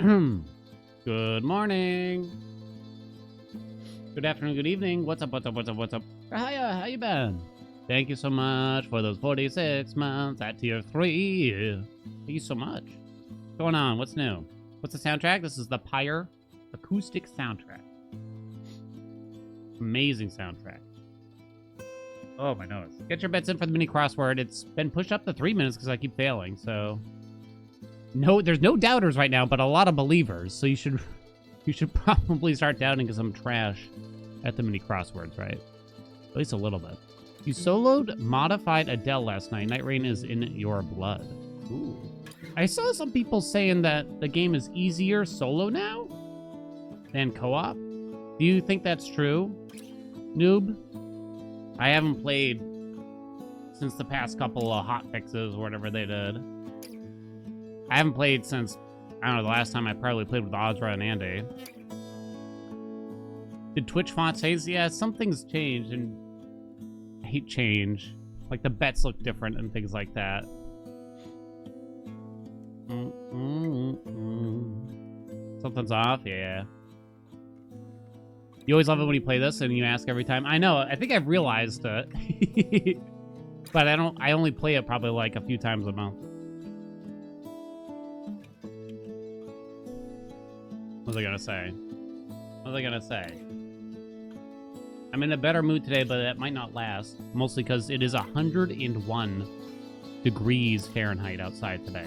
Good morning. Good afternoon, good evening. What's up, what's up, what's up, what's up? Hiya, how you been? Thank you so much for those 46 months at tier 3. Thank you so much. What's going on? What's new? What's the soundtrack? This is the Pyre acoustic soundtrack. Amazing soundtrack. Oh, my nose. Get your bets in for the mini crossword. It's been pushed up to 3 minutes because I keep failing, so... No, there's no doubters right now, but a lot of believers, so you should probably start doubting because I'm trash at the mini crosswords, right? At least a little bit. You soloed Modified Adele last night. Night Rain is in your blood. Ooh. I saw some people saying that the game is easier solo now than co-op. Do you think that's true, noob? I haven't played since the past couple of hot fixes or whatever they did. I haven't played since, I don't know, the last time I probably played with Ozra and Andy. Did Twitch font change? Yeah, something's changed, and I hate change. Like, the bets look different and things like that. Something's off? Yeah. You always love it when you play this and you ask every time. I know, I think I've realized it. But I only play it probably like a few times a month. What was I gonna say? What was I gonna say? I'm in a better mood today, but that might not last. Mostly because it is 101 degrees Fahrenheit outside today.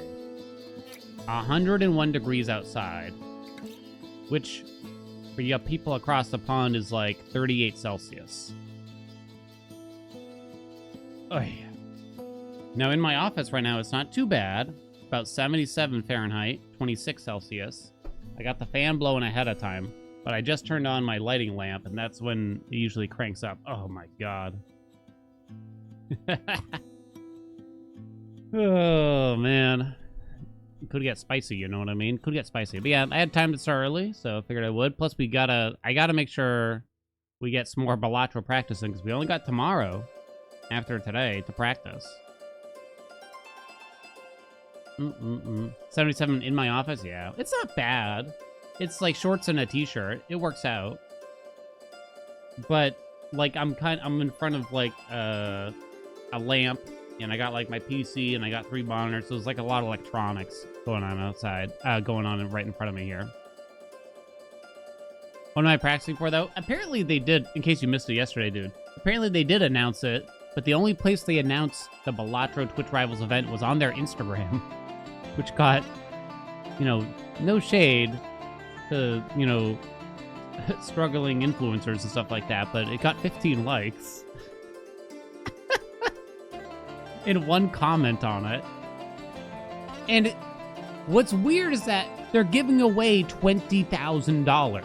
101 degrees outside. Which, for you people across the pond, is like 38 Celsius. Oh yeah. Now in my office right now, it's not too bad. About 77 Fahrenheit, 26 Celsius. I got the fan blowing ahead of time, but I just turned on my lighting lamp, and that's when it usually cranks up. Oh my god. Oh man. Could get spicy, you know what I mean? Could get spicy. But yeah, I had time to start early, so I figured I would. Plus, I gotta make sure we get some more Balatro practicing, because we only got tomorrow, after today, to practice. 77 in my office, yeah. It's not bad. It's like shorts and a t-shirt. It works out. But, like, I'm in front of, like, a lamp, and I got, like, my PC, and I got 3 monitors, so there's, like, a lot of electronics going on outside, going on right in front of me here. What am I practicing for, though? Apparently they did, in case you missed it yesterday, dude, apparently they did announce it, but the only place they announced the Balatro Twitch Rivals event was on their Instagram, which got, you know, no shade to, you know, struggling influencers and stuff like that, but it got 15 likes. And 1 comment on it. And what's weird is that they're giving away $20,000,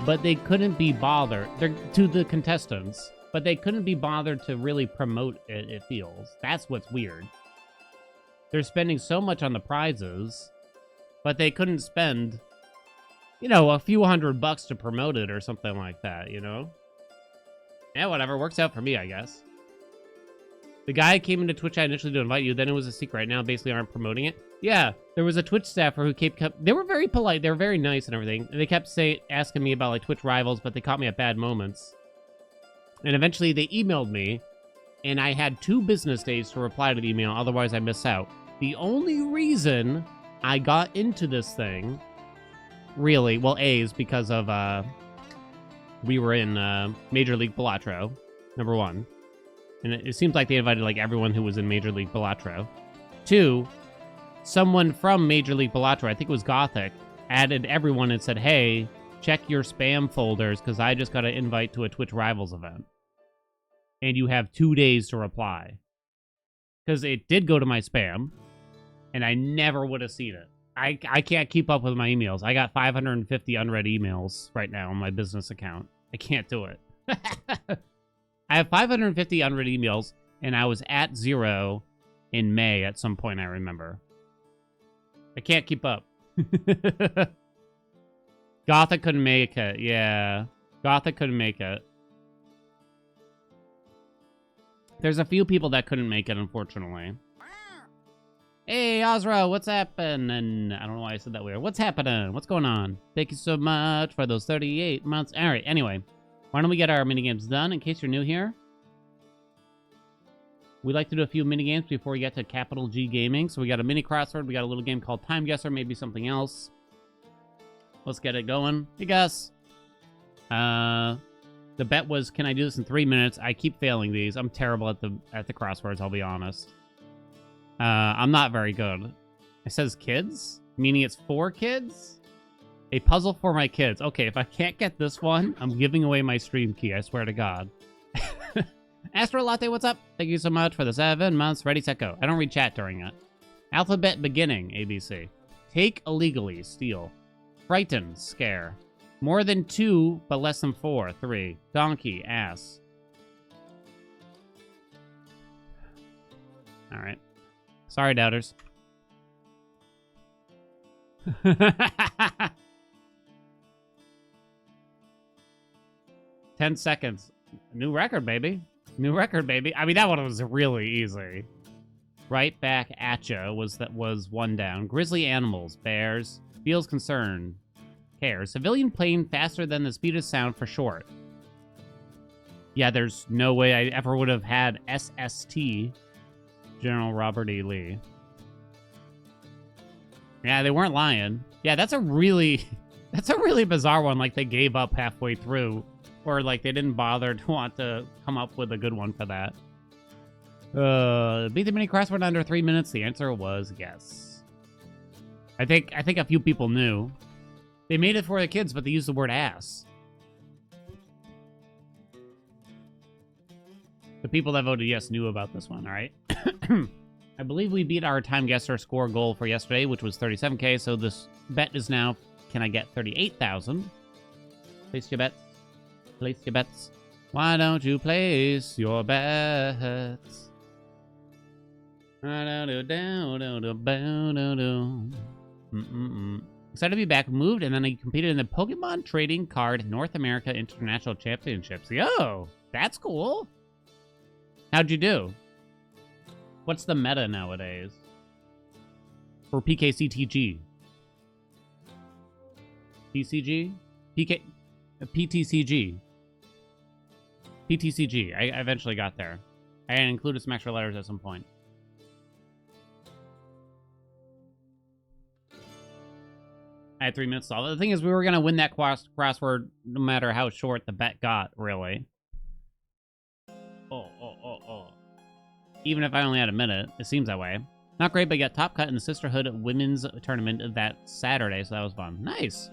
but they couldn't be bothered. They're to the contestants, but they couldn't be bothered to really promote it, it feels. That's what's weird. They're spending so much on the prizes, but they couldn't spend, you know, a few $100 to promote it or something like that, you know? Yeah, whatever. Works out for me, I guess. The guy came into Twitch chat initially to invite you, then it was a secret. Now basically aren't promoting it. Yeah, there was a Twitch staffer who kept they were very polite, they were very nice and everything. And they kept asking me about like Twitch rivals, but they caught me at bad moments. And eventually they emailed me, and I had 2 business days to reply to the email, otherwise I miss out. The only reason I got into this thing, really, well, A, is because of, we were in Major League Balatro, number 1. And it seems like they invited, like, everyone who was in Major League Balatro. 2, someone from Major League Balatro, I think it was Gothic, added everyone and said, hey, check your spam folders, because I just got an invite to a Twitch Rivals event. And you have 2 days to reply. Because it did go to my spam, and I never would have seen it. I can't keep up with my emails. I got 550 unread emails right now on my business account. I can't do it. I have 550 unread emails, and I was at 0 in May at some point, I remember. I can't keep up. Gothic couldn't make it, yeah. Gothic couldn't make it. There's a few people that couldn't make it, unfortunately. Hey, Azra, what's happening? I don't know why I said that weird. What's happening? What's going on? Thank you so much for those 38 months. All right, anyway. Why don't we get our minigames done in case you're new here? We like to do a few minigames before we get to capital G gaming. So we got a mini crossword. We got a little game called Time Guesser, maybe something else. Let's get it going. Hey, Gus. The bet was, can I do this in 3 minutes? I keep failing these. I'm terrible at the crosswords, I'll be honest. I'm not very good. It says kids, meaning it's for kids? A puzzle for my kids. Okay, if I can't get this one, I'm giving away my stream key, I swear to God. Astro Latte, what's up? Thank you so much for the 7 months. Ready, set, go. I don't read chat during it. Alphabet beginning, ABC. Take illegally, steal. Frighten, scare. More than 2, but less than 4, 3. Donkey, ass. All right. Sorry, doubters. 10 seconds. New record, baby. New record, baby. I mean, that one was really easy. Right back at ya was one down. Grizzly animals, bears. Feels concerned. Cares. Civilian plane faster than the speed of sound for short. Yeah, there's no way I ever would have had SST. General Robert E. Lee. Yeah, they weren't lying. Yeah, that's a really bizarre one. Like, they gave up halfway through. Or, like, they didn't bother to want to come up with a good one for that. Beat the mini crossword under 3 minutes? The answer was yes. I think a few people knew. They made it for the kids, but they used the word ass. The people that voted yes knew about this one, all right? I believe we beat our time guesser score goal for yesterday, which was 37K, so this bet is now, can I get 38,000? Place your bets. Place your bets. Why don't you place your bets? Excited to be back. Moved, and then I competed in the Pokemon Trading Card North America International Championships. Yo, that's cool. How'd you do? What's the meta nowadays? For PKCTG? PCG? PTCG. PTCG. I eventually got there. I included some extra letters at some point. I had 3 minutes to solve it. The thing is, we were going to win that crossword no matter how short the bet got, really. Oh. Even if I only had a minute. It seems that way. Not great, but got top cut in the Sisterhood Women's Tournament that Saturday, so that was fun. Nice.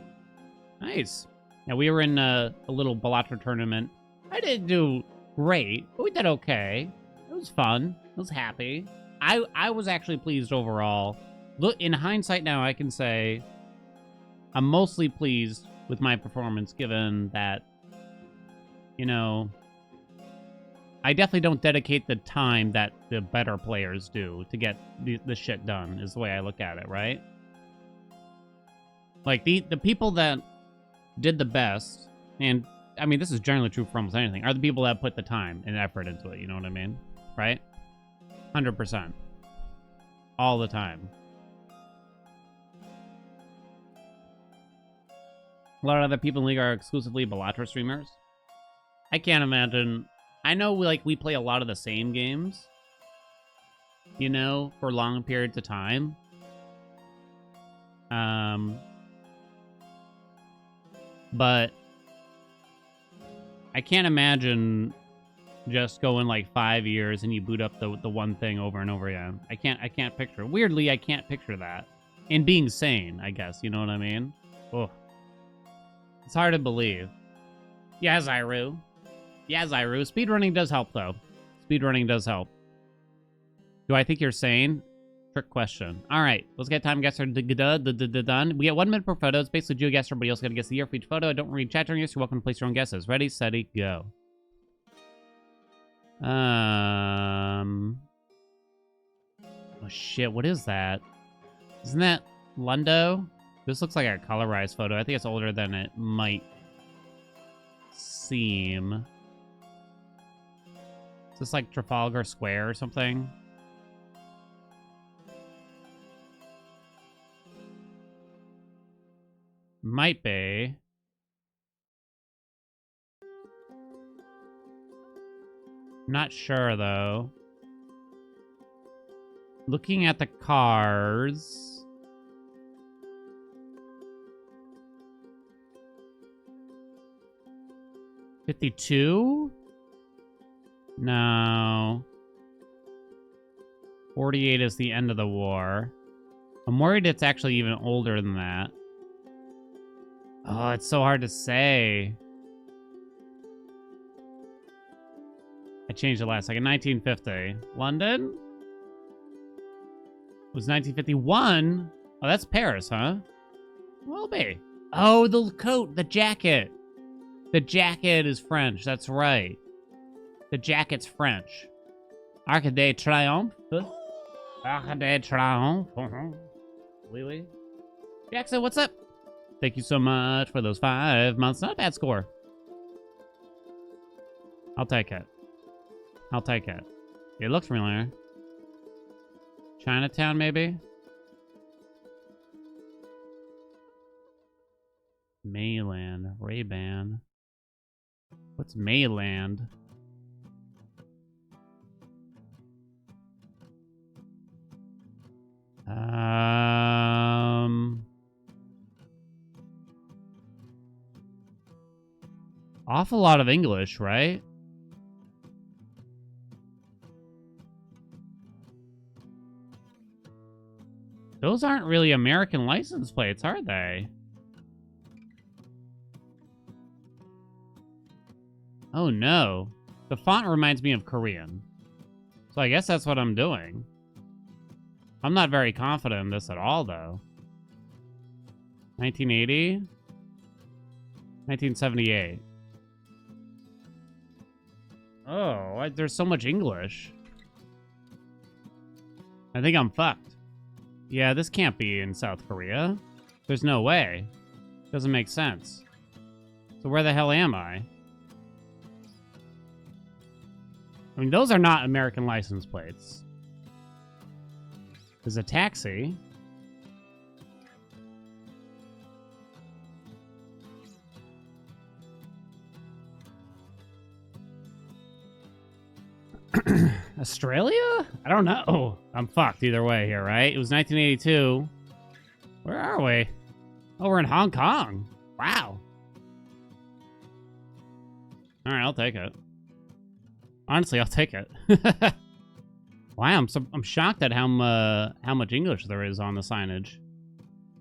Nice. Yeah, we were in a little Balatro tournament. I didn't do great, but we did okay. It was fun. I was happy. I was actually pleased overall. Look, in hindsight now, I can say I'm mostly pleased with my performance, given that, you know, I definitely don't dedicate the time that the better players do to get the shit done, is the way I look at it, right? Like, the people that did the best, and, I mean, this is generally true for almost anything, are the people that put the time and effort into it, you know what I mean? Right? 100%. All the time. A lot of other people in the league are exclusively Balatro streamers. I can't imagine. I know we play a lot of the same games, you know, for long periods of time. But I can't imagine just going like 5 years and you boot up the one thing over and over again. I can't picture. Weirdly, I can't picture that. And being sane, I guess, you know what I mean? Oh. It's hard to believe. Yeah, Zyru. Yeah, Zyru. Speedrunning does help, though. Speedrunning does help. Do I think you're sane? Trick question. All right, let's get time guesser done. We get 1 minute per photo. It's basically GeoGuessr, but you also got to guess the year for each photo. I don't read chat during this. You're welcome to place your own guesses. Ready, steady, go. Oh, shit. What is that? Isn't that Lundo? This looks like a colorized photo. I think it's older than it might seem. Is this like Trafalgar Square or something? Might be. Not sure, though. Looking at the cars. $52? No. 48 is the end of the war. I'm worried it's actually even older than that. Oh, it's so hard to say. I changed it last second. 1950. London? It was 1951? Oh, that's Paris, huh? Will be. Oh, the coat, the jacket. The jacket is French. That's right. The jacket's French. Arc de Triomphe. Arc de Triomphe. Oui, oui. Jackson, what's up? Thank you so much for those 5 months. Not a bad score. I'll take it. I'll take it. It looks familiar. Chinatown, maybe? Mayland. Ray-Ban. What's Mayland? Awful lot of English, right? Those aren't really American license plates, are they? Oh no. The font reminds me of Korean. So I guess that's what I'm doing. I'm not very confident in this at all, though. 1980? 1978. Oh, there's so much English. I think I'm fucked. Yeah, this can't be in South Korea. There's no way. Doesn't make sense. So where the hell am I? I mean, those are not American license plates. There's a taxi. Australia? I don't know. I'm fucked either way here, right? It was 1982. Where are we? Oh, we're in Hong Kong. Wow. All right, I'll take it. Honestly, I'll take it. Wow, I'm shocked at how much English there is on the signage.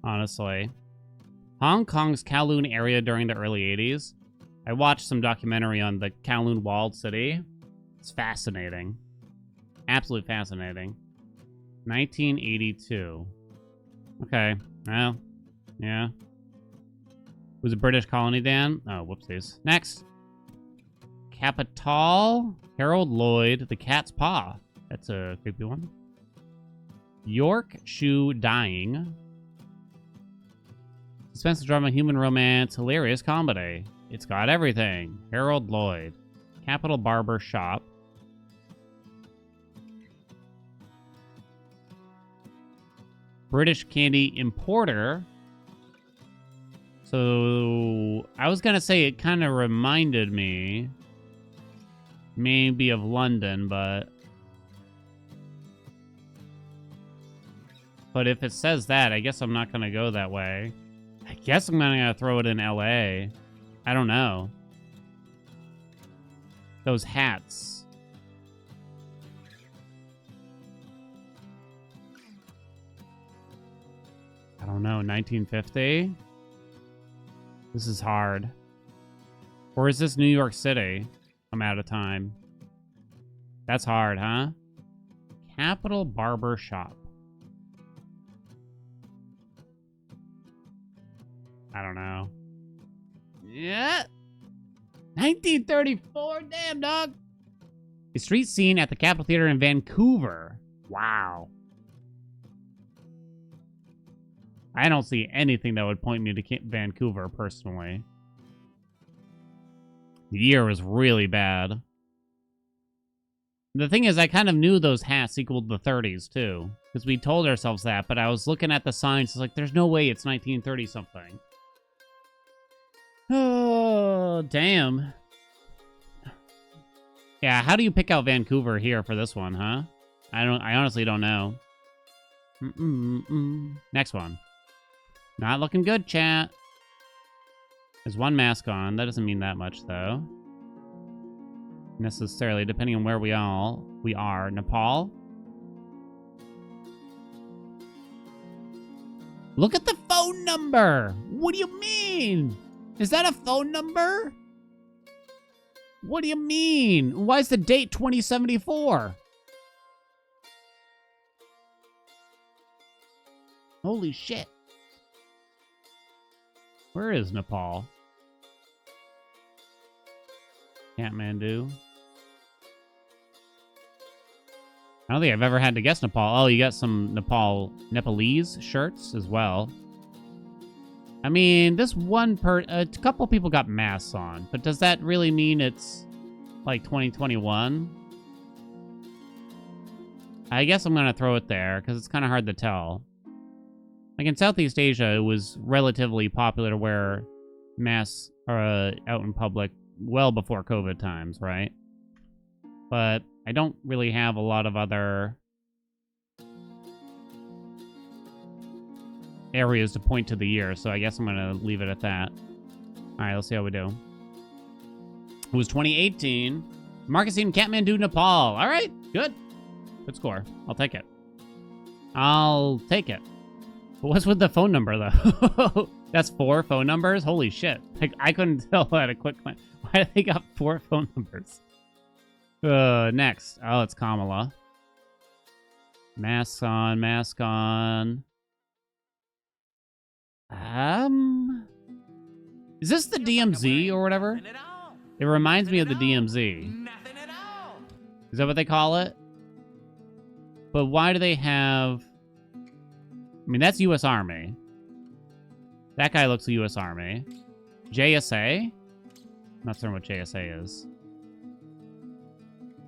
Honestly. Hong Kong's Kowloon area during the early 80s. I watched some documentary on the Kowloon walled city. It's fascinating. Absolutely fascinating. 1982. Okay. Well, yeah. It was a British colony, Dan. Oh, whoopsies. Next. Capital. Harold Lloyd. The Cat's Paw. That's a creepy one. York Shoe Dying. Suspense drama, human romance, hilarious comedy. It's got everything. Harold Lloyd. Capital Barber Shop. British candy importer. So I was gonna say it kind of reminded me maybe of London, but if it says that, I guess I'm not gonna go that way. I guess I'm gonna throw it in LA. I don't know. Those hats. I don't know, 1950? This is hard. Or is this New York City? I'm out of time. That's hard, huh? Capital Barber Shop. I don't know. Yeah. 1934, damn dog. A street scene at the Capitol Theater in Vancouver. Wow. I don't see anything that would point me to Vancouver, personally. The year was really bad. The thing is, I kind of knew those hats equaled the 30s, too. Because we told ourselves that, but I was looking at the signs, it's like, there's no way it's 1930-something. Oh, damn. Yeah, how do you pick out Vancouver here for this one, huh? I honestly don't know. Next one. Not looking good, chat. There's one mask on. That doesn't mean that much, though. Necessarily, depending on where we are. Nepal? Look at the phone number! What do you mean? Is that a phone number? What do you mean? Why is the date 2074? Holy shit. Where is Nepal? Kathmandu. I don't think I've ever had to guess Nepal. Oh, you got some Nepalese shirts as well. I mean, this one a couple people got masks on, but does that really mean it's like 2021? I guess I'm gonna throw it there because it's kind of hard to tell. Like in Southeast Asia, it was relatively popular to wear masks out in public well before COVID times, right? But I don't really have a lot of other areas to point to the year, so I guess I'm gonna leave it at that. All right, let's see how we do. It was 2018. Marcusine, Kathmandu, Nepal. All right, good. Good score. I'll take it. I'll take it. But what's with the phone number, though? That's 4 phone numbers? Holy shit. Like, I couldn't tell at a quick glance. Why do they got 4 phone numbers? Next. Oh, it's Kamala. Mask on, mask on. Is this the DMZ or whatever? It reminds me of the DMZ. Is that what they call it? But why do they have... I mean, that's U.S. Army. That guy looks U.S. Army. JSA? Not certain what JSA is.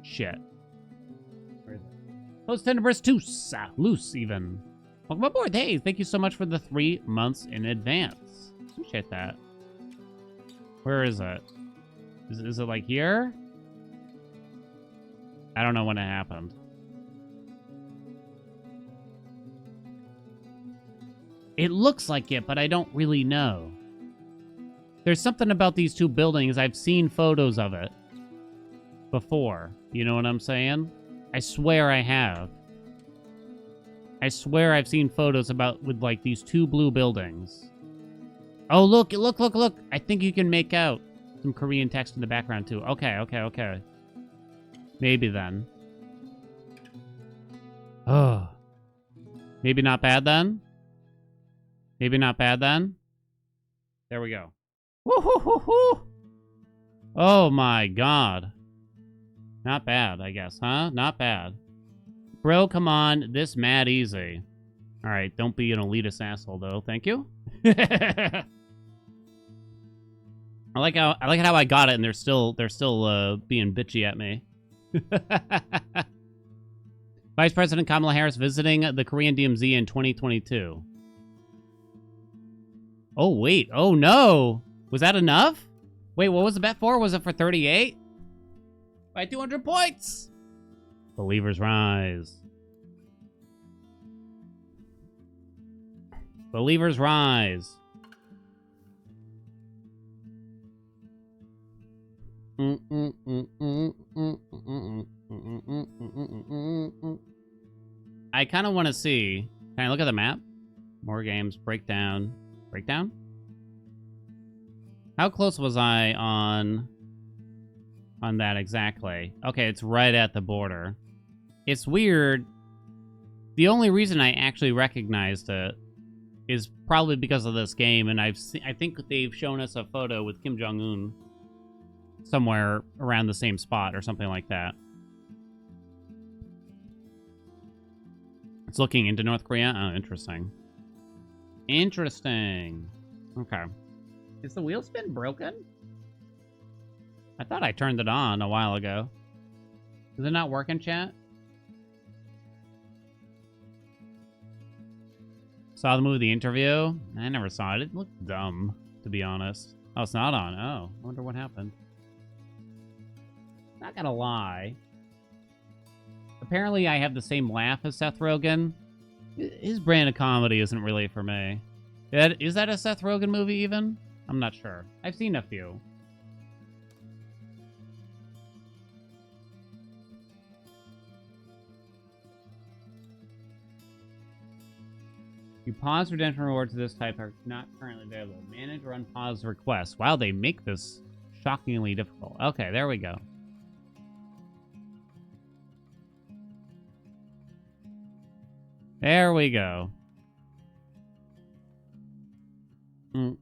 Shit. Where is it? Post Tenebris Tus. Loose, even. Welcome aboard. Hey, thank you so much for the 3 months in advance. Appreciate that. Where is it? Is it like here? I don't know when it happened. It looks like it, but I don't really know. There's something about these 2 buildings. I've seen photos of it before. You know what I'm saying? I swear I have. I swear I've seen photos with like these 2 blue buildings. Oh, look. I think you can make out some Korean text in the background too. Okay. Maybe then. Oh. Maybe not bad then? Maybe not bad then? There we go. Woo-hoo-hoo-hoo! Oh my god. Not bad, I guess, huh? Not bad. Bro, come on. This mad easy. Alright, don't be an elitist asshole, though. Thank you. I like how I got it and they're still being bitchy at me. Vice President Kamala Harris visiting the Korean DMZ in 2022. Oh, wait. Oh, no. Was that enough? Wait, what was the bet for? Was it for 38? By 200 points. Believers rise. Believers rise. I kind of want to see. Can I look at the map? More games. Breakdown. Breakdown? How close was I on that exactly? Okay, it's right at the border. It's weird. The only reason I actually recognized it is probably because of this game, and I think they've shown us a photo with Kim Jong-un somewhere around the same spot or something like that. It's looking into North Korea? Oh, interesting. Interesting. Okay. Is the wheel spin broken? I thought I turned it on a while ago. Is it not working, chat? Saw the movie The Interview? I never saw it. It looked dumb, to be honest. Oh, it's not on. Oh, I wonder what happened. Not gonna lie. Apparently, I have the same laugh as Seth Rogen. His brand of comedy isn't really for me. Is that a Seth Rogen movie even? I'm not sure. I've seen a few. You pause redemption rewards of this type are not currently available. Manage or unpause requests. Wow, they make this shockingly difficult. Okay, there we go. There we go. I'm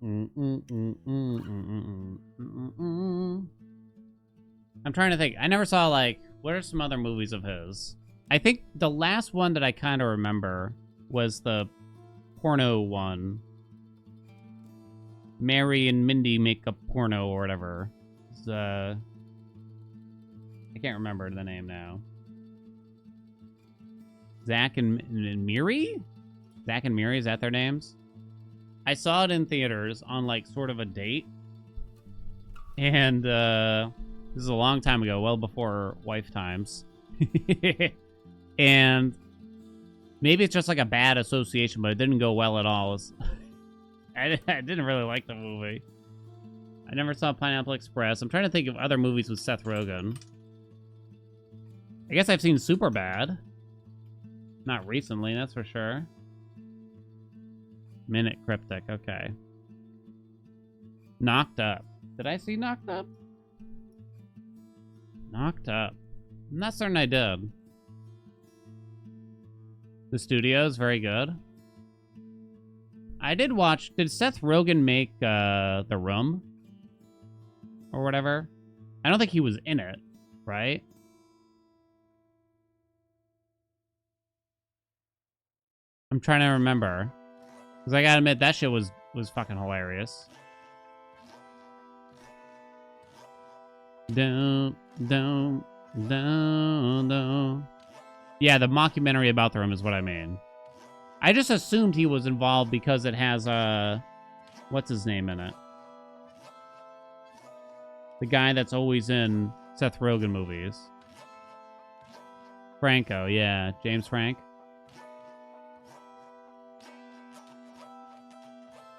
trying to think. I never saw, like, what are some other movies of his? I think the last one that I kind of remember was the porno one. Mary and Mindy make a porno or whatever. It's, I can't remember the name now. Zach and Miri? Zach and Miri, is that their names? I saw it in theaters on, like, sort of a date. And, this is a long time ago, well before wife times. And maybe it's just, like, a bad association, but it didn't go well at all. I didn't really like the movie. I never saw Pineapple Express. I'm trying to think of other movies with Seth Rogen. I guess I've seen Superbad. Not recently, that's for sure. Minute Cryptic, okay. Knocked Up. Did I see Knocked Up? Knocked Up. I'm not certain I did. The Studio's very good. I did watch... Did Seth Rogen make The Room? Or whatever? I don't think he was in it, right? I'm trying to remember. Because I gotta admit, that shit was fucking hilarious. Dun, dun, dun, dun. Yeah, the mockumentary about The Room is what I mean. I just assumed he was involved because it has, what's his name in it? The guy that's always in Seth Rogen movies. Franco, yeah. James Frank.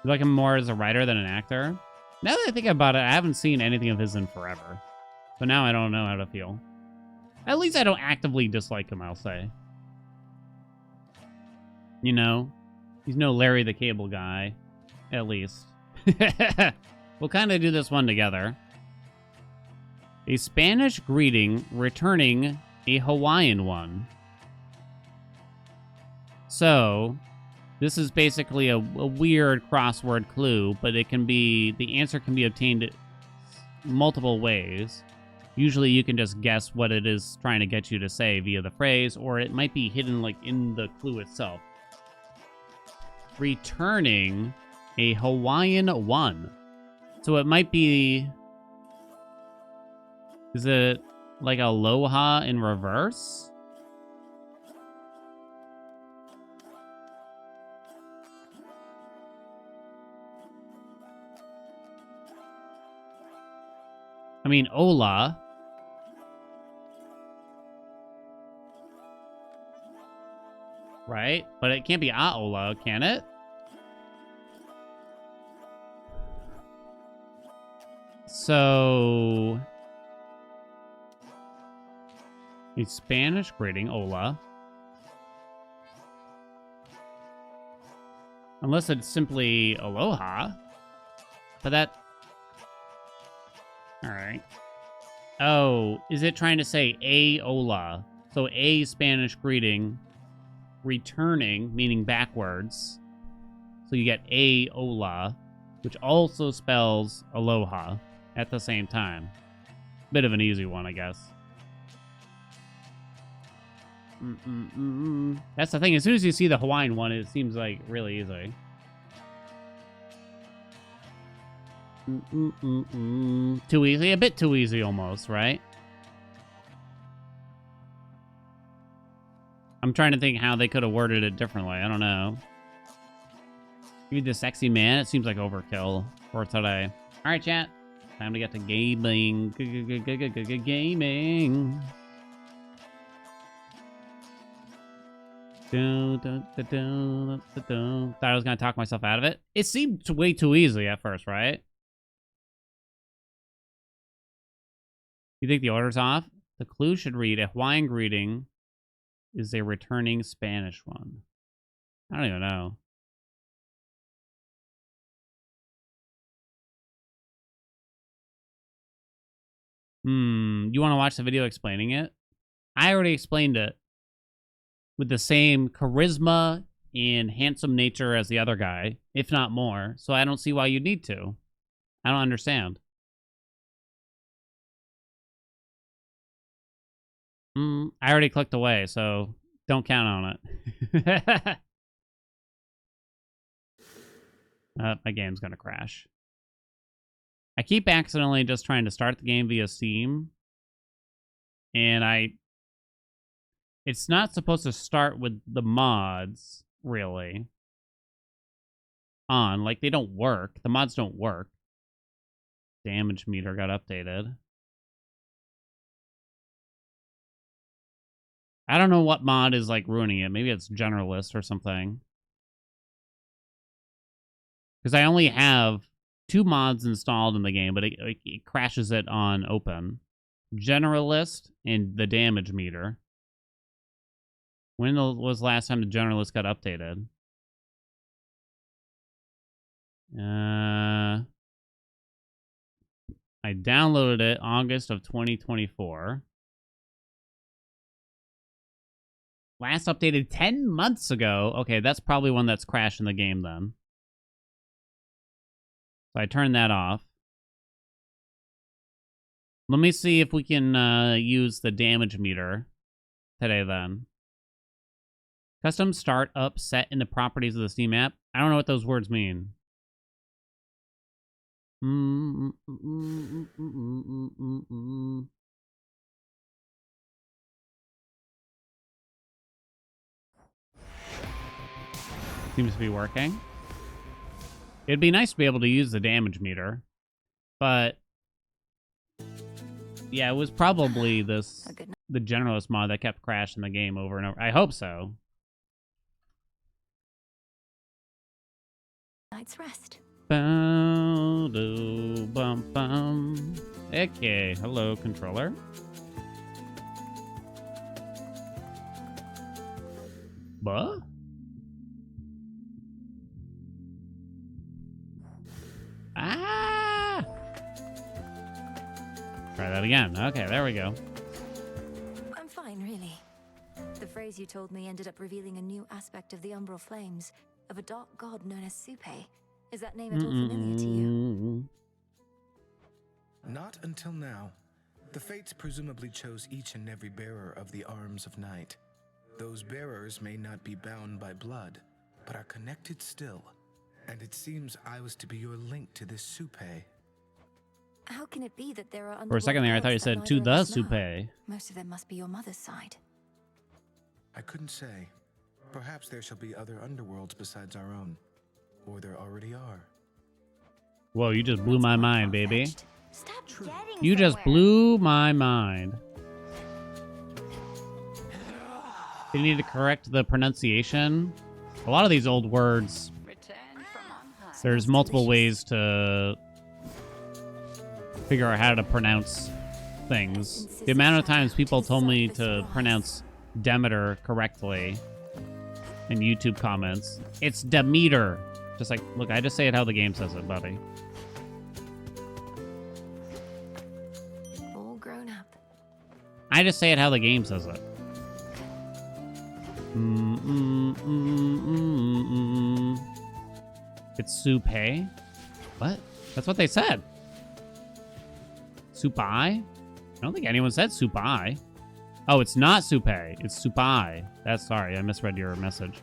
You like him more as a writer than an actor? Now that I think about it, I haven't seen anything of his in forever. So now I don't know how to feel. At least I don't actively dislike him, I'll say. You know? He's no Larry the Cable Guy. At least. We'll kind of do this one together. A Spanish greeting returning a Hawaiian one. So... this is basically a weird crossword clue, but it can be... the answer can be obtained multiple ways. Usually you can just guess what it is trying to get you to say via the phrase, or it might be hidden, like, in the clue itself. Returning a Hawaiian one. So it might be... is it like aloha in reverse? I mean, Ola. Right? But it can't be Aola, can it? So... a Spanish greeting, Ola. Unless it's simply Aloha. But that... alright. Oh, is it trying to say a Ola? So a Spanish greeting, returning, meaning backwards. So you get a Ola, which also spells aloha at the same time. Bit of an easy one, I guess. That's the thing. As soon as you see the Hawaiian one, it seems like really easy. Too easy? A bit too easy almost, right? I'm trying to think how they could have worded it differently. I don't know. Maybe the sexy man? It seems like overkill for today. All right, chat. Time to get to gaming. Gaming. Thought I was gonna talk myself out of it. It seemed way too easy at first, right? You think the order's off? The clue should read, a Hawaiian greeting is a returning Spanish one. I don't even know. You want to watch the video explaining it? I already explained it with the same charisma and handsome nature as the other guy, if not more. So I don't see why you need to. I don't understand. I already clicked away, so don't count on it. My game's gonna crash. I keep accidentally just trying to start the game via Steam. And it's not supposed to start with the mods, really. Like, they don't work. The mods don't work. Damage meter got updated. I don't know what mod is, like, ruining it. Maybe it's Generalist or something. Because I only have 2 mods installed in the game, but it crashes it on open. Generalist and the damage meter. When was the last time the Generalist got updated? I downloaded it August of 2024. Last updated 10 months ago. Okay, that's probably one that's crashing the game then. So I turned that off. Let me see if we can use the damage meter today then. Custom startup set in the properties of the Steam app. I don't know what those words mean. Seems to be working. It'd be nice to be able to use the damage meter, but yeah, it was probably the Generalist mod that kept crashing the game over and over. I hope so. Night's rest. Okay, hello, controller. Buh? Ah! Try that again. Okay, there we go. I'm fine, really. The phrase you told me ended up revealing a new aspect of the umbral flames, of a dark god known as Supe. Is that name at all familiar to you? Not until now. The Fates presumably chose each and every bearer of the Arms of Night. Those bearers may not be bound by blood, but are connected still. And it seems I was to be your link to this Supe. How can it be that there are For a second there, I thought you said to the Supe. Most of them must be your mother's side. I couldn't say. Perhaps there shall be other underworlds besides our own. Or there already are. Whoa, you just blew my mind, baby. Stop getting You just blew my mind. They need to correct the pronunciation. A lot of these old words, there's multiple ways to figure out how to pronounce things. The amount of times people told me to pronounce Demeter correctly in YouTube comments. It's Demeter. Just like, look, I just say it how the game says it, buddy. All grown up. I just say it how the game says it. It's Supe. What? That's what they said. Supai? I don't think anyone said Supai. Oh, it's not Supe. It's Supai. That's sorry. I misread your message.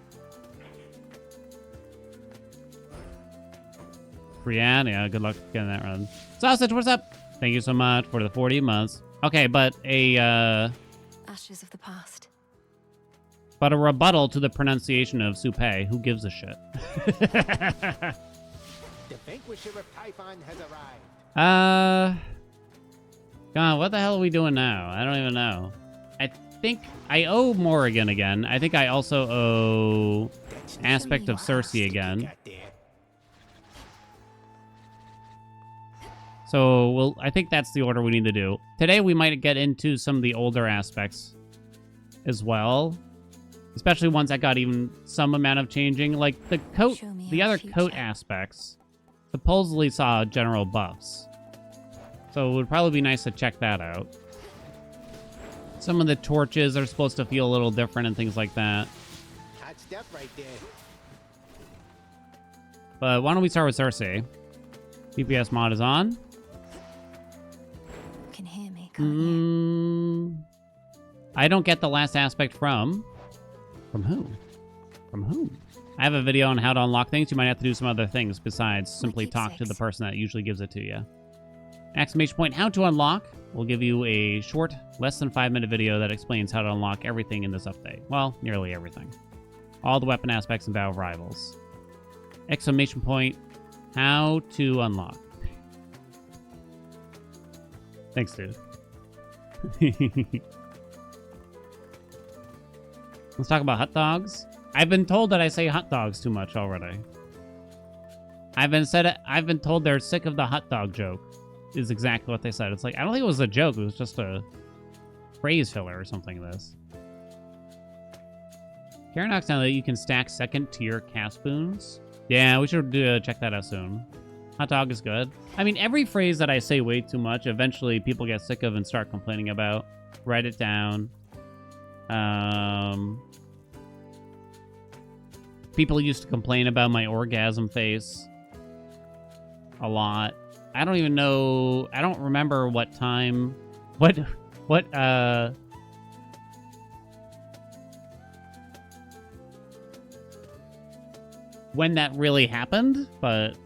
Brianne, yeah, good luck getting that run. Sausage, what's up? Thank you so much for the 40 months. Okay, but Ashes of the past. But a rebuttal to the pronunciation of Supe. Who gives a shit? The vanquisher of Typhon has arrived. God, what the hell are we doing now? I don't even know. I think I owe Morrigan again. I think I also owe Aspect of Cersei again. So I think that's the order we need to do. Today we might get into some of the older aspects as well. Especially ones that got even some amount of changing. Like the coat, the other coat aspects supposedly saw general buffs. So it would probably be nice to check that out. Some of the torches are supposed to feel a little different and things like that. Hot stuff right there. But why don't we start with Cersei? DPS mod is on. You can hear me, can't you? I don't get the last aspect from... From who? From whom? I have a video on how to unlock things. You might have to do some other things besides simply talk to the person that usually gives it to you. Exclamation point, how to unlock. We'll give you a short, less than 5-minute video that explains how to unlock everything in this update. Well, nearly everything. All the weapon aspects and battle rivals. Exclamation point, how to unlock. Thanks, dude. Let's talk about hot dogs. I've been told that I say hot dogs too much already. I've been told they're sick of the hot dog joke. Is exactly what they said. It's like, I don't think it was a joke. It was just a phrase filler or something. This. Karanox now that you can stack second tier cast boons. Yeah, we should check that out soon. Hot dog is good. I mean, every phrase that I say way too much, eventually people get sick of and start complaining about. Write it down. People used to complain about my orgasm face a lot. I don't even know. I don't remember what time. When that really happened, but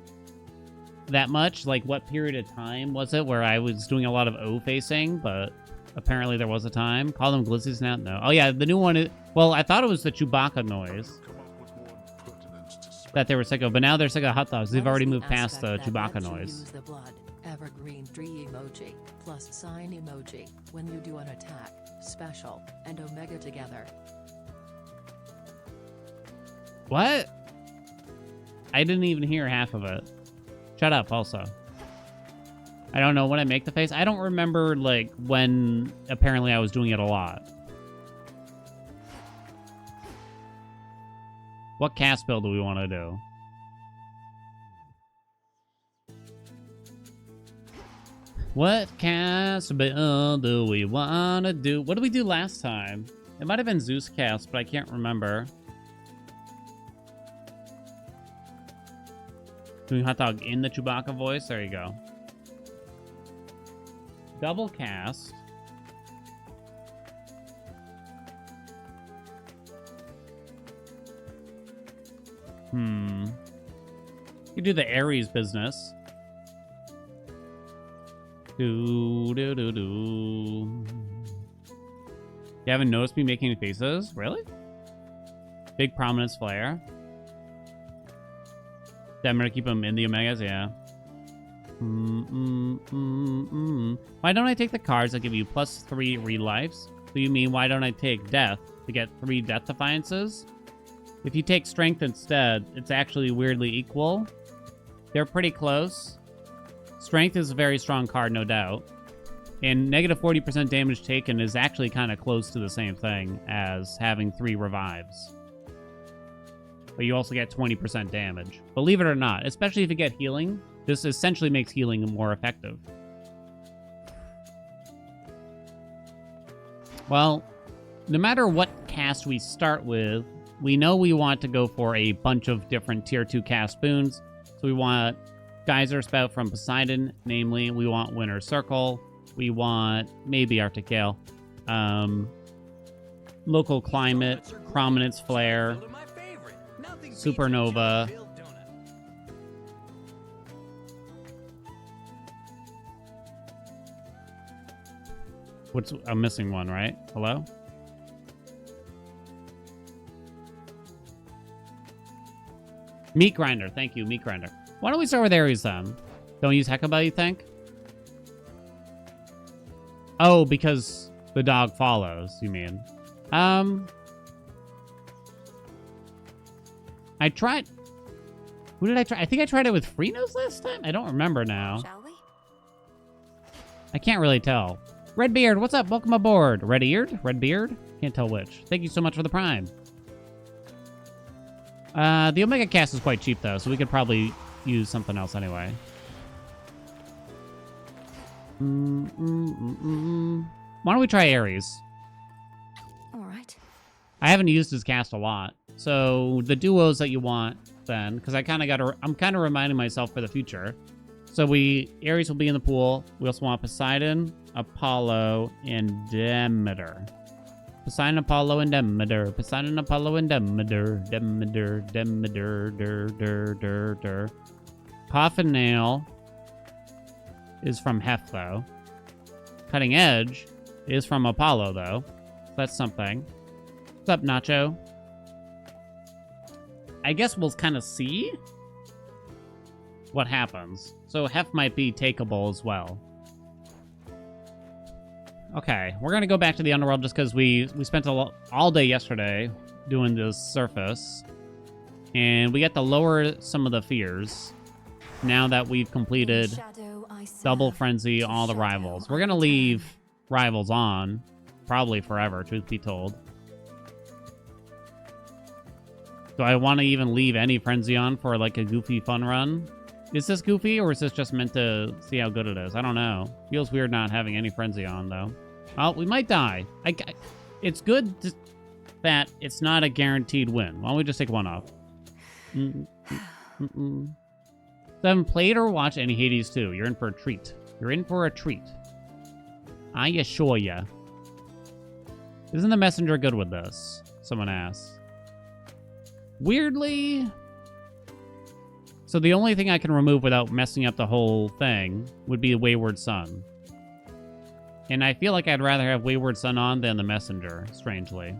that much. Like, what period of time was it where I was doing a lot of O-facing, but apparently there was a time. Call them glizzies now? No. Oh, yeah, the new one is... Well, I thought it was the Chewbacca noise that they were sick of, but now they're sick of hot dogs. They've already moved past the Chewbacca noise. Use the blood. Evergreen tree emoji plus sign emoji when you do an attack, special, and omega together. What? I didn't even hear half of it. Shut up, also. I don't know when I make the face. I don't remember, like, when apparently I was doing it a lot. What cast build do we want to do? What cast build do we want to do? What did we do last time? It might have been Zeus cast, but I can't remember. Doing hot dog in the Chewbacca voice? There you go. Double cast. You do the Ares business. You haven't noticed me making faces? Really? Big prominence flare. I'm gonna keep them in the Omegas, yeah. Why don't I take the cards that give you +3 relives? So you mean, why don't I take death to get 3 death defiances? If you take strength instead, it's actually weirdly equal. They're pretty close. Strength is a very strong card, no doubt. And negative 40% damage taken is actually kind of close to the same thing as having 3 revives. But you also get 20% damage. Believe it or not, especially if you get healing, this essentially makes healing more effective. Well, no matter what cast we start with, we know we want to go for a bunch of different tier 2 cast boons. So we want Geyser Spout from Poseidon, namely, we want Winter Circle, we want maybe Arctic Gale, Local Climate, Prominence Flare, Supernova. I'm missing one, right? Hello? Meat Grinder. Thank you, Meat Grinder. Why don't we start with Ares then? Don't use Hecuba, you think? Oh, because the dog follows, you mean? I tried... Who did I try? I think I tried it with Freenos last time? I don't remember now. Shall we? I can't really tell. Redbeard, what's up? Welcome aboard. Red-eared? Redbeard? Can't tell which. Thank you so much for the Prime. The Omega cast is quite cheap, though, so we could probably use something else anyway. Why don't we try Ares? All right. I haven't used his cast a lot. So the duos that you want then, because I'm kind of reminding myself for the future. So Ares will be in the pool. We also want Poseidon, Apollo, and Demeter. Poseidon, Apollo, and Demeter. Poseidon, Apollo, and Demeter. Demeter, Demeter, der. Coffin Nail is from Hef, though. Cutting Edge is from Apollo, though. So that's something. What's up, Nacho? I guess we'll kind of see what happens. So Hef might be takeable as well. Okay, we're gonna go back to the underworld just because we spent all day yesterday doing this surface, and we get to lower some of the fears now that we've completed Double Frenzy, all the rivals. We're gonna leave rivals on probably forever, truth be told. Do I want to even leave any frenzy on for like a goofy fun run? Is this goofy, or is this just meant to see how good it is? I don't know. Feels weird not having any frenzy on, though. Oh, we might die. It's good that it's not a guaranteed win. Why don't we just take one off? So haven't played or watched any Hades 2. You're in for a treat. You're in for a treat. I assure ya. Isn't the messenger good with this? Someone asks. Weirdly... So the only thing I can remove without messing up the whole thing would be Wayward Son. And I feel like I'd rather have Wayward Son on than the messenger, strangely.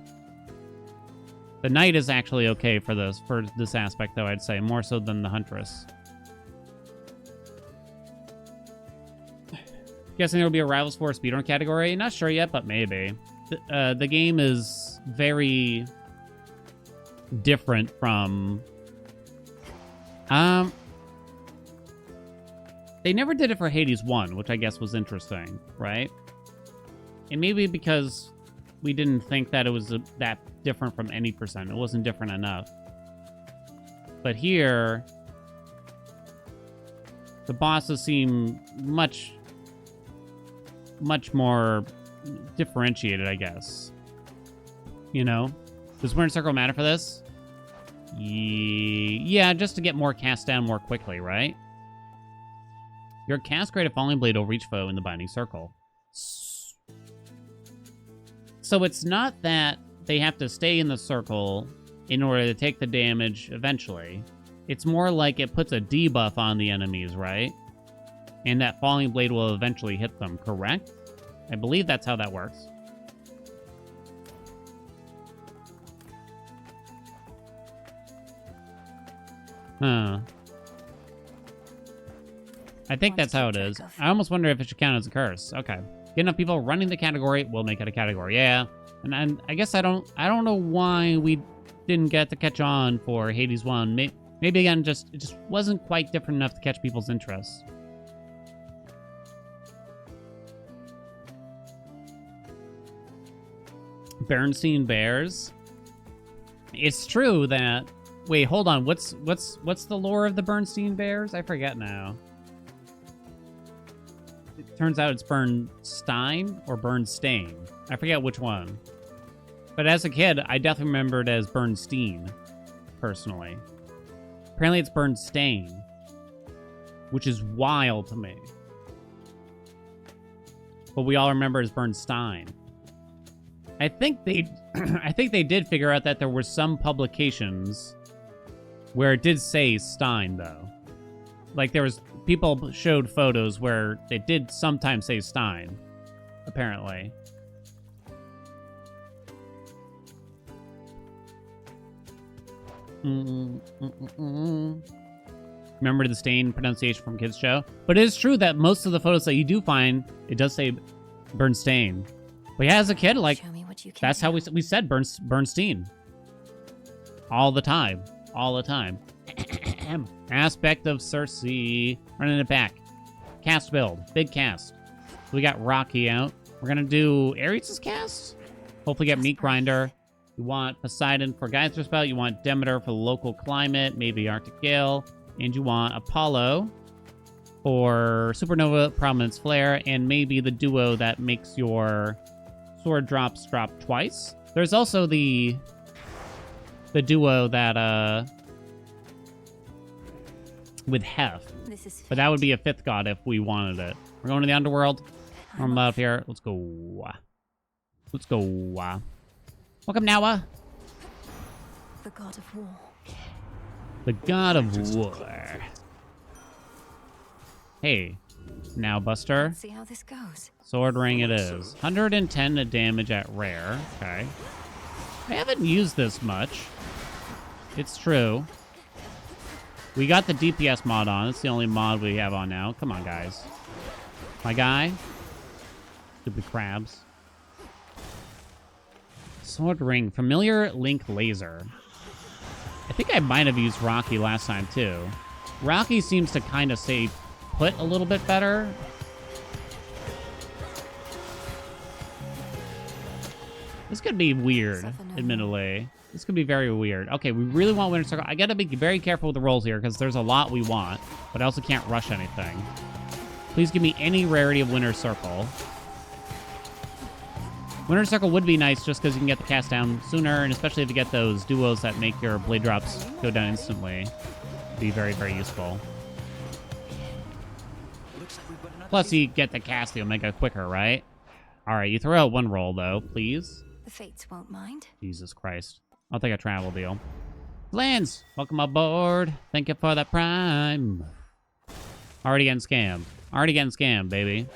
The knight is actually okay for this aspect, though, I'd say, more so than the huntress. Guessing there'll be a Rivals 4 speedrun category? Not sure yet, but maybe. The game is very different from... They never did it for Hades 1, which I guess was interesting, right? And maybe because we didn't think that it was that different from any percent. It wasn't different enough. But here, the bosses seem much more differentiated, I guess. You know? Does Winter Circle matter for this? Yeah, just to get more cast down more quickly, right? Your cast grade of Falling Blade will reach foe in the Binding Circle. So it's not that they have to stay in the circle in order to take the damage eventually. It's more like it puts a debuff on the enemies, right? And that Falling Blade will eventually hit them, correct? I believe that's how that works. Huh. I think that's how it is. I almost wonder if it should count as a curse. Okay. Get enough people running the category, we'll make it a category. Yeah. And I guess I don't know why we didn't get to catch on for Hades 1. Maybe again, it just wasn't quite different enough to catch people's interest. Bernstein Bears. It's true that... Wait, hold on. What's the lore of the Bernstein Bears? I forget now. It turns out it's Bernstein or Bernstein. I forget which one. But as a kid, I definitely remember it as Bernstein, personally. Apparently it's Bernstein, which is wild to me. But we all remember it as Bernstein. I think they did figure out that there were some publications where it did say Stein, though. Like, people showed photos where it did sometimes say Stein, apparently. Remember the stain pronunciation from Kids Show? But it is true that most of the photos that you do find, it does say Bernstein. But yeah, as a kid, like, Show me what you can that's do. how we said Bernstein. All the time. All the time. Aspect of Cersei. Running it back. Cast build. Big cast. We got Rocky out. We're going to do Ares' cast. Hopefully get Meat Grinder. You want Poseidon for Geyser Spout. You want Demeter for the local climate. Maybe Arctic Gale. And you want Apollo for Supernova Prominence Flare. And maybe the duo that makes your sword drops drop twice. There's also the duo that with Hef. This is But that would be a 5th god if we wanted it. We're going to the underworld. I'm up here. Let's go. Let's go. Welcome, Nawa. the god of war. The god of war. Hey, now Buster. Let's see how this goes. Sword ring it is. 110 damage at rare. Okay. I haven't used this much. It's true. We got the DPS mod on. It's the only mod we have on now. Come on, guys. My guy. Stupid crabs. Sword ring. Familiar link laser. I think I might have used Rocky last time, too. Rocky seems to kind of stay put a little bit better. This could be weird, admittedly. This could be very weird. Okay, we really want Winter Circle. I gotta be very careful with the rolls here, because there's a lot we want, but I also can't rush anything. Please give me any rarity of Winter Circle. Winter Circle would be nice just because you can get the cast down sooner, and especially if you get those duos that make your blade drops go down instantly. Be very, very useful. Plus, you get to cast the Omega quicker, right? All right, you throw out one roll, though, please. The fates won't mind. Jesus Christ. I'll take a travel deal. Lance, welcome aboard. Thank you for the prime. Already getting scammed. Already getting scammed, baby.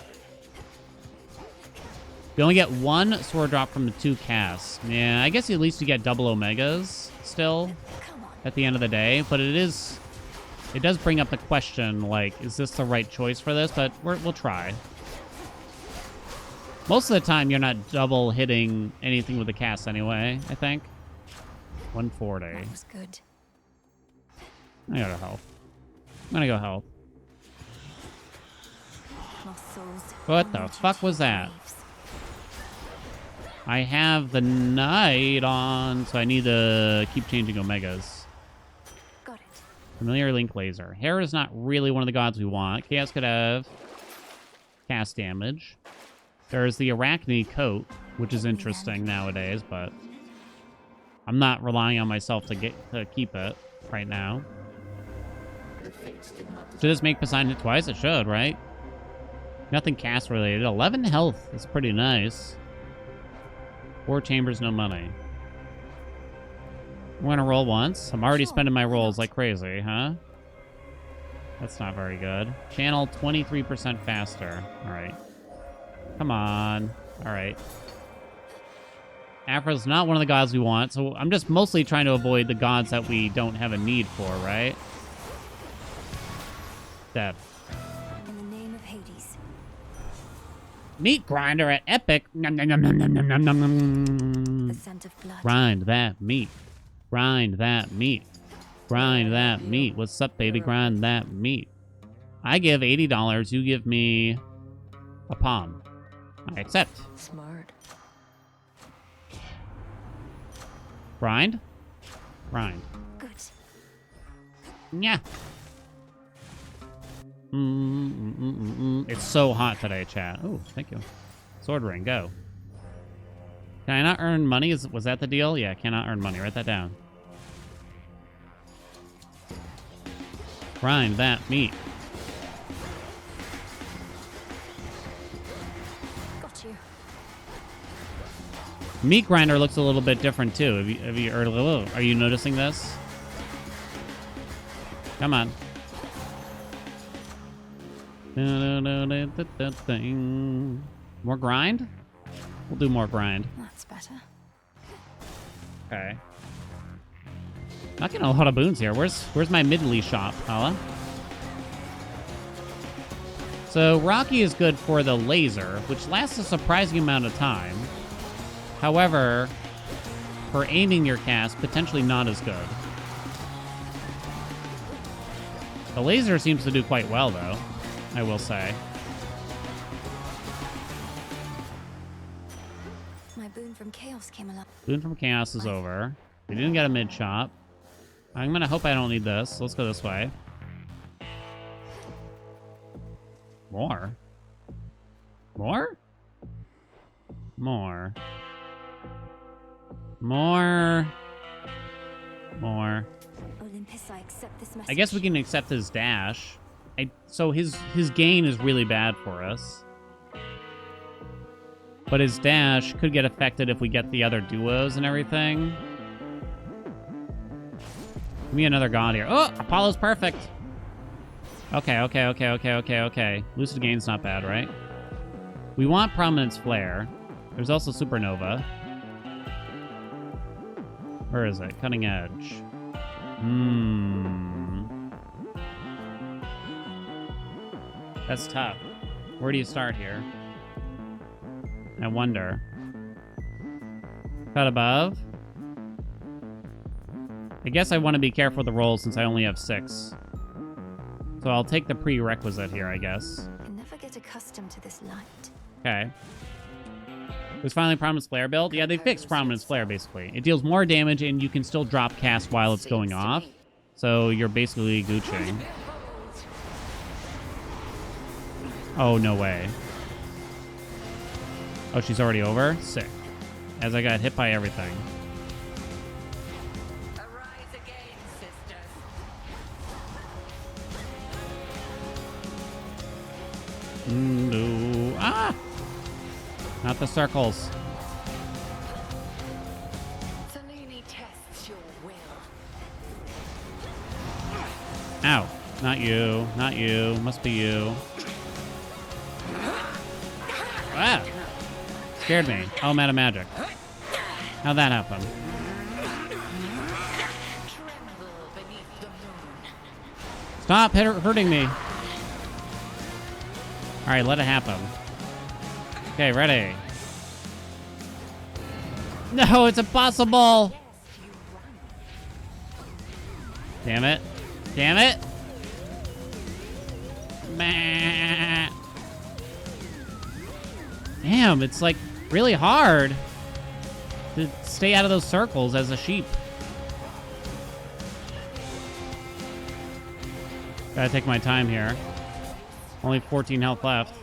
You only get one sword drop from the 2 casts. Yeah, I guess at least you get double Omegas still Come on. at the end of the day. But it does bring up the question, like, is this the right choice for this? But we'll try. Most of the time, you're not double hitting anything with the cast anyway, I think. 140. That was good. I gotta health. I'm gonna go health. Lost souls. What the fuck was that? I have the knight on, so I need to keep changing Omegas. Got it. Familiar link laser. Hera is not really one of the gods we want. Chaos could have cast damage. There's the Arachne coat, which is interesting nowadays, but I'm not relying on myself to keep it right now. Should this make Poseidon hit twice? It should, right? Nothing cast related. 11 health is pretty nice. 4 chambers, no money. We're gonna roll once. I'm already spending my rolls like crazy, huh? That's not very good. Channel 23% faster. All right. Come on. All right. Afra's not one of the gods we want, so I'm just mostly trying to avoid the gods that we don't have a need for, right? Death. In the name of Hades. Meat grinder at Epic. Nom, nom, nom, nom, nom, nom, nom, nom. The scent of blood. Grind that meat. Grind that meat. Grind that meat. What's up, baby? Grind that meat. I give $80. You give me a palm. I accept. Smart. Grind? Grind. Good. Yeah. It's so hot today, chat. Oh, thank you. Sword ring, go. Can I not earn money? Was that the deal? Yeah, cannot earn money. Write that down. Grind that meat. Got you. Meat grinder looks a little bit different too. Are you noticing this? Come on. More grind? We'll do more grind. That's better. Okay. Not getting a lot of boons here. Where's my Midley shop, Hala? So Rocky is good for the laser, which lasts a surprising amount of time. However, for aiming your cast, potentially not as good. The laser seems to do quite well, though, I will say. My boon from chaos came along. Boon from Chaos is over. We didn't get a mid-chop. I'm gonna hope I don't need this. Let's go this way. More? More? More. More. More. Olympus, I accept this message. I guess we can accept his dash. So his gain is really bad for us. But his dash could get affected if we get the other duos and everything. Give me another god here. Oh, Apollo's perfect. Okay. Lucid gain's not bad, right? We want Prominence Flare. There's also Supernova. Where is it? Cutting Edge. That's tough. Where do you start here? I wonder. Cut above. I guess I want to be careful with the rolls since I only have 6. So I'll take the prerequisite here, I guess. I can never get accustomed to this light. Okay. There's finally Prominence Flare build. Yeah, they fixed Prominence Flare, basically. It deals more damage, and you can still drop cast while it's going off. So you're basically gooching. Oh, no way. Oh, she's already over? Sick. As I got hit by everything. Arise again, sisters. No. Ah! Not the circles. Salini tests your will. Ow. Not you. Not you. Must be you. Ah! Scared me. Oh, I'm out of magic. How'd that happen? Tremble beneath the moon. Stop hurting me. Alright, let it happen. Okay, ready. No, it's impossible! Damn it. Damn it! Bah. Damn, it's like really hard to stay out of those circles as a sheep. Gotta take my time here. Only 14 health left.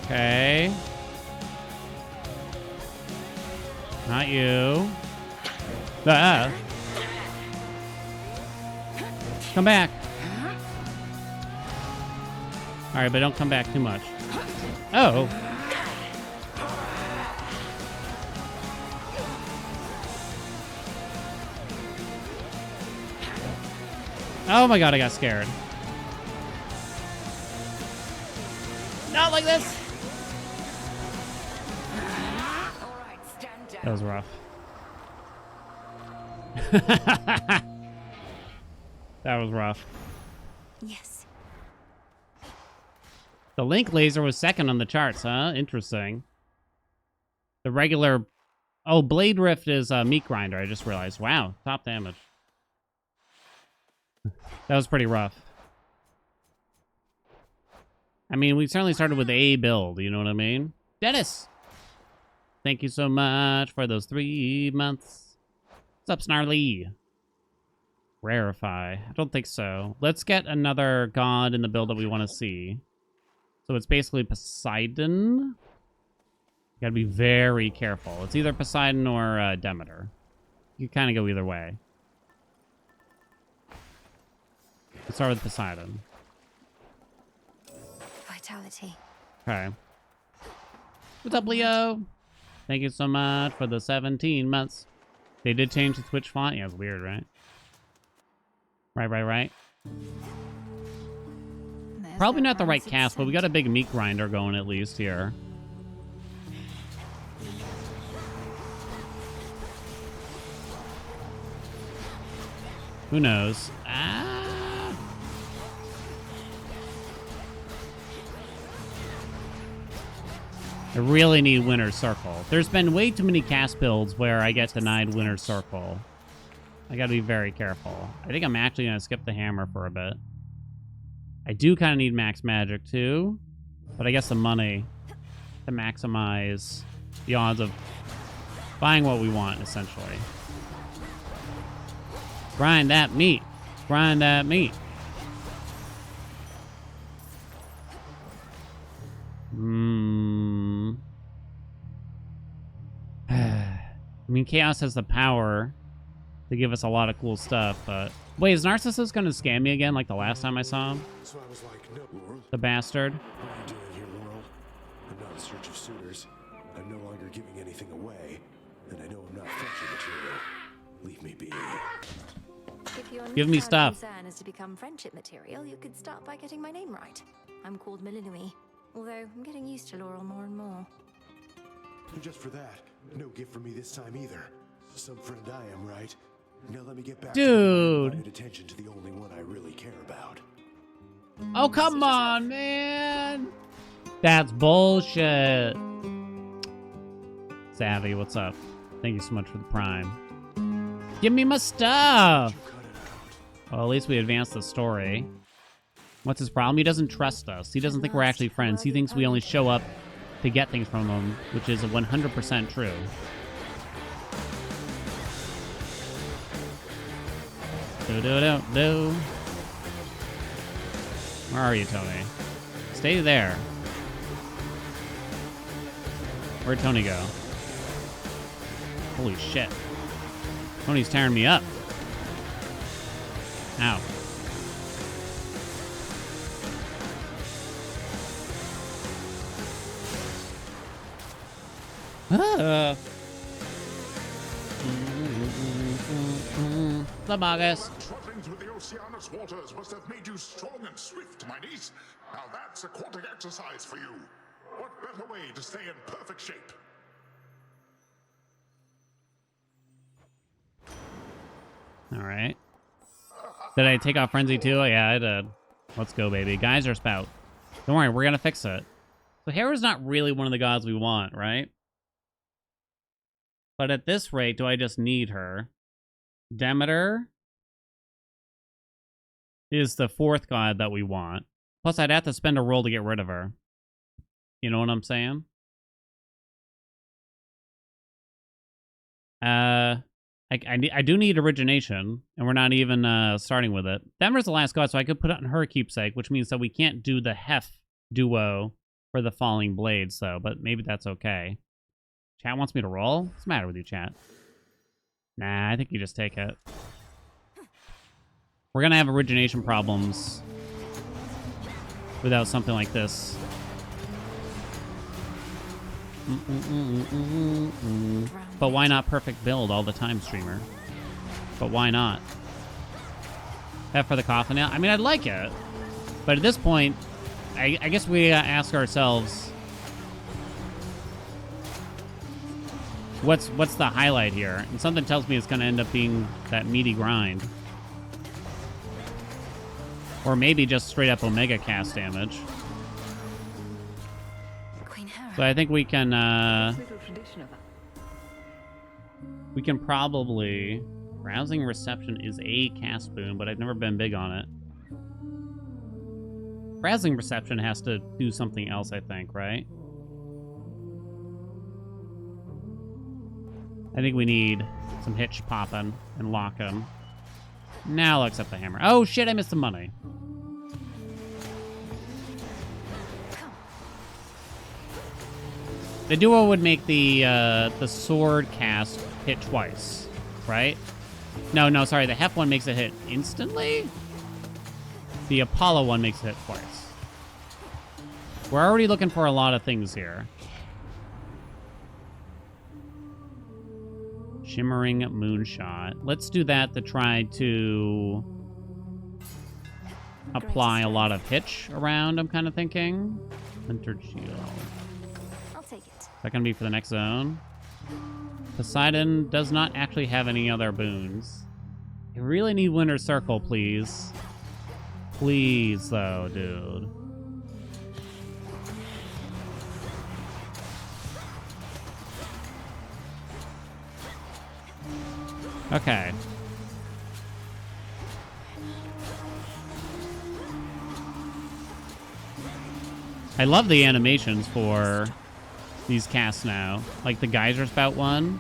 Okay. Not you. Ah. Come back. All right, but don't come back too much. Oh. Oh my god, I got scared. Not like this. All right, stand down. That was rough. That was rough. Yes. The Link laser was second on the charts, huh? Interesting. The regular... Oh, Blade Rift is Meat Grinder, I just realized. Wow, top damage. That was pretty rough. I mean, we certainly started with A build, you know what I mean? Dennis! Thank you so much for those 3 months. What's up, Snarly? Rarify. I don't think so. Let's get another god in the build that we want to see. So it's basically Poseidon. You gotta be very careful. It's either Poseidon or Demeter. You kind of go either way. Let's start with Poseidon. Vitality. Okay. What's up, Leo? Thank you so much for the 17 months. They did change the Twitch font. Yeah, it's weird, right? Right. There's Probably that not the right rancid cast, but we scent. got a big meat grinder going at least here. Who knows? Ah. I really need Winner's Circle. There's been way too many cast builds where I get denied Winner's Circle. I gotta be very careful. I think I'm actually gonna skip the hammer for a bit. I do kind of need max magic too, but I guess the money to maximize the odds of buying what we want, essentially. Grind that meat. Grind that meat. I mean, Chaos has the power to give us a lot of cool stuff, but... Wait, is Narcissus gonna scam me again like the last time I saw him? So I was like, no, Laurel. The bastard. What are you doing here, Laurel? I'm not in search of suitors. I'm no longer giving anything away. And I know I'm not friendship material. Leave me be. If your Give me stuff. concern is to become friendship material, you could start by getting my name right. I'm called Melinui, although I'm getting used to Laurel more and more. And just for that, no gift for me this time either. Some friend I am, right? Now let me get back Dude. to attention to the only one I really care about. Oh, come on, man. That's bullshit. Savvy, what's up? Thank you so much for the prime. Give me my stuff. Well, at least we advanced the story. What's his problem? He doesn't trust us. He doesn't think we're actually friends. He thinks we only show up to get things from him, which is 100% true. Do. Where are you, Tony? Stay there. Where'd Tony go? Holy shit. Tony's tearing me up. Ow. The Magus. Trotting through the Oceanus waters must have made you strong and swift, my niece. Now that's aquatic exercise for you. What better way to stay in perfect shape? All right. Did I take off Frenzy too? Oh, yeah, I did. Let's go, baby. Geyser Spout. Don't worry, we're going to fix it. So Hera's not really one of the gods we want, right? But at this rate, do I just need her? Demeter is the fourth god that we want. Plus, I'd have to spend a roll to get rid of her. You know what I'm saying? I do need origination, and we're not even starting with it. Demeter's the last god, so I could put it on her keepsake, which means that we can't do the Hef duo for the Falling Blades, though, but maybe that's okay. Chat wants me to roll? What's the matter with you, chat? Nah, I think you just take it. We're gonna have origination problems without something like this. But why not perfect build all the time, streamer? But why not? That for the coffin now? I mean, I'd like it. But at this point, I guess we ask ourselves, what's the highlight here? And something tells me it's going to end up being that meaty grind. Or maybe just straight up Omega cast damage. So I think we can probably... Rousing Reception is a cast boon, but I've never been big on it. Rousing Reception has to do something else, I think, right? I think we need some hitch popping and lock him. Now I'll accept the hammer. Oh shit, I missed the money. The duo would make the sword cast hit twice, right? No, sorry. The Hef one makes it hit instantly. The Apollo one makes it hit twice. We're already looking for a lot of things here. Shimmering Moonshot. Let's do that to try to apply a lot of hitch around, I'm kind of thinking. Hunter Shield. I'll take it. Is that going to be for the next zone? Poseidon does not actually have any other boons. I really need Winter Circle, please. Please, though, dude. Okay. I love the animations for these casts now. Like the geyser spout one.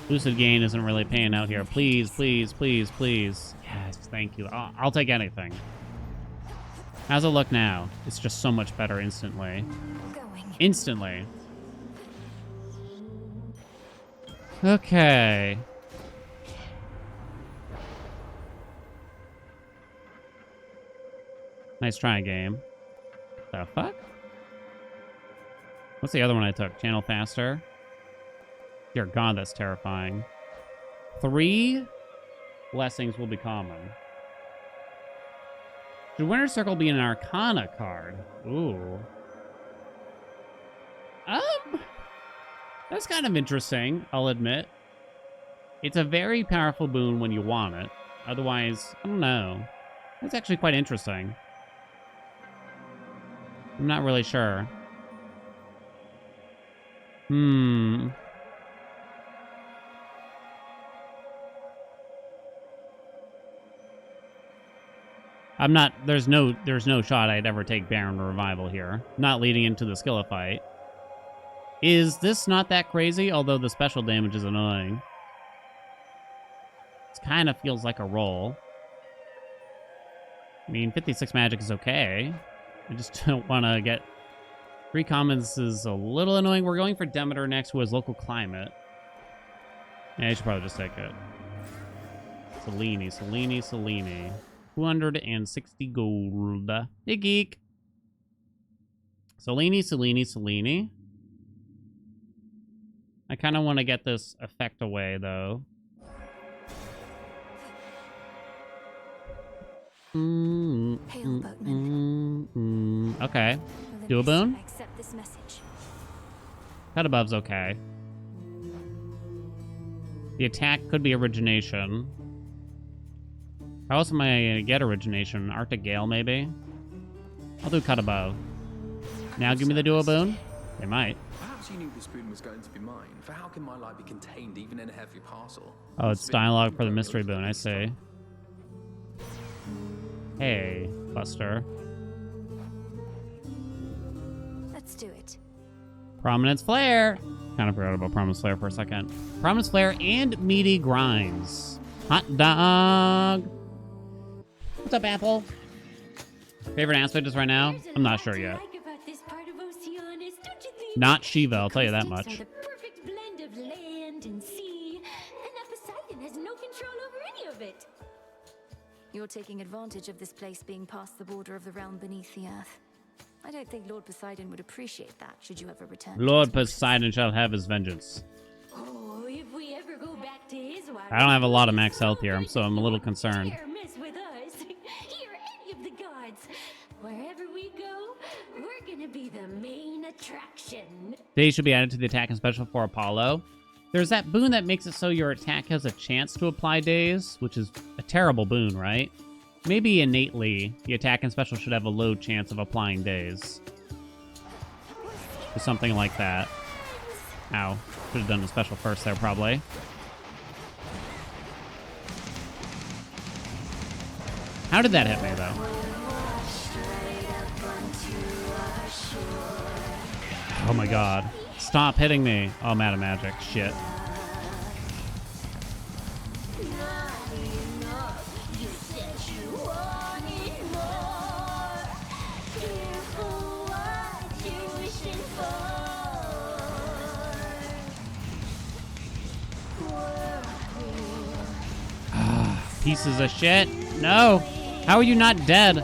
Lucid Gain isn't really paying out here. Please, please, please, please. Yes, thank you. I'll take anything. How's it look now? It's just so much better instantly. Instantly. Okay. Nice try, game. The fuck? What's the other one I took? Channel faster. Dear God, that's terrifying. 3 blessings will be common. Should Winter Circle be an Arcana card? Ooh. That's kind of interesting, I'll admit. It's a very powerful boon when you want it. Otherwise, I don't know. That's actually quite interesting. I'm not really sure. I'm not, there's no shot I'd ever take Baron Revival here. Not leading into the Skilla fight. Is this not that crazy? Although the special damage is annoying. It kind of feels like a roll. I mean, 56 magic is okay. I just don't want to get... 3 commons is a little annoying. We're going for Demeter next, who has local climate. Yeah, I should probably just take it. Selene. 260 gold. Hey, geek. Selene. I kind of want to get this effect away, though. Okay. Do a boon? Cut above's okay. The attack could be origination. How else am I going to get origination? Arctic Gale, maybe? I'll do cut above. Now give me the duo boon? They might. Perhaps you knew this boon was going to be mine, for how can my light be contained even in a heavy parcel? Oh, it's dialogue for the mystery boon, I see. Hey, Buster. Let's do it. Prominence Flare. Kind of forgot about Prominence Flare for a second. Prominence Flare and Meaty Grinds. Hot dog. What's up, Apple? Favorite aspect is right now? I'm not sure yet. Not Shiva, I'll tell you that much. The perfect blend of land and sea, and Poseidon has no control over any of it. You're taking advantage of this place being past the border of the realm beneath the earth. I don't think Lord Poseidon would appreciate that should you ever return. Lord Poseidon shall have his vengeance. Oh, if we ever go back to his wife, I don't have a lot of max health here, so I'm a little concerned. Dare mess with us. You're any of the gods. Wherever we go, we're gonna be the main attraction. Days should be added to the attack and special for Apollo. There's that boon that makes it so your attack has a chance to apply days, which is a terrible boon, right? Maybe innately, the attack and special should have a low chance of applying days. Or something like that. Ow. Should have done the special first there, probably. How did that hit me, though? Oh my god. Stop hitting me. Oh, I'm out of magic. Shit. Pieces of shit. No. How are you not dead?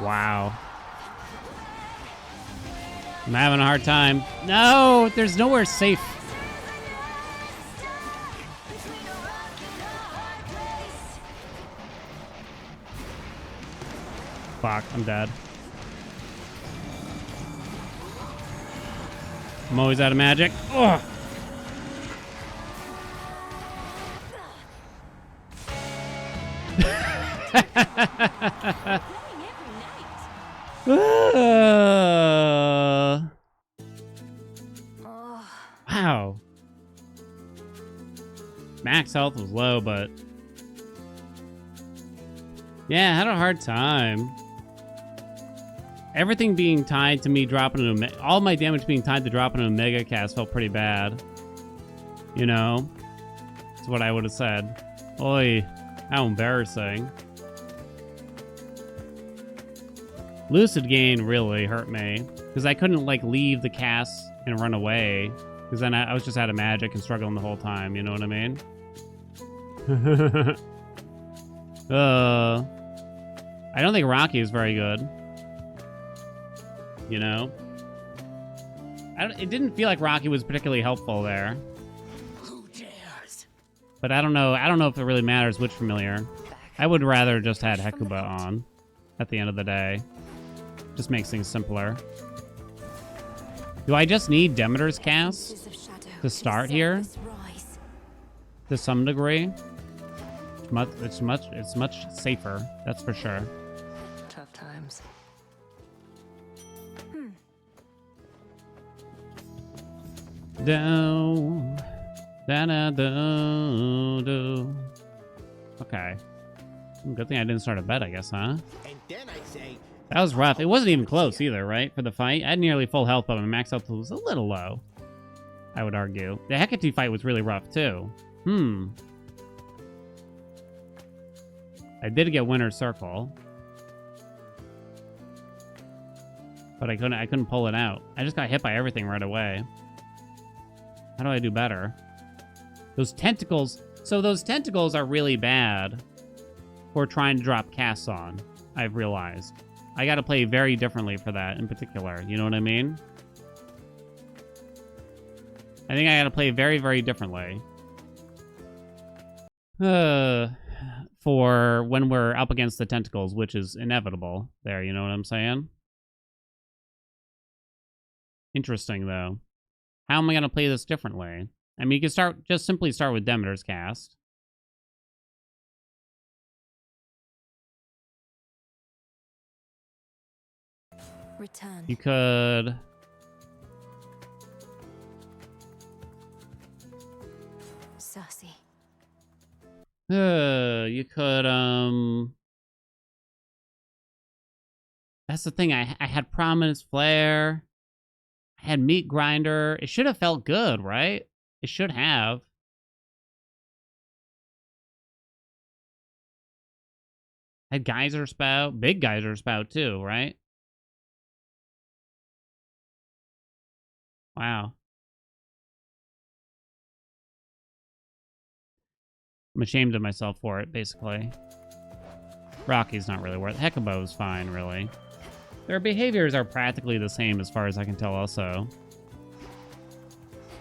Wow. I'm having a hard time. No, there's nowhere safe. Fuck, I'm dead. I'm always out of magic. Ugh. Wow. Max health was low, but yeah, I had a hard time. Everything being tied to me dropping all my damage being tied to dropping an Omega cast felt pretty bad. You know? That's what I would have said. Oy, how embarrassing. Lucid Gain really hurt me. Because I couldn't, like, leave the cast and run away. Because then I was just out of magic and struggling the whole time, you know what I mean? I don't think Rocky is very good. You know? It didn't feel like Rocky was particularly helpful there. Who dares? But I don't know. I don't know if it really matters which familiar. I would rather just had Hekuba on at the end of the day. Just makes things simpler. Do I just need Demeter's cast to start here? To some degree? It's much safer, that's for sure. Tough times. Do, da da do do. Okay. Good thing I didn't start a bet, I guess, huh? And then I say, That was rough. It wasn't even close either, right? For the fight, I had nearly full health, but my max health was a little low. I would argue. The Hecate fight was really rough too. I did get Winner's Circle, but I couldn't pull it out. I just got hit by everything right away. How do I do better? Those tentacles. So those tentacles are really bad for trying to drop casts on. I've realized. I got to play very differently for that in particular. You know what I mean? I think I got to play very, very differently. For when we're up against the tentacles, which is inevitable there, you know what I'm saying? Interesting, though. How am I going to play this differently? I mean, you can just simply start with Demeter's cast. Return. You could... Sassy. You could, That's the thing, I had Prominence Flare. I had Meat Grinder. It should have felt good, right? It should have. I had Geyser Spout. Big Geyser Spout, too, right? Wow. I'm ashamed of myself for it, basically. Rocky's not really worth it. Hecubo's fine, really. Their behaviors are practically the same as far as I can tell also.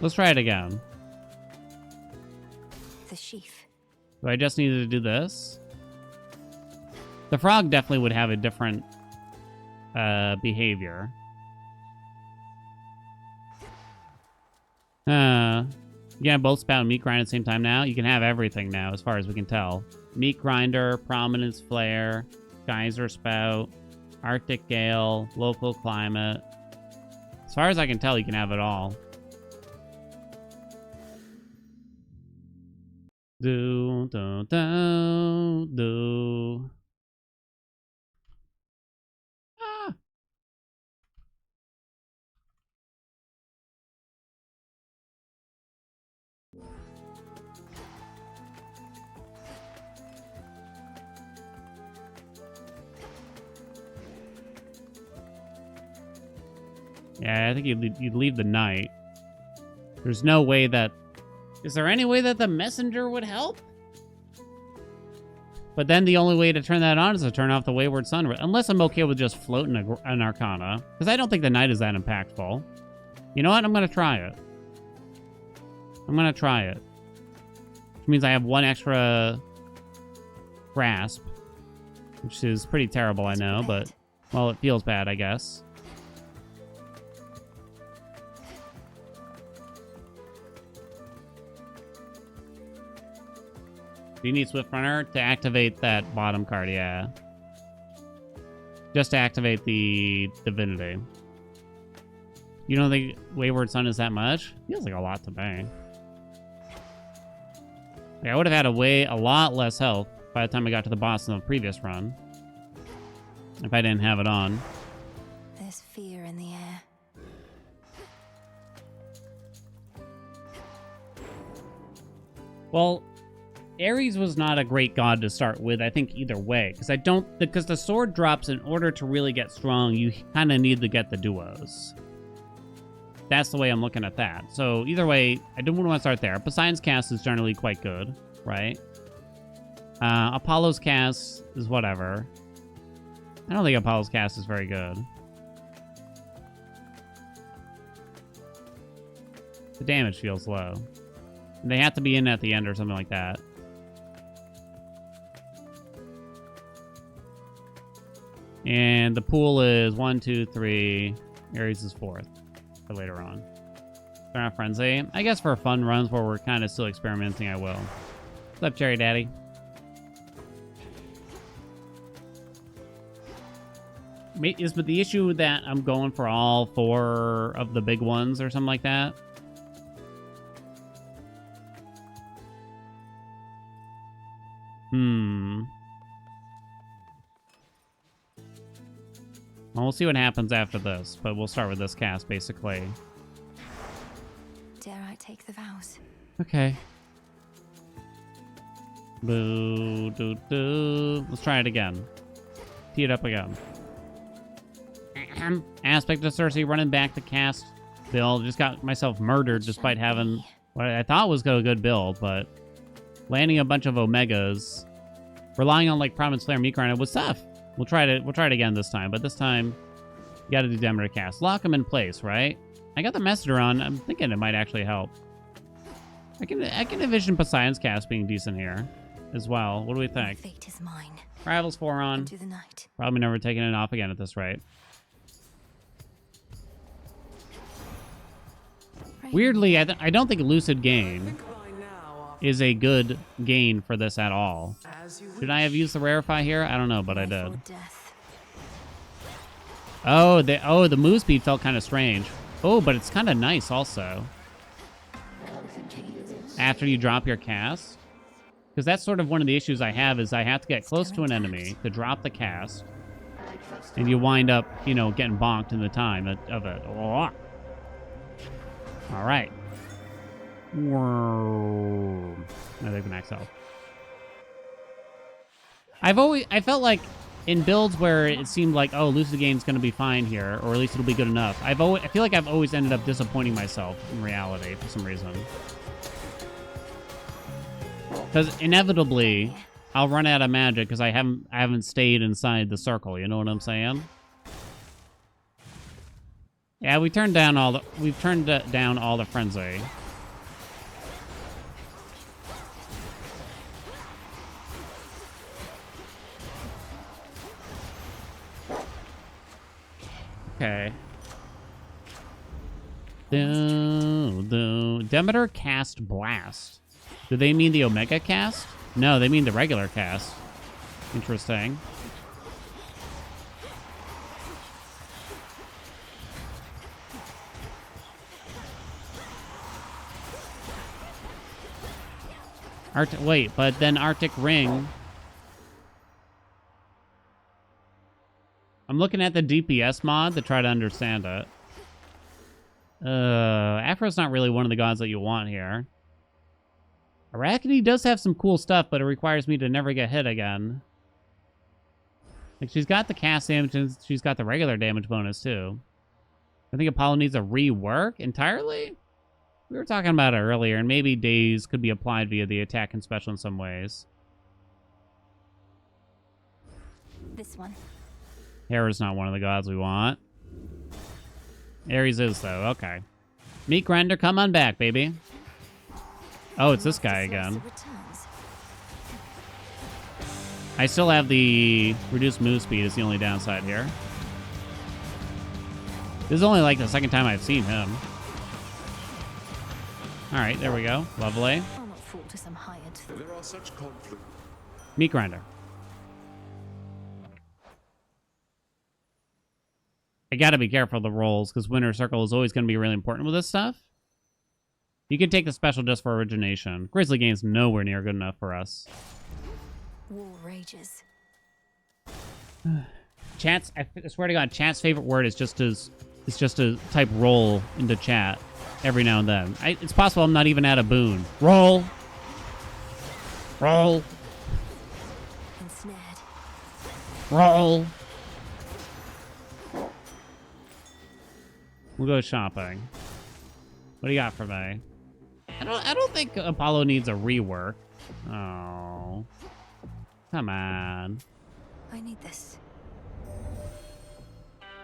Let's try it again. The sheaf. Do I just need to do this? The frog definitely would have a different behavior. You can have both Spout and Meat Grind at the same time now. You can have everything now, as far as we can tell. Meat Grinder, Prominence Flare, Geyser Spout, Arctic Gale, Local Climate. As far as I can tell, you can have it all. Do, do, do, do. Ah. Yeah, I think you'd leave the night. There's no way that... Is there any way that the messenger would help? But then the only way to turn that on is to turn off the Wayward Sun. Unless I'm okay with just floating an Arcana. Because I don't think the night is that impactful. You know what? I'm going to try it. I'm going to try it. Which means I have one extra grasp. Which is pretty terrible, I know. But, well, it feels bad, I guess. You need Swift Runner to activate that bottom card, yeah. Just to activate the Divinity. You don't think Wayward Sun is that much? Feels like a lot to me. Like, I would have had a lot less health by the time I got to the boss in the previous run. If I didn't have it on. There's fear in the air. Well, Ares was not a great god to start with, I think, either way. Because the sword drops, in order to really get strong, you kind of need to get the duos. That's the way I'm looking at that. So either way, I don't want to start there. Poseidon's cast is generally quite good, right? Apollo's cast is whatever. I don't think Apollo's cast is very good. The damage feels low. They have to be in at the end or something like that. And the pool is 1, 2, 3. Ares is 4th for later on. They're not frenzy. I guess for fun runs where we're kind of still experimenting, I will. What's up, Cherry Daddy? But the issue that I'm going for all 4 of the big ones or something like that. Well, we'll see what happens after this, but we'll start with this cast, basically. Dare I take the vows? Okay. Boo, doo, doo. Let's try it again. Tee it up again. Aspect of Cersei running back the cast build. Just got myself murdered despite having what I thought was a good build, but landing a bunch of Omegas, relying on like Prominence Slayer Mikrana was tough. We'll try it again this time, but this time you gotta do Demeter cast. Lock them in place, right? I got the Messenger on. I'm thinking it might actually help. I can envision Poseidon's cast being decent here as well. What do we think? Fate is mine. Rivals 4 on. Into the night. Probably never taking it off again at this rate. Weirdly, I don't think Lucid Gain is a good gain for this at all. Should I have used the Rarefy here? I don't know, but I did. Oh, the move speed felt kind of strange. Oh, but it's kind of nice also. After you drop your cast. Because that's sort of one of the issues I have, is I have to get close to an enemy to drop the cast. And you wind up, you know, getting bonked in the time of it. Oh. All right. Now they've been maxed out. I felt like in builds where it seemed like, oh, Lucid Game's going to be fine here, or at least it'll be good enough. I feel like I've always ended up disappointing myself in reality for some reason. Because inevitably, I'll run out of magic because I haven't stayed inside the circle. You know what I'm saying? Yeah, we've turned down all the frenzy. Okay. Demeter cast blast. Do they mean the Omega cast? No, they mean the regular cast. Interesting. Wait, but then Arctic Ring. I'm looking at the DPS mod to try to understand it. Afro's not really one of the gods that you want here. Arachne does have some cool stuff, but it requires me to never get hit again. Like, she's got the cast damage, and she's got the regular damage bonus, too. I think Apollo needs a rework entirely? We were talking about it earlier, and maybe days could be applied via the attack and special in some ways. This one. Hera's not one of the gods we want. Ares is, though. Okay. Meat grinder, come on back, baby. Oh, it's this guy again. I still have the reduced move speed is the only downside here. This is only like the second time I've seen him. Alright, there we go. Lovely. I'll not fall to some hired. There are such conflict. Meat grinder. I gotta be careful of the rolls, because Winter Circle is always going to be really important with this stuff. You can take the special just for origination. Grizzly Game's nowhere near good enough for us. War rages. Chat's, I swear to God, chat's favorite word is just to type roll into chat every now and then. It's possible I'm not even at a boon. Roll. Roll. Ensnared. Roll. We'll go shopping. What do you got for me? I don't think Apollo needs a rework. Oh. Come on. I need this.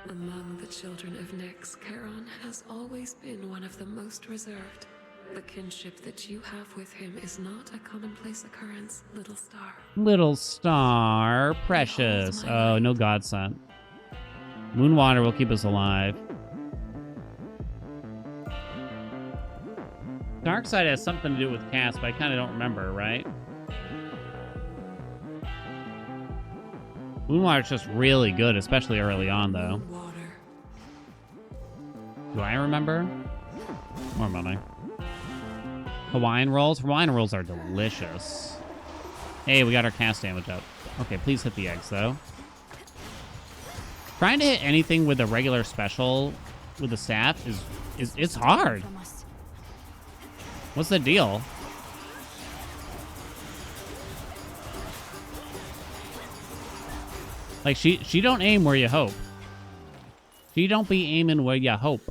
Among the children of Nyx, Charon has always been one of the most reserved. The kinship that you have with him is not a commonplace occurrence, little star. Little star. Precious. Oh, no godsend. Moonwater will keep us alive. Darkseid has something to do with Cass, but I kind of don't remember, right? Moonwater's just really good, especially early on, though. Do I remember? More money. Hawaiian rolls? Hawaiian rolls are delicious. Hey, we got our cast damage up. Okay, please hit the eggs, though. Trying to hit anything with a regular special with the staff is it's hard. What's the deal? Like, she don't aim where you hope. She don't be aiming where you hope.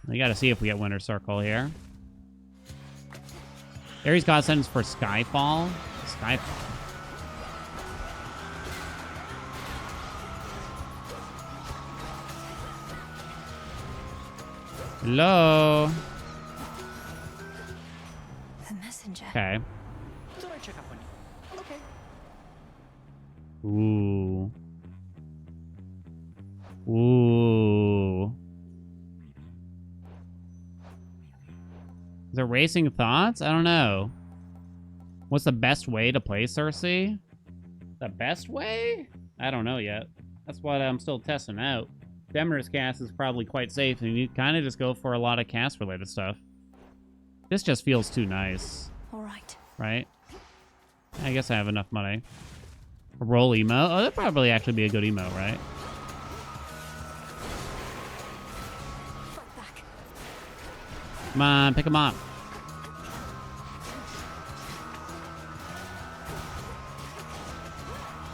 We gotta see if we get Winter Circle here. Ares Godsend is for Skyfall. Skyfall. Hello? The messenger. Okay. Thought I'd check up on you. Okay. Ooh. Ooh. Is it racing thoughts? I don't know. What's the best way to play Cersei? The best way? I don't know yet. That's what I'm still testing out. Demeter's cast is probably quite safe, and you kind of just go for a lot of cast-related stuff. This just feels too nice. All right. Right? I guess I have enough money. A roll emo? Oh, that'd probably actually be a good emo, right? Fight back. Come on, pick him up.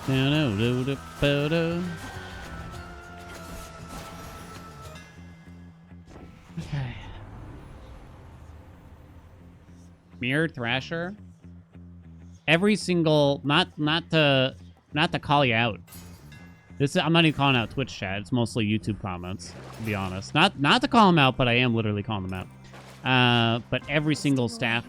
Okay. Mirrored Thrasher. Every single, not to call you out. I'm not even calling out Twitch chat. It's mostly YouTube comments, to be honest. Not to call them out, but I am literally calling them out. But every single staff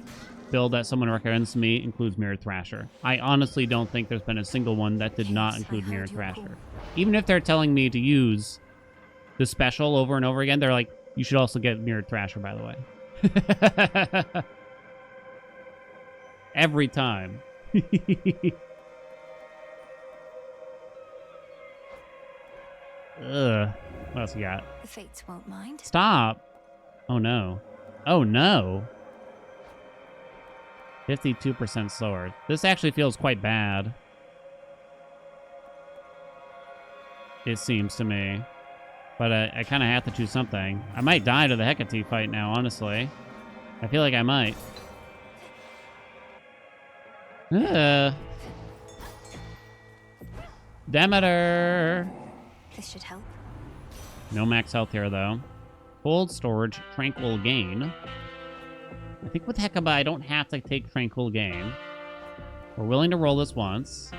build that someone recommends to me includes Mirrored Thrasher. I honestly don't think there's been a single one that did not include Mirrored Thrasher. Even if they're telling me to use the special over and over again, they're like, you should also get Mirrored Thrasher, by the way. Every time. Ugh. What else you got? The fates won't mind. Stop. Oh, no. Oh, no. 52% slower. This actually feels quite bad. It seems to me. But I kind of have to choose something. I might die to the Hecate fight now, honestly. I feel like I might. Demeter! This should help. No max health here, though. Cold storage, tranquil gain. I think with Hecuba, I don't have to take tranquil gain. We're willing to roll this once.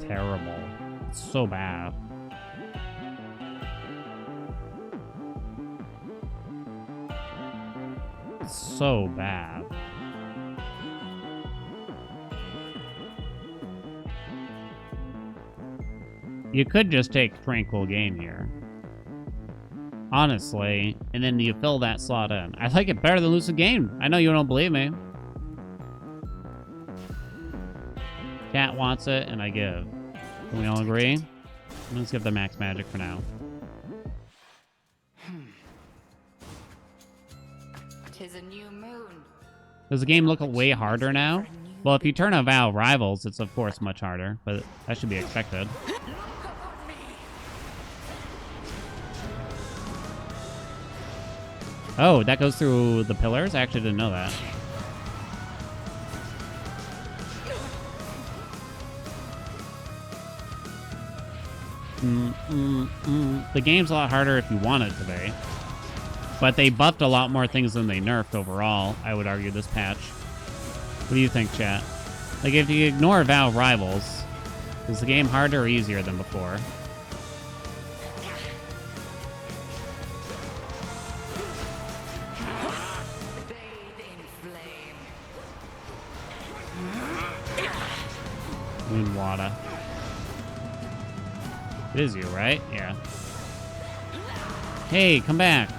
terrible. It's so bad. It's so bad. You could just take Tranquil Game here. Honestly, and then you fill that slot in. I like it better than Lucid Game. I know you don't believe me. Cat wants it, and I give. Can we all agree? Let's give the max magic for now. Tis a new moon. Does the game look way harder now? Well, if you turn on Vow Rivals, it's of course much harder, but that should be expected. Oh, that goes through the pillars? I actually didn't know that. The game's a lot harder if you want it to be. But they buffed a lot more things than they nerfed overall, I would argue, this patch. What do you think, chat? Like, if you ignore Vow Rivals, is the game harder or easier than before? Moon water. It is you, right? Yeah. Hey, come back.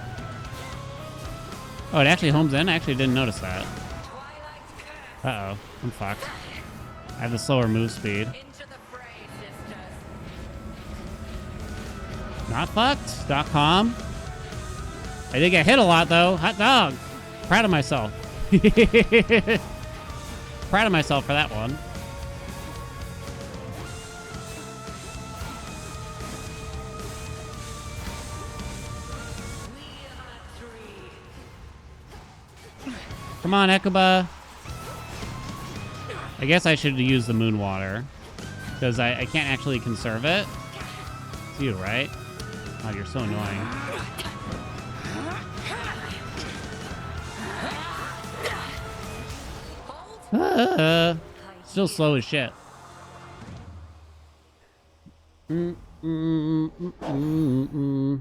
Oh, it actually homes in? I actually didn't notice that. Uh-oh. I'm fucked. I have the slower move speed. Not fucked. .com. I did get hit a lot, though. Hot dog. Proud of myself. Proud of myself for that one. Come on, Ekuba. I guess I should use the moon water, because I can't actually conserve it. It's you, right? Oh, you're so annoying. Still slow as shit.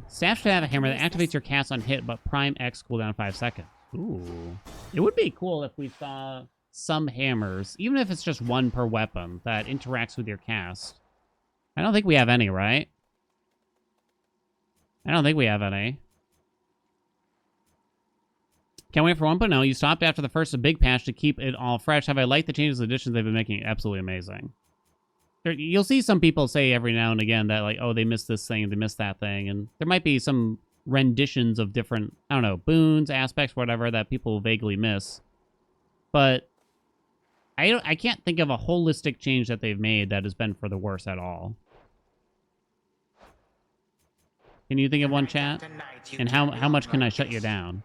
Staff should have a hammer that activates your cast on hit, but prime X cooldown 5 seconds. Ooh. It would be cool if we saw some hammers, even if it's just one per weapon, that interacts with your cast. I don't think we have any, right? I don't think we have any. Can't wait for 1.0. You stopped after the first big patch to keep it all fresh. Have I liked the changes and additions they've been making? Absolutely amazing. You'll see some people say every now and again that, like, oh, they missed this thing, they missed that thing, and there might be some renditions of different, I don't know, boons, aspects, whatever, that people vaguely miss. But I can't think of a holistic change that they've made that has been for the worse at all. Can you think of one, chat? And how much can I shut you down?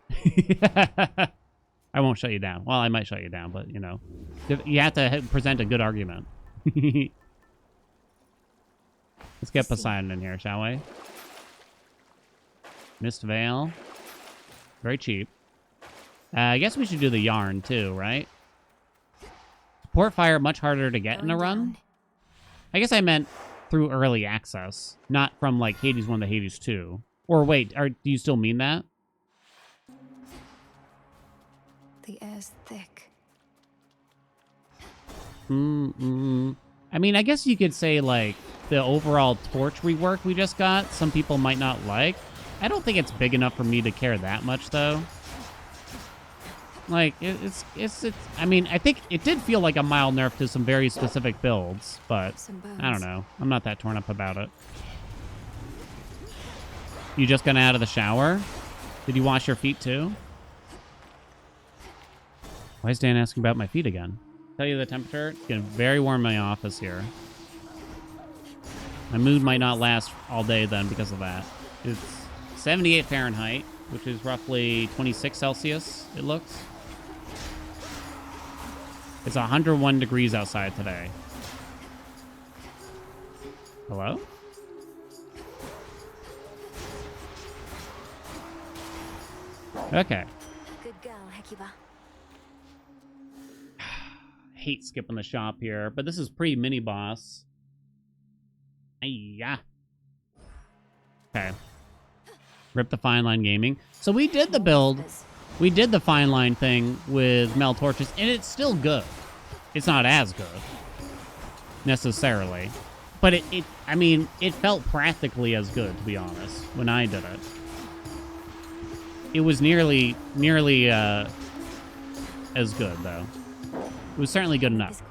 I won't shut you down. Well, I might shut you down, but, you know, you have to present a good argument. Let's get Poseidon in here, shall we? Mist Veil. Very cheap. I guess we should do the Yarn, too, right? Support Fire, much harder to get in a run? I guess I meant through early access, not from, like, Hades 1 to Hades 2. Or wait, do you still mean that? The air's thick. I mean, I guess you could say, like, the overall torch rework we just got, some people might not like. I don't think it's big enough for me to care that much, though. Like, it's I mean, I think it did feel like a mild nerf to some very specific builds, but I don't know. I'm not that torn up about it. You just got out of the shower? Did you wash your feet, too? Why is Dan asking about my feet again? Tell you the temperature? It's getting very warm in my office here. My mood might not last all day then because of that. It's 78 Fahrenheit, which is roughly 26 Celsius, it looks. It's 101 degrees outside today. Hello? Okay. Good girl, Hecuba. Hate skipping the shop here, but this is pre-mini boss. Yeah. Okay. Rip the Fine Line Gaming. So we did the build. We did the Fine Line thing with Metal Torches, and it's still good. It's not as good, necessarily. But I mean, it felt practically as good, to be honest, when I did it. It was nearly as good, though. It was certainly good enough.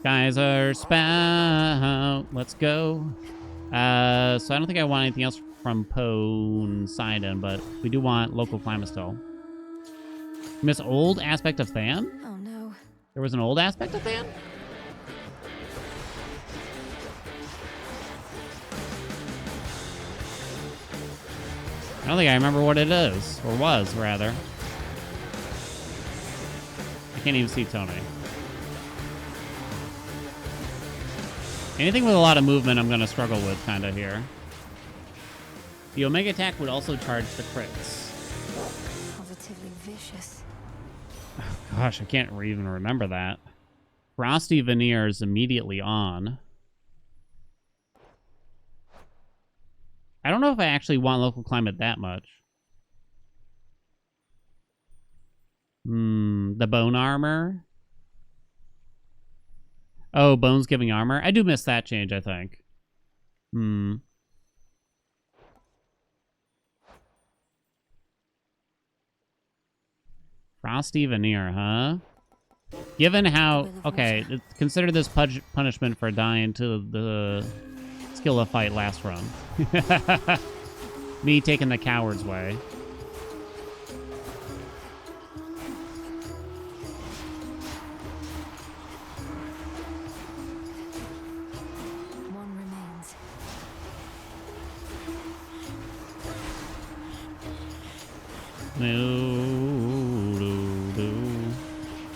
Geyser spout. Let's go. So I don't think I want anything else from Poseidon, but we do want local climate still. Miss old aspect of Than? Oh no. There was an old aspect of Than? I don't think I remember what it is, or was, rather. I can't even see Tony. Anything with a lot of movement, I'm going to struggle with, kind of, here. The Omega attack would also charge the crits. Positively vicious. Oh, gosh, I can't even remember that. Frosty Veneers immediately on. I don't know if I actually want local climate that much. The bone armor. Oh, bones giving armor. I do miss that change, I think. Frosty Veneer, huh? Given how... Okay, consider this punishment for dying to the skill of fight last run. Me taking the coward's way. One remains.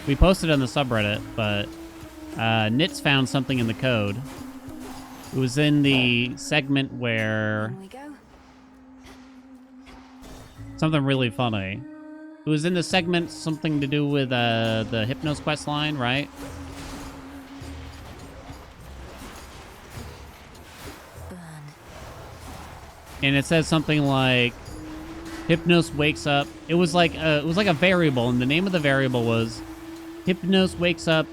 We posted on the subreddit, but Nits found something in the code. It was in the segment where... On we go. Something really funny. It was in the segment something to do with the Hypnos quest line, right? Burn. And it says something like Hypnos wakes up. It was like a variable, and the name of the variable was Hypnos wakes up,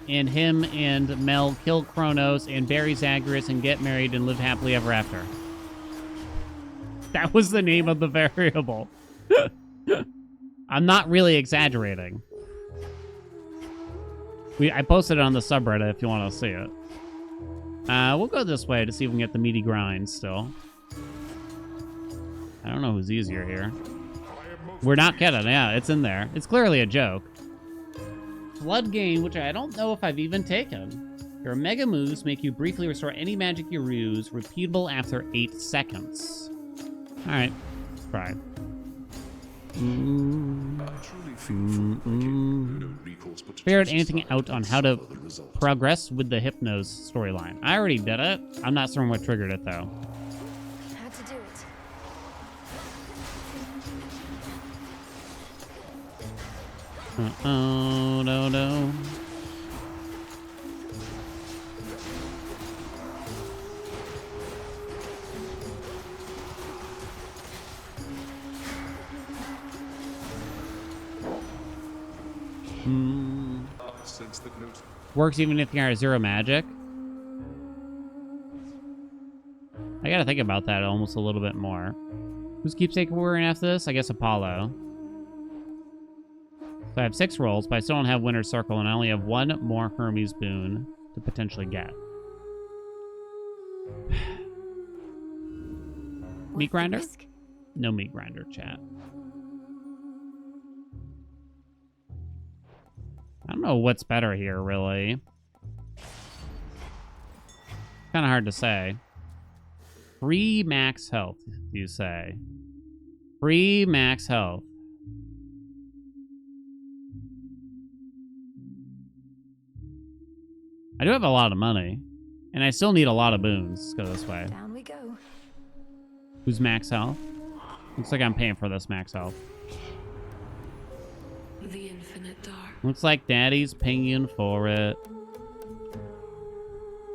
and him and Mel kill Kronos and bury Zagreus and get married and live happily ever after. That was the name of the variable. I'm not really exaggerating. I posted it on the subreddit if you want to see it. We'll go this way to see if we can get the meaty grind still. I don't know who's easier here. We're not kidding. Yeah, it's in there. It's clearly a joke. Flood Gain, which I don't know if I've even taken. Your mega moves make you briefly restore any magic you use, repeatable after 8 seconds. Alright, let's try. Figured anything out on how to progress with the Hypnos storyline. I already did it. I'm not certain what triggered it, though. Had to do it. Oh, no. Works even if you are 0 magic. I gotta think about that almost a little bit more. Who's keepsake we're in after this? I guess Apollo. So I have 6 rolls, but I still don't have Winner's Circle, and I only have 1 more Hermes boon to potentially get. Meat grinder? No meat grinder, chat. I don't know what's better here, really. Kind of hard to say. Free max health, you say. Free max health. I do have a lot of money, and I still need a lot of boons. Let's go this way. Down we go. Who's max health? Looks like I'm paying for this max health. The infinite dark. Looks like Daddy's paying for it.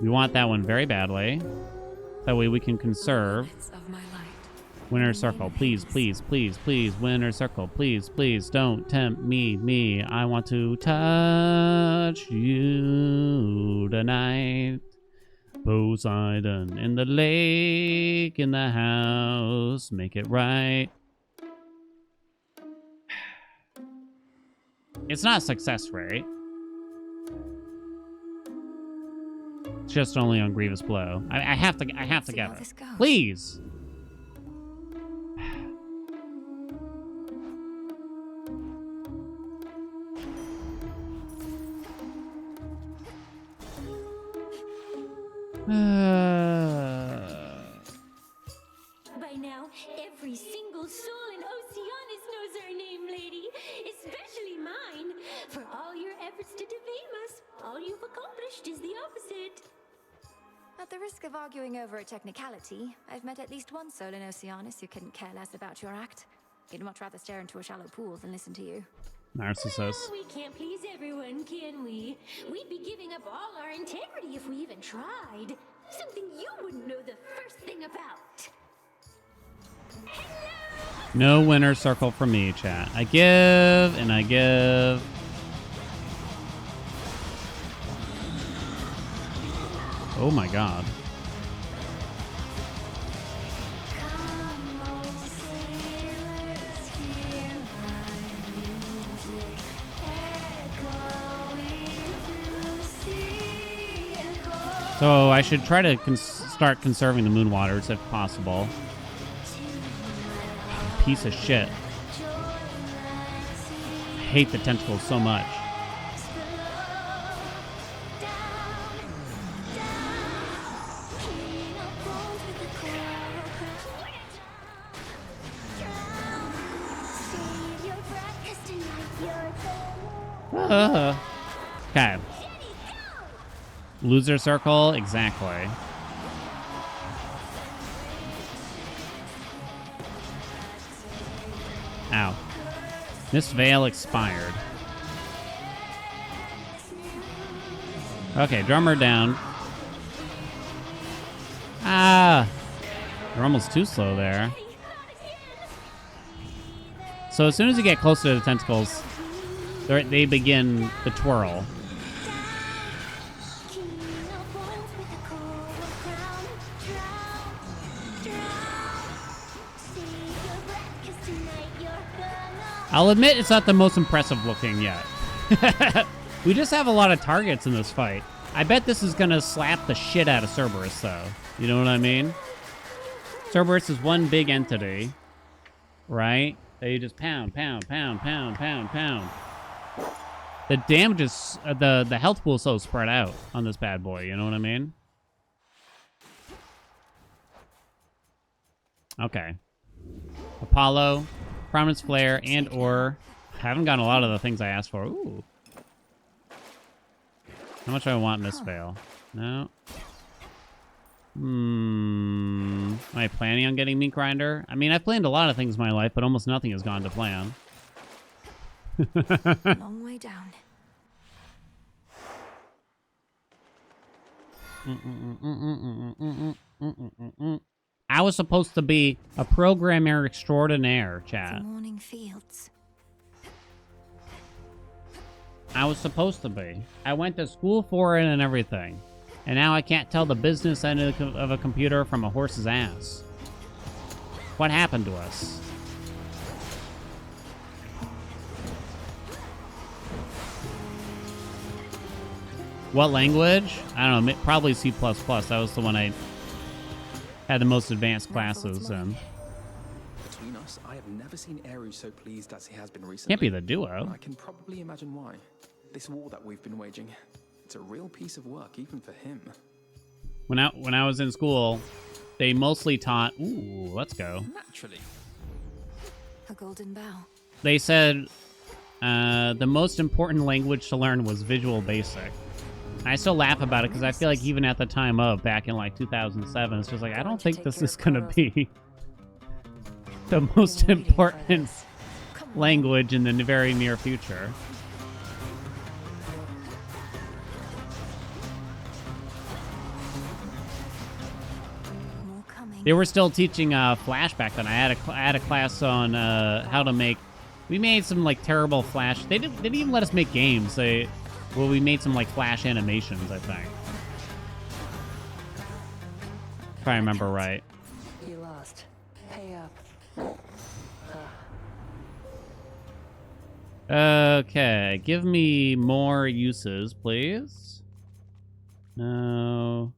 We want that one very badly. That way we can conserve. Winner circle, please, please, please, please. Winner circle, please, please. Don't tempt me. I want to touch you tonight. Poseidon in the lake, in the house. Make it right. It's not a success rate. It's just only on Grievous Blow. I have to get it. Please. By now, every single soul in Oceanus knows our name, lady. Especially mine. For all your efforts to defame us, all you've accomplished is the opposite. At the risk of arguing over a technicality, I've met at least one soul in Oceanus who couldn't care less about your act. He'd much rather stare into a shallow pool than listen to you. Narcissus. Well, we can't please everyone, can we? We'd be giving up all our integrity if we even tried. Something you wouldn't know the first thing about. No winner circle for me, chat. I give and I give. Oh my god. So I should try to start conserving the moon waters if possible. Piece of shit. I hate the tentacles so much. Okay. Loser circle, exactly. Ow. This veil expired. Okay, drummer down. Ah! You're almost too slow there. So as soon as you get closer to the tentacles, they begin the twirl. I'll admit it's not the most impressive looking yet. We just have a lot of targets in this fight. I bet this is gonna slap the shit out of Cerberus though. You know what I mean? Cerberus is one big entity, right? That you just pound, pound, pound, pound, pound, pound. The damage is, the health pool is so spread out on this bad boy, you know what I mean? Okay. Apollo, Prominence Flare, and or... haven't gotten a lot of the things I asked for. Ooh. How much do I want Miss Veil? No. Am I planning on getting Meat Grinder? I mean, I've planned a lot of things in my life, but almost nothing has gone to plan. Long way down. I was supposed to be a programmer extraordinaire, chat. The morning fields. I was supposed to be. I went to school for it and everything. And now I can't tell the business end of a computer from a horse's ass. What happened to us? What language? I don't know, probably C++. That was the one I had the most advanced classes in. Between us, I have never seen Eru so pleased as he has been recently. Can't be the duo. I can probably imagine why. This war that we've been waging, it's a real piece of work even for him. When I was in school, they mostly taught... Ooh, let's go. Naturally. A golden bow. They said the most important language to learn was Visual Basic. I still laugh about it because I feel like even at the time of, back in like 2007, it's just like, I don't think this is going to be the most important language in the very near future. They were still teaching Flash back then. I had a class on how to make. We made some like terrible Flash. They didn't even let us make games. We made some like Flash animations, I think. If I remember right. You lost. Pay up. Okay, give me more uses, please. No.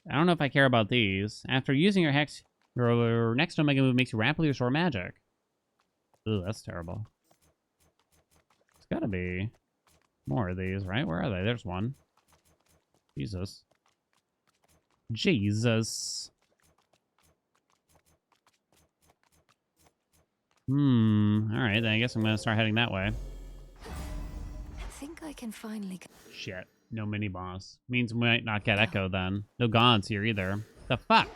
I don't know if I care about these. After using your hex, your next Omega move makes you rapidly restore magic. Ooh, that's terrible. It's gotta be more of these, right? Where are they? There's one. Jesus. Jesus. Alright, then I guess I'm gonna start heading that way. I think I can finally... Shit. No mini-boss. Means we might not get Echo then. No Gons here either. The fuck?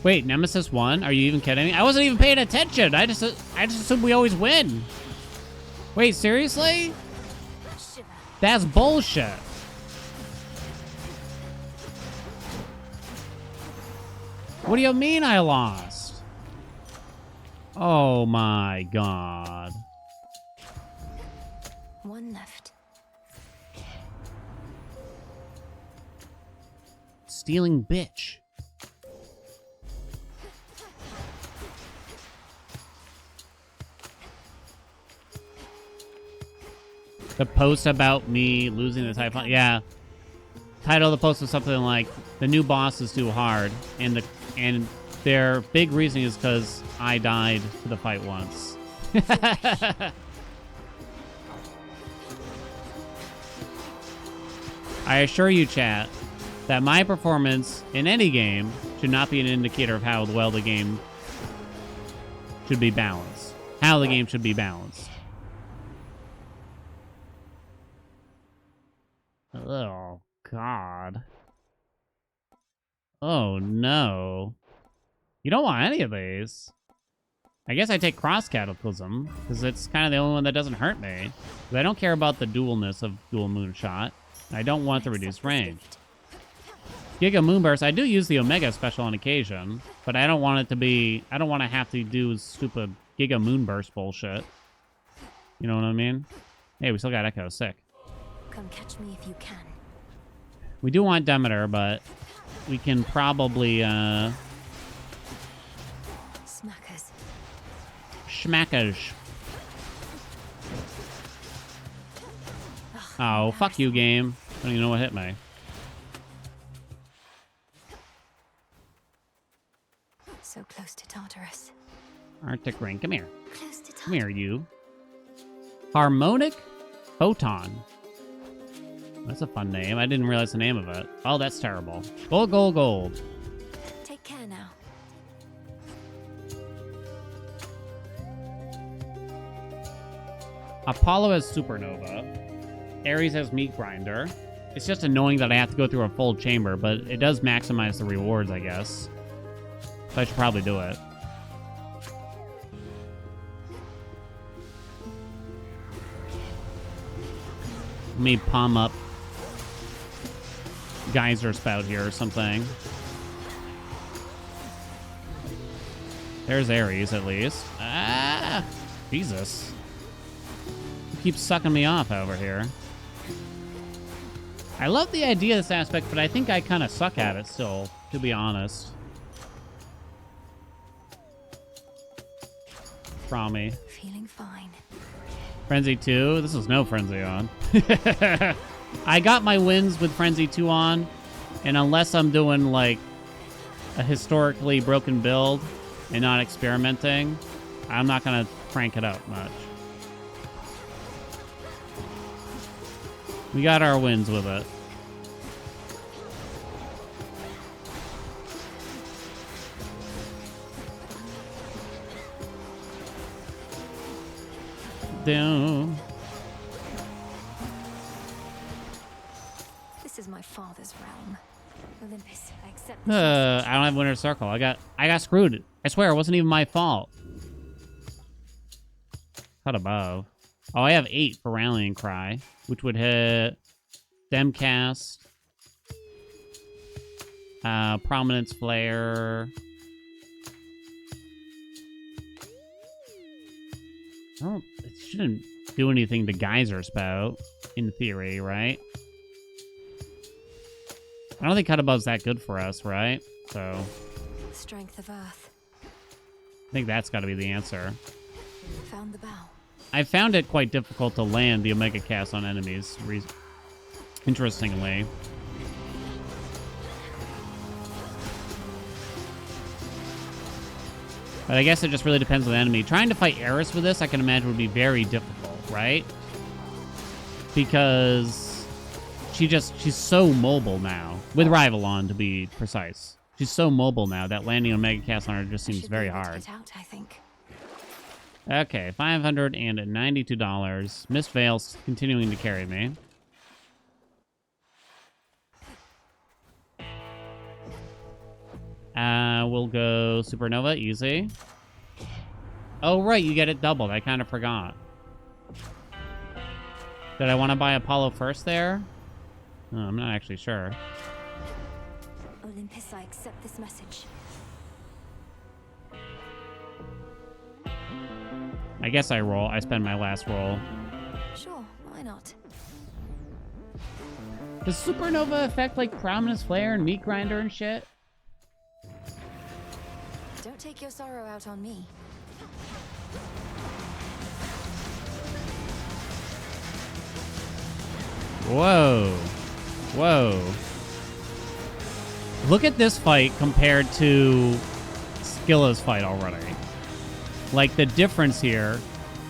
Wait, Nemesis won? Are you even kidding me? I wasn't even paying attention. I just assumed we always win. Wait, seriously? That's bullshit. What do you mean I lost? Oh my god. One left. Stealing bitch. The post about me losing the Typhon. Yeah. Title of the post was something like, the new boss is too hard. And their big reason is because I died to the fight once. I assure you, chat, that my performance in any game should not be an indicator of how well the game should be balanced. How the game should be balanced. Oh, God. Oh, no. You don't want any of these. I guess I take Cross Cataclysm, because it's kind of the only one that doesn't hurt me. But I don't care about the dualness of Dual Moonshot. I don't want the reduced range. Giga Moonburst, I do use the Omega special on occasion, but I don't want it to be... I don't want to have to do stupid Giga Moonburst bullshit. You know what I mean? Hey, we still got Echo. Sick. Come catch me if you can. We do want Demeter, but we can probably, Smackers. Schmackers. Oh, fuck you, game. I don't even know what hit me. So close to Tartarus. Arctic Ring, come here. Close to Tartarus. Come here, you. Harmonic Photon. That's a fun name. I didn't realize the name of it. Oh, that's terrible. Gold, gold, gold. Take care now. Apollo has Supernova. Ares has Meat Grinder. It's just annoying that I have to go through a full chamber, but it does maximize the rewards, I guess. So I should probably do it. Let me palm up Geyser Spout here or something. There's Ares, at least. Ah! Jesus. You keep sucking me off over here. I love the idea of this aspect, but I think I kind of suck at it still, to be honest. Frommy. Feeling fine. Frenzy 2? This is no Frenzy on. I got my wins with Frenzy 2 on, and unless I'm doing, like, a historically broken build and not experimenting, I'm not going to crank it up much. We got our wins with it. Down. This is my father's realm. Olympus, I accept. I don't have Winner's Circle. I got screwed. I swear, it wasn't even my fault. Cut above. Oh, I have 8 for Rallying Cry, which would hit Stemcast, Prominence Flare. Well, it shouldn't do anything to Geyser Spout, in theory, right? I don't think Cut Above's that good for us, right? So, Strength of Earth. I think that's got to be the answer. Found the bow. I found it quite difficult to land the Omega Cast on enemies, interestingly. But I guess it just really depends on the enemy. Trying to fight Eris with this, I can imagine, would be very difficult, right? Because she's so mobile now. With Rivalon, to be precise. She's so mobile now that landing Omega Cast on her just seems very hard. Get out, I think. Okay, $592. Mist Veil's continuing to carry me. We'll go Supernova, easy. Oh, right, you get it doubled. I kind of forgot. Did I want to buy Apollo first there? Oh, I'm not actually sure. Olympus, I accept this message. I guess I roll. I spend my last roll. Sure, why not? Does Supernova affect, like, Prominence Flare and Meat Grinder and shit? Don't take your sorrow out on me. Whoa. Whoa. Look at this fight compared to Scylla's fight already. Like, the difference here,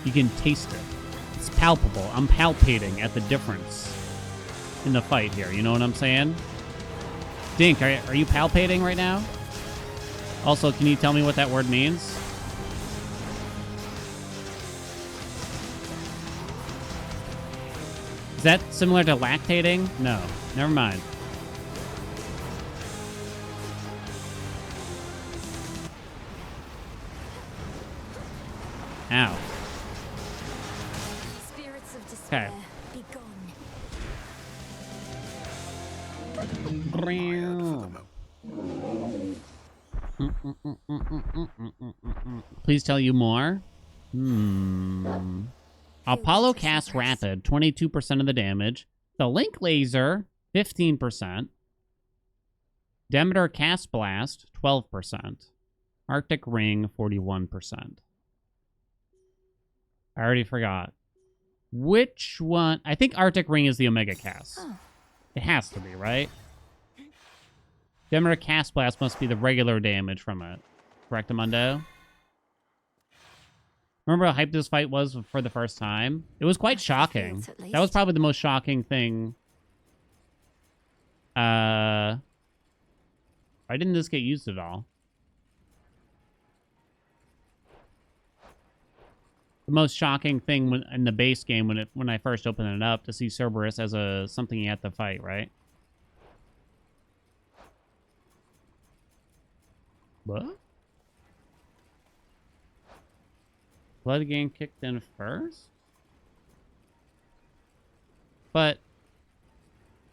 you can taste it. It's palpable. I'm palpating at the difference in the fight here. You know what I'm saying? Dink, are you palpating right now? Also, can you tell me what that word means? Is that similar to lactating? No. Never mind. Ow. Spirits of despair, be gone. Please tell you more. Apollo Cast Rapid, 22% of the damage. The Link Laser, 15%. Demeter Cast Blast, 12%. Arctic Ring, 41%. I already forgot. Which one? I think Arctic Ring is the Omega Cast. Oh. It has to be, right? Demeter Cast Blast must be the regular damage from it. Correct, Amundo? Remember how hyped this fight was for the first time? It was quite shocking. That was probably the most shocking thing. Why didn't this get used at all? The most shocking thing in the base game when I first opened it up to see Cerberus as something you had to fight, right? What? Blood game kicked in first? But,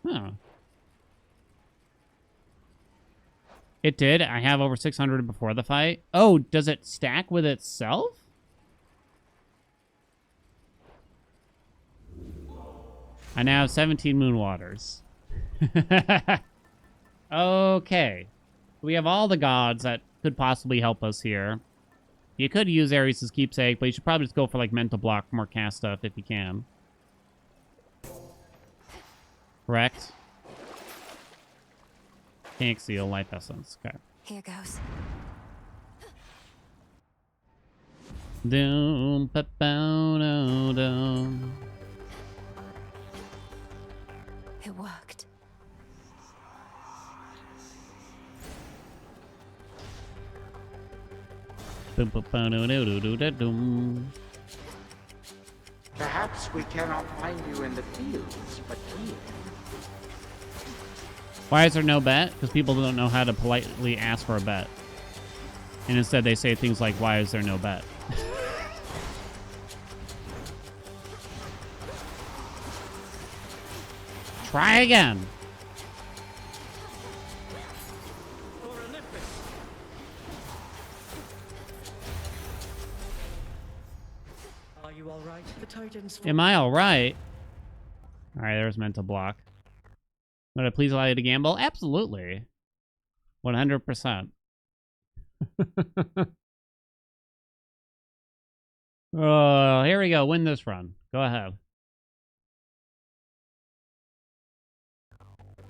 huh. It did. I have over 600 before the fight. Oh, does it stack with itself? I now have 17 Moon Waters. Okay. We have all the gods that could possibly help us here. You could use Ares' Keepsake, but you should probably just go for, like, Mental Block for more cast stuff if you can. Correct? Tank Seal, Life Essence. Okay. Here goes. Doom, pa-bow, doom. It worked. Perhaps we cannot find you in the fields, but here. Why is there no bet? Because people don't know how to politely ask for a bet. And instead they say things like, why is there no bet? Try again. Are you all right? The Titans. Am I all right? All right, there's mental block. Would I please allow you to gamble? Absolutely. 100%. Oh, here we go. Win this run. Go ahead.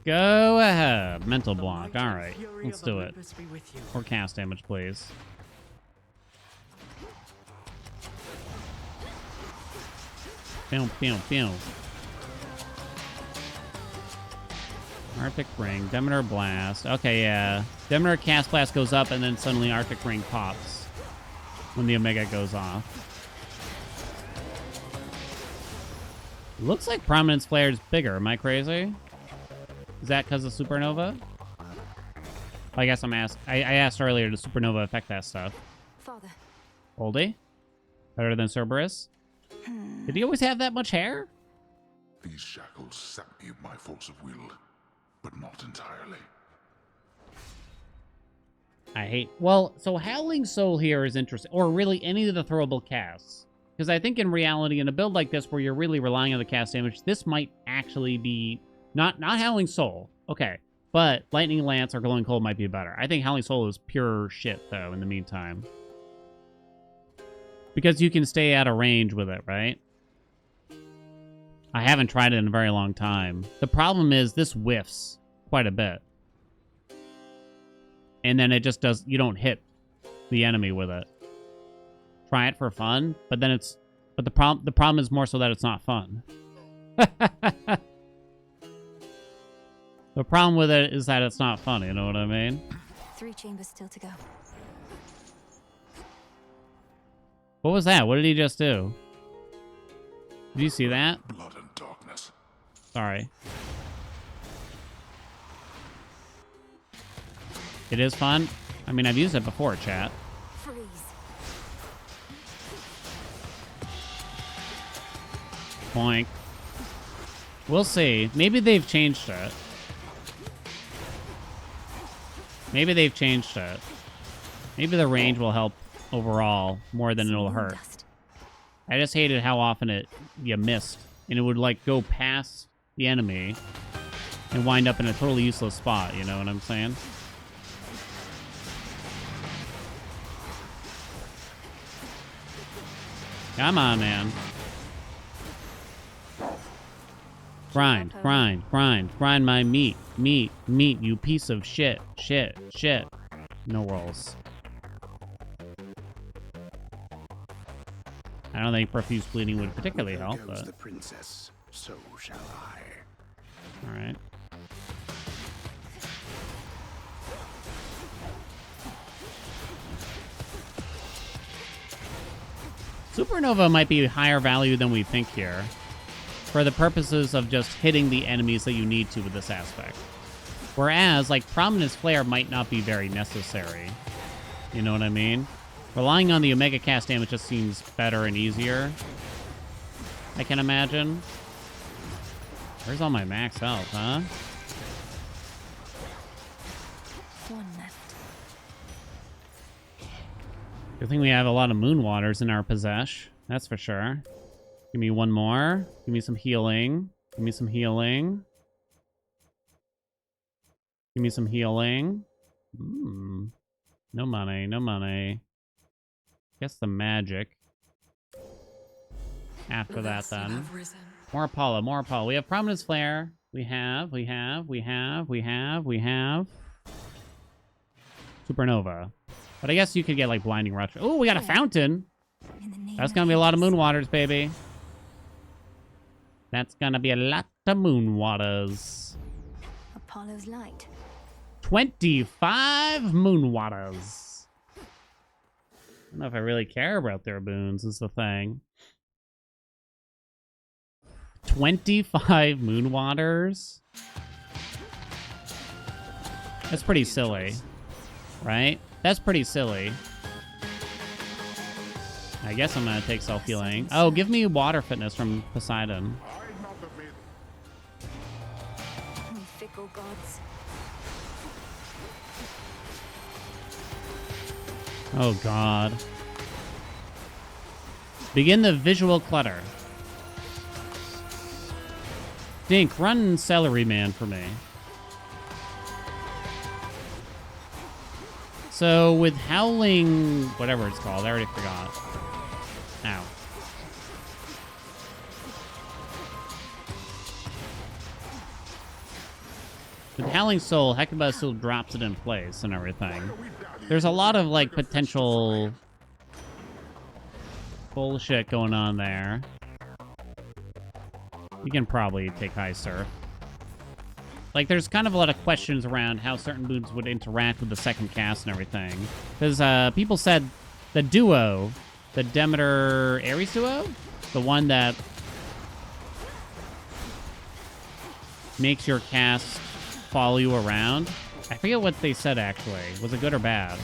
Go ahead. Mental block. All right. Let's do it. Or cast damage, please. Pew, pew, pew. Arctic Ring. Demeter Blast. Okay, yeah. Demeter Cast Blast goes up, and then suddenly Arctic Ring pops when the Omega goes off. Looks like Prominence Flare is bigger. Am I crazy? Is that because of Supernova? I guess I asked earlier, does Supernova affect that stuff? Father. Oldie? Better than Cerberus? Did he always have that much hair? These shackles sap me of my force of will, but not entirely. I hate... Well, so Howling Soul here is interesting. Or really any of the throwable casts. Because I think in reality, in a build like this where you're really relying on the cast damage, this might actually be... Not Howling Soul. Okay. But Lightning Lance or Glowing Cold might be better. I think Howling Soul is pure shit, though, in the meantime. Because you can stay out of range with it, right? I haven't tried it in a very long time. The problem is this whiffs quite a bit. And then it just does... You don't hit the enemy with it. Try it for fun, but then it's... But the problem is more so that it's not fun. The problem with it is that it's not fun, you know what I mean? 3 chambers still to go. What was that? What did he just do? Did you see that? Blood and darkness. Sorry. It is fun. I mean, I've used it before, chat. Freeze. Boink. We'll see. Maybe they've changed it. Maybe they've changed it. Maybe the range will help overall more than it'll hurt. I just hated how often you missed. And it would, like, go past the enemy and wind up in a totally useless spot, you know what I'm saying? Come on, man. Grind, grind, grind, grind my meat, meat, meat, you piece of shit, shit, shit. No rolls. I don't think profuse bleeding would particularly help, but... the princess, so shall I. Alright. Supernova might be higher value than we think here, for the purposes of just hitting the enemies that you need to with this aspect. Whereas, like, Prominence Flare might not be very necessary. You know what I mean? Relying on the Omega cast damage just seems better and easier, I can imagine. Where's all my max health, huh? 1 left. Good thing we have a lot of Moon Waters in our possession. That's for sure. Give me one more. Give me some healing. Give me some healing. Give me some healing. No money, no money. Guess the magic. After that, then. More Apollo, more Apollo. We have Prominence Flare. We have Supernova. But I guess you could get, like, Blinding Rush. Oh, we got a fountain. That's gonna be a lot of Moon Waters, baby. That's gonna be a lot of Moon Waters. Apollo's light. 25 Moon Waters. I don't know if I really care about their boons, is the thing. 25 Moon Waters? That's pretty silly, right? That's pretty silly. I guess I'm gonna take self-healing. Oh, give me water fitness from Poseidon. fickle gods. Oh, God. Begin the visual clutter. Dink, run Celery Man for me. So, with Howling... whatever it's called, I already forgot. Ow. With Howling Soul, Hecuba still drops it in place and everything. There's a lot of, like, potential bullshit going on there. You can probably take High Surf. Like, there's kind of a lot of questions around how certain moves would interact with the second cast and everything. Because people said the duo, the Demeter-Ares duo, the one that makes your cast follow you around. I forget what they said, actually. Was it good or bad?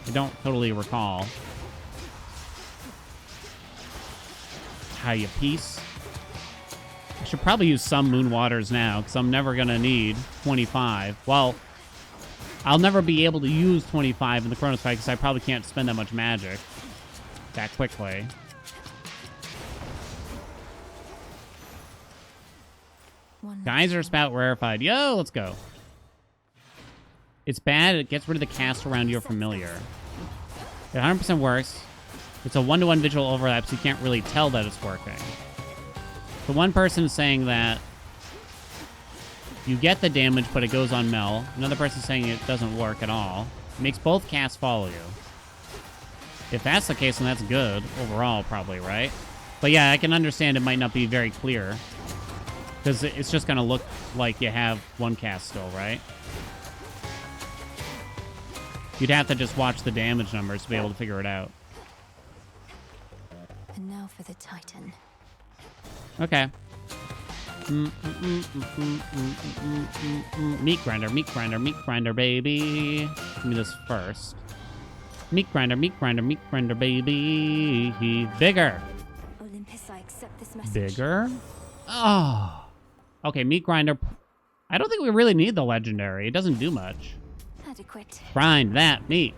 I don't totally recall. How you piece. I should probably use some Moon Waters now, because I'm never going to need 25. Well, I'll never be able to use 25 in the Chronos fight, because I probably can't spend that much magic that quickly. Geyser Spout rarefied. Yo, let's go. It's bad. It gets rid of the cast around your familiar. It 100% works. It's a one-to-one visual overlap, so you can't really tell that it's working. So one person is saying that you get the damage, but it goes on Mel. Another person saying it doesn't work at all. It makes both casts follow you. If that's the case, then that's good overall, probably, right? But yeah, I can understand it might not be very clear. Because it's just going to look like you have one cast still, right? You'd have to just watch the damage numbers to be able to figure it out. And now for the Titan. Okay. Meat grinder, meat grinder, meat grinder, baby. Give me this first. Meat grinder, meat grinder, meat grinder, baby. Bigger. Olympus, I accept this message. Bigger? Oh. Okay, meat grinder. I don't think we really need the legendary. It doesn't do much. Adequate. Grind that meat.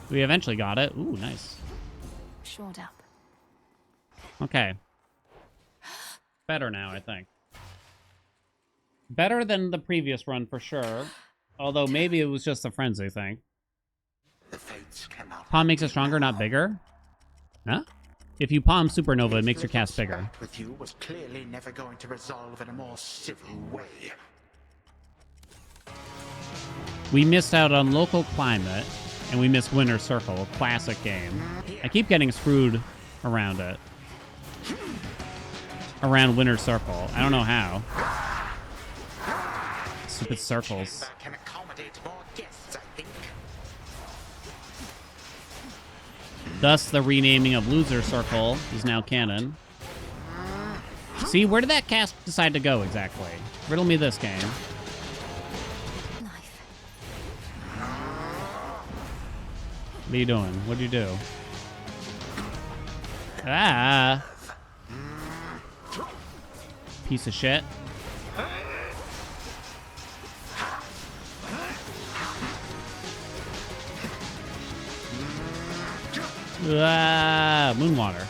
We eventually got it. Ooh, nice. Shored up. Okay. Better now, I think. Better than the previous run, for sure. Although maybe it was just a frenzy thing. Palm makes it stronger, not bigger? Huh? If you palm Supernova, it makes your cast bigger. With you was clearly never going to resolve in a more civil way. We missed out on Local Climate, and we missed Winter Circle, a classic game. I keep getting screwed around it. Around Winter Circle. I don't know how. Stupid circles. Can accommodate more guests, I think. Thus, the renaming of Loser Circle is now canon. See, where did that cast decide to go exactly? Riddle me this game. What are you doing? What'd you do? Ah! Piece of shit. Ah, Moonwater.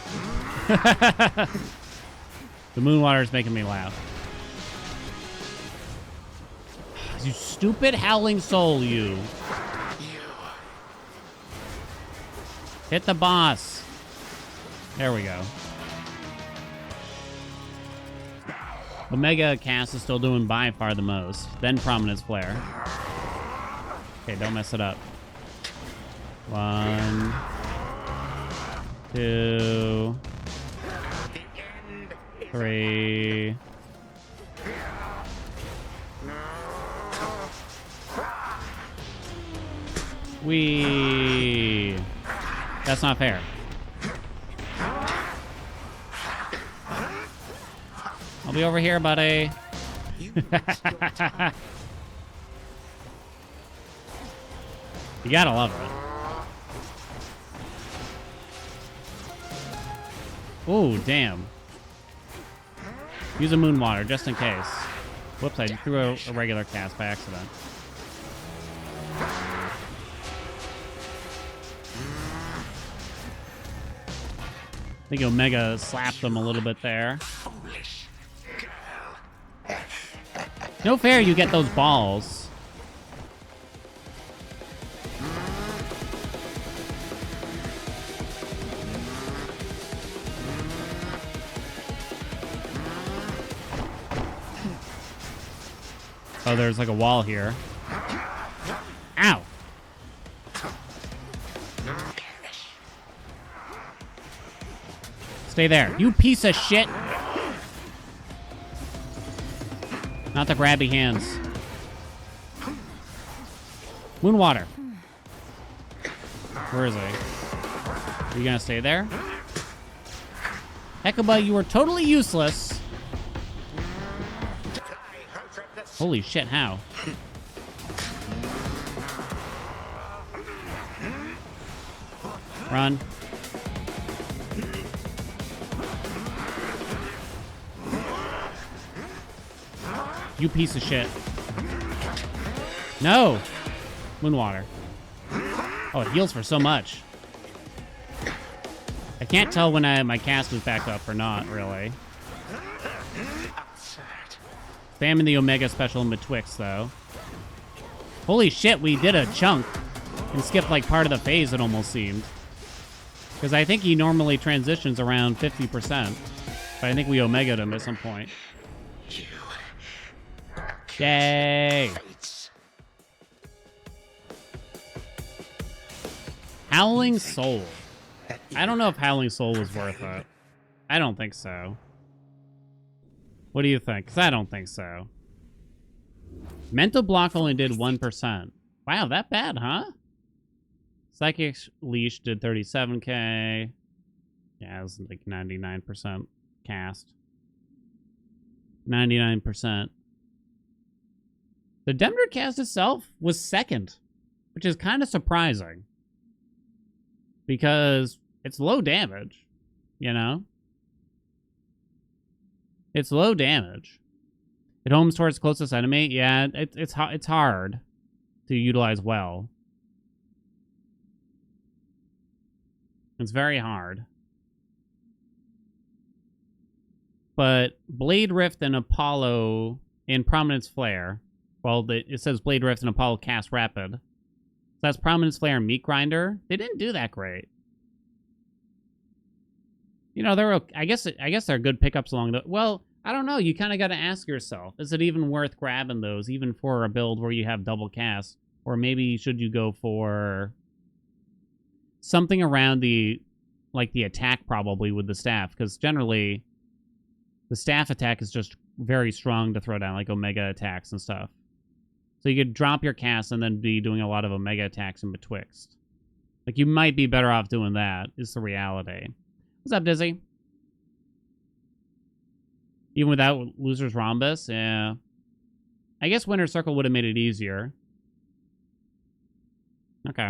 The Moonwater is making me laugh. You stupid Howling Soul, you. Hit the boss. There we go. Omega cast is still doing by far the most. Then Prominence Flare. Okay, don't mess it up. 1, 2, 3. Wee. That's not fair. I'll be over here, buddy. You gotta love it. Ooh, damn. Use a moon water just in case. Whoops, I threw a regular cast by accident. I think Omega slapped them a little bit there. No fair you get those balls. Oh, there's like a wall here. Ow! Stay there. You piece of shit! Not the grabby hands. Moonwater. Where is he? Are you gonna stay there? Hecuba, you were totally useless. Holy shit, how? Run. You piece of shit. No! Moonwater. Oh, it heals for so much. I can't tell when my cast is back up or not, really. Spamming the Omega special in betwixt, though. Holy shit, we did a chunk. And skipped, like, part of the phase, it almost seemed. Because I think he normally transitions around 50%. But I think we Omega'd him at some point. Yay! Howling Soul. I don't know if Howling Soul was worth it. I don't think so. What do you think? Because I don't think so. Mental Block only did 1%. Wow, that bad, huh? Psychic Leash did 37k. Yeah, it was like 99% cast. 99%. The Demner cast itself was second, which is kind of surprising. Because it's low damage, you know? It's low damage. It homes towards closest enemy. Yeah, it's hard to utilize well. It's very hard. But Blade Rift and Apollo in Prominence Flare. Well, it says Blade Rift and Apollo cast rapid. So that's Prominence Flare and Meat Grinder. They didn't do that great. You know, they're I guess they're good pickups along the. Well, I don't know. You kind of got to ask yourself: is it even worth grabbing those, even for a build where you have double cast, or maybe should you go for something around the attack probably with the staff? Because generally, the staff attack is just very strong to throw down, like Omega attacks and stuff. So you could drop your cast and then be doing a lot of Omega attacks in betwixt. Like, you might be better off doing that, is the reality. What's up, Dizzy? Even without Loser's Rhombus? Yeah. I guess Winter Circle would have made it easier. Okay.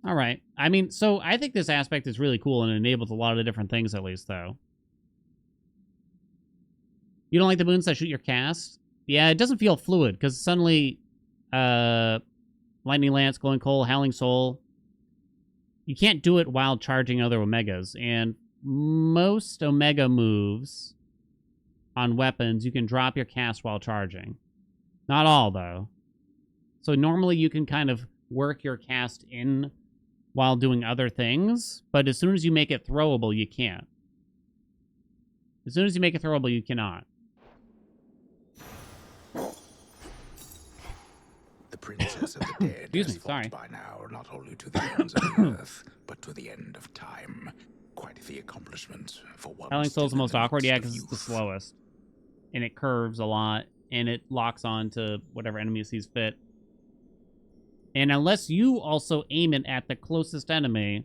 Alright. I mean, so I think this aspect is really cool and enables a lot of different things, at least, though. You don't like the moons that shoot your cast? Yeah, it doesn't feel fluid, because suddenly, Lightning Lance, Glowing Coal, Howling Soul, you can't do it while charging other Omegas, and most Omega moves on weapons, you can drop your cast while charging. Not all, though. So normally you can kind of work your cast in while doing other things, but as soon as you make it throwable, you can't. As soon as you make it throwable, you cannot. The princess of the dead Excuse me, has sorry. fought by now not only to the ends of the earth, but to the end of time. Quite the accomplishment for one. Howling Soul's the still in most awkward, midst yeah, of because it's the youth. slowest. And it curves a lot, and it locks on to whatever enemy it sees fit. And unless you also aim it at the closest enemy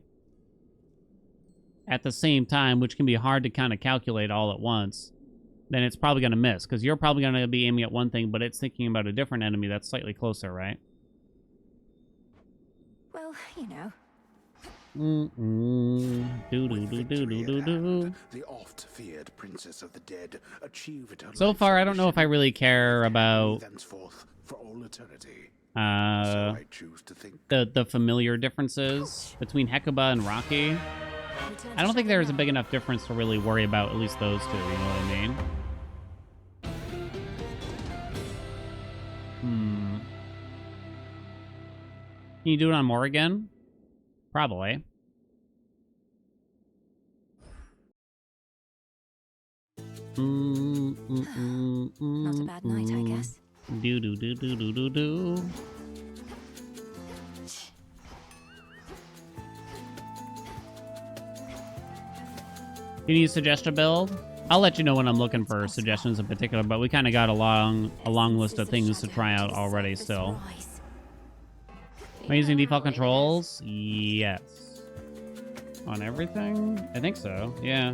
at the same time, which can be hard to kind of calculate all at once, then it's probably going to miss, because you're probably going to be aiming at one thing, but it's thinking about a different enemy that's slightly closer, right? Well, you know. The oft-feared princess of the dead achieved her So far, I don't know if I really care about thenceforth for all eternity. the familiar differences between Hecuba and Rocky. I don't think there's a big enough difference to really worry about at least those two, you know what I mean? Can you do it on more again? Probably. Not a bad night, I guess. Do. Can you suggest a build? I'll let you know when I'm looking for suggestions in particular, but we kind of got a long list of things to try out already still. Am I using default controls? Yes. On everything? I think so, yeah.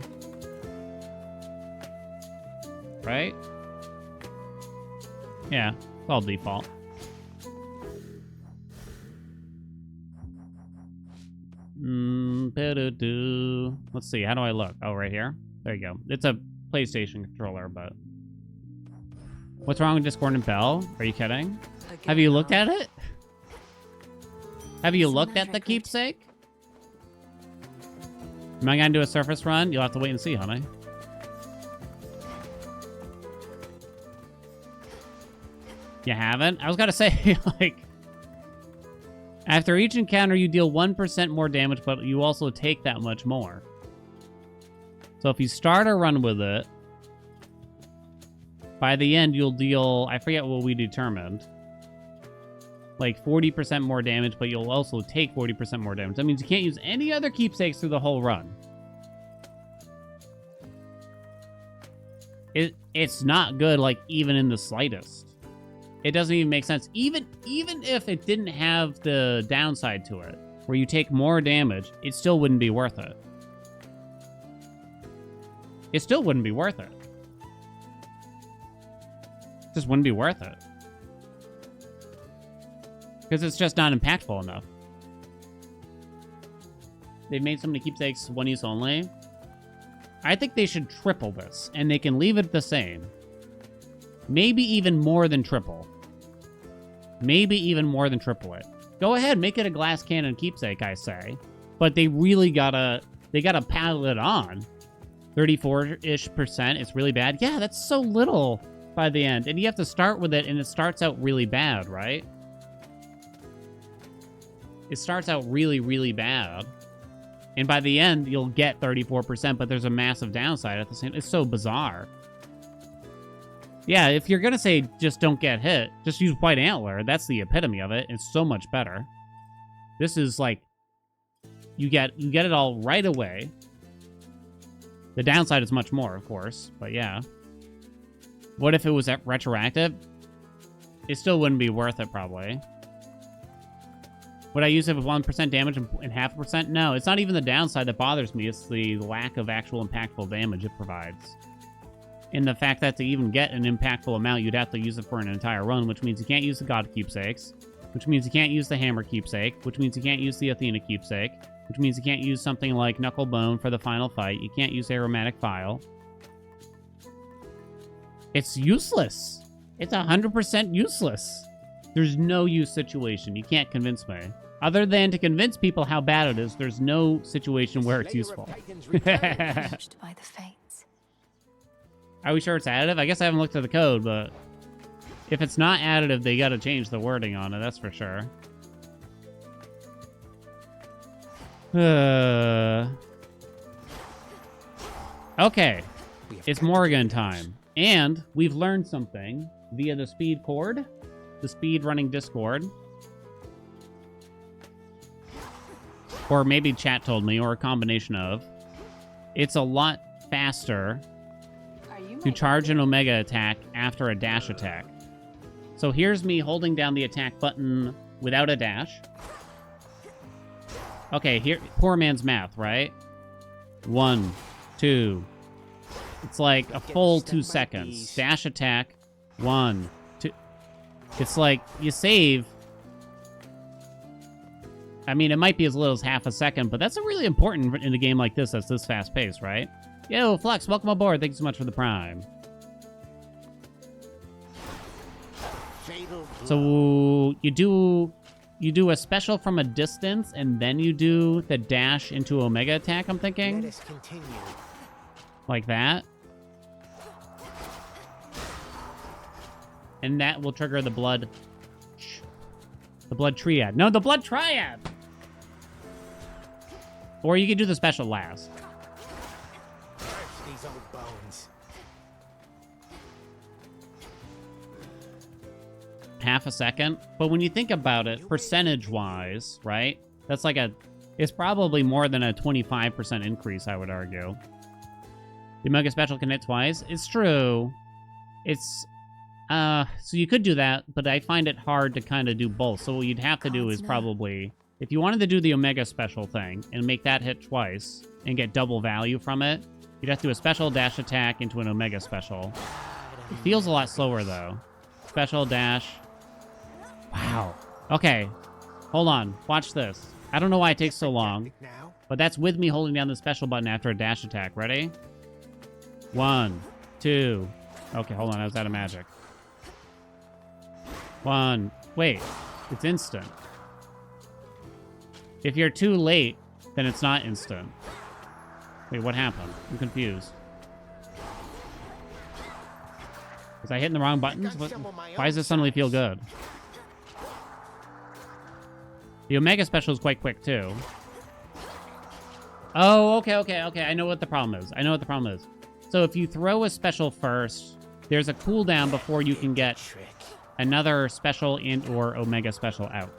Right? Yeah, it's all default. Let's see, how do I look? Oh, right here. There you go. It's a PlayStation controller, but... What's wrong with Discord and Bell? Are you kidding? Have you looked at it? Have you looked at the keepsake? Am I gonna do a surface run? You'll have to wait and see, honey. You haven't? I was gonna say, like... After each encounter, you deal 1% more damage, but you also take that much more. So if you start a run with it, by the end, you'll deal... I forget what we determined. Like 40% more damage, but you'll also take 40% more damage. That means you can't use any other keepsakes through the whole run. It's not good, like, even in the slightest. It doesn't even make sense. Even if it didn't have the downside to it, where you take more damage, it still wouldn't be worth it. It still wouldn't be worth it. Just wouldn't be worth it. Because it's just not impactful enough. They've made so many keepsakes one use only. I think they should triple this, and they can leave it the same. Maybe even more than triple. Maybe even more than triple it. Go ahead, make it a glass cannon keepsake, I say. But they really gotta pile it on. 34-ish%, it's really bad. Yeah, that's so little by the end. And you have to start with it, and it starts out really bad, right? It starts out really, really bad. And by the end, you'll get 34%, but there's a massive downside at the same time. It's so bizarre. Yeah, if you're gonna say just don't get hit, just use White Antler. That's the epitome of it. It's so much better. This is like, you get it all right away. The downside is much more, of course, but yeah. What if it was retroactive? It still wouldn't be worth it, probably. Would I use it with 1% damage and 0.5%? No, it's not even the downside that bothers me. It's the lack of actual impactful damage it provides. And the fact that to even get an impactful amount, you'd have to use it for an entire run, which means you can't use the God keepsakes, which means you can't use the Hammer keepsake, which means you can't use the Athena keepsake, which means you can't use something like Knucklebone for the final fight. You can't use Aromatic File. It's useless. It's 100% useless. There's no use situation. You can't convince me. Other than to convince people how bad it is, there's no situation where it's useful. Are we sure it's additive? I guess I haven't looked at the code, but if it's not additive, they gotta change the wording on it, that's for sure. Okay. It's Morrigan time. And we've learned something via the speed cord, the speed running Discord. Or maybe chat told me, or a combination of. It's a lot faster to charge an Omega attack after a dash attack. So here's me holding down the attack button without a dash. Okay, here, poor man's math, right? 1, 2. It's like a full 2 seconds. Dash attack, 1, 2. It's like you save I mean, it might be as little as half a second, but that's a really important in a game like this that's this fast-paced, right? Yo, Flux, welcome aboard. Thank you so much for the Prime. So you do a special from a distance, and then you do the dash into Omega attack, I'm thinking? Let us continue. Like that. And that will trigger the blood... The blood triad. No, the blood triad! Or you could do the special last. These old bones. Half a second. But when you think about it, percentage-wise, right? That's like it's probably more than a 25% increase, I would argue. The Omega Special can hit twice. It's true. It's... so you could do that, but I find it hard to kind of do both. So what you'd have to do is probably... If you wanted to do the Omega Special thing and make that hit twice and get double value from it, you'd have to do a special dash attack into an Omega Special. It feels a lot slower, though. Special dash... Wow. Okay. Hold on. Watch this. I don't know why it takes so long, but that's with me holding down the special button after a dash attack. Ready? 1, 2. Okay, hold on. I was out of magic. 1. Wait. It's instant. If you're too late, then it's not instant. Wait, what happened? I'm confused. Was I hitting the wrong buttons? Why does this suddenly feel good? The Omega Special is quite quick, too. Oh, okay. I know what the problem is. So if you throw a special first, there's a cooldown before you can get another special and or Omega Special out.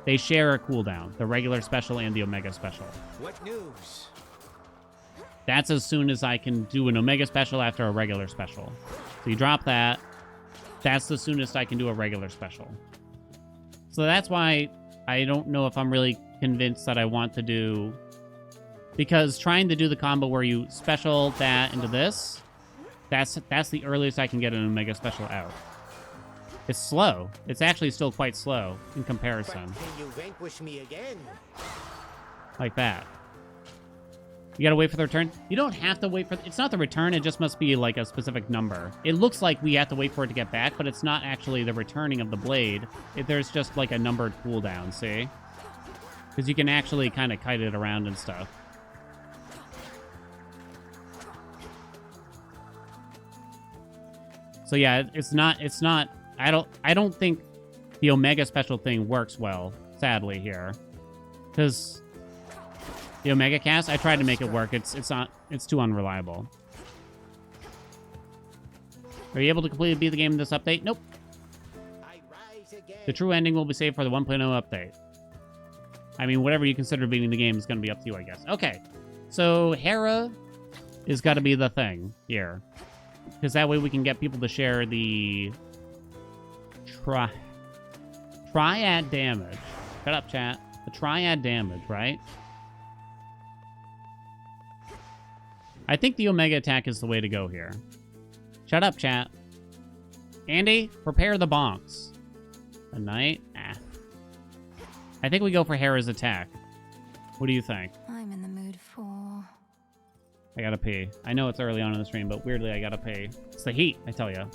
They share a cooldown, the regular special and the Omega Special. What news? That's as soon as I can do an Omega Special after a regular special. So you drop that. That's the soonest I can do a regular special. So that's why I don't know if I'm really convinced that I want to do... Because trying to do the combo where you special that into this, that's the earliest I can get an Omega Special out. It's slow. It's actually still quite slow in comparison. But can you vanquish me again? Like that. You gotta wait for the return? You don't have to wait for... It's not the return, it just must be like a specific number. It looks like we have to wait for it to get back, but it's not actually the returning of the blade. There's just like a numbered cooldown, see? Because you can actually kind of kite it around and stuff. So yeah, it's not... I don't think the Omega Special thing works well, sadly, here. Because the Omega Cast, I tried to make it work. It's too unreliable. Are you able to completely beat the game in this update? Nope. The true ending will be saved for the 1.0 update. I mean, whatever you consider beating the game is going to be up to you, I guess. Okay. So Hera is got to be the thing here. Because that way we can get people to share the... Triad damage. Shut up, chat. The triad damage, right? I think the Omega attack is the way to go here. Shut up, chat. Andy, prepare the bonks. A knight? I think we go for Hera's attack. What do you think? I'm in the mood for... I gotta pee. I know it's early on in the stream, but weirdly I gotta pee. It's the heat, I tell ya.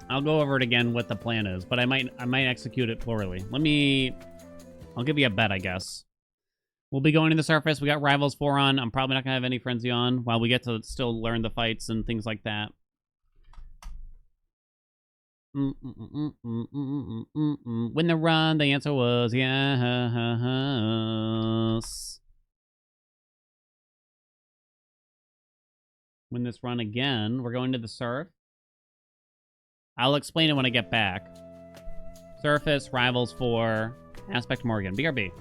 I'll go over it again what the plan is, but I might execute it poorly. I'll give you a bet, I guess. We'll be going to the surface. We got Rivals 4 on. I'm probably not gonna have any Frenzy on while we get to still learn the fights and things like that. Win the run, the answer was yes. Win this run again. We're going to the surf. I'll explain it when I get back. Surface, Rivals 4, Aspect Morgan, BRB.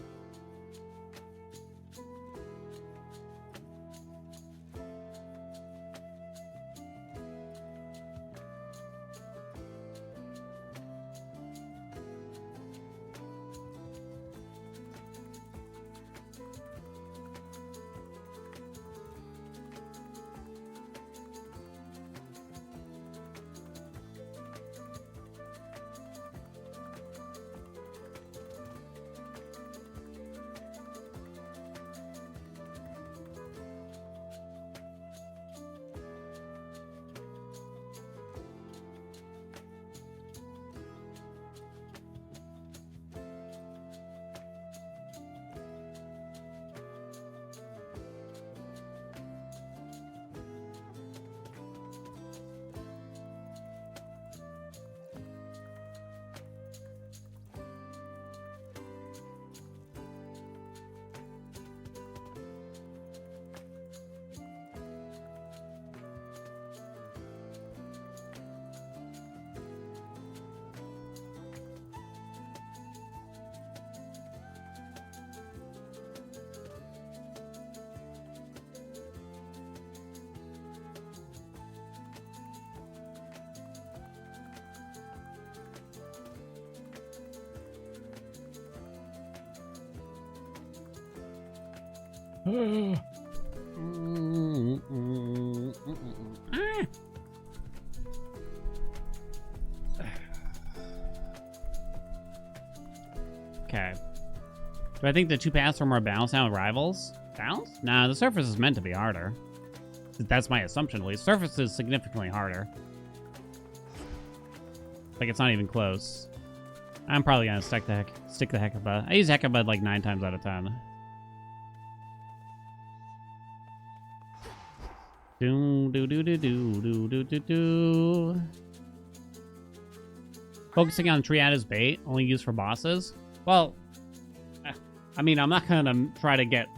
Okay. Do I think the two paths are more balanced now with rivals? Balanced? Nah, the surface is meant to be harder. That's my assumption, at least. Surface is significantly harder. Like, it's not even close. I'm probably gonna stick the Hecuba. I use Hecuba like 9 times out of 10. Focusing on Triad as bait, only used for bosses? Well, I mean, I'm not gonna try to get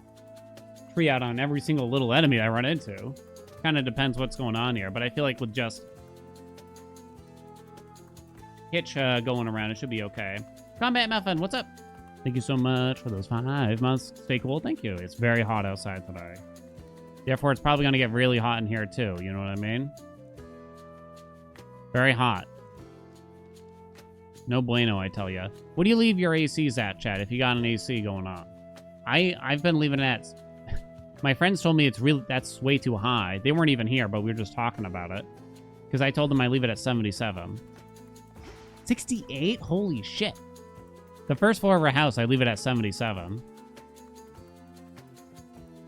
Triad on every single little enemy I run into. Kind of depends what's going on here, but I feel like with just Hitch going around, it should be okay. Combat Muffin, what's up? Thank you so much for those 5 months. Stay cool, thank you. It's very hot outside today. Therefore, it's probably gonna get really hot in here too, you know what I mean? Very hot. No bueno, I tell ya. What do you leave your ACs at, chat, if you got an AC going on? I've been leaving it at... My friends told me that's way too high. They weren't even here, but we were just talking about it. Because I told them I leave it at 77. 68? Holy shit. The first floor of our house, I leave it at 77.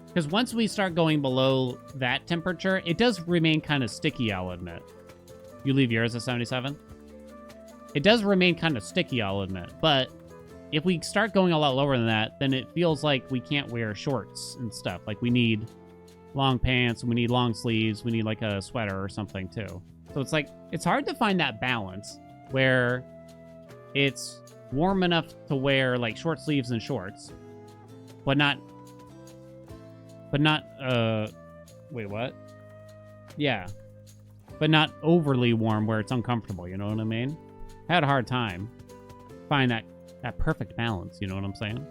Because once we start going below that temperature, it does remain kind of sticky, I'll admit. You leave yours at 77? It does remain kind of sticky, I'll admit. But if we start going a lot lower than that, then it feels like we can't wear shorts and stuff. Like, we need long pants, we need long sleeves, we need, like, a sweater or something, too. So it's like, it's hard to find that balance where it's warm enough to wear, like, short sleeves and shorts, but not, wait, what? Yeah. But not overly warm where it's uncomfortable, you know what I mean? I had a hard time finding that perfect balance, you know what I'm saying?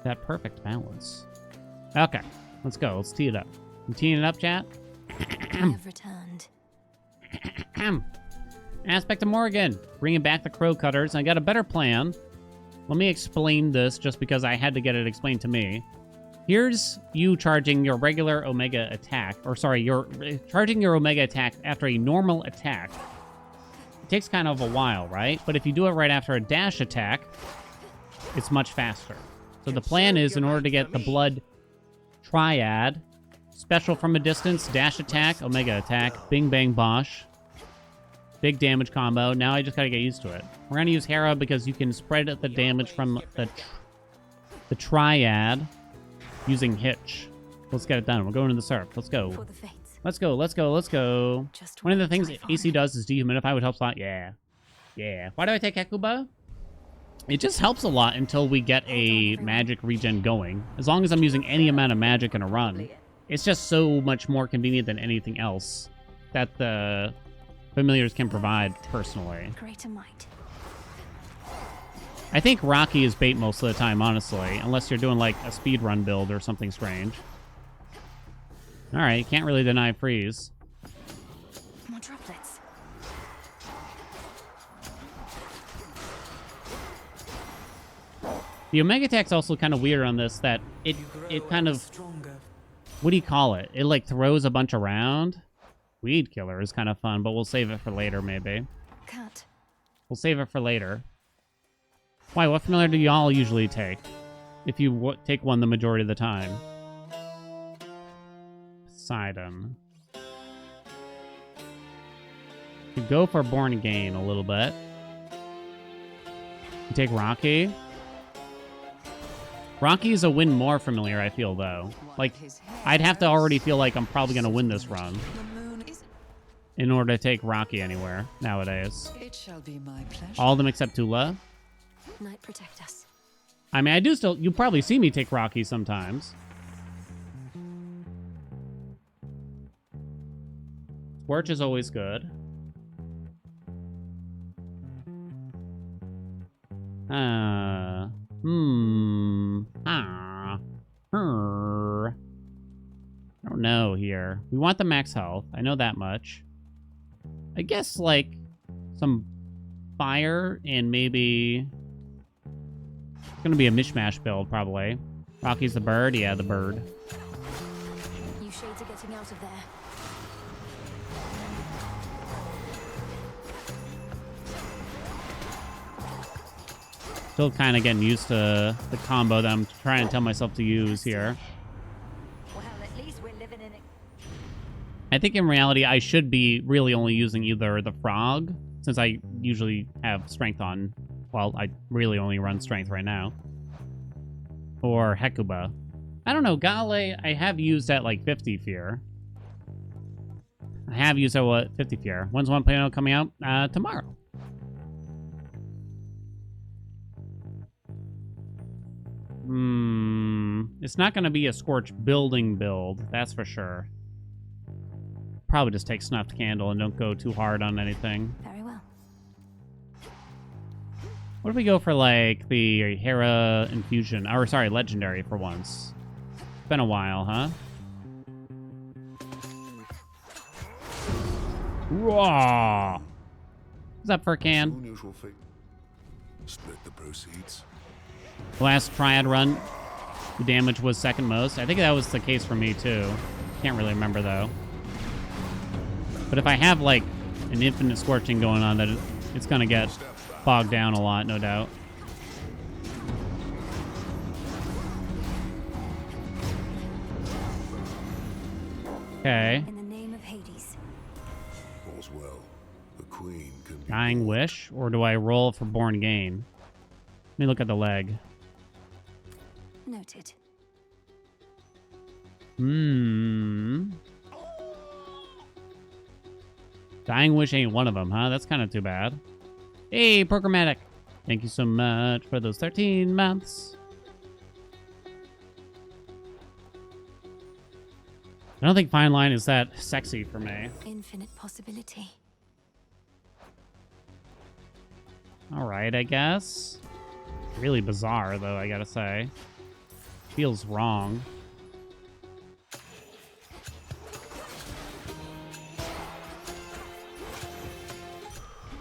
That perfect balance. Okay, let's go. Let's tee it up. I'm teeing it up, chat. I have returned. Aspect of Morgan. Bringing back the crow cutters. I got a better plan. Let me explain this just because I had to get it explained to me. Here's you charging your regular Omega attack. Or sorry, you're charging your Omega attack after a normal attack. It takes kind of a while, right? But if you do it right after a dash attack, it's much faster. So the plan is, in order to get the blood triad, special from a distance, dash attack, Omega attack, bing bang bosh. Big damage combo. Now I just gotta get used to it. We're gonna use Hera because you can spread the damage from the triad using Hitch. Let's get it done. We're going to the surf. Let's go. Let's go, let's go, let's go. One of the things AC does is dehumidify, which helps a lot. Yeah. Yeah. Why do I take Hekuba? It just helps a lot until we get a magic regen going. As long as I'm using any amount of magic in a run, it's just so much more convenient than anything else that the familiars can provide personally. Greater might. I think Rocky is bait most of the time, honestly, unless you're doing like a speedrun build or something strange. Alright, you can't really deny freeze. More droplets. The Omega attack's also kind of weird on this, that it kind of... What do you call it? It like throws a bunch around. Weed Killer is kind of fun, but we'll save it for later, maybe. Cut. We'll save it for later. Why, what familiar do y'all usually take? If you take one the majority of the time. Poseidon. You go for Born Again a little bit. You take Rocky. Rocky is a win more familiar, I feel, though. Like, I'd have to already feel like I'm probably going to win this run in order to take Rocky anywhere nowadays. It shall be my pleasure. All of them except Tula. Night protect us. I mean, I do still... You probably see me take Rocky sometimes. Scorch is always good. I don't know here. We want the max health. I know that much. I guess, like, some fire and maybe... It's gonna be a mishmash build, probably. Rocky's the bird? Yeah, the bird. You shades are getting out of there. Still kind of getting used to the combo that I'm trying to tell myself to use here. Well, at least we're living in it. I think in reality, I should be really only using either the frog, since I usually have strength on. Well, I really only run strength right now. Or Hekuba. I don't know, Gale, I have used at like 50 fear. I have used at what? 50 fear. When's 1.0 coming out? Tomorrow. It's not going to be a Scorch building build, that's for sure. Probably just take Snuffed Candle and don't go too hard on anything. Very well. What if we go for, like, the Hera Infusion? Or, sorry, Legendary for once. It's been a while, huh? Raw. What's up, Furcan? Unusual fate. Split the proceeds. Last Triad run, the damage was second most. I think that was the case for me, too. Can't really remember, though. But if I have, like, an infinite scorching going on, that it's going to get bogged down a lot, no doubt. Okay. In the name of Hades. All's well. The queen can be Dying Wish, or do I roll for Born Gain? Let me look at the leg. Noted. Dying Wish ain't one of them, huh? That's kind of too bad. Hey, Programmatic. Thank you so much for those 13 months. I don't think Fine Line is that sexy for me. Infinite possibility. All right, I guess. Really bizarre, though, I gotta say. Feels wrong.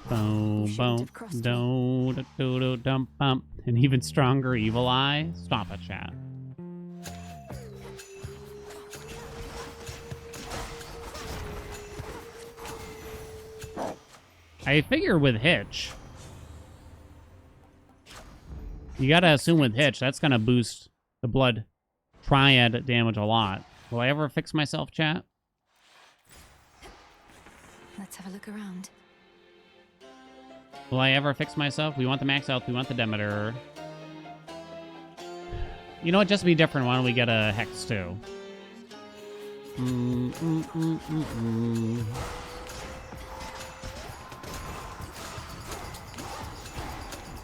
Boom, boom, do, dump, bump. An even stronger Evil Eye. Stop it, chat. I figure with Hitch, you gotta assume with Hitch, that's gonna boost the blood triad damage a lot. Will I ever fix myself, chat? Let's have a look around. Will I ever fix myself? We want the max health. We want the Demeter. You know what? Just to be different, why don't we get a Hex too?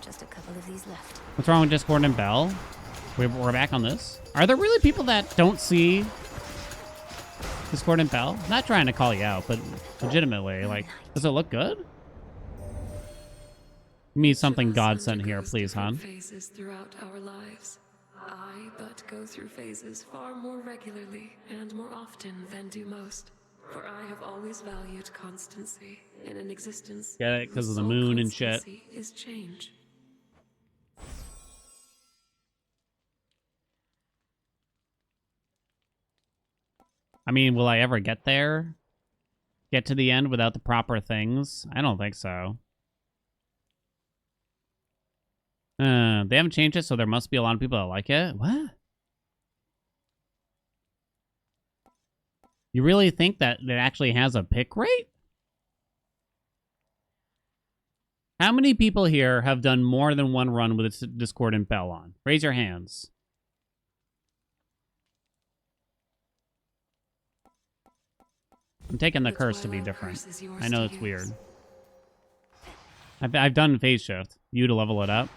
Just a couple of these left. What's wrong with Discord and Bell? We're back on this. Are there really people that don't see Discord and Bell? I'm not trying to call you out, but legitimately, like, does it look good? Give me something God sent here, please, hon. Phases throughout our lives. I but go through phases far more regularly and more often than do most. For I have always valued constancy in an existence. Get it? Because of the moon and shit. Is change. I mean, will I ever get there? Get to the end without the proper things? I don't think so. They haven't changed it, so there must be a lot of people that like it. What? You really think that it actually has a pick rate? How many people here have done more than one run with its Discordant Bell on? Raise your hands. I'm taking the curse to be different. I know it's weird. I've done phase shift. You to level it up.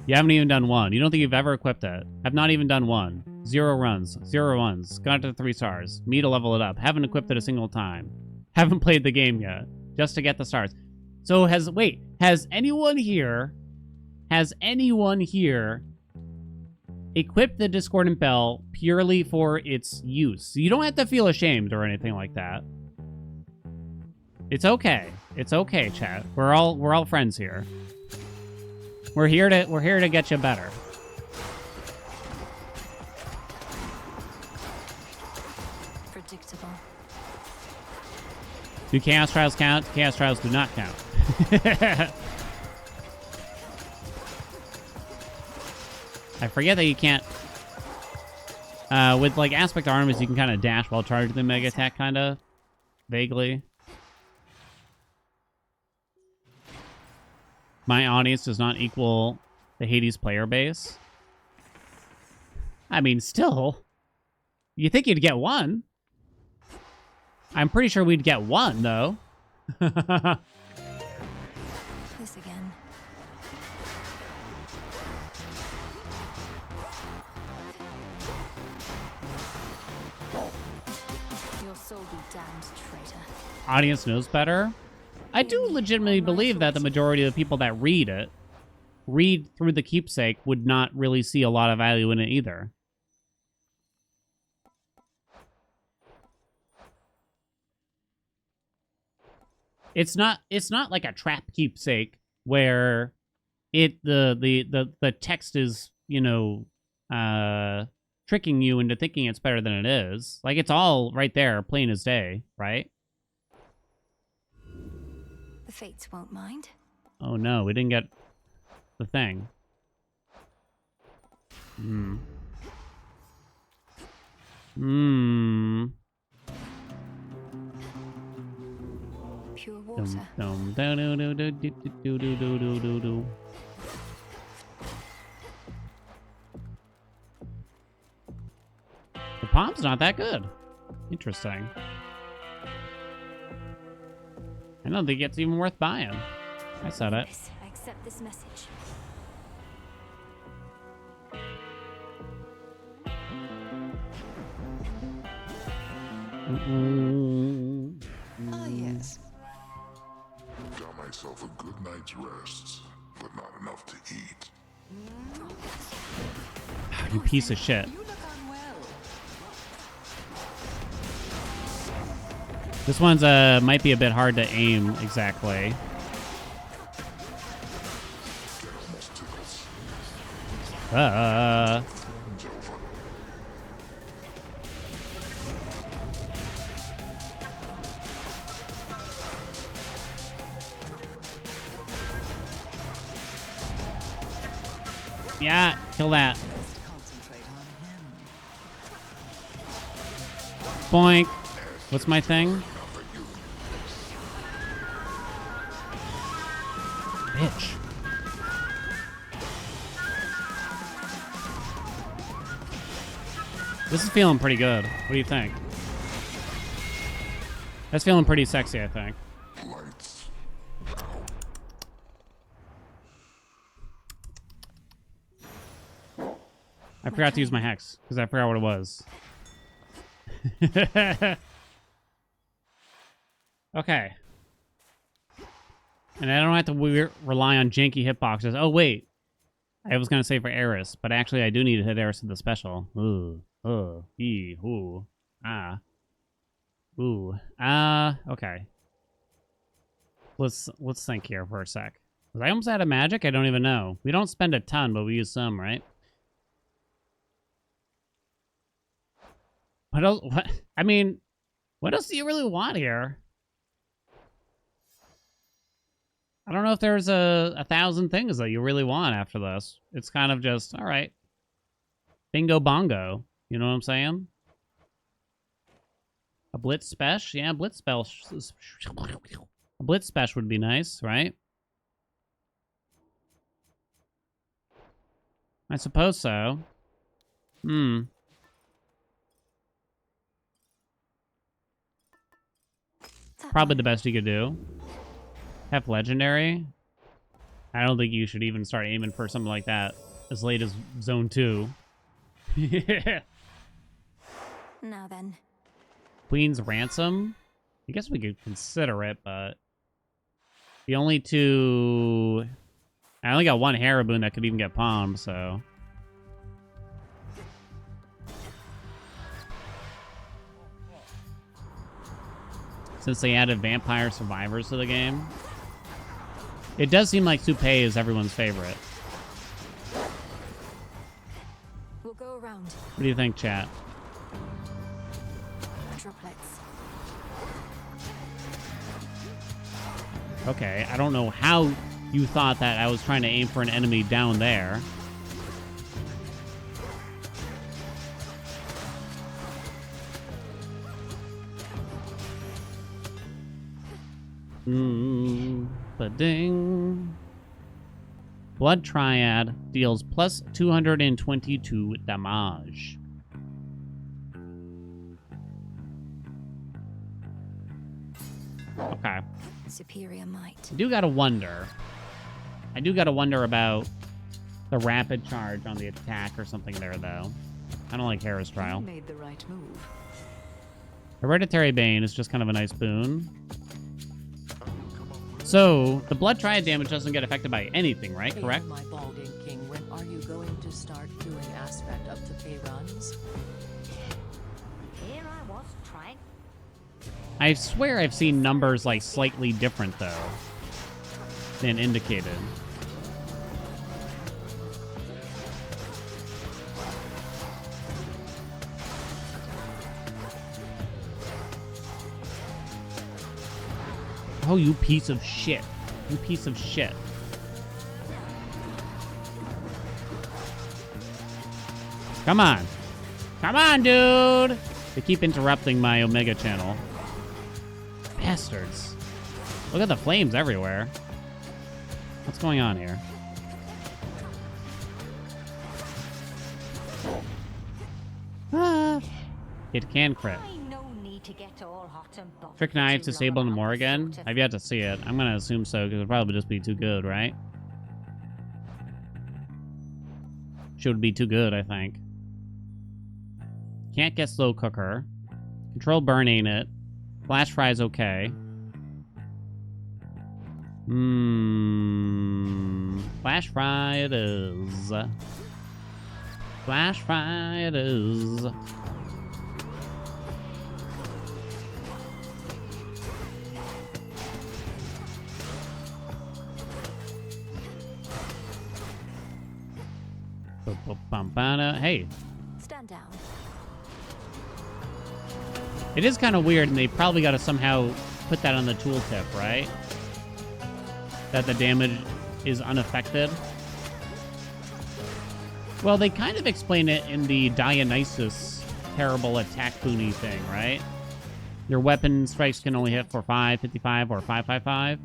You haven't even done one. You don't think you've ever equipped it. Have not even done one. 0 runs. 0 runs. Got it to 3 stars. Me to level it up. Haven't equipped it a single time. Haven't played the game yet. Just to get the stars. So has anyone here equipped the Discordant Bell purely for its use? You don't have to feel ashamed or anything like that. It's okay. It's okay, chat. We're all friends here. We're here to get you better. predictable. Do Chaos Trials count? Chaos Trials do not count. I forget that you can't... with, like, Aspect Arms, you can kind of dash while charging the Mega Attack, kind of. Vaguely. My audience does not equal the Hades player base. I mean, still... You think you'd get one? I'm pretty sure we'd get one, though. This again. Your soul be damned, traitor. Audience knows better. I do legitimately believe that the majority of the people that read through the keepsake, would not really see a lot of value in it either. It's not like a trap keepsake where the text is, you know, tricking you into thinking it's better than it is. Like, it's all right there, plain as day, right? The fates won't mind. Oh no, we didn't get the thing. Hmm. Hmm. Pure water. The palm's not that good. Interesting. I don't think it's even worth buying. I said it. I accept this message. Ah, yes. Got myself a good night's rest, but not enough to eat. You piece of shit. This one's might be a bit hard to aim exactly. Yeah, kill that. Boink. What's my thing? Bitch. This is feeling pretty good. What do you think? That's feeling pretty sexy, I think. I forgot to use my hex, because I forgot what it was. Okay. And I don't have to rely on janky hitboxes. Oh, wait. I was going to say for Eris, but actually I do need to hit Eris with the special. Ooh. Ooh. Ah. Ooh. Okay. Let's think here for a sec. Was I almost out of magic? I don't even know. We don't spend a ton, but we use some, right? What else? What? I mean, what else do you really want here? I don't know if there's a 1,000 things that you really want after this. It's kind of just, all right. Bingo bongo. You know what I'm saying? A blitz spesh? Yeah, blitz spesh. A blitz spesh would be nice, right? I suppose so. Probably the best you could do. Have legendary. I don't think you should even start aiming for something like that as late as zone 2. Yeah. Now then. Queen's Ransom. I guess we could consider it, but the only two. I only got one Haraboon that could even get palmed, so. Since they added Vampire Survivors to the game. It does seem like Supay is everyone's favorite. We'll go around. What do you think, chat? droplets. Okay, I don't know how you thought that I was trying to aim for an enemy down there. Ba-ding. Blood Triad deals plus 222 damage. Okay. Superior might. I do gotta wonder. I do gotta wonder about the rapid charge on the attack or something there, though. I don't like Hera's Trial. You made the right move. Hereditary Bane is just kind of a nice boon. So, the Blood Triad damage doesn't get affected by anything, right? Hey, Correct? my balding king, when are you going to start doing aspect up to pay runs? Here I was trying. I swear I've seen numbers, like, slightly different, though, than indicated. Oh, you piece of shit. You piece of shit. Come on. Come on, dude! They keep interrupting my Omega channel. Bastards. Look at the flames everywhere. What's going on here? Ah. It can crit. No need to get all hot and bothered. Trick Knives disabled more again? I've yet to see it. I'm gonna assume so, because it'll probably just be too good, right? Should be too good, I think. Can't get slow cooker. Control burn ain't it. Flash fry's okay. Flash fry it is. Flash fry it is. Hey. Stand down. It is kind of weird, and they probably got to somehow put that on the tooltip, right? That the damage is unaffected. Well, they kind of explain it in the Dionysus terrible attack boony thing, right? Your weapon strikes can only hit for 555 or 555.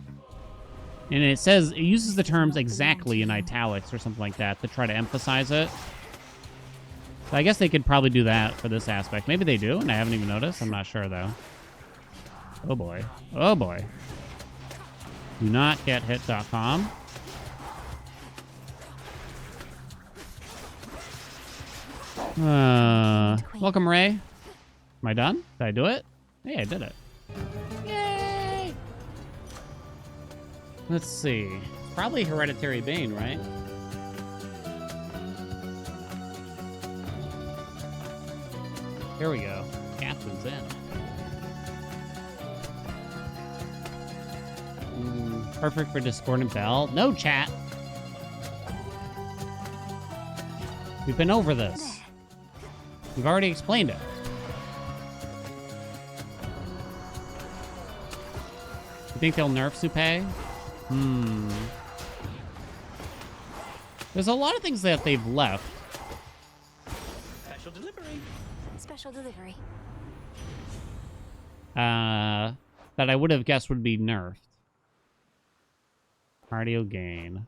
And it says, it uses the terms exactly in italics or something like that to try to emphasize it. So I guess they could probably do that for this aspect. Maybe they do, and I haven't even noticed. I'm not sure, though. Oh, boy. Oh, boy. Do not get hit.com. Welcome, Ray. Am I done? Did I do it? Hey, I did it. Yay! Let's see. It's probably Hereditary Bane, right? Here we go. Captain's in. Perfect for Discordant Bell. No, chat. We've been over this. We've already explained it. You think they'll nerf Supe? There's a lot of things that they've left. Special delivery. Special delivery. That I would have guessed would be nerfed. Cardio gain. I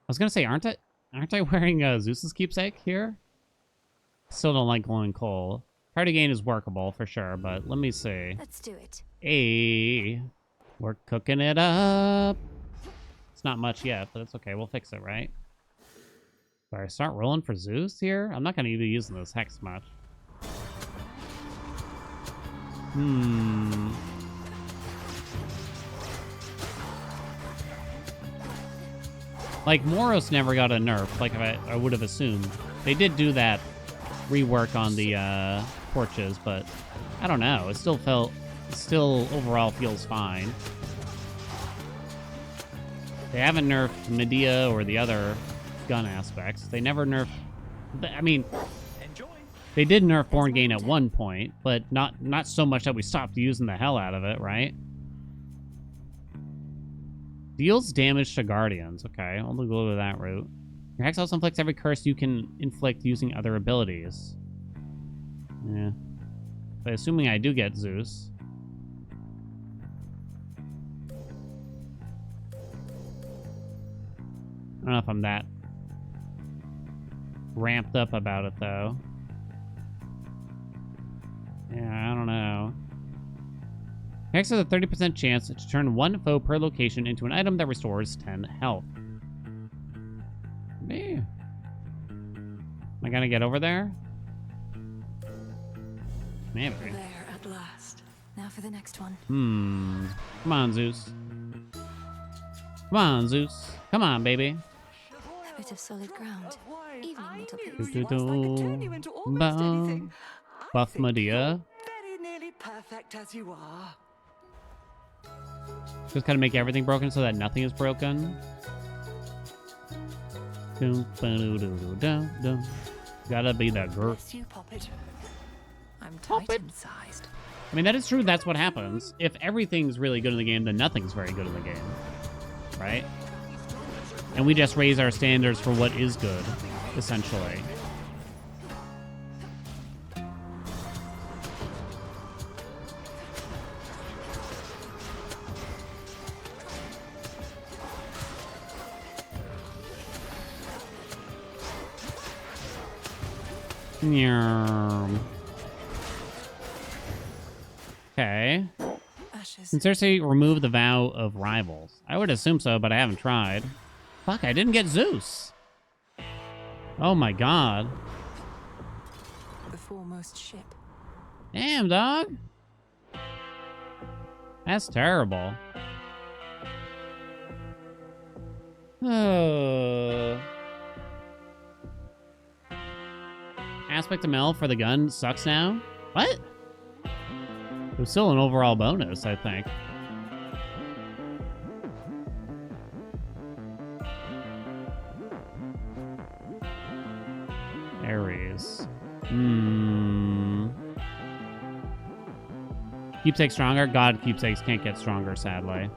was gonna say, aren't I wearing Zeus's keepsake here? Still don't like glowing coal. Cardio gain is workable for sure, but let me see. Let's do it. Hey, we're cooking it up. It's not much yet, but it's okay. We'll fix it, right? Do I start rolling for Zeus here? I'm not gonna be using this hex much. Like, Moros never got a nerf, like I would have assumed. They did do that rework on the torches, but I don't know. It still overall feels fine. They haven't nerfed Medea or the other gun aspects. They never nerfed... I mean... Enjoy. They did nerf Born Gain at one point, but not so much that we stopped using the hell out of it, right? Deals damage to guardians. Okay, I'll go to that route. Your Hex also inflicts every curse you can inflict using other abilities. Yeah. But assuming I do get Zeus. I don't know if I'm that ramped up about it, though. Yeah, I don't know. Hex has a 30% chance to turn one foe per location into an item that restores 10 health. Yeah. Am I gonna get over there? Maybe. There at last. Now for the next one. Come on, Zeus. Come on, Zeus. Come on, baby. A bit of solid ground. Evening, little Boom. Buff Medea. Very nearly perfect as you are. Just kind of make everything broken so that nothing is broken. Gotta be the girl. You pop it. I'm Titan-sized. I mean, that is true. That's what happens. If everything's really good in the game, then nothing's very good in the game. Right? And we just raise our standards for what is good, essentially. Okay. Can Cersei remove the vow of rivals? I would assume so, but I haven't tried. Fuck, I didn't get Zeus. Oh my god. The foremost ship. Damn, dog. That's terrible. Aspect of Mel for the gun sucks now? What? It was still an overall bonus, I think. Ares. Keepsake stronger? God, keepsakes can't get stronger, sadly.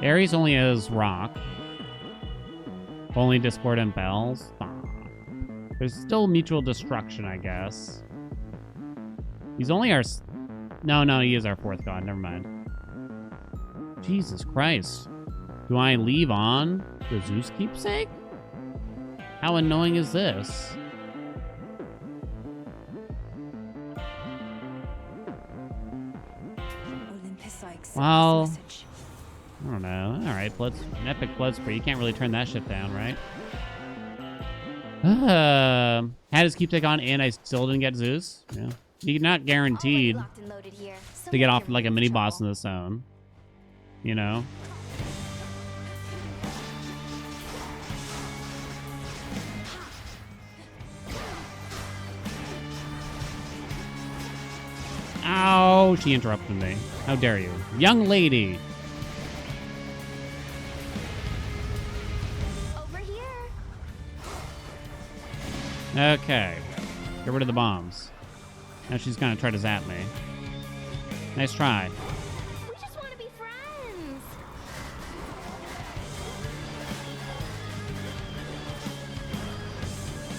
Ares only has rock. Only discordant bells. There's still mutual destruction, I guess. He's only our... No, he is our fourth god. Never mind. Jesus Christ. Do I leave on the Zeus keepsake? How annoying is this? Well... I don't know. Alright, an epic blood spray. You can't really turn that shit down, right? Had his keepsake on and I still didn't get Zeus. Yeah. You're not guaranteed to get off like a mini boss in the zone. You know? Ow! She interrupted me. How dare you? Young lady! Okay. Get rid of the bombs. Now she's gonna try to zap me. Nice try. We just want to be friends.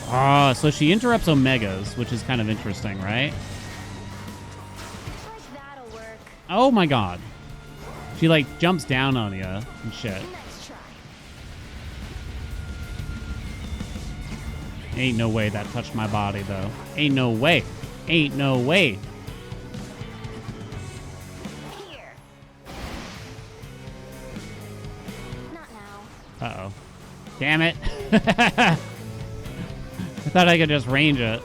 Oh, so she interrupts Omegas, which is kind of interesting, right? Like that'll work. Oh my god. She like jumps down on you and shit. Nice try. Ain't no way that touched my body, though. Ain't no way. Ain't no way. Here. Not now. Uh-oh. Damn it. I thought I could just range it.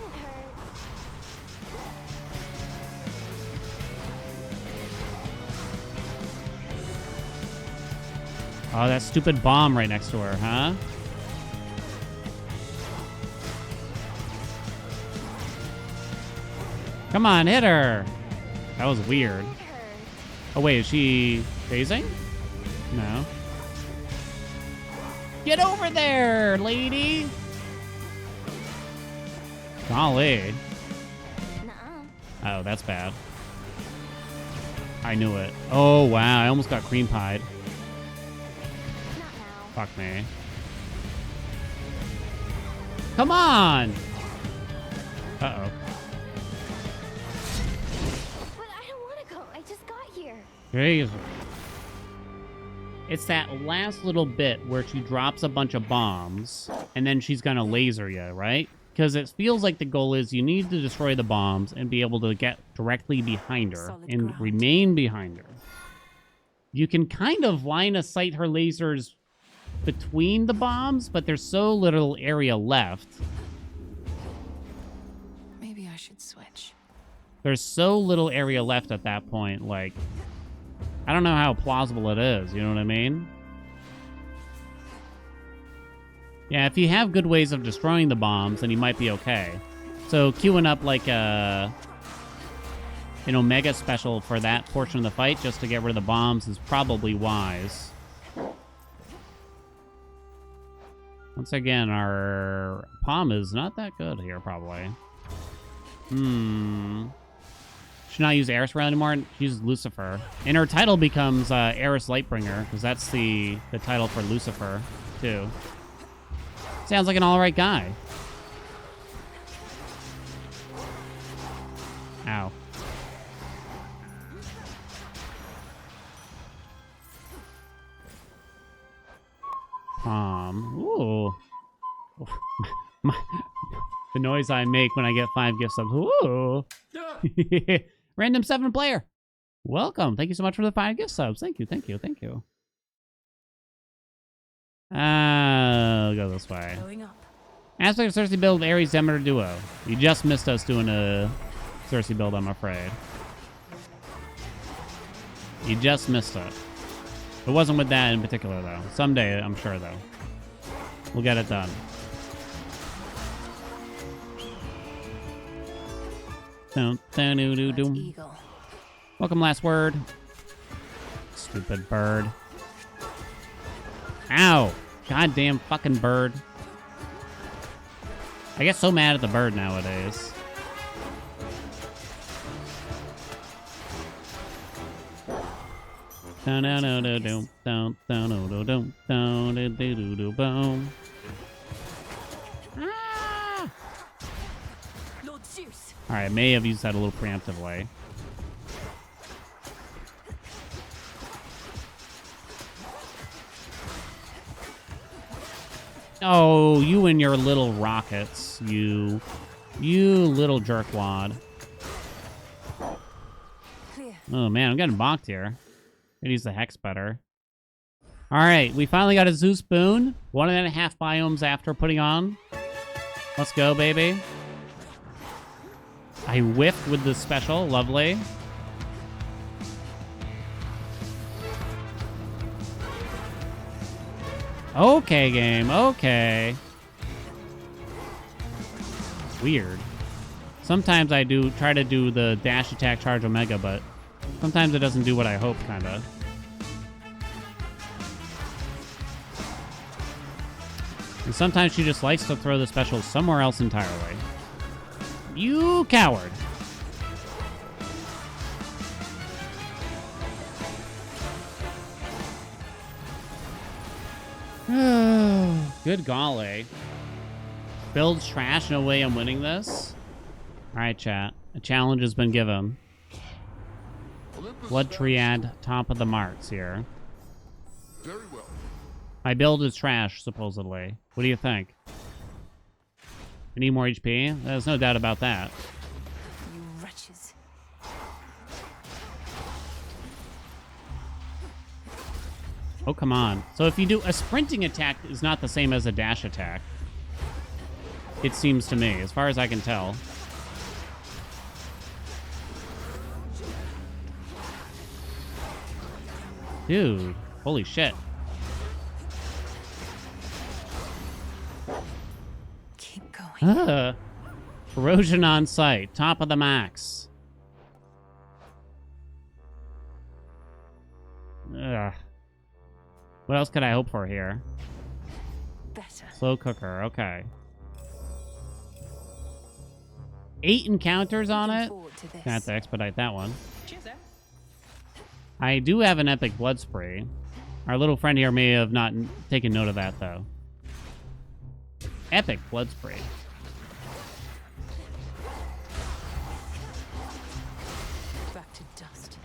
Oh, that stupid bomb right next to her, huh? Come on, hit her. That was weird. Oh, wait, is she phasing? No. Get over there, lady. Golly. Oh, that's bad. I knew it. Oh, wow. I almost got cream pied. Fuck me. Come on! Uh-oh. But I don't want to go. I just got here. Jesus. It's that last little bit where she drops a bunch of bombs, and then she's gonna laser you, right? Because it feels like the goal is you need to destroy the bombs and be able to get directly behind her and remain behind her. You can kind of line of sight her lasers between the bombs, but there's so little area left. Maybe I should switch. There's so little area left at that point, like, I don't know how plausible it is, you know what I mean? Yeah, if you have good ways of destroying the bombs, then you might be okay. So queuing up like an Omega special for that portion of the fight just to get rid of the bombs is probably wise. Once again, our palm is not that good here, probably. Should not use Eris Rail anymore. She uses Lucifer. And her title becomes Eris Lightbringer, because that's the title for Lucifer, too. Sounds like an alright guy. Ow. Ooh. The noise I make when I get 5 gift subs. Ooh. Random 7 player. Welcome. Thank you so much for the 5 gift subs. Thank you, thank you, thank you. I'll go this way. Aspect of Cersei build Ares Demeter duo. You just missed us doing a Cersei build, I'm afraid. You just missed it. It wasn't with that in particular, though. Someday, I'm sure, though. We'll get it done. Welcome, last word. Stupid bird. Ow! Goddamn fucking bird. I get so mad at the bird nowadays. Alright, I may have used that a little preemptively. Oh, you and your little rockets. You little jerkwad. Oh, man, I'm getting balked here. Could use the hex better. Alright, we finally got a Zeus boon. 1.5 biomes after putting on. Let's go, baby. I whiffed with the special. Lovely. Okay, game. Okay. Weird. Sometimes I try to do the dash attack charge Omega, but sometimes it doesn't do what I hope, kinda. And sometimes she just likes to throw the special somewhere else entirely. You coward. Good golly. Build's trash, no way I'm winning this. Alright, chat. A challenge has been given. Blood Triad, top of the marks here. Very well. My build is trash, supposedly. What do you think? I need more HP? There's no doubt about that. You wretches. Oh, come on. So if you do... A sprinting attack is not the same as a dash attack. It seems to me, as far as I can tell. Dude, holy shit. Keep going. Corrosion on site, top of the max. Ugh. What else could I hope for here? better. Slow cooker, okay. 8 encounters on it. Gonna have to expedite that one. I do have an epic blood spray. Our little friend here may have not taken note of that, though. Epic blood spray. Back to dust.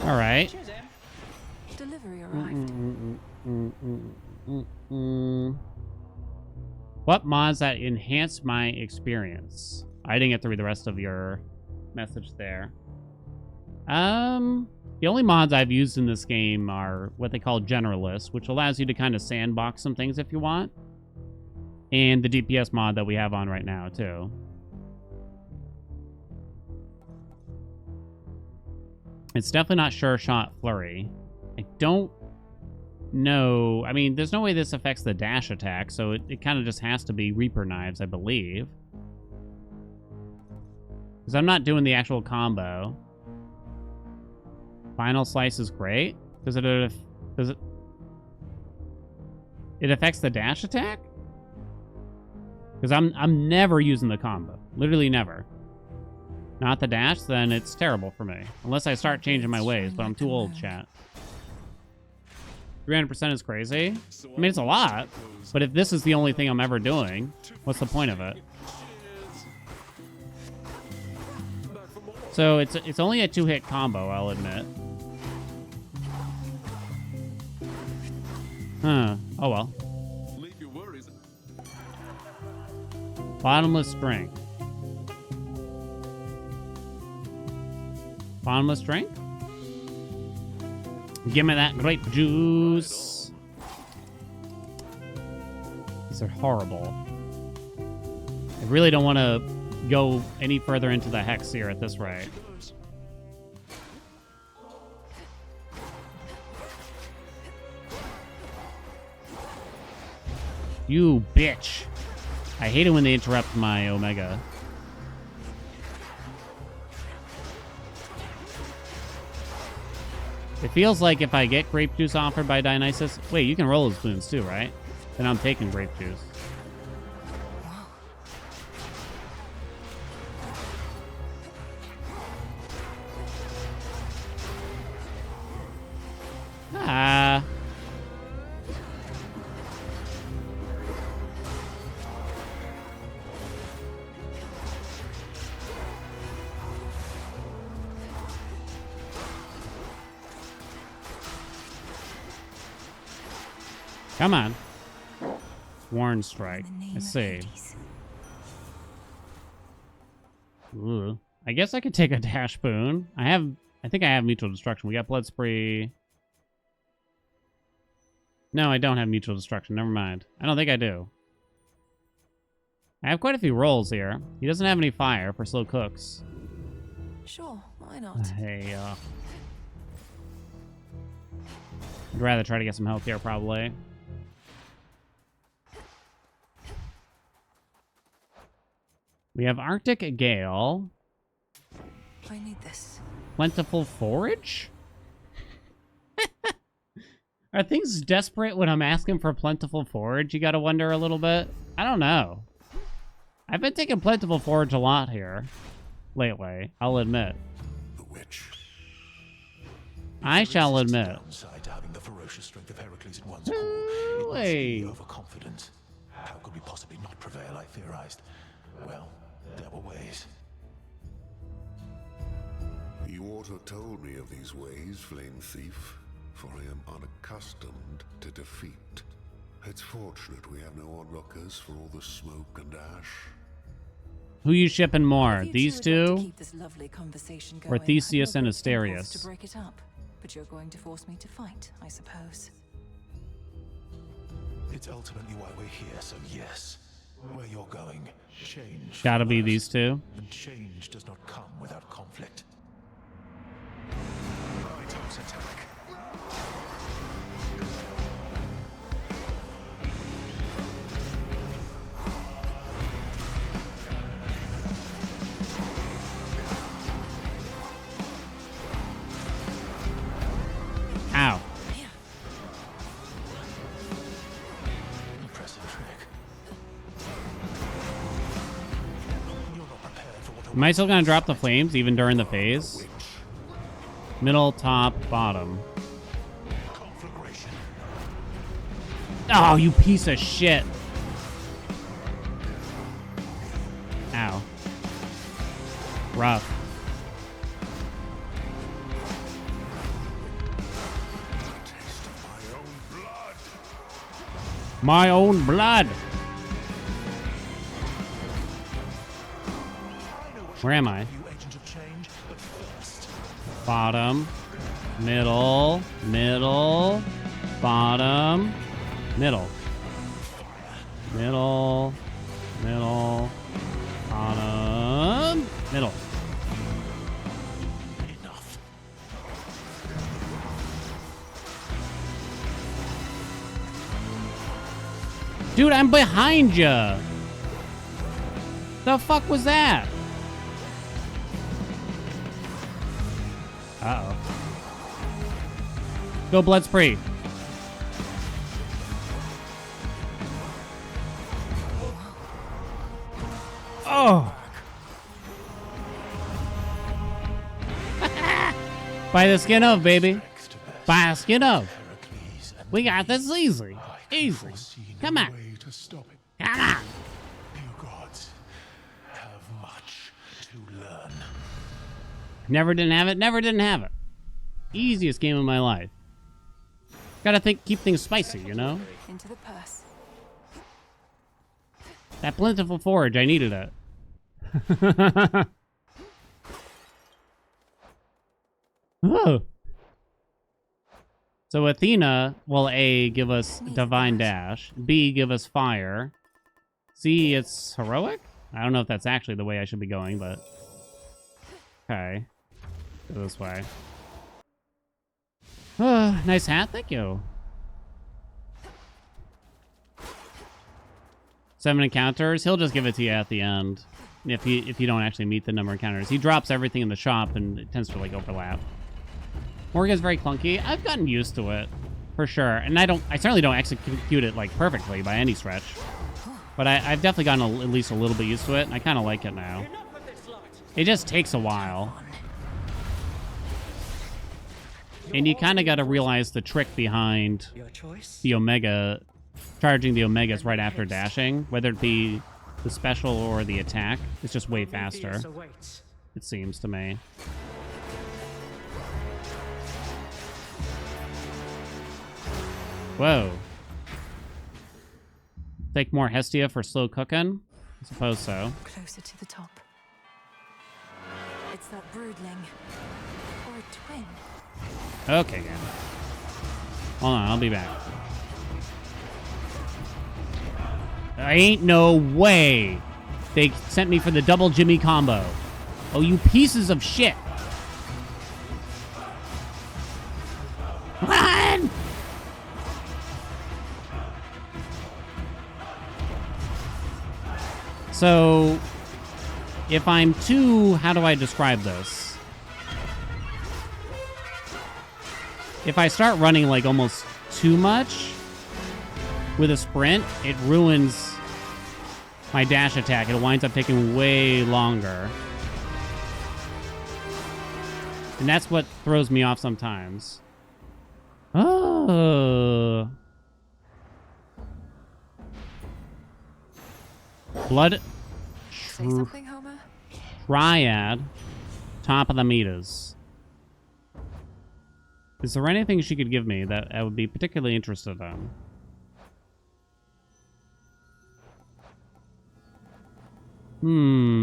All right. Delivery arrived. What mods that enhance my experience? I didn't get to read the rest of your message there. The only mods I've used in this game are what they call generalists, which allows you to kind of sandbox some things if you want. And the DPS mod that we have on right now, too. It's definitely not Sure Shot Flurry. I don't know. I mean, there's no way this affects the dash attack, so it kind of just has to be Reaper Knives, I believe. Because I'm not doing the actual combo. Final Slice is great. Does it affects the dash attack? Because I'm never using the combo. Literally never. Not the dash, then it's terrible for me. Unless I start changing my ways, but I'm too old, chat. 300% is crazy. I mean, it's a lot. But if this is the only thing I'm ever doing, what's the point of it? So it's only a 2-hit combo, I'll admit. Huh. Oh well. Bottomless drink. Bottomless drink? Give me that grape juice. These are horrible. I really don't want to go any further into the hex here at this rate. You bitch. I hate it when they interrupt my Omega. It feels like if I get grape juice offered by Dionysus... Wait, you can roll his spoons too, right? Then I'm taking grape juice. Ah. Come on. Warn strike. I see. Ooh. I guess I could take a dash boon. I think I have mutual destruction. We got blood spree. No, I don't have mutual destruction. Never mind. I don't think I do. I have quite a few rolls here. He doesn't have any fire for slow cooks. Sure, why not? Hey, I'd rather try to get some health here, probably. We have Arctic Gale. I need this. Plentiful Forage? Are things desperate when I'm asking for Plentiful Forage? You gotta wonder a little bit. I don't know. I've been taking Plentiful Forage a lot here lately, I'll admit. The witch. I shall admit. Downside to having the ferocious strength of Heracles in one's core. It must be overconfidence. How could we possibly not prevail, I theorized. Well, there were ways. You ought to have told me of these ways, Flame Thief, for I am unaccustomed to defeat. It's fortunate we have no onlookers for all the smoke and ash. Who you shipping more? These two? Keep this lovely conversation going, or Theseus and to Asterius? break it up, but you're going to force me to fight, I suppose. It's ultimately why we're here, so yes. Where you're going, change. Gotta be these two. And change does not come without conflict. Items attack. Am I still gonna drop the flames even during the phase? Middle, top, bottom. Oh, you piece of shit. Ow. Rough. My own blood. Where am I? Bottom, middle, middle, bottom, middle, middle, middle, bottom, middle. Dude, I'm behind you. The fuck was that? Uh-oh. Go blood spree. Oh. By the skin of, baby. By the skin of. We got this easy. Easy. Come on. Come on. You gods have much to learn. Never didn't have it. Never didn't have it. Easiest game of my life. Gotta keep things spicy, you know? Into the purse. That plentiful forage, I needed it. Oh. So Athena will A, give us Divine Dash. B, give us Fire. C, it's Heroic? I don't know if that's actually the way I should be going, but... Okay. Go this way. Nice hat, thank you. 7 encounters. He'll just give it to you at the end. If you don't actually meet the number of encounters. He drops everything in the shop and it tends to like overlap. Morgan's very clunky. I've gotten used to it, for sure. And I certainly don't execute it like perfectly by any stretch. But I've definitely gotten at least a little bit used to it, and I kind of like it now. It just takes a while. And you kind of got to realize the trick behind the Omega, charging the Omegas right after dashing, whether it be the special or the attack. It's just way faster, it seems to me. Whoa. Take more Hestia for slow cooking? I suppose so. Closer to the top. It's that broodling. Or a twin. Okay, again. Hold on, I'll be back. Ain't no way they sent me for the double Jimmy combo. Oh, you pieces of shit. Run! So, if I'm too... How do I describe this? If I start running, like, almost too much with a sprint, it ruins my dash attack. It winds up taking way longer. And that's what throws me off sometimes. Oh... Blood Triad, top of the meters. Is there anything she could give me that I would be particularly interested in?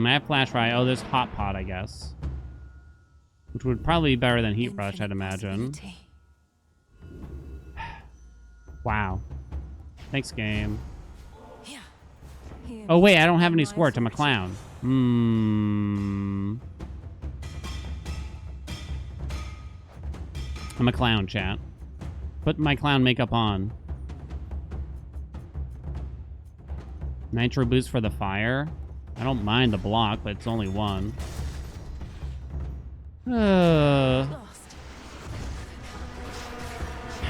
I have Flash Fry. Oh, there's Hot Pot, I guess. Which would probably be better than Heat Rush, I'd imagine. Wow. Thanks, game. Oh, wait, I don't have any squirts. I'm a clown. I'm a clown, chat. Put my clown makeup on. Nitro boost for the fire. I don't mind the block, but it's only one.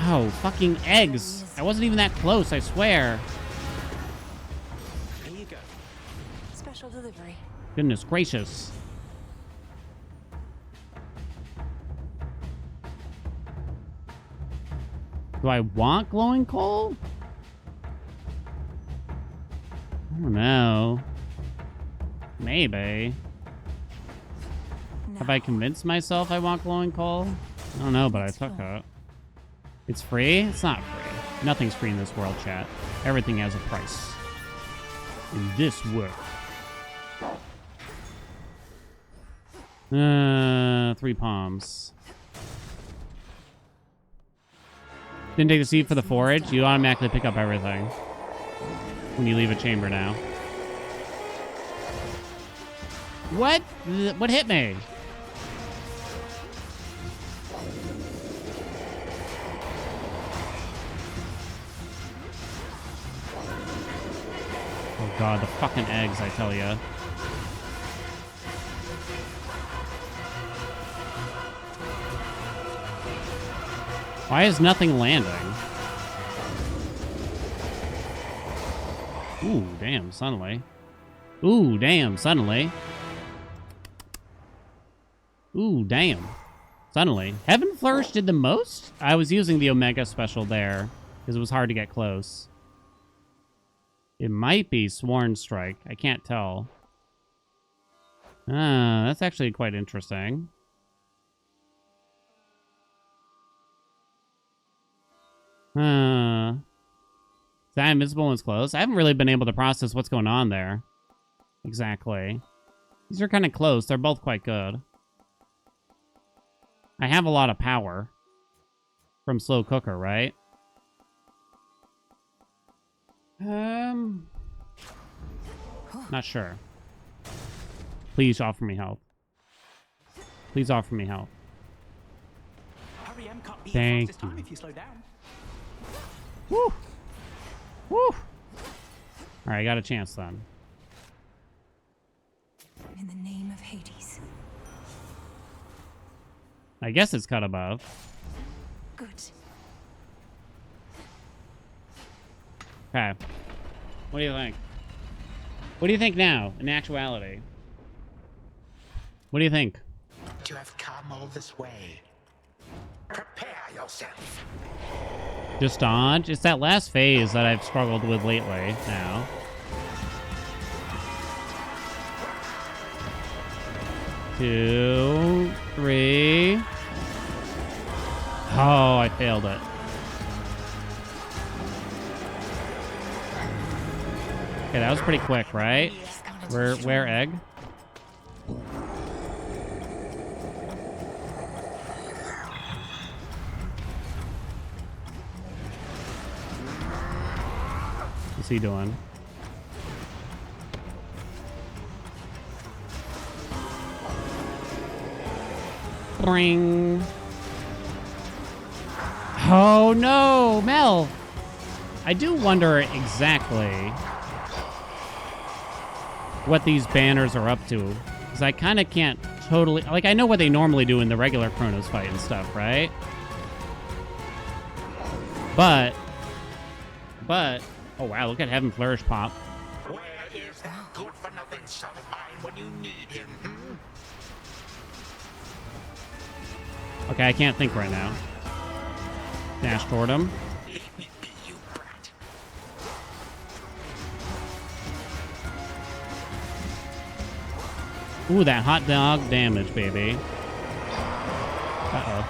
Oh, fucking eggs. I wasn't even that close, I swear. Special delivery. Goodness gracious. Do I want glowing coal? I don't know. Maybe. Have I convinced myself I want glowing coal? I don't know, but I took it. It's free? It's not free. Nothing's free in this world, chat. Everything has a price. In this world. 3 palms. Didn't take the seed for the forage. You automatically pick up everything when you leave a chamber now. What? What hit me? Oh god, the fucking eggs, I tell ya. Why is nothing landing? Ooh, damn, suddenly. Ooh, damn, suddenly. Ooh, damn. Suddenly. Heaven Flourish did the most? I was using the Omega special there, because it was hard to get close. It might be Sworn Strike. I can't tell. That's actually quite interesting. Is that invisible one's close? I haven't really been able to process what's going on there. Exactly. These are kind of close. They're both quite good. I have a lot of power from Slow Cooker, right? Not sure. Please offer me help. Please offer me help. Thank you. If you slow down. Woo! Woo! All right, I got a chance then. In the name of Hades. I guess it's cut above. Good. Okay. What do you think? What do you think now, in actuality? What do you think? To have come all this way. Prepare yourself. Just dodge? It's that last phase that I've struggled with lately now. Two, three. Oh, I failed it. Okay, that was pretty quick, right? Where egg? What's he doing? Bring. Oh no, Mel. I do wonder exactly what these banners are up to, because I kind of can't totally, like, I know what they normally do in the regular Chronos fight and stuff, right? But, oh wow, look at Heaven Flourish pop. Where is that good-for-nothing son of mine when you need him? Okay, I can't think right now. Dash toward him. Ooh, that hot dog damage, baby. Uh-oh.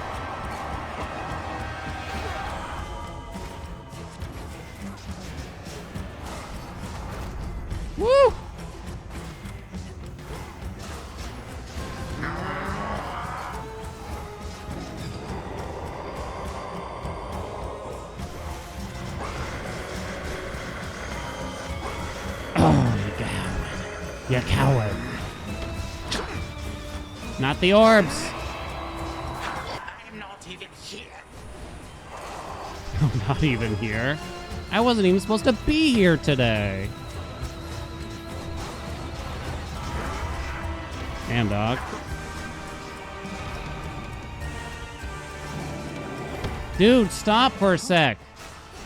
Woo! Oh, you coward. You coward. Not the orbs. I'm not even here. I'm not even here. I wasn't even supposed to be here today. Damn, dog. Dude, stop for a sec.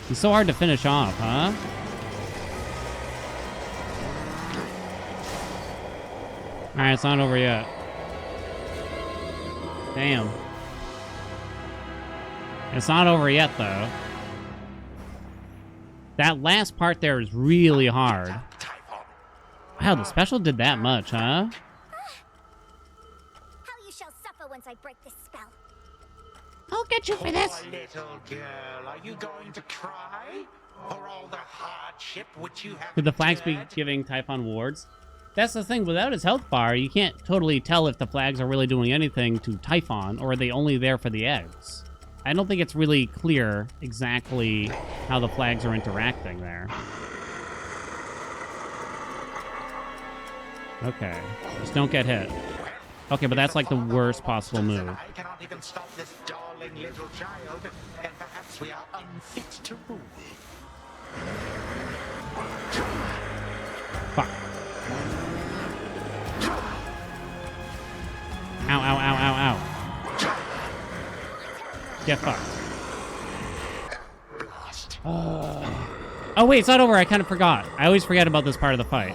He's so hard to finish off, huh? Alright, it's not over yet. Damn. It's not over yet, though. That last part there is really hard. Wow, the special did that much, huh? How you shall suffer once I break this spell. I'll get you for this. Poor little girl, are you going to cry? For all the hardship which you have Could the flags be endured? giving Typhon wards? That's the thing, without his health bar, you can't totally tell if the flags are really doing anything to Typhon, or are they only there for the eggs? I don't think it's really clear exactly how the flags are interacting there. Okay, just don't get hit. Okay, but that's like the worst possible move. I cannot even stop this darling little child, and perhaps we are unfit to rule. Fuck. Ow, ow, ow, ow, ow. Get fucked. Oh, wait, it's not over. I kind of forgot. I always forget about this part of the fight.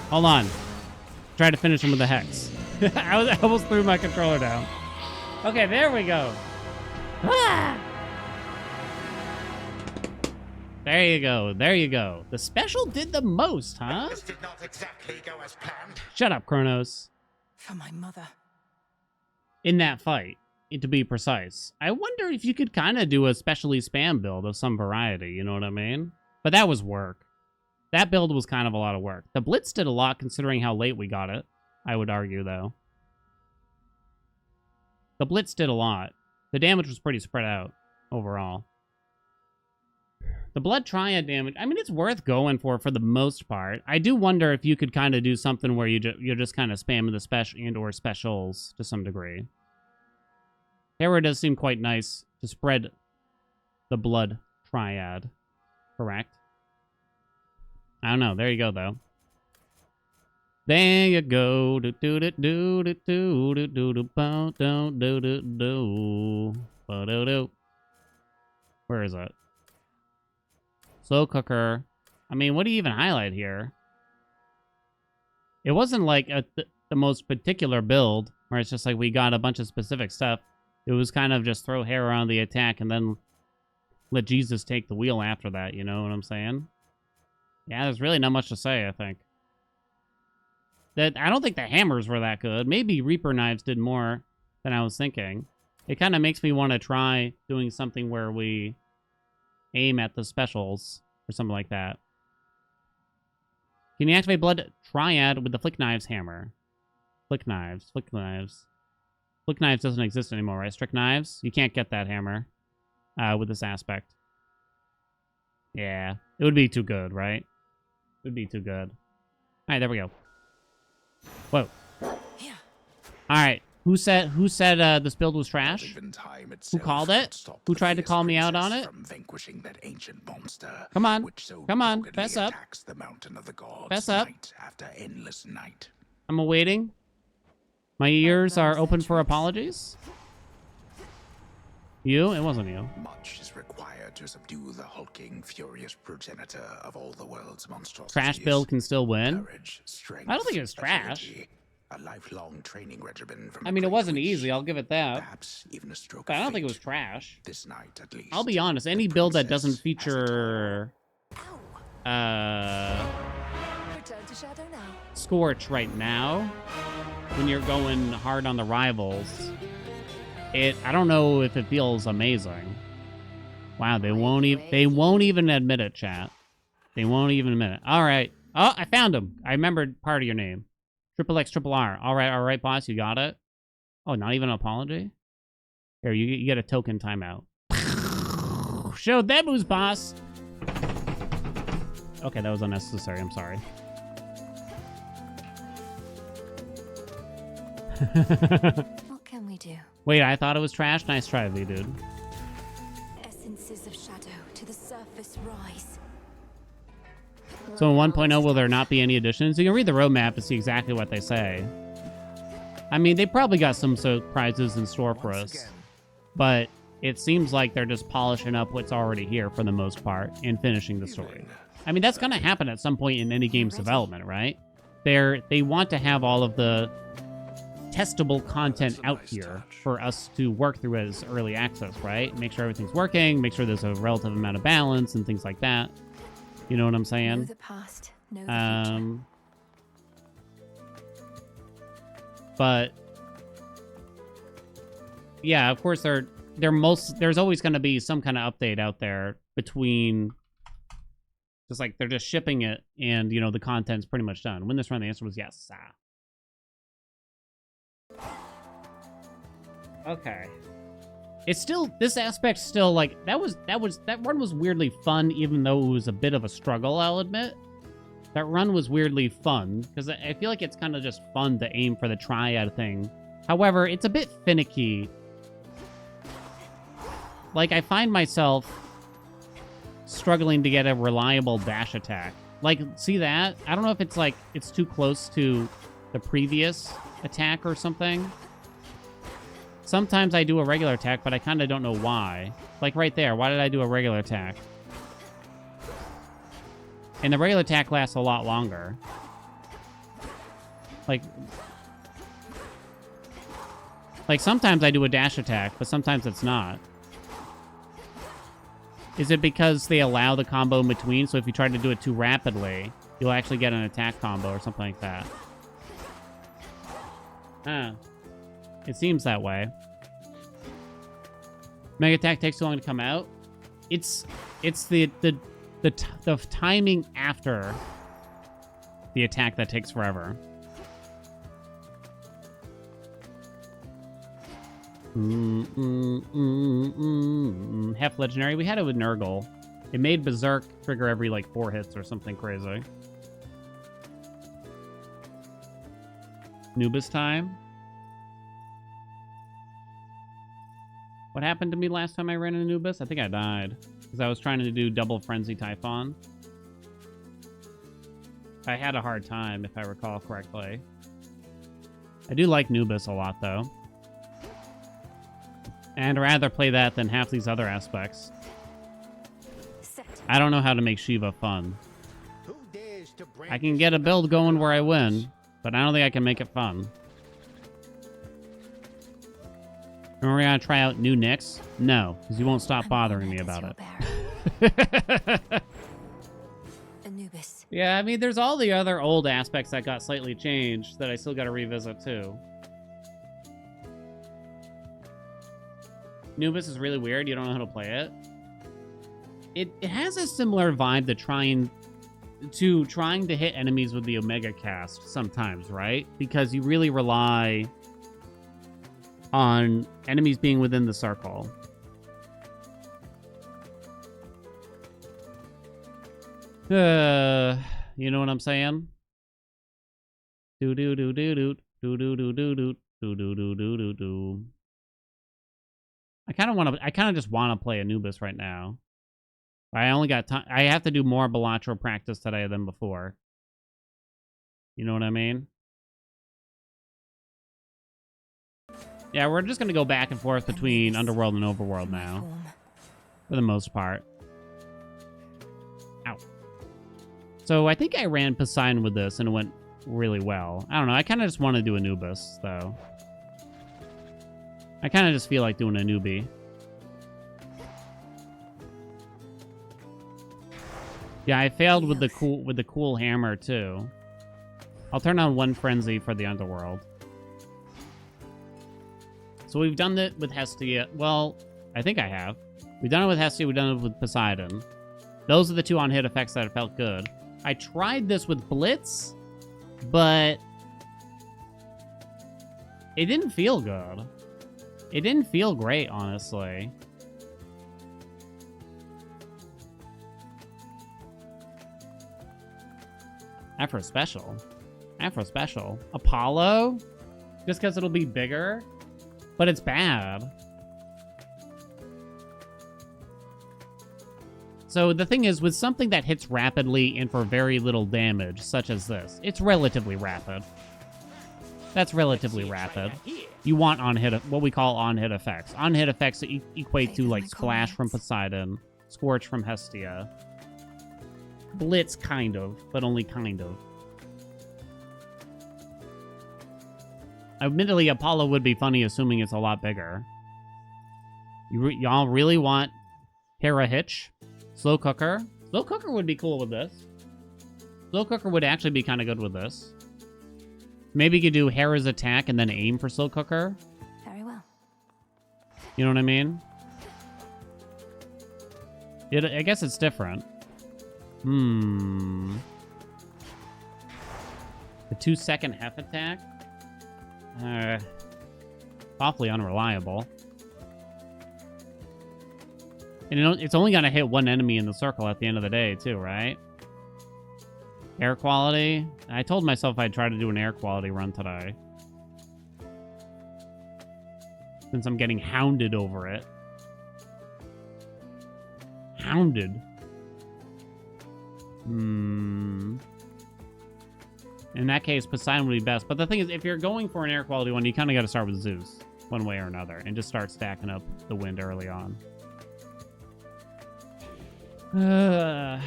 Hold on. Try to finish him with the hex. I almost threw my controller down. Okay, there we go. Ah! There you go. There you go. The special did the most, huh? This did not exactly go as planned. Shut up, Kronos. For my mother. In that fight, to be precise. I wonder if you could kind of do a specially spam build of some variety, you know what I mean? But that was work. That build was kind of a lot of work. The Blitz did a lot considering how late we got it, I would argue, though. The Blitz did a lot. The damage was pretty spread out overall. The Blood Triad damage, I mean, it's worth going for the most part. I do wonder if you could kind of do something where you're just kind of spamming the special and or specials to some degree. Terror does seem quite nice to spread the Blood Triad, correct? I don't know. There you go, though. There you go. Do do do do do do do do do do do do do do. Where is it? Slow cooker. I mean, what do you even highlight here? It wasn't like the most particular build where it's just like we got a bunch of specific stuff. It was kind of just throw hair on the attack and then let Jesus take the wheel after that. You know what I'm saying? Yeah, there's really not much to say, I think. I don't think the hammers were that good. Maybe Reaper knives did more than I was thinking. It kind of makes me want to try doing something where we aim at the specials or something like that. Can you activate Blood Triad with the Flick Knives hammer? Flick Knives. Flick Knives. Flick Knives doesn't exist anymore, right? Strict Knives? You can't get that hammer with this aspect. Yeah. It would be too good, right? It would be too good. Alright, there we go. Whoa. Yeah. Alright. Who said this build was trash? Who called it? Who tried to call me out on it? From vanquishing that ancient monster, Come on. which so Come on. doggedly Fess up. attacks the mountain of the gods Fess up. night after endless night. I'm awaiting. My ears are open for apologies. You? It wasn't you. Much is required to subdue the hulking, furious progenitor of all the world's monstrosities. Trash build can still win. Courage, strength, I don't think it was trash. agility, a lifelong training regimen from I mean, it wasn't easy. I'll give it that. perhaps even a stroke But I of don't think it fate. was trash. This night, at least. I'll be honest. Any build that doesn't feature Return to Shadow now. Scorch right now, when you're going hard on the rivals, I don't know if it feels amazing. Wow, they won't even admit it, chat. They won't even admit it. All right. Oh, I found him. I remembered part of your name. Triple X Triple R. All right, boss, you got it. Oh, not even an apology? Here, you get a token timeout. Show them who's boss. Okay, that was unnecessary. I'm sorry. What can we do? Wait, I thought it was trash. Nice try, V, dude. Essences of shadow to the surface rise. So in 1.0, will there not be any additions? You can read the roadmap to see exactly what they say. I mean, they probably got some surprises in store for us. But it seems like they're just polishing up what's already here for the most part and finishing the story. I mean, that's going to happen at some point in any game's development, right? They want to have all of the testable content out here for us to work through as early access, right? Make sure everything's working, make sure there's a relative amount of balance and things like that. You know what I'm saying? Know the past, know the future. But yeah, of course there's always going to be some kind of update out there between just like they're just shipping it and, you know, the content's pretty much done. When this run, the answer was yes. Okay. It's still, this aspect still, like, that run was weirdly fun, even though it was a bit of a struggle, I'll admit. That run was weirdly fun, because I feel like it's kind of just fun to aim for the triad thing. However, it's a bit finicky. Like, I find myself struggling to get a reliable dash attack. Like, see that? I don't know if it's, like, it's too close to the previous attack or something. Sometimes I do a regular attack, but I kind of don't know why. Like, right there, why did I do a regular attack? And the regular attack lasts a lot longer. Like sometimes I do a dash attack, but sometimes it's not. Is it because they allow the combo in between? So if you try to do it too rapidly, you'll actually get an attack combo or something like that. It seems that way. Mega attack takes too long to come out. It's the timing after the attack that takes forever. Half legendary. We had it with Nurgle. It made Berserk trigger every like 4 hits or something crazy. Nubis time. What happened to me last time I ran into Nubis? I think I died. Because I was trying to do double Frenzy Typhon. I had a hard time, if I recall correctly. I do like Nubis a lot, though. And I'd rather play that than half these other aspects. I don't know how to make Shiva fun. I can get a build going where I win, but I don't think I can make it fun. And we're gonna try out new Nyx? No, because you won't stop bothering me about it. Anubis. Yeah, I mean, there's all the other old aspects that got slightly changed that I still gotta revisit, too. Nubis is really weird. You don't know how to play it. It has a similar vibe to trying to hit enemies with the Omega cast sometimes, right? Because you really rely on enemies being within the circle. You know what I'm saying? Do do do do do do do do do do do do do do do do. I kind of just want to play Anubis right now. I only got time. I have to do more Balatro practice today than before. You know what I mean? Yeah, we're just going to go back and forth between Underworld and Overworld now. For the most part. Ow. So I think I ran Poseidon with this and it went really well. I don't know. I kind of just want to do Anubis, though. I kind of just feel like doing a newbie. Yeah, I failed with the cool hammer too. I'll turn on one frenzy for the Underworld. So we've done it with Hestia. Well, I think I have. We've done it with Hestia. We've done it with Poseidon. Those are the 2 on-hit effects that felt good. I tried this with Blitz, but it didn't feel good. It didn't feel great, honestly. Afro Special? Afro Special? Apollo? Just because it'll be bigger? But it's bad. So the thing is, with something that hits rapidly and for very little damage, such as this, it's relatively rapid. That's relatively rapid. You want on-hit, what we call on-hit effects. On-hit effects that equate to, like, Splash from Poseidon, Scorch from Hestia. Blitz, kind of, but only kind of. Admittedly, Apollo would be funny, assuming it's a lot bigger. Y'all really want Hera Hitch? Slow Cooker? Slow Cooker would be cool with this. Slow Cooker would actually be kind of good with this. Maybe you could do Hera's attack and then aim for Slow Cooker. Very well. You know what I mean? I guess it's different. The 2-second Hef attack? Awfully unreliable. And it's only gonna hit one enemy in the circle at the end of the day, too, right? Air quality. I told myself I'd try to do an air quality run today. Since I'm getting hounded over it. Hounded. In that case, Poseidon would be best. But the thing is, if you're going for an air quality one, you kind of got to start with Zeus, one way or another, and just start stacking up the wind early on. All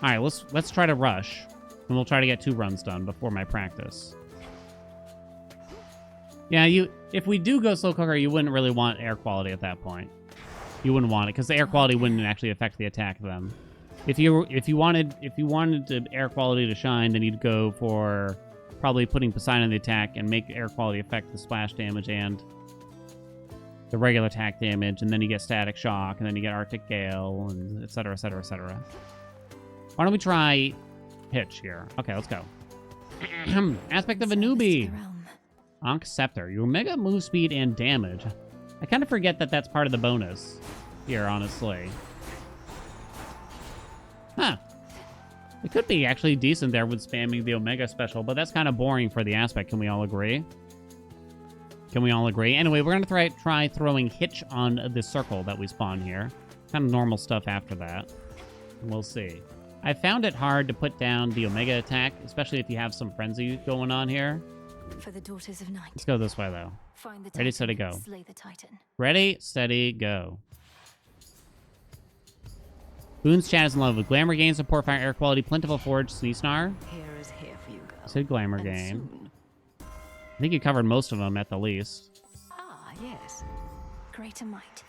right, let's try to rush, and we'll try to get 2 runs done before my practice. Yeah, if we do go Slow Cooker, you wouldn't really want air quality at that point. You wouldn't want it because the air quality wouldn't actually affect the attack then. If you wanted the air quality to shine, then you'd go for probably putting Poseidon in the attack and make air quality affect the splash damage and the regular attack damage, and then you get static shock, and then you get Arctic Gale, and etc., etc., etc. Why don't we try Hitch here? Okay, let's go. Aspect of a newbie. Ankh Scepter. Your mega move speed and damage. I kind of forget that that's part of the bonus here, honestly. Huh. It could be actually decent there with spamming the Omega special, but that's kind of boring for the aspect. Can we all agree? Can we all agree? Anyway, we're going to try throwing Hitch on the circle that we spawn here. Kind of normal stuff after that. We'll see. I found it hard to put down the Omega attack, especially if you have some frenzy going on here. For the Daughters of Night. Let's go this way, though. Find the Ready, Titan, steady, go. slay the Titan. Ready, steady, go. Boon's chat is in love with Glamour Gain, support fire, air quality, plentiful forge, Sneesnar. Here is here for you, girl. Said Glamour And Gain. soon. I think you covered most of them at the least. Ah, yes. Greater might.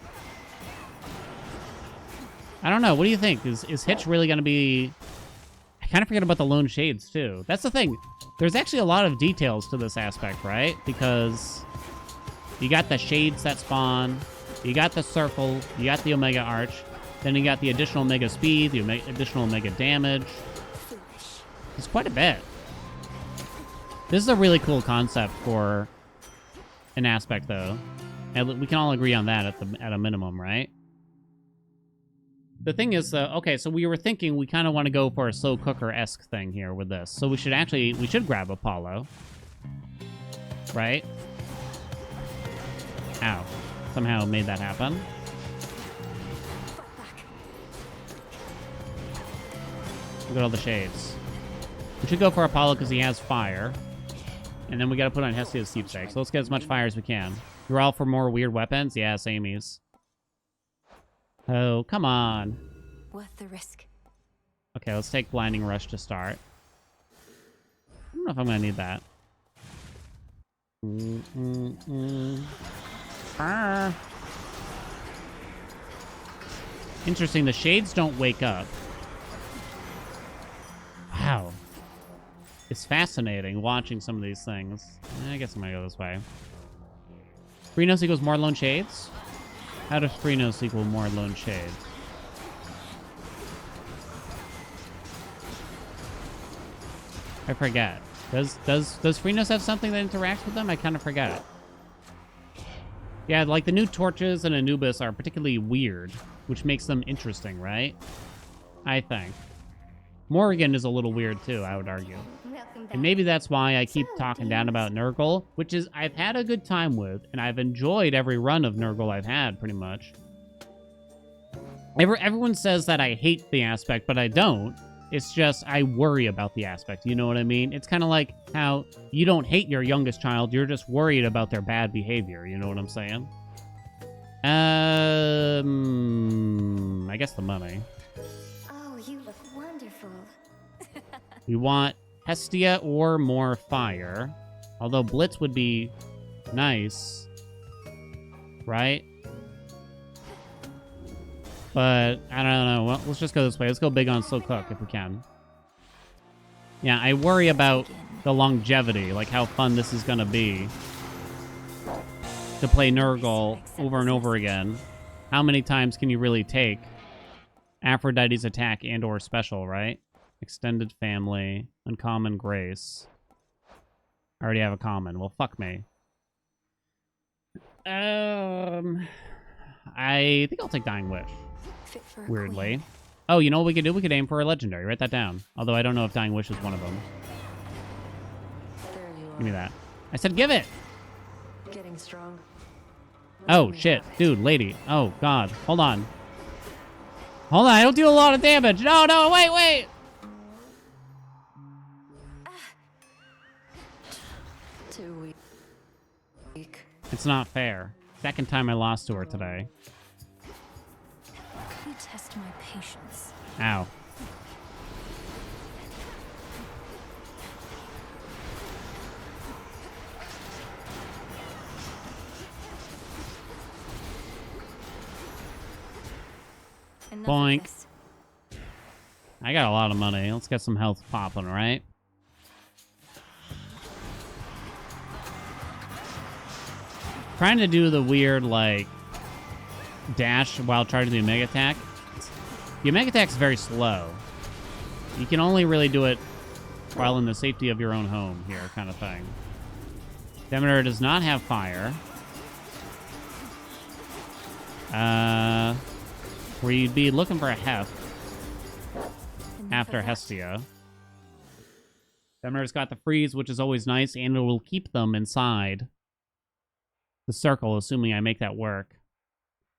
I don't know. What do you think? Is Hitch really going to be... I kind of forget about the Lone Shades, too. That's the thing. There's actually a lot of details to this aspect, right? Because you got the shades that spawn, you got the circle, you got the Omega Arch, then you got the additional Omega Speed, the additional Omega Damage. It's quite a bit. This is a really cool concept for an aspect, though. And we can all agree on that at a minimum, right? The thing is, okay, so we were thinking we kind of want to go for a Slow Cooker-esque thing here with this. So we should grab Apollo. Right? Ow. Somehow made that happen. Look at all the shades. We should go for Apollo because he has fire. And then we got to put on Hestia's Keepsake. So let's get as much fire as we can. You're all for more weird weapons? Yeah, samies. Oh, come on. Worth the risk. Okay, let's take Blinding Rush to start. I don't know if I'm going to need that. Interesting, the shades don't wake up. Wow. It's fascinating watching some of these things. I guess I'm going to go this way. Freenos equals more Lone Shades? How does Freenos equal more Lone Shades? I forget. Does Freenos have something that interacts with them? I kind of forget. Yeah, like the new torches and Anubis are particularly weird, which makes them interesting, right? I think. Morrigan is a little weird too, I would argue. And maybe that's why I keep talking down about Nurgle, which is I've had a good time with, and I've enjoyed every run of Nurgle I've had, pretty much. Everyone says that I hate the aspect, but I don't. It's just I worry about the aspect, you know what I mean? It's kind of like how you don't hate your youngest child, you're just worried about their bad behavior, you know what I'm saying? I guess the money. Oh, you look wonderful. We want Hestia or more fire. Although Blitz would be nice. Right? But, I don't know. Well, let's just go this way. Let's go big on slow cook if we can. Yeah, I worry about the longevity, like how fun this is going to be to play Nurgle over and over again. How many times can you really take Aphrodite's attack and or special, right? Extended family, uncommon grace. I already have a common. Well, fuck me. I think I'll take Dying Wish. Weirdly. Oh, you know what we could do? We could aim for a legendary. Write that down. Although I don't know if Dying Wish is one of them. Give me that. I said give it! Getting strong. Oh, shit. Dude, lady. Oh, God. Hold on. Hold on. I don't do a lot of damage. No, no, wait, wait! Too weak. It's not fair. Second time I lost to her today. Could you test my patience? Ow. Boink. I got a lot of money. Let's get some health popping, right? Trying to do the weird, like, dash while trying to do Omega Attack. The Omega Attack's very slow. You can only really do it while in the safety of your own home here, kind of thing. Demeter does not have fire. Where you'd be looking for a Hef after Hestia. Demeter's got the freeze, which is always nice, and it will keep them inside the circle, assuming I make that work.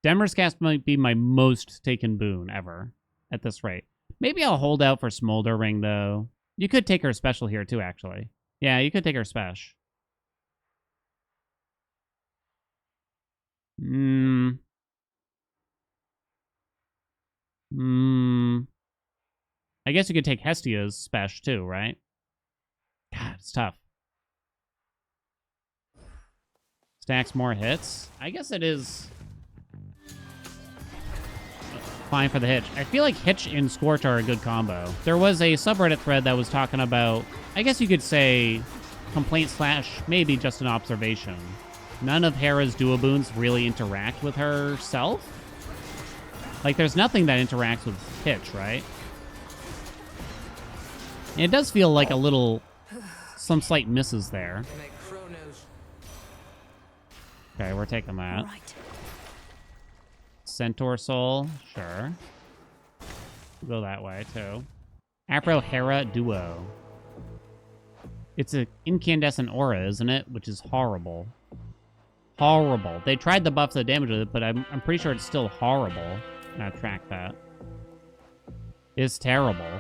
Demeter's cast might be my most taken boon ever at this rate. Maybe I'll hold out for Smolder Ring, though. You could take her special here, too, actually. Yeah, you could take her special. I guess you could take Hestia's special, too, right? God, it's tough. Stacks more hits. I guess it is fine for the Hitch. I feel like Hitch and Scorch are a good combo. There was a subreddit thread that was talking about, I guess you could say, complaint / maybe just an observation. None of Hera's duo boons really interact with herself. Like, there's nothing that interacts with Hitch, right? And it does feel like a little, some slight misses there. Okay, we're taking that. Right. Centaur Soul, sure. We'll go that way, too. Afro-Hera Duo. It's an incandescent aura, isn't it? Which is horrible. Horrible. They tried to buff the damage with it, but I'm pretty sure it's still horrible. Now track that. It's terrible.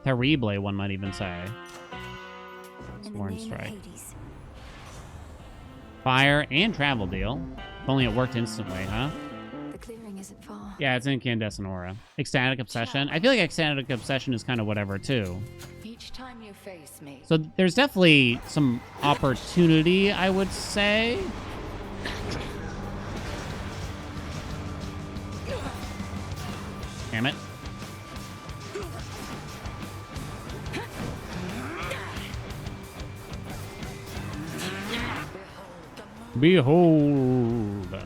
Terrible, one might even say. Sworn Strike. Fire and travel deal. If only it worked instantly, huh? The clearing isn't far. Yeah, it's incandescent aura. Ecstatic Obsession. I feel like Ecstatic Obsession is kind of whatever, too. Each time you face me. So there's definitely some opportunity, I would say. Damn it. Behold.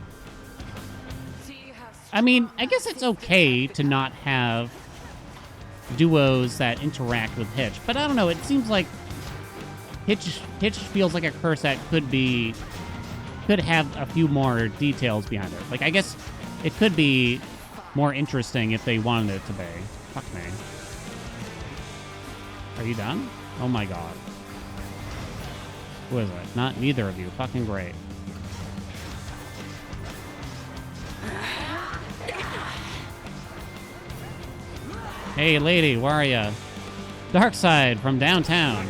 I mean, I guess it's okay to not have duos that interact with Hitch, but I don't know, it seems like Hitch feels like a curse that could have a few more details behind it. Like, I guess it could be more interesting if they wanted it to be. Fuck me. Are you done? Oh my god. Who is it? Not neither of you. Fucking great. Hey, lady, where are ya? Dark Side from downtown.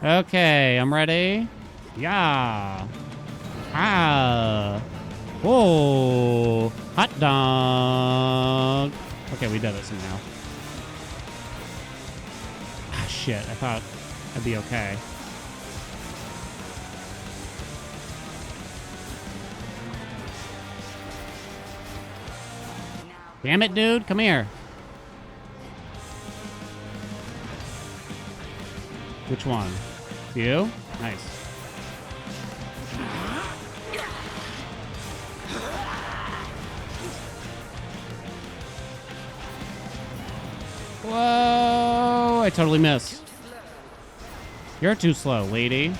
Okay, I'm ready. Yeah. Ah. Oh. Hot dog. Okay, we did it somehow. Ah, shit. I thought I'd be okay. Damn it, dude. Come here. Which one? You? Nice. Whoa! I totally missed. You're too slow, lady.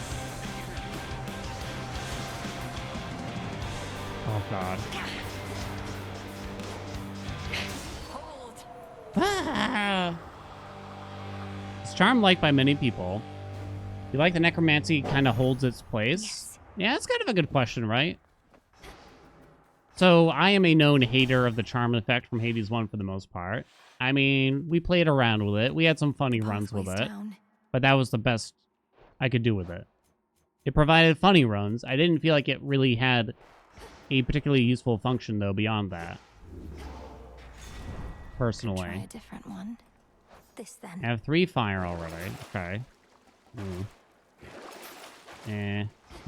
Oh, God. Ah! It's charm liked by many people. You like the necromancy kind of holds its place? Yes. Yeah, that's kind of a good question, right? So, I am a known hater of the charm effect from Hades 1 for the most part. I mean, we played around with it. We had some funny runs with it. But that was the best I could do with it. It provided funny runs. I didn't feel like it really had a particularly useful function, though, beyond that. Personally. Try a different one. This then. I have 3 fire already. Okay.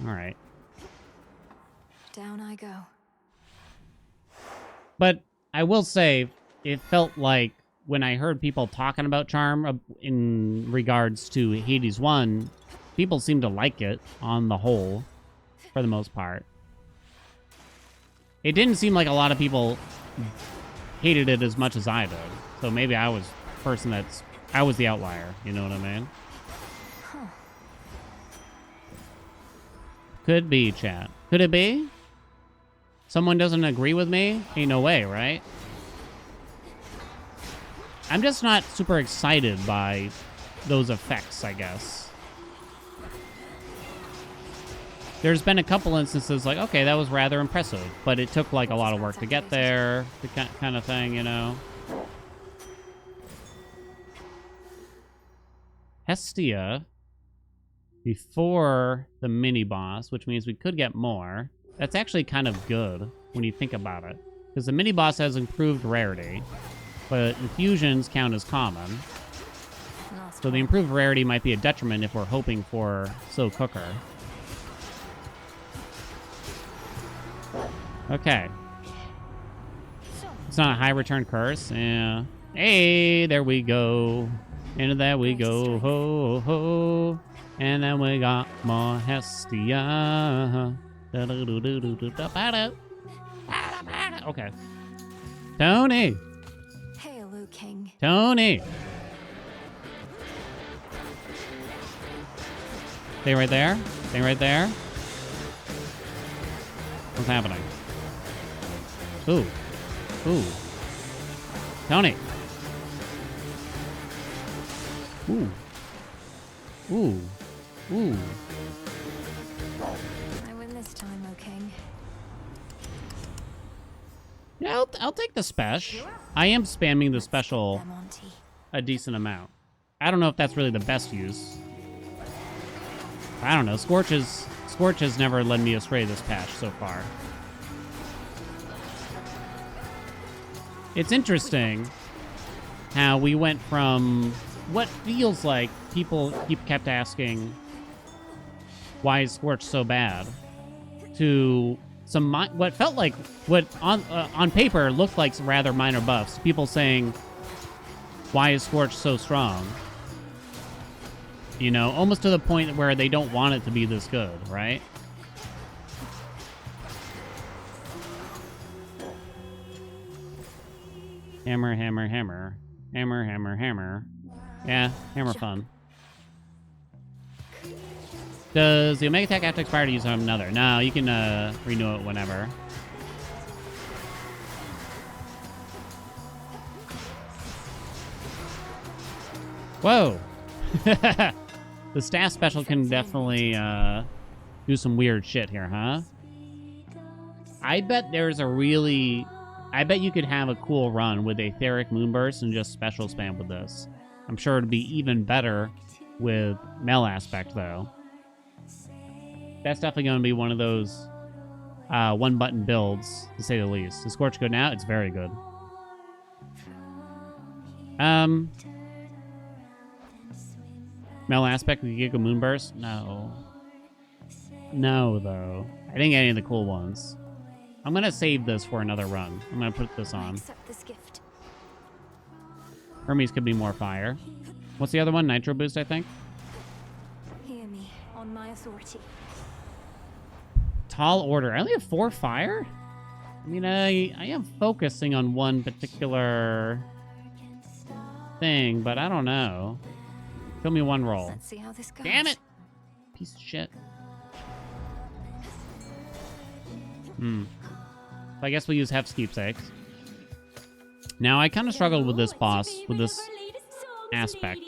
Alright. Down I go. But I will say, it felt like when I heard people talking about charm in regards to Hades 1, people seemed to like it on the whole, for the most part. It didn't seem like a lot of people hated it as much as I did. So maybe I was the person I was the outlier, you know what I mean? Huh. Could be, chat. Could it be? Someone doesn't agree with me? Ain't no way, right? I'm just not super excited by those effects, I guess. There's been a couple instances like, okay, that was rather impressive, but it took like a lot of work to get there, the kind of thing, you know? Hestia before the mini-boss, which means we could get more. That's actually kind of good when you think about it, because the mini-boss has improved rarity, but infusions count as common. So the improved rarity might be a detriment if we're hoping for Slow Cooker. Okay. It's not a high return curse. Yeah. Hey, there we go. Into that we go. Ho, ho. And then we got more Hestia. Okay. Tony. Hail, O King. Tony. Stay right there. Stay right there. What's happening? Ooh. Ooh. Tony. Ooh. Ooh. Ooh. I win this time, O King. Yeah, I'll take the special. I am spamming the special a decent amount. I don't know if that's really the best use. I don't know. Scorch has never led me astray this patch so far. It's interesting how we went from what feels like people kept asking, why is Scorch so bad, to some what felt like what on paper looked like some rather minor buffs. People saying, why is Scorch so strong? You know, almost to the point where they don't want it to be this good, right? Hammer, hammer, hammer. Hammer, hammer, hammer. Yeah, hammer fun. Does the Omega Attack have to expire to use another? No, you can renew it whenever. Whoa! The staff special can definitely do some weird shit here, huh? I bet there's a really... I bet you could have a cool run with Aetheric Moonburst and just special spam with this. I'm sure it'd be even better with Mel Aspect, though. That's definitely going to be one of those one-button builds, to say the least. Is Scorch good now? It's very good. Mel aspect with Giga Moonburst? No. No, though. I think any of the cool ones. I'm gonna save this for another run. I'm gonna put this on. This gift. Hermes could be more fire. What's the other one? Nitro Boost, I think? Hear me on my authority. Tall Order. I only have 4 fire? I mean, I am focusing on one particular thing, but I don't know. Show me one roll. Let's see how this goes. Damn it! Piece of shit. I guess we'll use Hef's keepsakes. Now, I kind of struggled with this boss, with this aspect.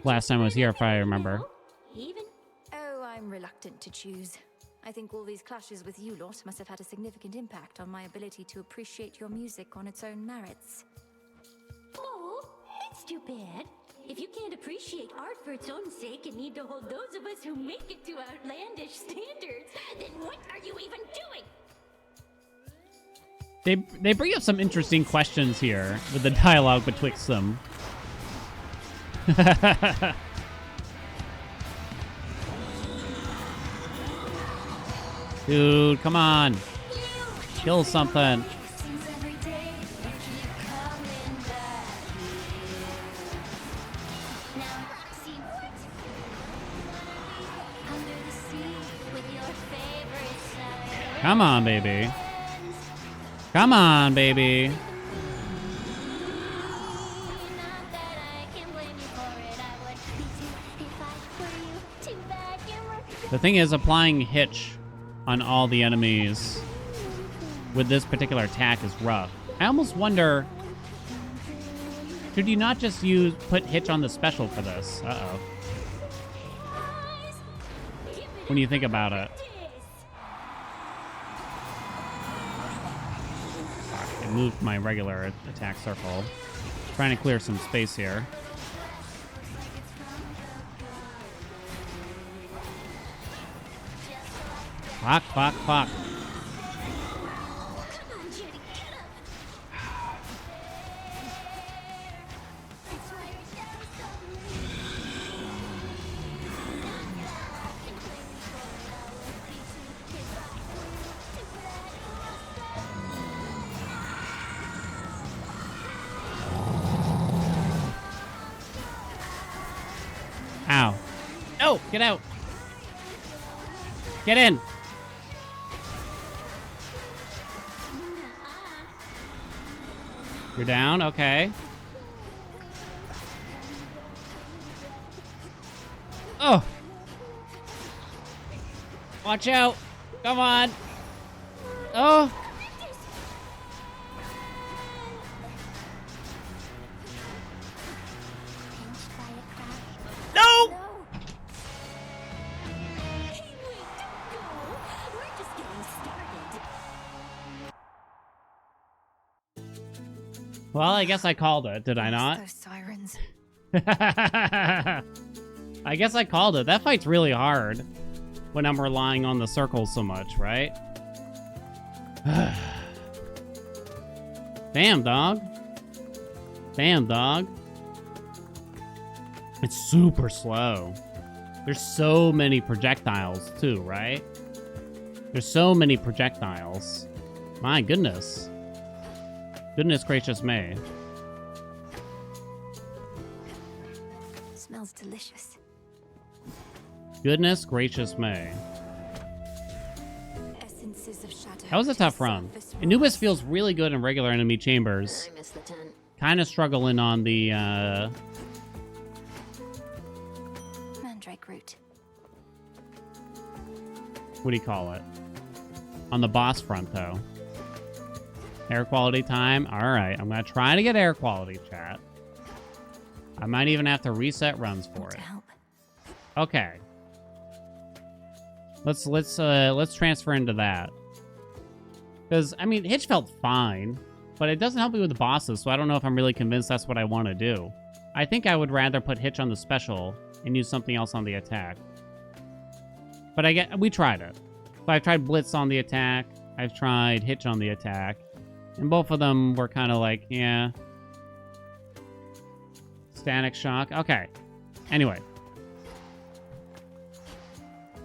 Last time I was here, if I remember. Oh, I'm reluctant to choose. I think all these clashes with you lot must have had a significant impact on my ability to appreciate your music on its own merits. Oh, that's too bad. If you can't appreciate art for its own sake and need to hold those of us who make it to outlandish standards, then what are you even doing? They bring up some interesting questions here with the dialogue betwixt them. Dude, come on. Kill something. Come on, baby. Come on, baby. The thing is, applying Hitch on all the enemies with this particular attack is rough. I almost wonder, should you not just put Hitch on the special for this? Uh-oh. When you think about it. I moved my regular attack circle. Trying to clear some space here. Fuck, fuck, fuck. Ow. No, get out. Get in. You're down? Okay. Oh! Watch out! Come on! Oh! No! Well, I guess I called it, did I not? Those sirens. I guess I called it. That fight's really hard when I'm relying on the circles so much, right? Damn, dog. Damn, dog. It's super slow. There's so many projectiles, too, right? There's so many projectiles. My goodness. Goodness gracious me. Smells delicious. Goodness gracious me. Essences of shadow. That was a tough run. Anubis feels really good in regular enemy chambers. I missed the tent. Kind of struggling on the, Mandrake root. what do you call it? On the boss front, though. Air quality time. All right, I'm gonna try to get air quality, chat. I might even have to reset runs for it. Okay. Let's transfer into that. Because I mean, Hitch felt fine, but it doesn't help me with the bosses, so I don't know if I'm really convinced that's what I want to do. I think I would rather put Hitch on the special and use something else on the attack. But we tried it. So I've tried Blitz on the attack. I've tried Hitch on the attack. And both of them were kind of like, yeah. Static Shock. Okay. Anyway.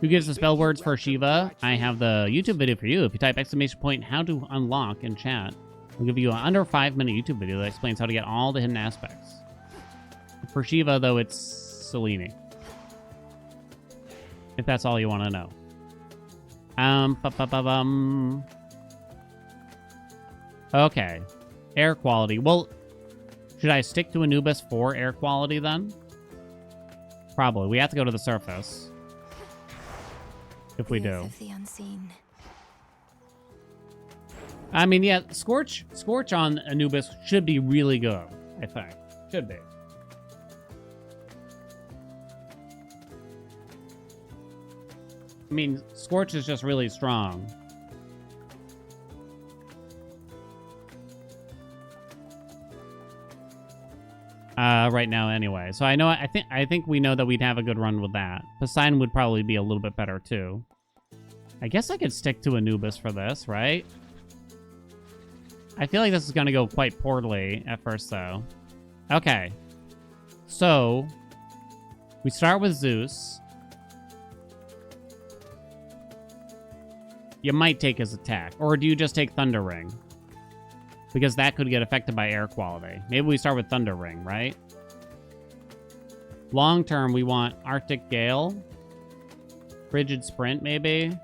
Who gives the spell words for Shiva? I have the YouTube video for you. If you type ! how to unlock in chat, I'll give you an under 5-minute YouTube video that explains how to get all the hidden aspects. For Shiva, though, it's Selene. If that's all you want to know. Okay. Air quality. Well, should I stick to Anubis for air quality then? Probably. We have to go to the surface. If we do. The unseen. I mean, yeah, Scorch on Anubis should be really good, I think. Should be. I mean, Scorch is just really strong. Right now anyway. So I think we know that we'd have a good run with that. Poseidon would probably be a little bit better too. I guess I could stick to Anubis for this, right? I feel like this is gonna go quite poorly at first though. Okay. So we start with Zeus. You might take his attack. Or do you just take Thunder Ring? Because that could get affected by air quality. Maybe we start with Thunder Ring, right? Long term, we want Arctic Gale. Frigid Sprint, maybe?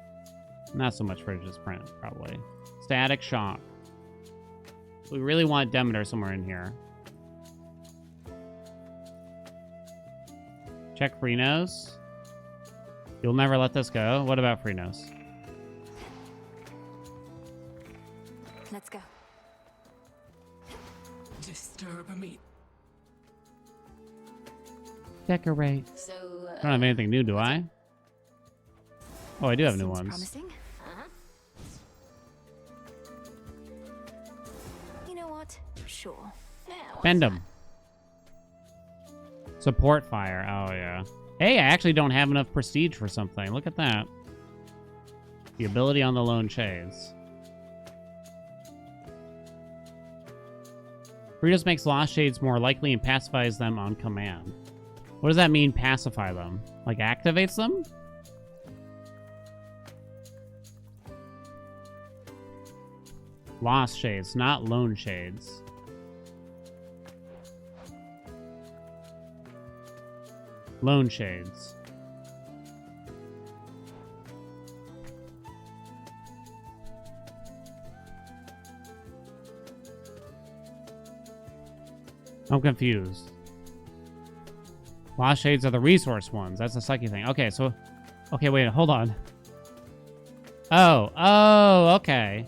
Not so much Frigid Sprint, probably. Static Shock. We really want Demeter somewhere in here. Check Freenos. You'll never let this go. What about Freenos? Let's go. Disturb me. Decorate. So, I don't have anything new, do I? Oh, I do have new ones. Promising. You know what? Sure. Bend them. Support fire. Oh, yeah. Hey, I actually don't have enough prestige for something. Look at that. The ability on the Lone Shades. Fritos makes Lost Shades more likely and pacifies them on command. What does that mean, pacify them? Like, activates them? Lost Shades, not Lone Shades. Lone Shades. I'm confused. Lost Shades are the resource ones. That's the psyche thing. Okay, so... Okay, wait, hold on. Oh, okay.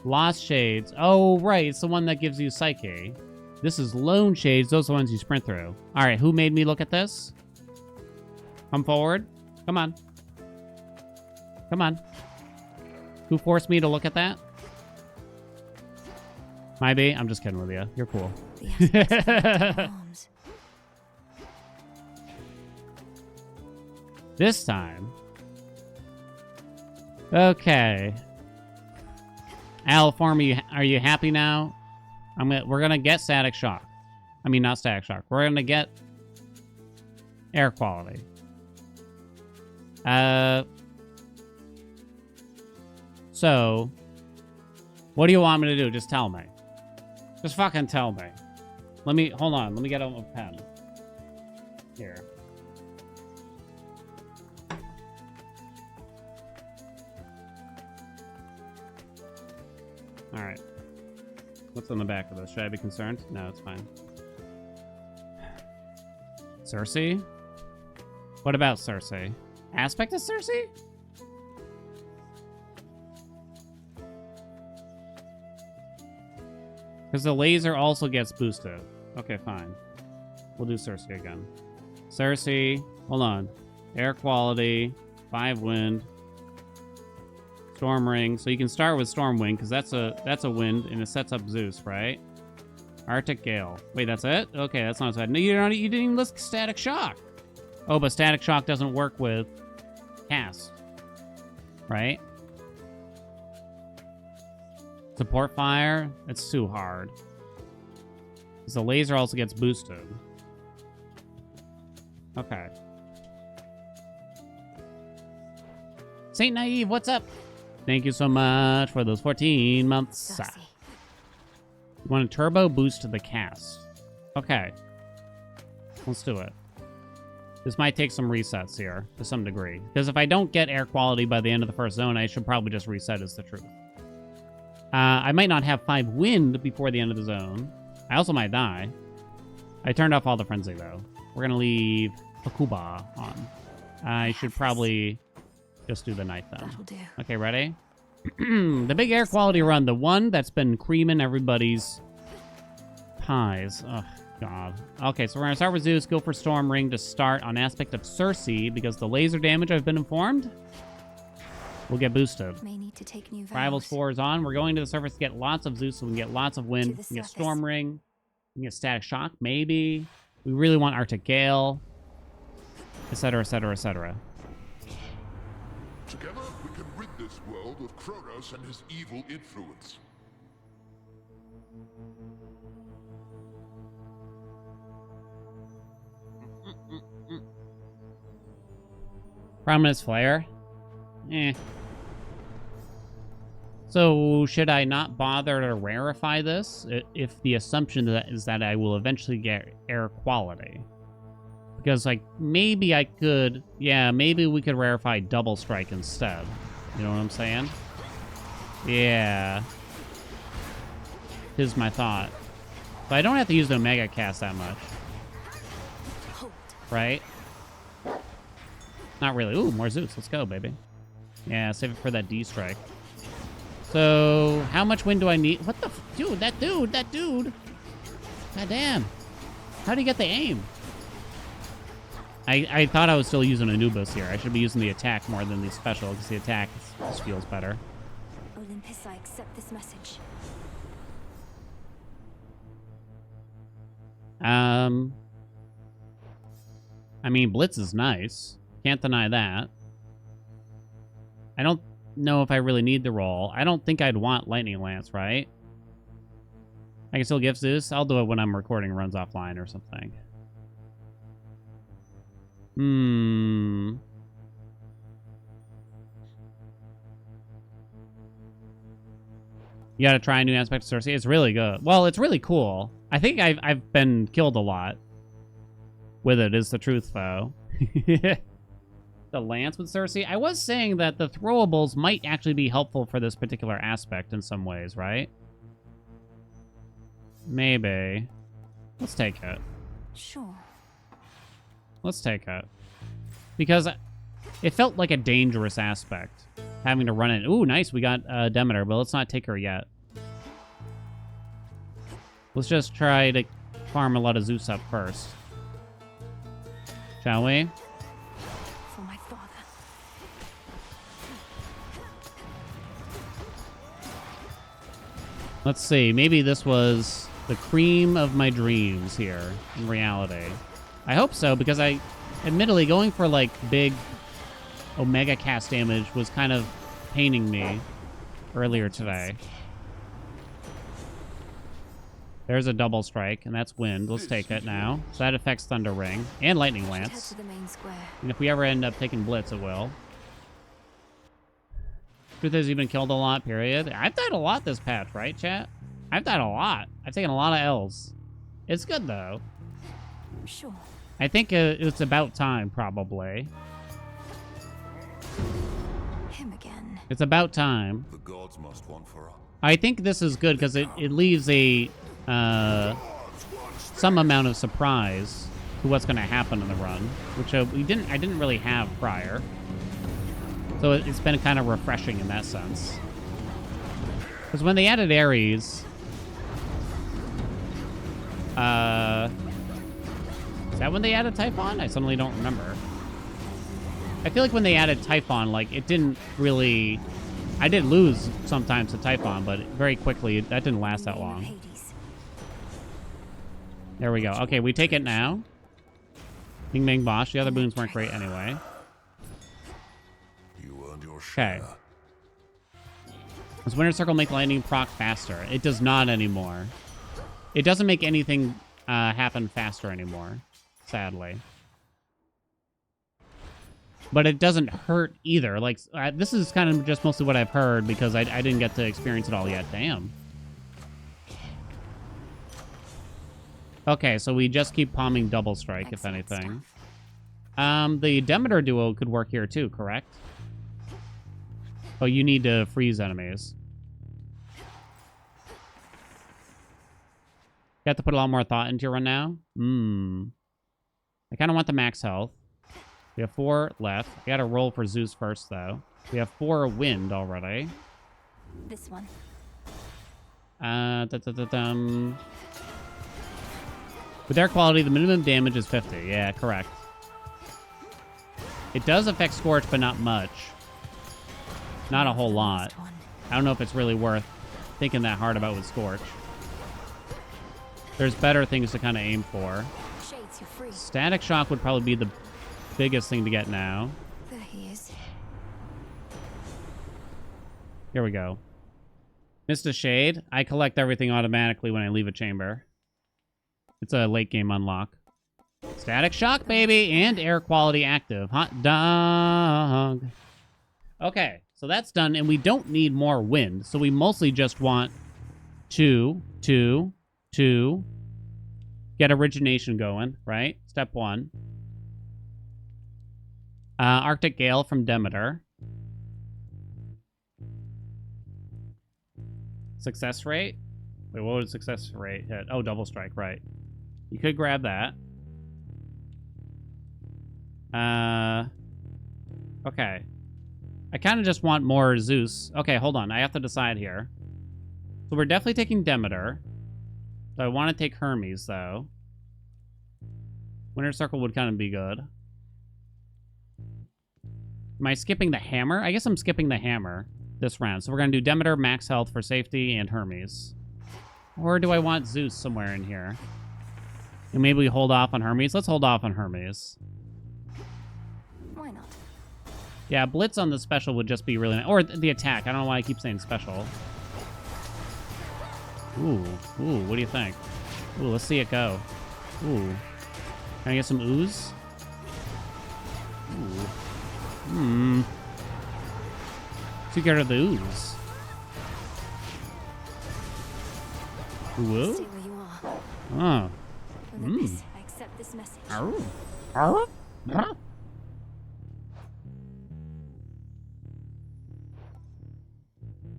Lost Shades. Oh, right, it's the one that gives you psyche. This is Lone Shades. Those are the ones you sprint through. All right, who made me look at this? Come forward. Come on. Come on. Who forced me to look at that? Maybe. I'm just kidding with you. You're cool. This time. Okay. Aliform, are you happy now? We're gonna get Static Shock. I mean, not Static Shock. We're gonna get air quality. So, what do you want me to do? Just tell me. Just fucking tell me. Hold on. Let me get a pen. Here. All right. What's on the back of this? Should I be concerned? No, it's fine. Cersei? What about Cersei? Aspect of Cersei? Because the laser also gets boosted. Okay, fine. We'll do Cersei again. Cersei, hold on. Air quality, 5 wind. Storm ring. So you can start with Storm Wind, because that's a wind, and it sets up Zeus, right? Arctic Gale. Wait, that's it? Okay, that's not as bad. No, you didn't even list Static Shock. Oh, but Static Shock doesn't work with Cast. right? Support fire? It's too hard. Because the laser also gets boosted. Okay. Saint Naive, what's up? Thank you so much for those 14 months. You want a turbo boost to the cast. Okay. Let's do it. This might take some resets here, to some degree. Because if I don't get air quality by the end of the first zone, I should probably just reset is the truth. I might not have 5 wind before the end of the zone. I also might die. I turned off all the frenzy, though. We're going to leave Hakuba on. I should probably just do the night, then. That'll do. Okay, ready? The big air quality run. The one that's been creaming everybody's pies. Oh, God. Okay, so we're going to start with Zeus. Go for Storm Ring to start on aspect of Cersei, because the laser damage, I've been informed, will get boosted. May need to take new vows. Rivals 4 is on. We're going to the surface to get lots of Zeus, so we can get lots of wind. We can get Storm Ring. We can get Static Shock, maybe. We really want Arctic Gale, etc., etc., etc. Together, we can rid this world of Kronos and his evil influence. Prominence Flare? Eh. So, should I not bother to rarefy this? If the assumption is that I will eventually get air quality. Because, like, maybe I could... Yeah, maybe we could rarefy Double Strike instead. You know what I'm saying? Yeah. Is my thought. But I don't have to use the Omega Cast that much. Right? Not really. Ooh, more Zeus. Let's go, baby. Yeah, save it for that D-Strike. So, how much wind do I need? What the... Dude, that dude. God damn. How do you get the aim? I thought I was still using Anubis here. I should be using the attack more than the special, because the attack just feels better. Olympus, I accept this message. I mean, Blitz is nice. Can't deny that. I don't know if I really need the roll. I don't think I'd want Lightning Lance, right? I can still give Zeus. I'll do it when I'm recording runs offline or something. You gotta try a new aspect of Cersei. It's really good. Well, it's really cool. I think I've been killed a lot with it, is the truth, though. The lance with Cersei. I was saying that the throwables might actually be helpful for this particular aspect in some ways, right? Maybe. Let's take it. Sure. Let's take it. Because it felt like a dangerous aspect, having to run it. Ooh, nice. We got Demeter, but let's not take her yet. Let's just try to farm a lot of Zeus up first. Shall we? For my father. Let's see. Maybe this was the cream of my dreams here in reality. I hope so, because admittedly, going for, like, big Omega cast damage was kind of paining me earlier today. There's a double strike, and that's wind. Let's take it now. So that affects Thunder Ring and Lightning Lance. And if we ever end up taking Blitz, it will. Truth is, you've been killed a lot, period. I've died a lot this patch, right, chat? I've died a lot. I've taken a lot of L's. It's good, though. Sure. I think it's about time, probably. Him again. It's about time. The gods must want for us. I think this is good because it leaves a some amount of surprise to what's going to happen in the run, which I didn't really have prior. So it's been kind of refreshing in that sense. Because when they added Ares, is that when they added Typhon? I suddenly don't remember. I feel like when they added Typhon, like, it didn't really... I did lose sometimes to Typhon, but very quickly, that didn't last that long. There we go. Okay, we take it now. Bing Bang Bosh. The other boons weren't great anyway. You earned your Okay. share. Does Winter Circle make lightning proc faster? It does not anymore. It doesn't make anything happen faster anymore, sadly. But it doesn't hurt either. Like, this is kind of just mostly what I've heard because I didn't get to experience it all yet. Damn. Okay, so we just keep palming double strike, if anything. The Demeter duo could work here too, correct? Oh, you need to freeze enemies. You have to put a lot more thought into your run now? I kind of want the max health. We have 4 left. I gotta roll for Zeus first, though. We have 4 wind already. This one. With air quality, the minimum damage is 50. Yeah, correct. It does affect Scorch, but not much. Not a whole lot. I don't know if it's really worth thinking that hard about with Scorch. There's better things to kind of aim for. Shades, you're free. Static Shock would probably be the biggest thing to get now. There he is. Here we go. Missed a Shade. I collect everything automatically when I leave a chamber. It's a late game unlock. Static Shock, baby, and air quality active. Hot dog. Okay, so that's done, and we don't need more wind, so we mostly just want to get origination going, right? Step 1. Arctic Gale from Demeter. Success rate? Wait, what would success rate hit? Oh, double strike, right. You could grab that. Okay. I kind of just want more Zeus. Okay, hold on. I have to decide here. So we're definitely taking Demeter. So I want to take Hermes, though. Winter Circle would kind of be good. Am I skipping the hammer? I guess I'm skipping the hammer this round. So we're going to do Demeter, max health for safety, and Hermes. Or do I want Zeus somewhere in here? And maybe we hold off on Hermes? Let's hold off on Hermes. Why not? Yeah, Blitz on the special would just be really nice. Or the attack. I don't know why I keep saying special. Ooh, what do you think? Ooh, let's see it go. Ooh. Can I get some ooze? Ooh. Let's get rid of the ooze. Whoa. Stay where you are. Oh. With this, I accept this message.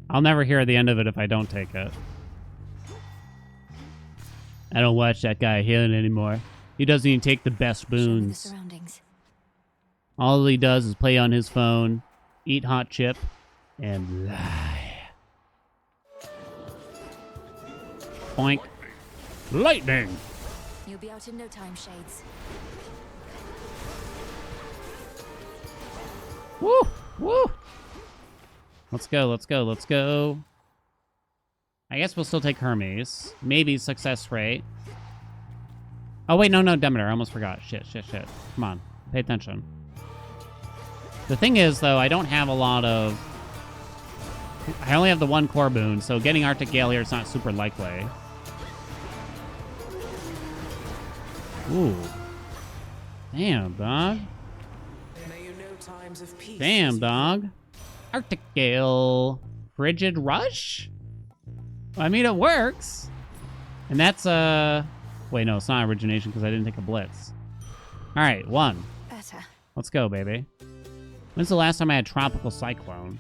I'll never hear the end of it if I don't take it. I don't watch that guy Haelian anymore. He doesn't even take the best boons. All he does is play on his phone, eat hot chip, and lie. Boink. Lightning! You'll be out in no time, Shades. Woo! Woo! Let's go, let's go, let's go. I guess we'll still take Hermes. Maybe success rate. Oh, wait, no, Demeter. I almost forgot. Shit. Come on. Pay attention. The thing is, though, I don't have a lot of... I only have the 1 core boon, so getting Arctic Gale here is not super likely. Ooh. Damn, dog. May you know times of peace. Damn, dog. Arctic Gale. Frigid Rush? I mean, it works. And that's, wait, no, it's not origination because I didn't take a blitz. All right, 1. Better. Let's go, baby. When's the last time I had Tropical Cyclone?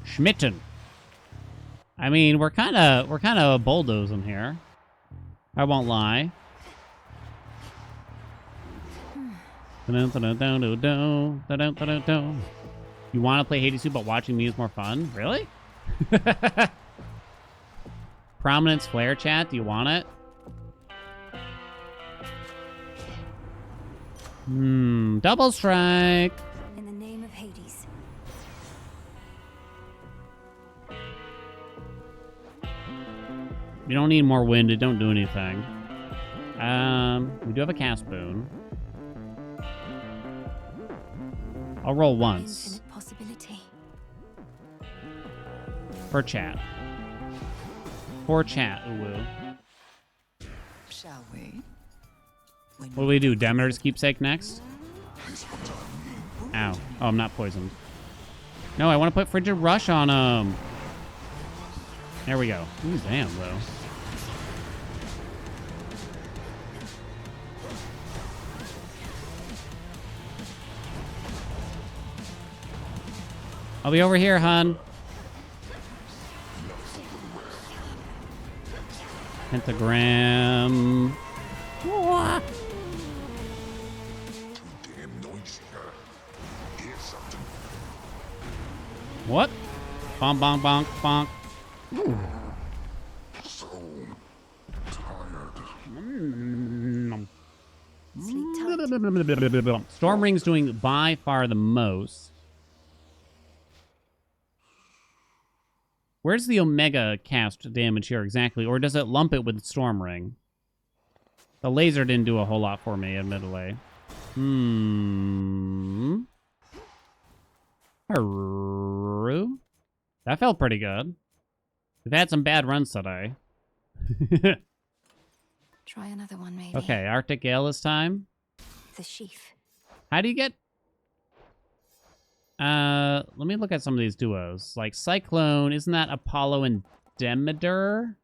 Schmitten. I mean, we're kind of bulldozing here. I won't lie. You want to play Hades 2, but watching me is more fun? Really? Prominence Flare chat, do you want it? Double strike. In the name of Hades. You don't need more wind, it don't do anything. We do have a cast boon. I'll roll once. Infinite possibility. For chat. For chat, uwu. Shall we? What do we do? Demeter's keepsake next? Ow. Oh, I'm not poisoned. No, I want to put Frigid Rush on him. There we go. Ooh, damn, though. I'll be over here, hun. Pentagram. What? What? Bonk, bonk, bonk, bonk. So tired. Storm Ring's doing by far the most. Where's the Omega cast damage here exactly? Or does it lump it with Storm Ring? The laser didn't do a whole lot for me, admittedly. That felt pretty good. We've had some bad runs today. Try another one, maybe. Okay, Arctic Gale this time. The sheaf. How do you get... let me look at some of these duos. Like Cyclone, isn't that Apollo and Demeter?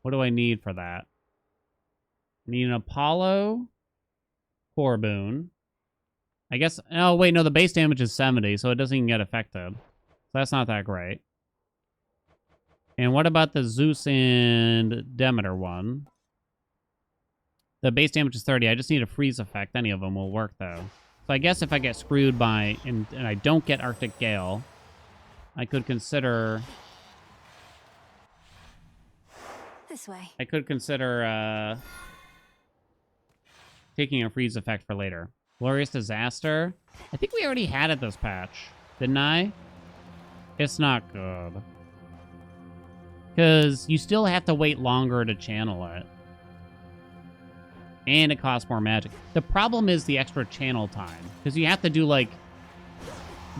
What do I need for that? I need an Apollo, Corboon. I guess, oh wait, no, the base damage is 70, so it doesn't even get affected. So that's not that great. And what about the Zeus and Demeter one? The base damage is 30. I just need a freeze effect. Any of them will work, though. So I guess if I get screwed by, and I don't get Arctic Gale, I could consider... This way. I could consider, taking a freeze effect for later. Glorious Disaster. I think we already had it this patch, didn't I? It's not good. Because you still have to wait longer to channel it. And it costs more magic. The problem is the extra channel time. Because you have to do, like,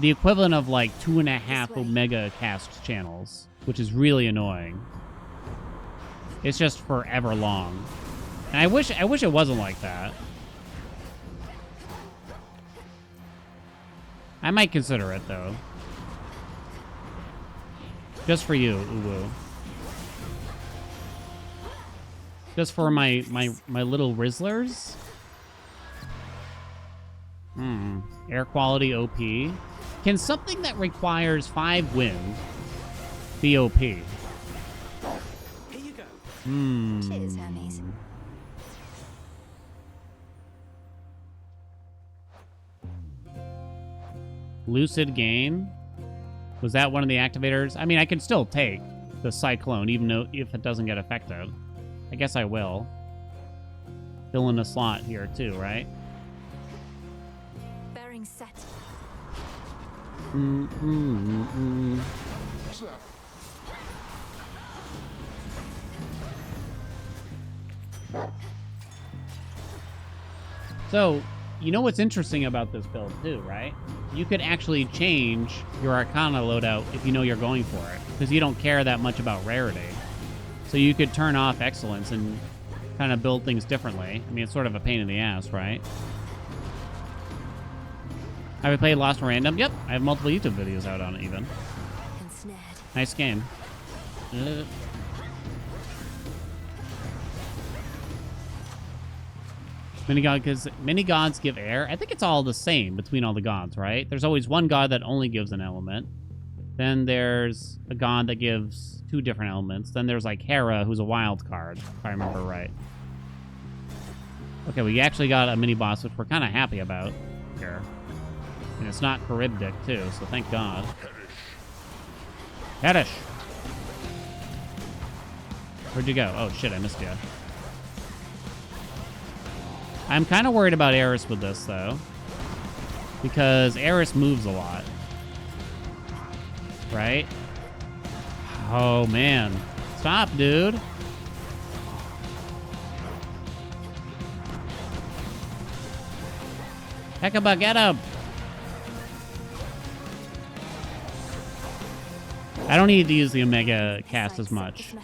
the equivalent of, like, 2.5 Omega cast channels. Which is really annoying. It's just forever long. And I wish it wasn't like that. I might consider it, though. Just for you, Uwu. Just for my little Rizzlers? Air quality OP. Can something that requires 5 wind be OP? Here you go. Cheers, Hermes. Lucid Gain? Was that one of the activators? I mean, I can still take the Cyclone, even though if it doesn't get affected. I guess I will. Fill in a slot here, too, right? Bearing set. So, you know what's interesting about this build, too, right? You could actually change your Arcana loadout if you know you're going for it, because you don't care that much about rarity. So you could turn off Excellence and kind of build things differently. I mean, it's sort of a pain in the ass, right? Have you played Lost Random? Yep, I have multiple YouTube videos out on it, even. Ensnared. Nice game. Many gods give air. I think it's all the same between all the gods, right? There's always one god that only gives an element. Then there's a god that gives 2 different elements. Then there's like Hera, who's a wild card, if I remember right. Okay, we actually got a mini boss, which we're kind of happy about here. And it's not Charybdic, too, so thank God. Haddish! Where'd you go? Oh, shit, I missed you. I'm kind of worried about Eris with this, though. Because Eris moves a lot. Right? Oh, man. Stop, dude. Heckabah, get him! I don't need to use the Omega cast as much.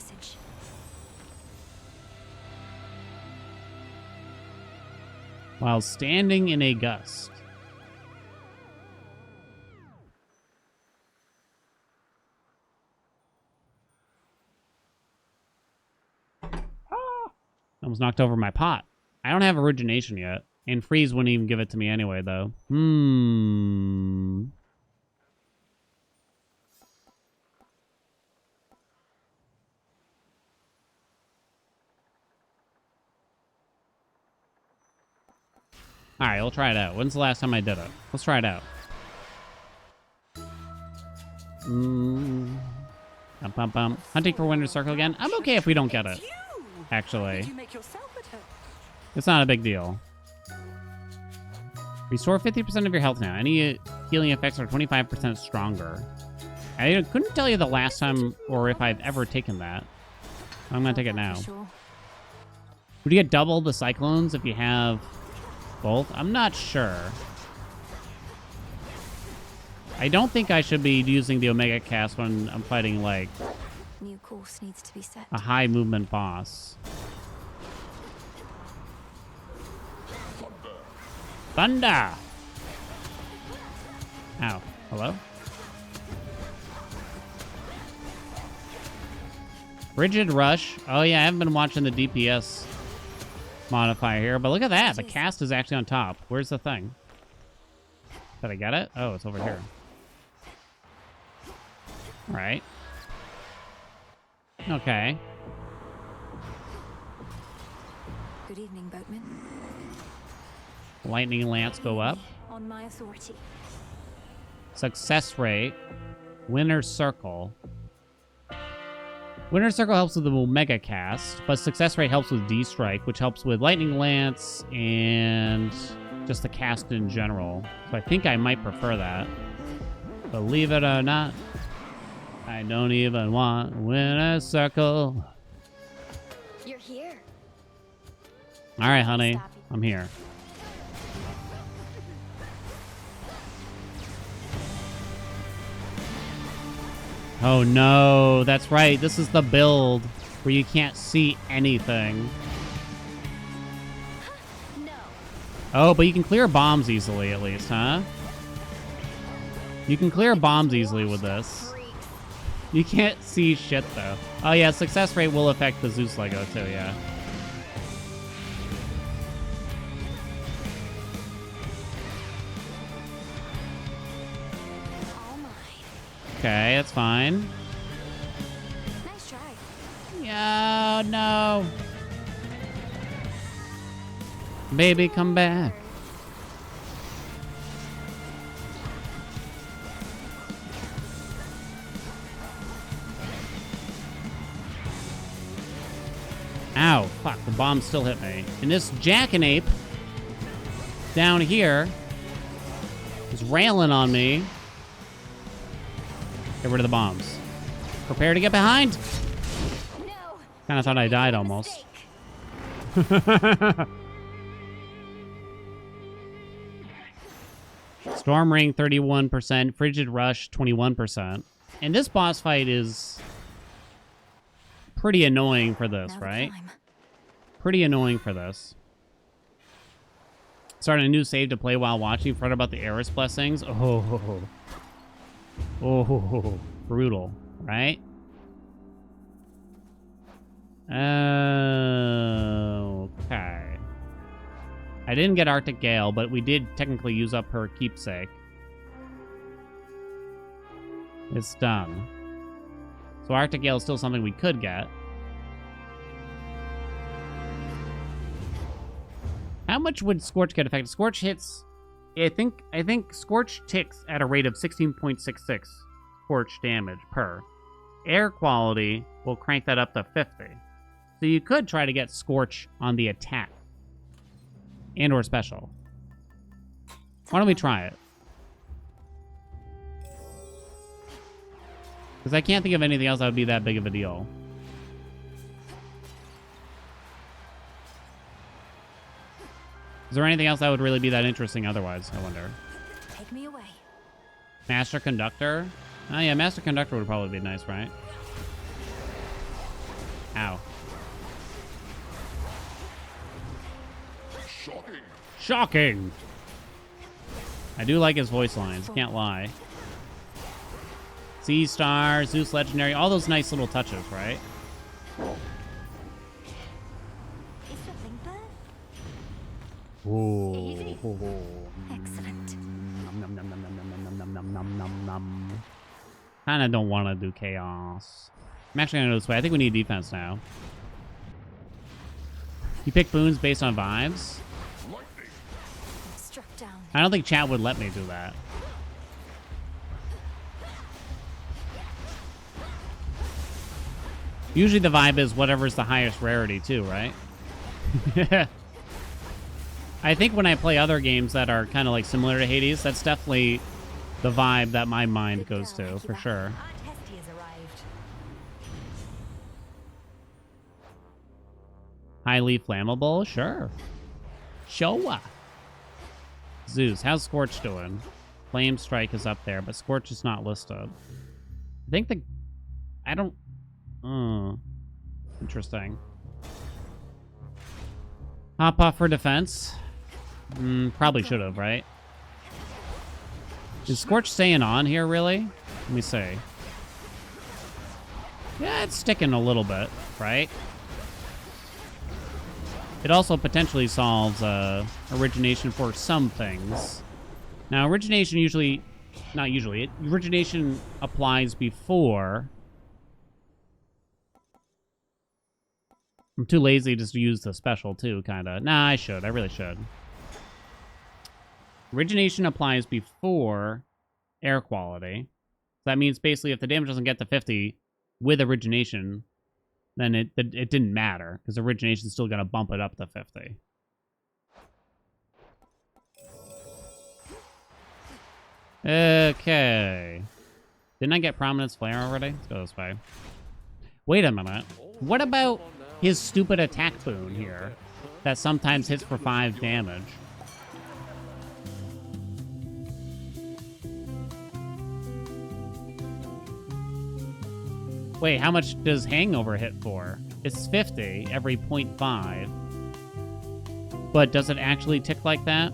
While standing in a gust. Almost knocked over my pot. I don't have origination yet. And Freeze wouldn't even give it to me anyway, though. Alright, we'll try it out. When's the last time I did it? Let's try it out. Hunting for Winter Circle again? I'm okay if we don't get it. Actually. It's not a big deal. Restore 50% of your health now. Any healing effects are 25% stronger. I couldn't tell you the last time or if I've ever taken that. I'm gonna take it now. Would you get double the cyclones if you have both? I'm not sure. I don't think I should be using the Omega cast when I'm fighting like New course needs to be set. a high movement boss. Thunder! Ow. Hello? Rigid Rush. Oh yeah, I haven't been watching the DPS modifier here, but look at that. The cast is actually on top. Where's the thing? Did I get it? Oh, it's over here. Alright. Okay. Good evening, boatman. Lightning Lance go up. On my authority. Success rate. Winner Circle. Winner Circle helps with the Omega cast, but success rate helps with D-Strike, which helps with Lightning Lance and just the cast in general. So I think I might prefer that. Believe it or not, I don't even want Winner Circle. You're here. All right, honey, I'm here. Oh no, that's right. This is the build where you can't see anything. No. Oh, but you can clear bombs easily at least, huh? You can clear bombs easily with this. You can't see shit though. Oh yeah, success rate will affect the Zeus Lego too, yeah. Okay, that's fine. Nice try. Yeah, no. Baby, come back. Ow, fuck, the bomb still hit me. And this jackanape down here is railing on me. Get rid of the bombs. Prepare to get behind. No. Kind of thought I died almost. Storm Ring 31%, Frigid Rush 21%. And this boss fight is pretty annoying for this, right? Pretty annoying for this. Starting a new save to play while watching. Forgot about the Eris blessings. Oh, brutal, right? Okay. I didn't get Arctic Gale, but we did technically use up her keepsake. It's done. So Arctic Gale is still something we could get. How much would Scorch get affected? Scorch hits... I think Scorch ticks at a rate of 16.66 Scorch damage per. Air quality will crank that up to 50. So you could try to get Scorch on the attack. And or special. Why don't we try it? Because I can't think of anything else that would be that big of a deal. Is there anything else that would really be that interesting otherwise, I wonder? Take me away. Master Conductor? Oh yeah, Master Conductor would probably be nice, right? Ow. Shocking. Shocking! I do like his voice lines, can't lie. Sea Star, Zeus Legendary, all those nice little touches, right? Ooh. Excellent. Kinda don't want to do chaos. I'm actually gonna go this way. I think we need defense now. You pick boons based on vibes? Struck down. I don't think chat would let me do that. Usually the vibe is whatever's the highest rarity too, right? I think when I play other games that are kind of like similar to Hades, that's definitely the vibe that my mind goes to, for sure. Highly flammable? Sure. Showa. Zeus, how's Scorch doing? Flame Strike is up there, but Scorch is not listed. I think the... I don't... Interesting. Hop off for defense. Probably should have, right? Is Scorch staying on here, really? Let me see. Yeah, it's sticking a little bit, right? It also potentially solves origination for some things. Now, origination usually... Not usually. Origination applies before... I'm too lazy to use the special, too, kind of. Nah, I should. I really should. Origination applies before air quality. So that means basically if the damage doesn't get to 50 with origination, then it didn't matter, because origination is still going to bump it up to 50. Okay. Didn't I get Prominence Flare already? Let's go this way. Wait a minute. What about his stupid attack boon here that sometimes hits for 5 damage? Wait, how much does Hangover hit for? It's 50 every 0.5. But does it actually tick like that?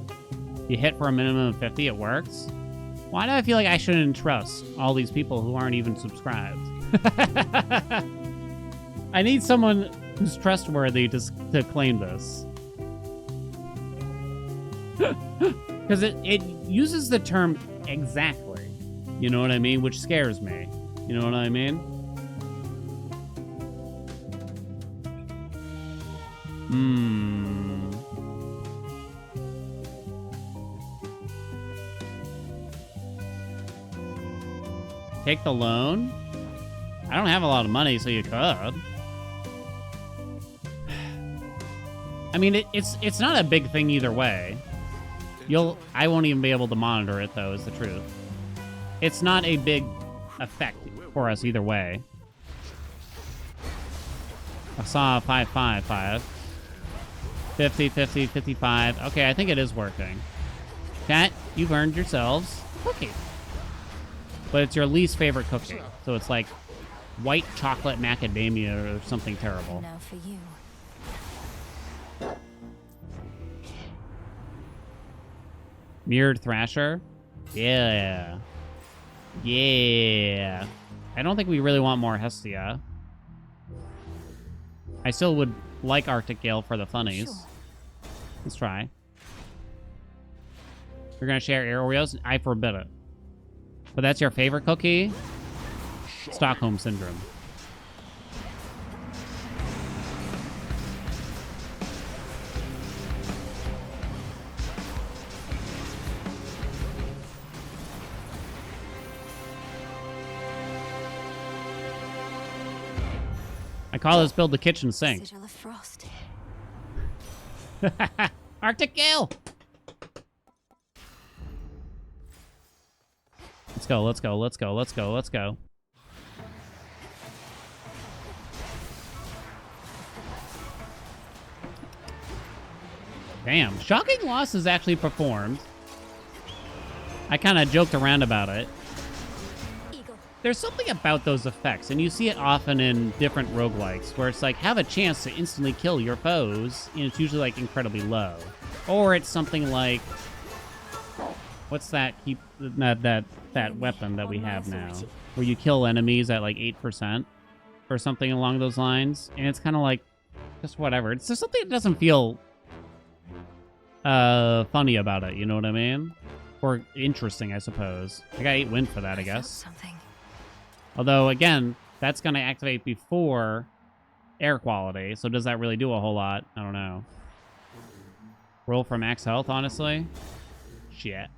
You hit for a minimum of 50, it works? Why do I feel like I shouldn't trust all these people who aren't even subscribed? I need someone who's trustworthy to claim this. Because it uses the term exactly. You know what I mean? Which scares me. You know what I mean? Take the loan? I don't have a lot of money, so you could. I mean, it's not a big thing either way. I won't even be able to monitor it, though, is the truth. It's not a big effect for us either way. I saw 555. 50, 50, 55. Okay, I think it is working. Chat, you've earned yourselves cookie. But it's your least favorite cookie. So it's like white chocolate macadamia or something terrible. Now for you. Mirrored Thrasher? Yeah. Yeah. I don't think we really want more Hestia. I still would like Arctic Gale for the funnies. Sure. Let's try. You're gonna share Air Oreos? I forbid it. But that's your favorite cookie? Stockholm Syndrome. I call this build the kitchen sink. Sigil of Frost. Arctic Gale! Let's go, let's go, let's go, let's go, let's go. Damn, Shocking Loss is actually performed. I kind of joked around about it. there's something about those effects, and you see it often in different roguelikes, where it's like, have a chance to instantly kill your foes, and it's usually, like, incredibly low. Or it's something like, what's that that weapon that we have now, where you kill enemies at, like, 8%, or something along those lines, and it's kind of like, just whatever. It's just something that doesn't feel funny about it, you know what I mean? Or interesting, I suppose. I got 8 wind for that, I guess. Although, again, that's going to activate before air quality, so does that really do a whole lot? I don't know. Roll for max health, honestly? Shit.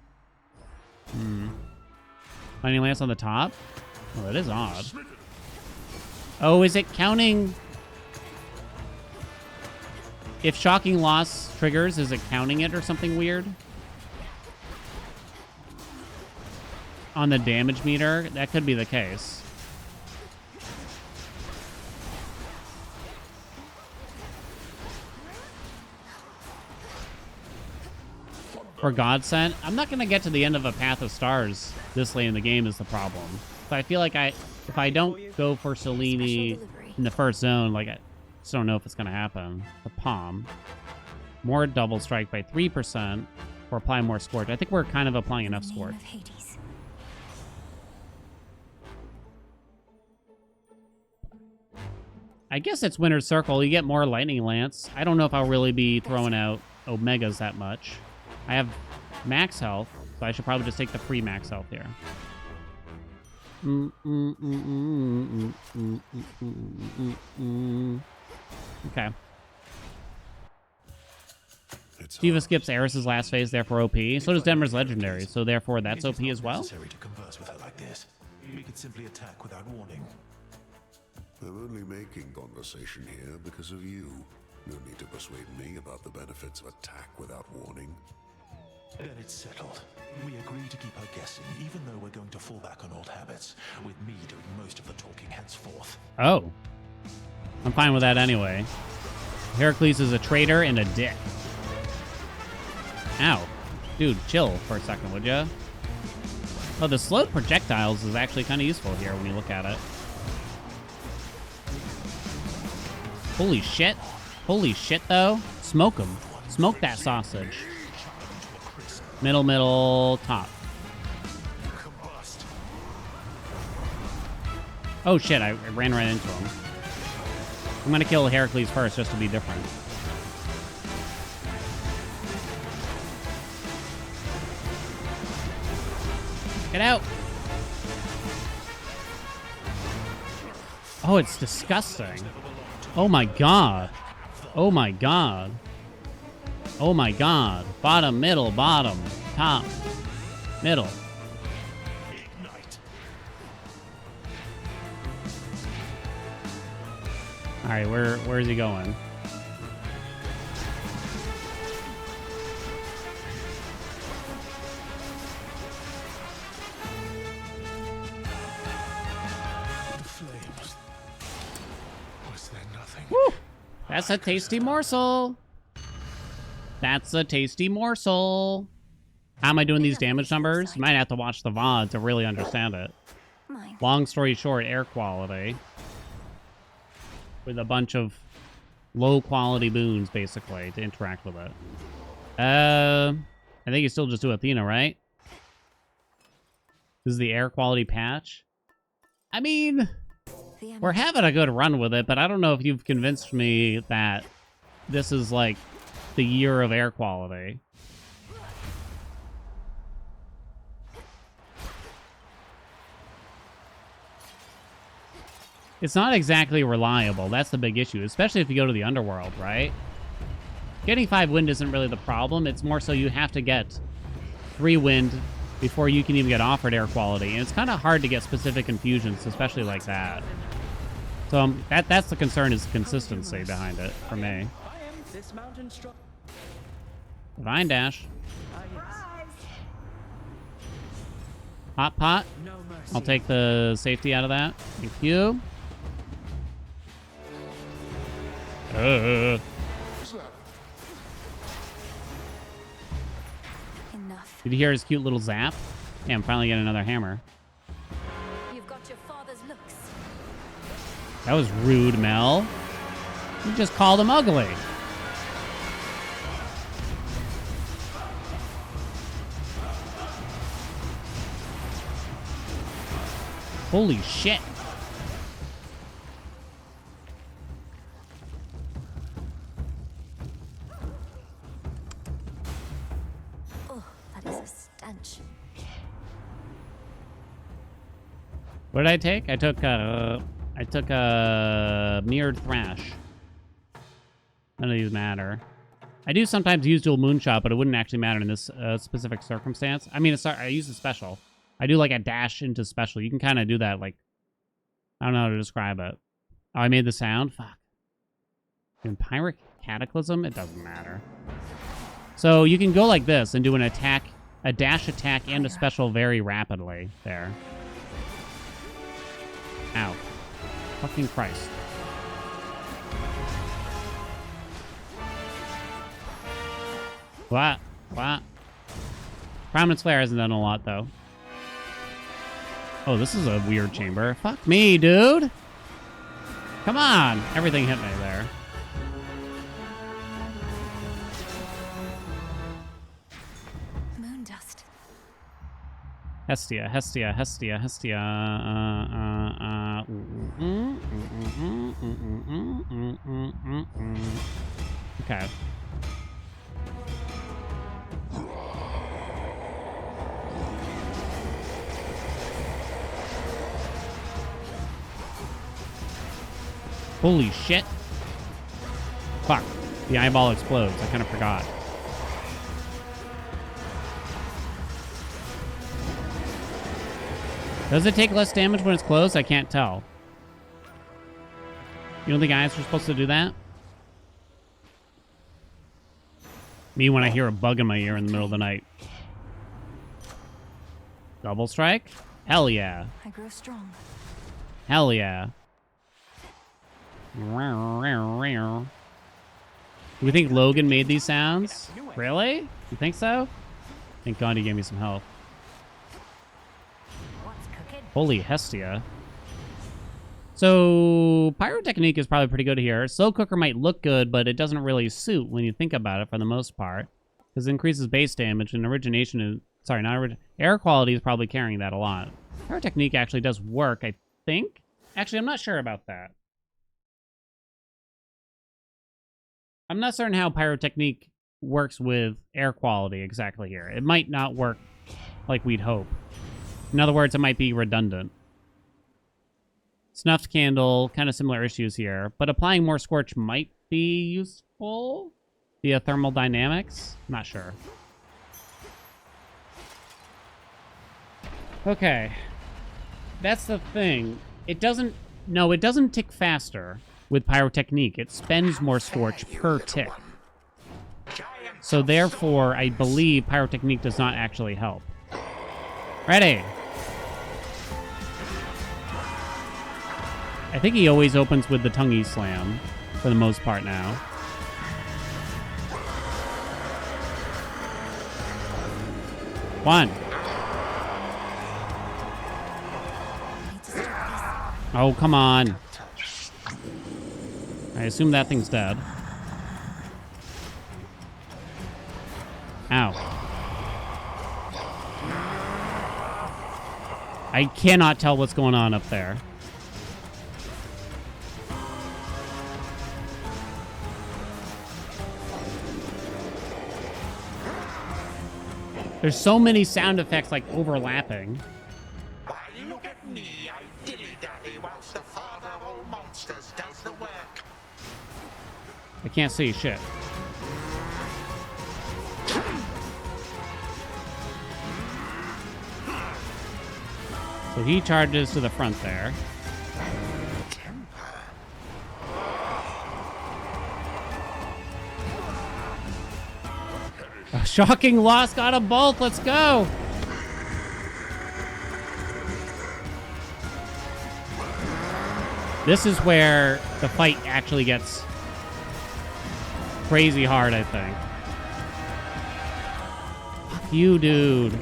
Lightning Lance on the top? Oh, that is odd. Oh, is it counting... If Shocking Loss triggers, is it counting it or something weird? On the damage meter? That could be the case. For Godsent, I'm not going to get to the end of a Path of Stars this late in the game is the problem. So I feel like if I don't go for Selene in the first zone, like I just don't know if it's going to happen. The Palm. More double strike by 3%, or apply more Scorch. I think we're kind of applying enough Scorch. I guess it's Winter's Circle. You get more Lightning Lance. I don't know if I'll really be throwing out Omegas that much. I have max health, so I should probably just take the free max health here. Okay. Diva skips Eris's last phase, therefore OP. So does Denmer's Legendary, so therefore that's OP as well. Necessary to converse with her like this. We could simply attack without warning. I'm only making conversation here because of you. No need to persuade me about the benefits of attack without warning. Then it's settled. We agree to keep her guessing, even though we're going to fall back on old habits, with me doing most of the talking henceforth. Oh. I'm fine with that anyway. Heracles is a traitor and a dick. Ow. Dude, chill for a second, would ya? Oh, the slowed projectiles is actually kind of useful here when you look at it. Holy shit. Holy shit, though. Smoke them. Smoke that sausage. Middle, top. Oh shit, I ran right into him. I'm gonna kill Heracles first just to be different. Get out! Oh, it's disgusting. Oh my god. Oh my god. Oh my god. Bottom, middle, bottom, top, middle. Alright, where is he going? The flames. Was there nothing? Woo! That's a tasty morsel. That's a tasty morsel. How am I doing these damage numbers? You might have to watch the VOD to really understand it. Long story short, air quality. With a bunch of low quality boons, basically, to interact with it. I think you still just do Athena, right? This is the air quality patch. I mean, we're having a good run with it, but I don't know if you've convinced me that this is like the year of air quality. It's not exactly reliable. That's the big issue, especially if you go to the underworld, right? Getting 5 wind isn't really the problem. It's more so you have to get 3 wind before you can even get offered air quality. And it's kind of hard to get specific infusions, especially like that. So that's the concern, is consistency behind it for me. Divine Dash. Hot Pot. I'll take the safety out of that. Thank you. Enough. Did you hear his cute little zap? Yeah, I'm finally getting another hammer. You've got your That was rude, Mel. You just called him ugly. Holy shit. Oh, that is a stench. What did I take? I took a mirrored thrash. None of these matter. I do sometimes use dual moonshot, but it wouldn't actually matter in this specific circumstance. I mean, sorry, I use a special. I do like a dash into special. You can kind of do that, like, I don't know how to describe it. Oh, I made the sound? Fuck. In Pyrrhic Cataclysm, it doesn't matter. So you can go like this and do an attack, a dash attack and a special very rapidly there. Ow. Fucking Christ. What? What? Prominence Flare hasn't done a lot, though. Oh, this is a weird chamber. Fuck me, dude! Come on! Everything hit me there. Moon dust. Hestia, Hestia, Hestia, Hestia. Okay. Holy shit. Fuck. The eyeball explodes. I kind of forgot. Does it take less damage when it's closed? I can't tell. You don't think eyes are supposed to do that? Me when I hear a bug in my ear in the middle of the night. Double strike? Hell yeah. I grow strong. Hell yeah. Do we think Logan made these sounds? Really? You think so? Thank God he gave me some health. Holy Hestia. So, Pyrotechnique is probably pretty good here. Slow Cooker might look good, but it doesn't really suit when you think about it for the most part. Because it increases base damage and origination is... Sorry, not origination. Air quality is probably carrying that a lot. Pyrotechnique actually does work, I think. Actually, I'm not sure about that. I'm not certain how Pyrotechnique works with air quality exactly here. It might not work like we'd hope. In other words, it might be redundant. Snuffed Candle, kind of similar issues here, but applying more Scorch might be useful via thermal dynamics. Not sure. Okay. That's the thing. It doesn't... No, it doesn't tick faster with Pyrotechnique. It spends more Scorch per tick. So therefore, I believe Pyrotechnique does not actually help. Ready. I think he always opens with the Tonguey Slam for the most part now. One. Oh, come on. I assume that thing's dead. Ow. I cannot tell what's going on up there. There's so many sound effects like overlapping. Why look at me, I dilly-dally whilst the father of all monsters does the work. I can't see shit. So he charges to the front there. A shocking loss, got them both. Let's go. This is where the fight actually gets crazy hard, I think. Fuck you, dude.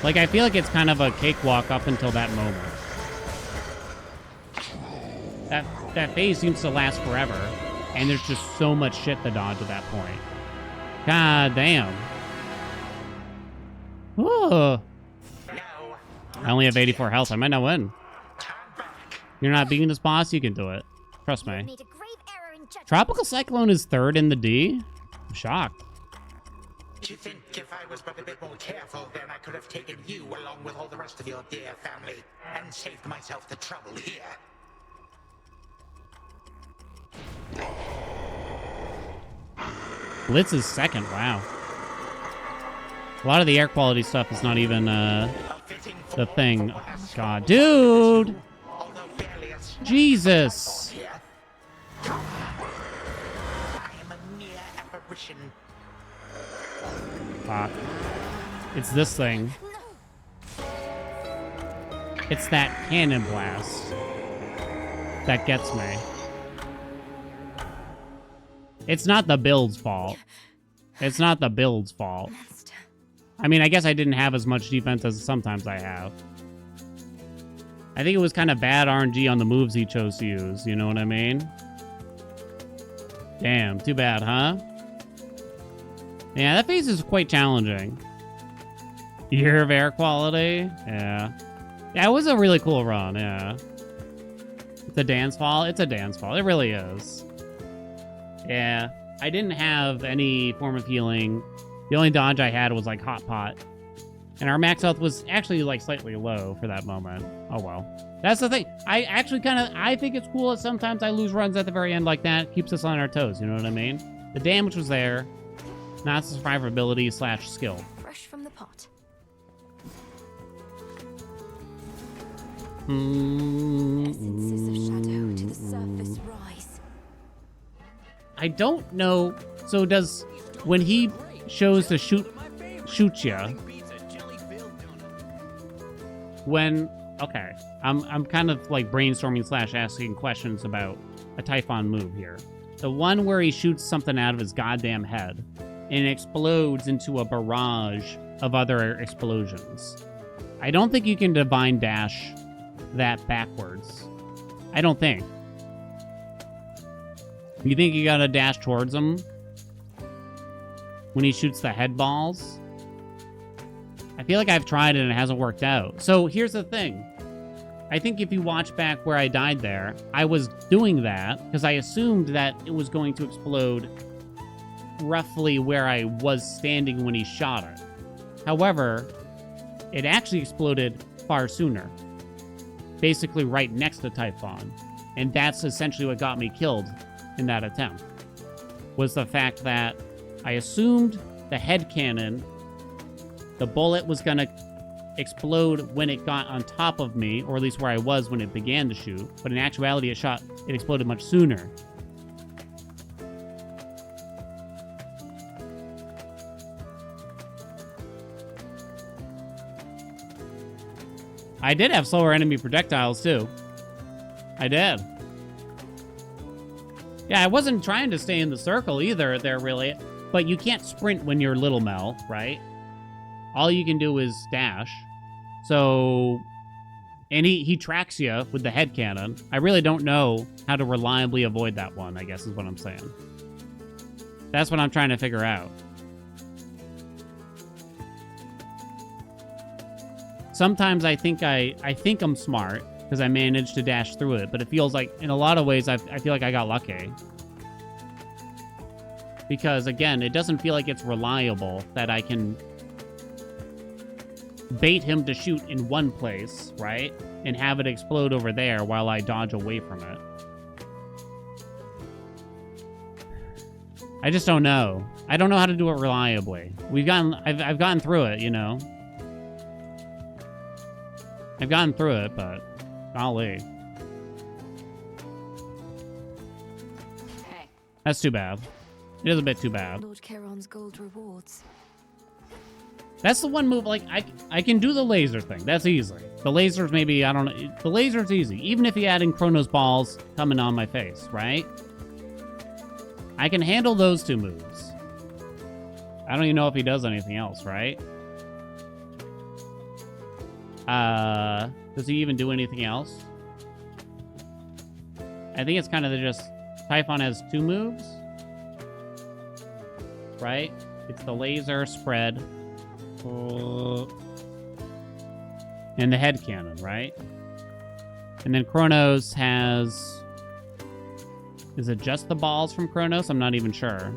Like, I feel like it's kind of a cakewalk up until that moment. That phase seems to last forever, and there's just so much shit to dodge at that point. God damn. Whoa. I only have 84 health. I might not win. You're not beating this boss? You can do it. Trust me. Tropical Cyclone is third in the D? I'm shocked. Do you think if I was but a bit more careful, then I could have taken you along with all the rest of your dear family and saved myself the trouble here? Blitz is second. Wow. A lot of the air quality stuff is not even the thing. Oh, God, dude! Jesus! I am a mere apparition. Fuck. It's this thing. It's that cannon blast that gets me. It's not the build's fault. It's not the build's fault. I mean, I guess I didn't have as much defense as sometimes I have. I think it was kind of bad RNG on the moves he chose to use. You know what I mean? Damn, too bad, huh? Yeah, that phase is quite challenging. Year of air quality? Yeah. Yeah, it was a really cool run, yeah. It's a dance fall? It's a dance fall. It really is. Yeah. I didn't have any form of healing. The only dodge I had was like Hot Pot. And our max health was actually like slightly low for that moment. Oh well. That's the thing. I actually I think it's cool that sometimes I lose runs at the very end like that. Keeps us on our toes, you know what I mean? The damage was there. Not survivability / skill. Fresh from the pot. Essences of shadow to the surface rise. I don't know. So does when he shows to shoot ya? When okay, I'm kind of like brainstorming / asking questions about a Typhon move here. The one where he shoots something out of his goddamn head and it explodes into a barrage of other explosions. I don't think you can divine dash that backwards. I don't think. You think you gotta dash towards him when he shoots the head balls? I feel like I've tried it and it hasn't worked out. So here's the thing. I think if you watch back where I died there, I was doing that because I assumed that it was going to explode roughly where I was standing when he shot it. However, it actually exploded far sooner. Basically right next to Typhon. And that's essentially what got me killed in that attempt. Was the fact that I assumed the head cannon, the bullet was gonna explode when it got on top of me, or at least where I was when it began to shoot. But in actuality, it exploded much sooner. I did have slower enemy projectiles, too. I did. Yeah, I wasn't trying to stay in the circle either there, really. But you can't sprint when you're Little Mel, right? All you can do is dash. So... And he tracks you with the head cannon. I really don't know how to reliably avoid that one, I guess is what I'm saying. That's what I'm trying to figure out. Sometimes I think I'm smart because I managed to dash through it, but it feels like in a lot of ways I feel like I got lucky. Because again, it doesn't feel like it's reliable that I can bait him to shoot in one place, right? And have it explode over there while I dodge away from it. I just don't know. I don't know how to do it reliably. I've gotten through it, you know. I've gotten through it, but golly. Hey. That's too bad. It is a bit too bad. Lord Charon's gold rewards. That's the one move, like, I can do the laser thing. That's easy. The lasers maybe, I don't know. The laser's easy. Even if he add in Chronos balls coming on my face, right? I can handle those two moves. I don't even know if he does anything else, right? Does he even do anything else? I think it's kind of just... Typhon has 2 moves. Right? It's the laser, spread. And the head cannon, right? And then Kronos has... Is it just the balls from Kronos? I'm not even sure.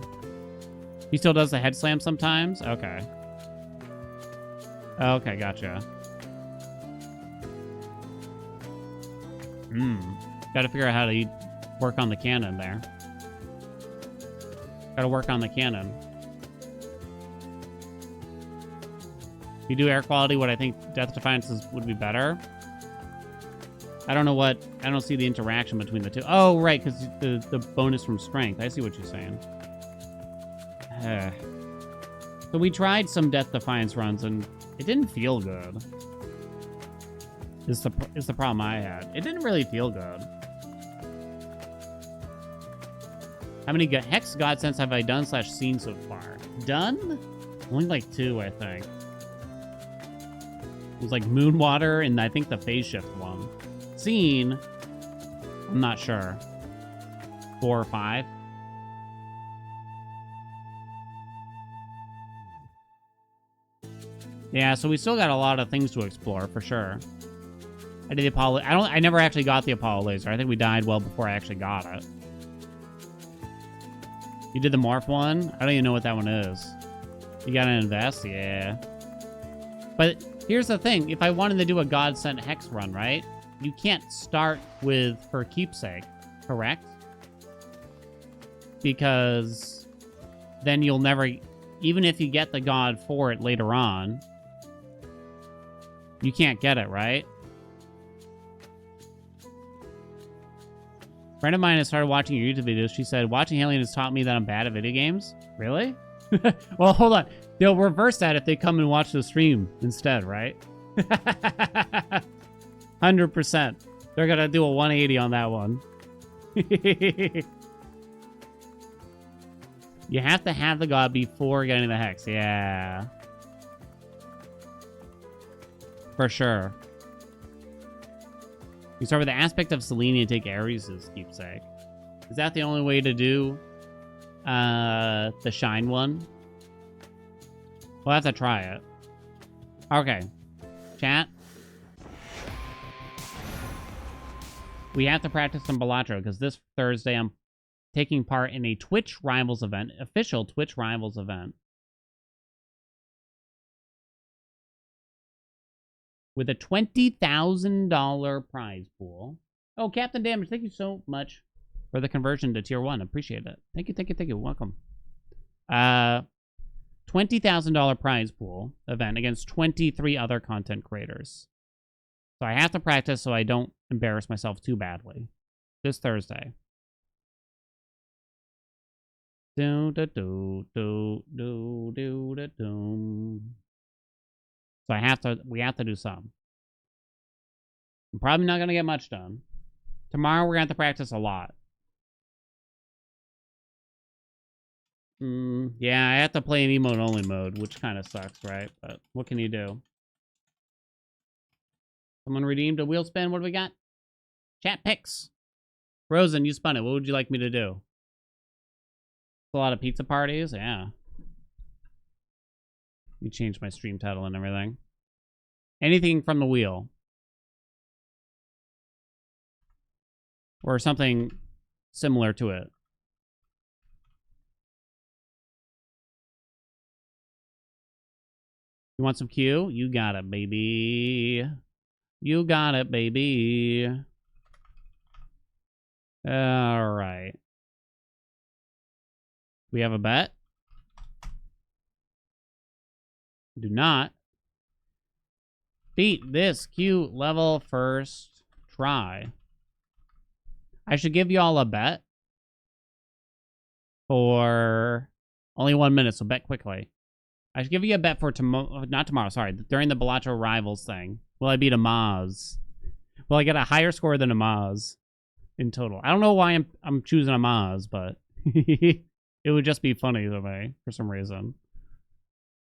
He still does the head slam sometimes? Okay. Okay, gotcha. Gotta figure out how to work on the cannon there. Gotta work on the cannon. If you do air quality, what I think Death Defiance would be better. I don't know what... I don't see the interaction between the two. Oh, right, because the bonus from strength. I see what you're saying. So we tried some Death Defiance runs, and it didn't feel good. Is the problem I had. It didn't really feel good. How many Hex Godsends have I done / seen so far? Done? Only like 2, I think. It was like Moonwater and I think the Phase Shift one. Seen, I'm not sure. 4 or 5. Yeah, so we still got a lot of things to explore for sure. I did the Apollo. I never actually got the Apollo laser. I think we died well before I actually got it. You did the morph one? I don't even know what that one is. You gotta invest? Yeah. But here's the thing. If I wanted to do a Godsent Hex run, right? You can't start with her keepsake, correct? Because then you'll never... Even if you get the god for it later on, you can't get it, right? A friend of mine has started watching your YouTube videos. She said, watching Haelian has taught me that I'm bad at video games. Really? Well, hold on. They'll reverse that if they come and watch the stream instead, right? 100%. They're going to do a 180 on that one. You have to have the god before getting the hex. Yeah. For sure. You start with the aspect of Selene and take Ares' keepsake. Is that the only way to do the Shine one? We'll have to try it. Okay. Chat. We have to practice some Balatro because this Thursday I'm taking part in a Twitch Rivals event, official Twitch Rivals event. With a $20,000 prize pool. Oh, Captain Damage, thank you so much for the conversion to Tier 1. Appreciate it. Thank you, thank you, thank you. Welcome. $20,000 prize pool event against 23 other content creators. So I have to practice so I don't embarrass myself too badly. This Thursday. So we have to do some. I'm probably not going to get much done. Tomorrow we're going to have to practice a lot. Yeah, I have to play an emote only mode, which kind of sucks, right? But what can you do? Someone redeemed a wheel spin. What do we got? Chat picks. Rosen, you spun it. What would you like me to do? A lot of pizza parties? Yeah. You changed my stream title and everything. Anything from the wheel. Or something similar to it. You want some Q? You got it, baby. You got it, baby. All right. We have a bet. Do not beat this Q level first try. I should give y'all a bet for only 1 minute, so bet quickly. I should give you a bet for tomorrow, not tomorrow, sorry, during the Balatro Rivals thing. Will I beat a Maz? Will I get a higher score than a Maz in total? I don't know why I'm choosing a Maz, but it would just be funny to me for some reason.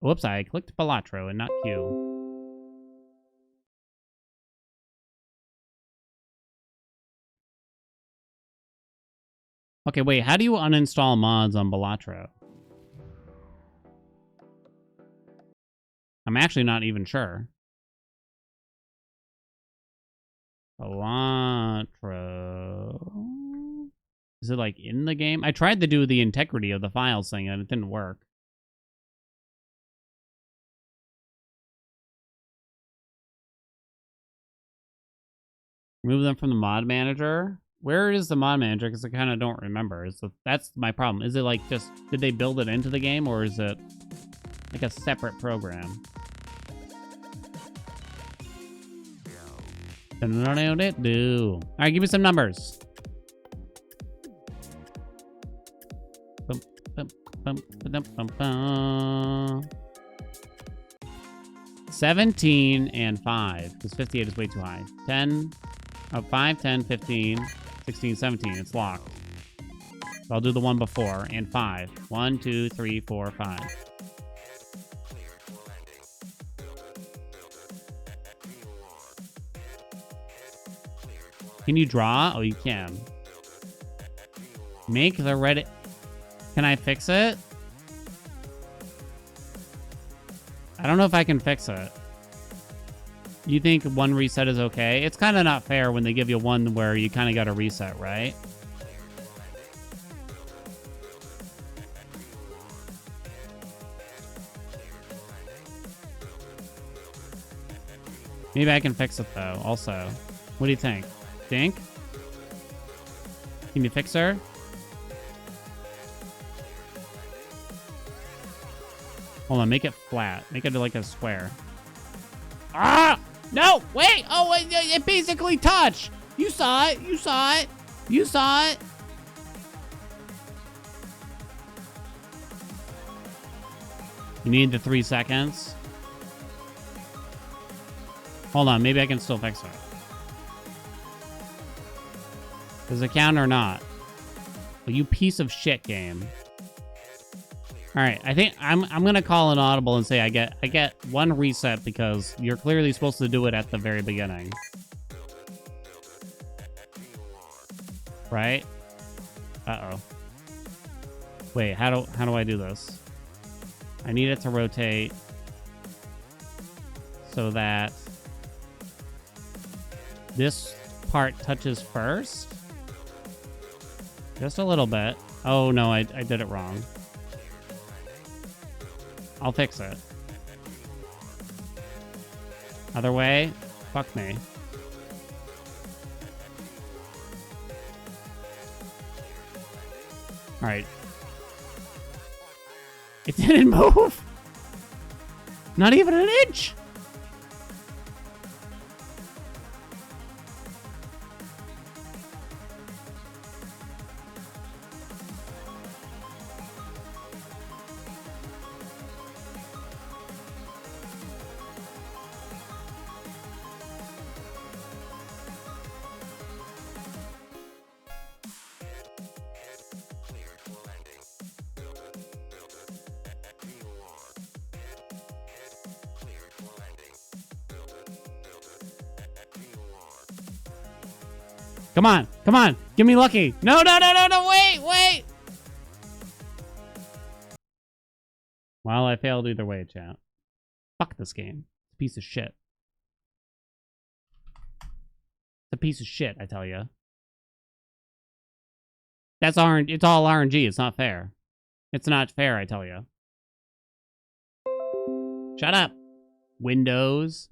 Whoops, I clicked Balatro and not Q. Okay, wait. How do you uninstall mods on Balatro? I'm actually not even sure. Balatro. Is it like in the game? I tried to do the integrity of the files thing and it didn't work. Remove them from the mod manager. Where is the mod manager? Because I kind of don't remember. That's my problem. Is it like just, did they build it into the game or is it like a separate program? All right, give me some numbers. 17 and 5, because 58 is way too high. 5, 10, 15, 16, 17. It's locked. So I'll do the one before, and 5. 1, 2, 3, 4, 5. Can you draw? Oh, you can. Make the Reddit... Can I fix it? I don't know if I can fix it. You think one reset is okay? It's kind of not fair when they give you one where you kind of got to reset, right? Maybe I can fix it, though, also. What do you think? Think? Can you fix her? Hold on, make it flat. Make it like a square. Ah! No! Wait! Oh, it basically touched! You saw it! You saw it! You saw it! You need the 3 seconds. Hold on, maybe I can still fix it. Does it count or not? Well, you piece of shit game. All right, I think I'm gonna call an audible and say I get one reset because you're clearly supposed to do it at the very beginning, right? Uh-oh. Wait, how do I do this? I need it to rotate so that this part touches first. Just a little bit. Oh no, I did it wrong. I'll fix it. Other way? Fuck me. Alright. It didn't move! Not even an inch! Come on, come on, give me lucky. No, wait. Well, I failed either way, chat. Fuck this game. It's a piece of shit. It's a piece of shit, I tell you. That's RNG. It's all RNG. It's not fair. It's not fair, I tell you. Shut up. Windows.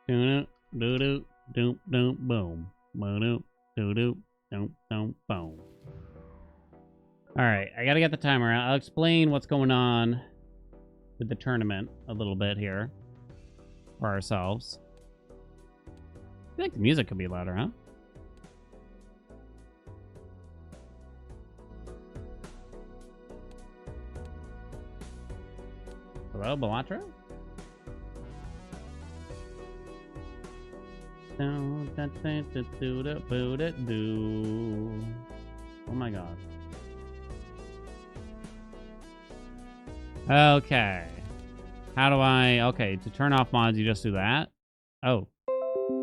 Do do do do do boom. Do do do do boom. Alright, I gotta get the timer out. I'll explain what's going on with the tournament a little bit here for ourselves. I feel like the music could be louder, huh? Hello, Balatro? Oh my god. Okay. How do I... Okay, to turn off mods, you just do that? Oh.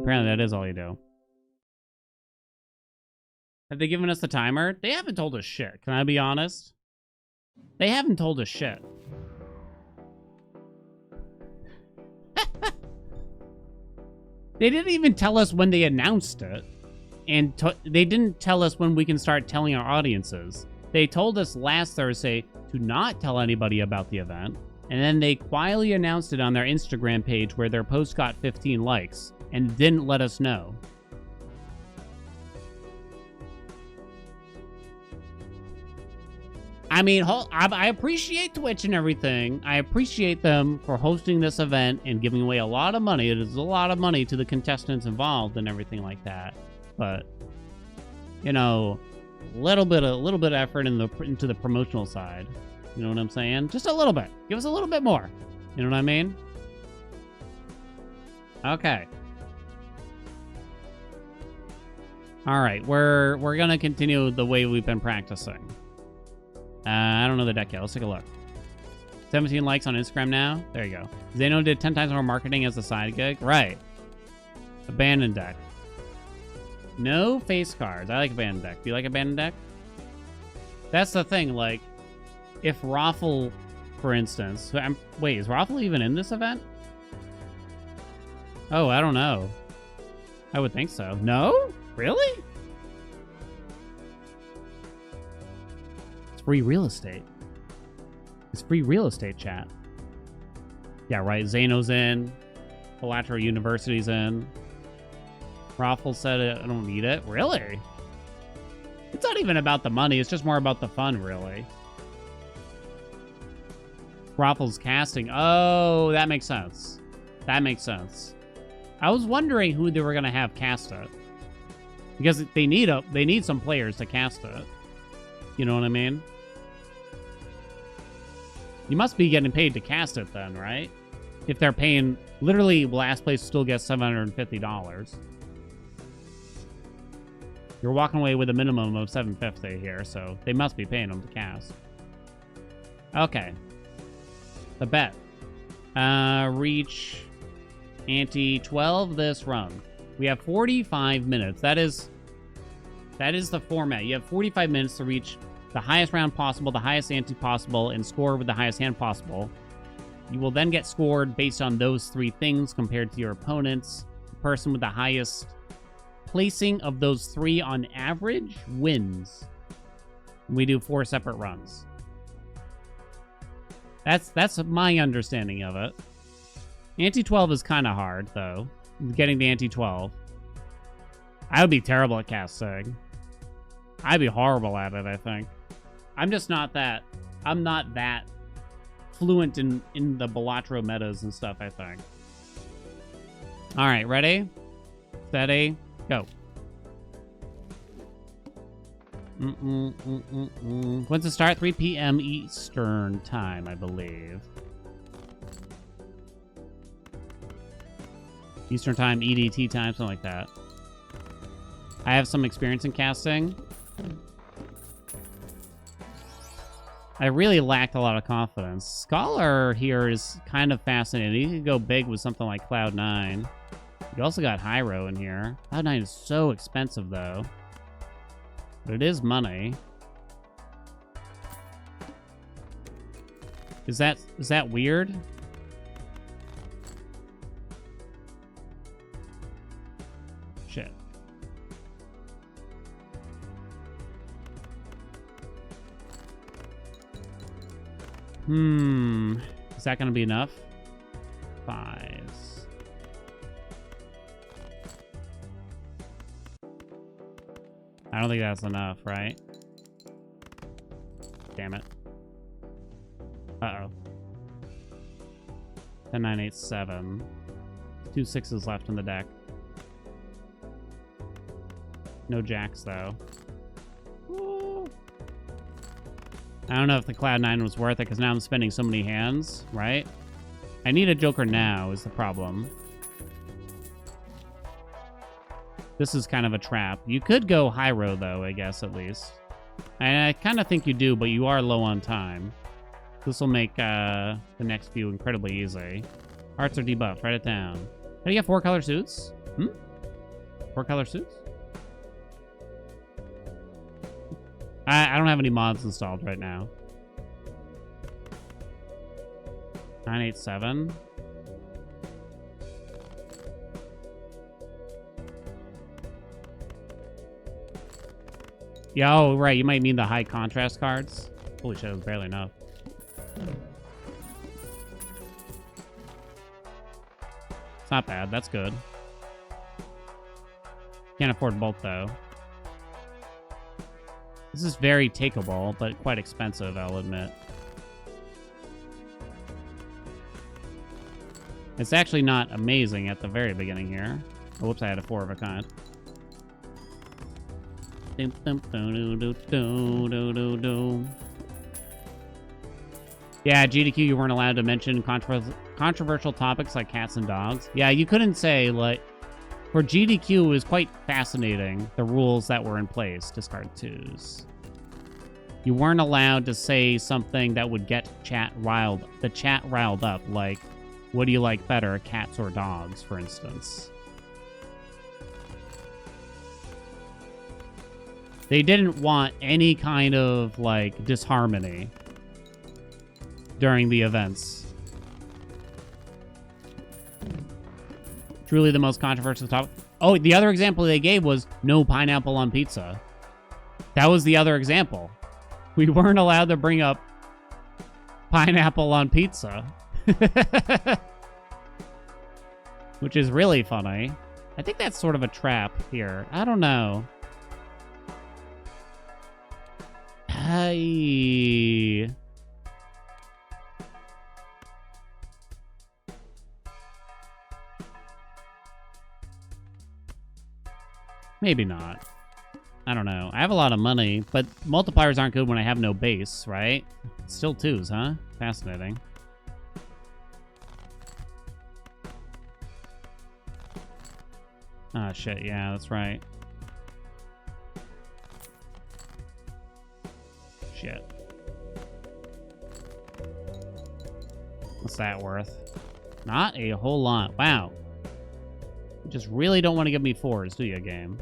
Apparently that is all you do. Have they given us the timer? They haven't told us shit. Can I be honest? They haven't told us shit. They didn't even tell us when they announced it. And they didn't tell us when we can start telling our audiences. They told us last Thursday to not tell anybody about the event. And then they quietly announced it on their Instagram page where their post got 15 likes and didn't let us know. I mean, I appreciate Twitch and everything. I appreciate them for hosting this event and giving away a lot of money. It is a lot of money to the contestants involved and everything like that. But, you know, a little bit of effort into the promotional side. You know what I'm saying? Just a little bit. Give us a little bit more. You know what I mean? Okay. All right, we're gonna continue the way we've been practicing. I don't know the deck yet. Let's take a look. 17 likes on Instagram now. There you go. Zeno did 10 times more marketing as a side gig. Right. Abandoned deck. No face cards. I like abandoned deck. Do you like abandoned deck? That's the thing. Like, if Raffle, for instance... Wait, is Raffle even in this event? Oh, I don't know. I would think so. No? Really? It's free real estate. It's free real estate, chat. Yeah, right. Zeno's in. Balatro University's in. Raffle said I don't need it. Really? It's not even about the money. It's just more about the fun, really. Raffle's casting. Oh, that makes sense. That makes sense. I was wondering who they were going to have cast it. Because they need some players to cast it. You know what I mean? You must be getting paid to cast it then, right? If they're paying... Literally, last place still gets $750. You're walking away with a minimum of $750 here, so they must be paying them to cast. Okay. The bet. Reach ante 12 this run. We have 45 minutes. That is the format. You have 45 minutes to reach the highest round possible, the highest ante possible, and score with the highest hand possible. You will then get scored based on those three things compared to your opponents. The person with the highest placing of those three on average wins. We do 4 separate runs. That's my understanding of it. Ante 12 is kind of hard, though. Getting the Ante 12. I would be terrible at casting. I'd be horrible at it, I think. I'm not that fluent in the Balatro metas and stuff, I think. All right, ready? Steady, go. When's it start? 3 p.m. Eastern time, I believe. Eastern time, EDT time, something like that. I have some experience in casting. I really lacked a lot of confidence. Scholar here is kind of fascinating. He could go big with something like Cloud9. You also got Hyro in here. Cloud9 is so expensive, though. But it is money. Is that weird? Shit. Is that gonna be enough? 5s. I don't think that's enough, right? Damn it. Uh-oh. 10, 9, 8, 7. 2 6s left in the deck. No jacks, though. Ooh. I don't know if the Cloud9 was worth it, because now I'm spending so many hands, right? I need a Joker now, is the problem. This is kind of a trap. You could go Hyro, though, I guess, at least. And I kind of think you do, but you are low on time. This will make the next few incredibly easy. Hearts are debuffed. Write it down. How do you get 4 color suits? 4 color suits? I don't have any mods installed right now. 987. Yeah, oh, right. You might mean the high contrast cards. Holy shit, that was barely enough. It's not bad. That's good. Can't afford both, though. This is very takeable, but quite expensive, I'll admit. It's actually not amazing at the very beginning here. Oh, whoops, I had a 4 of a kind. Yeah, GDQ, you weren't allowed to mention controversial topics like cats and dogs. Yeah, you couldn't say, like... For GDQ, it was quite fascinating, the rules that were in place. Discard 2s. You weren't allowed to say something that would get the chat riled up, like, what do you like better, cats or dogs, for instance? They didn't want any kind of, like, disharmony during the events. Truly the most controversial topic. Oh, the other example they gave was no pineapple on pizza. That was the other example. We weren't allowed to bring up pineapple on pizza. Which is really funny. I think that's sort of a trap here. I don't know. Hey. Maybe not. I don't know. I have a lot of money, but multipliers aren't good when I have no base, right? Still 2s, huh? Fascinating. Ah, shit. Yeah, that's right. Shit. What's that worth? Not a whole lot. Wow. You just really don't want to give me 4s, do you, game?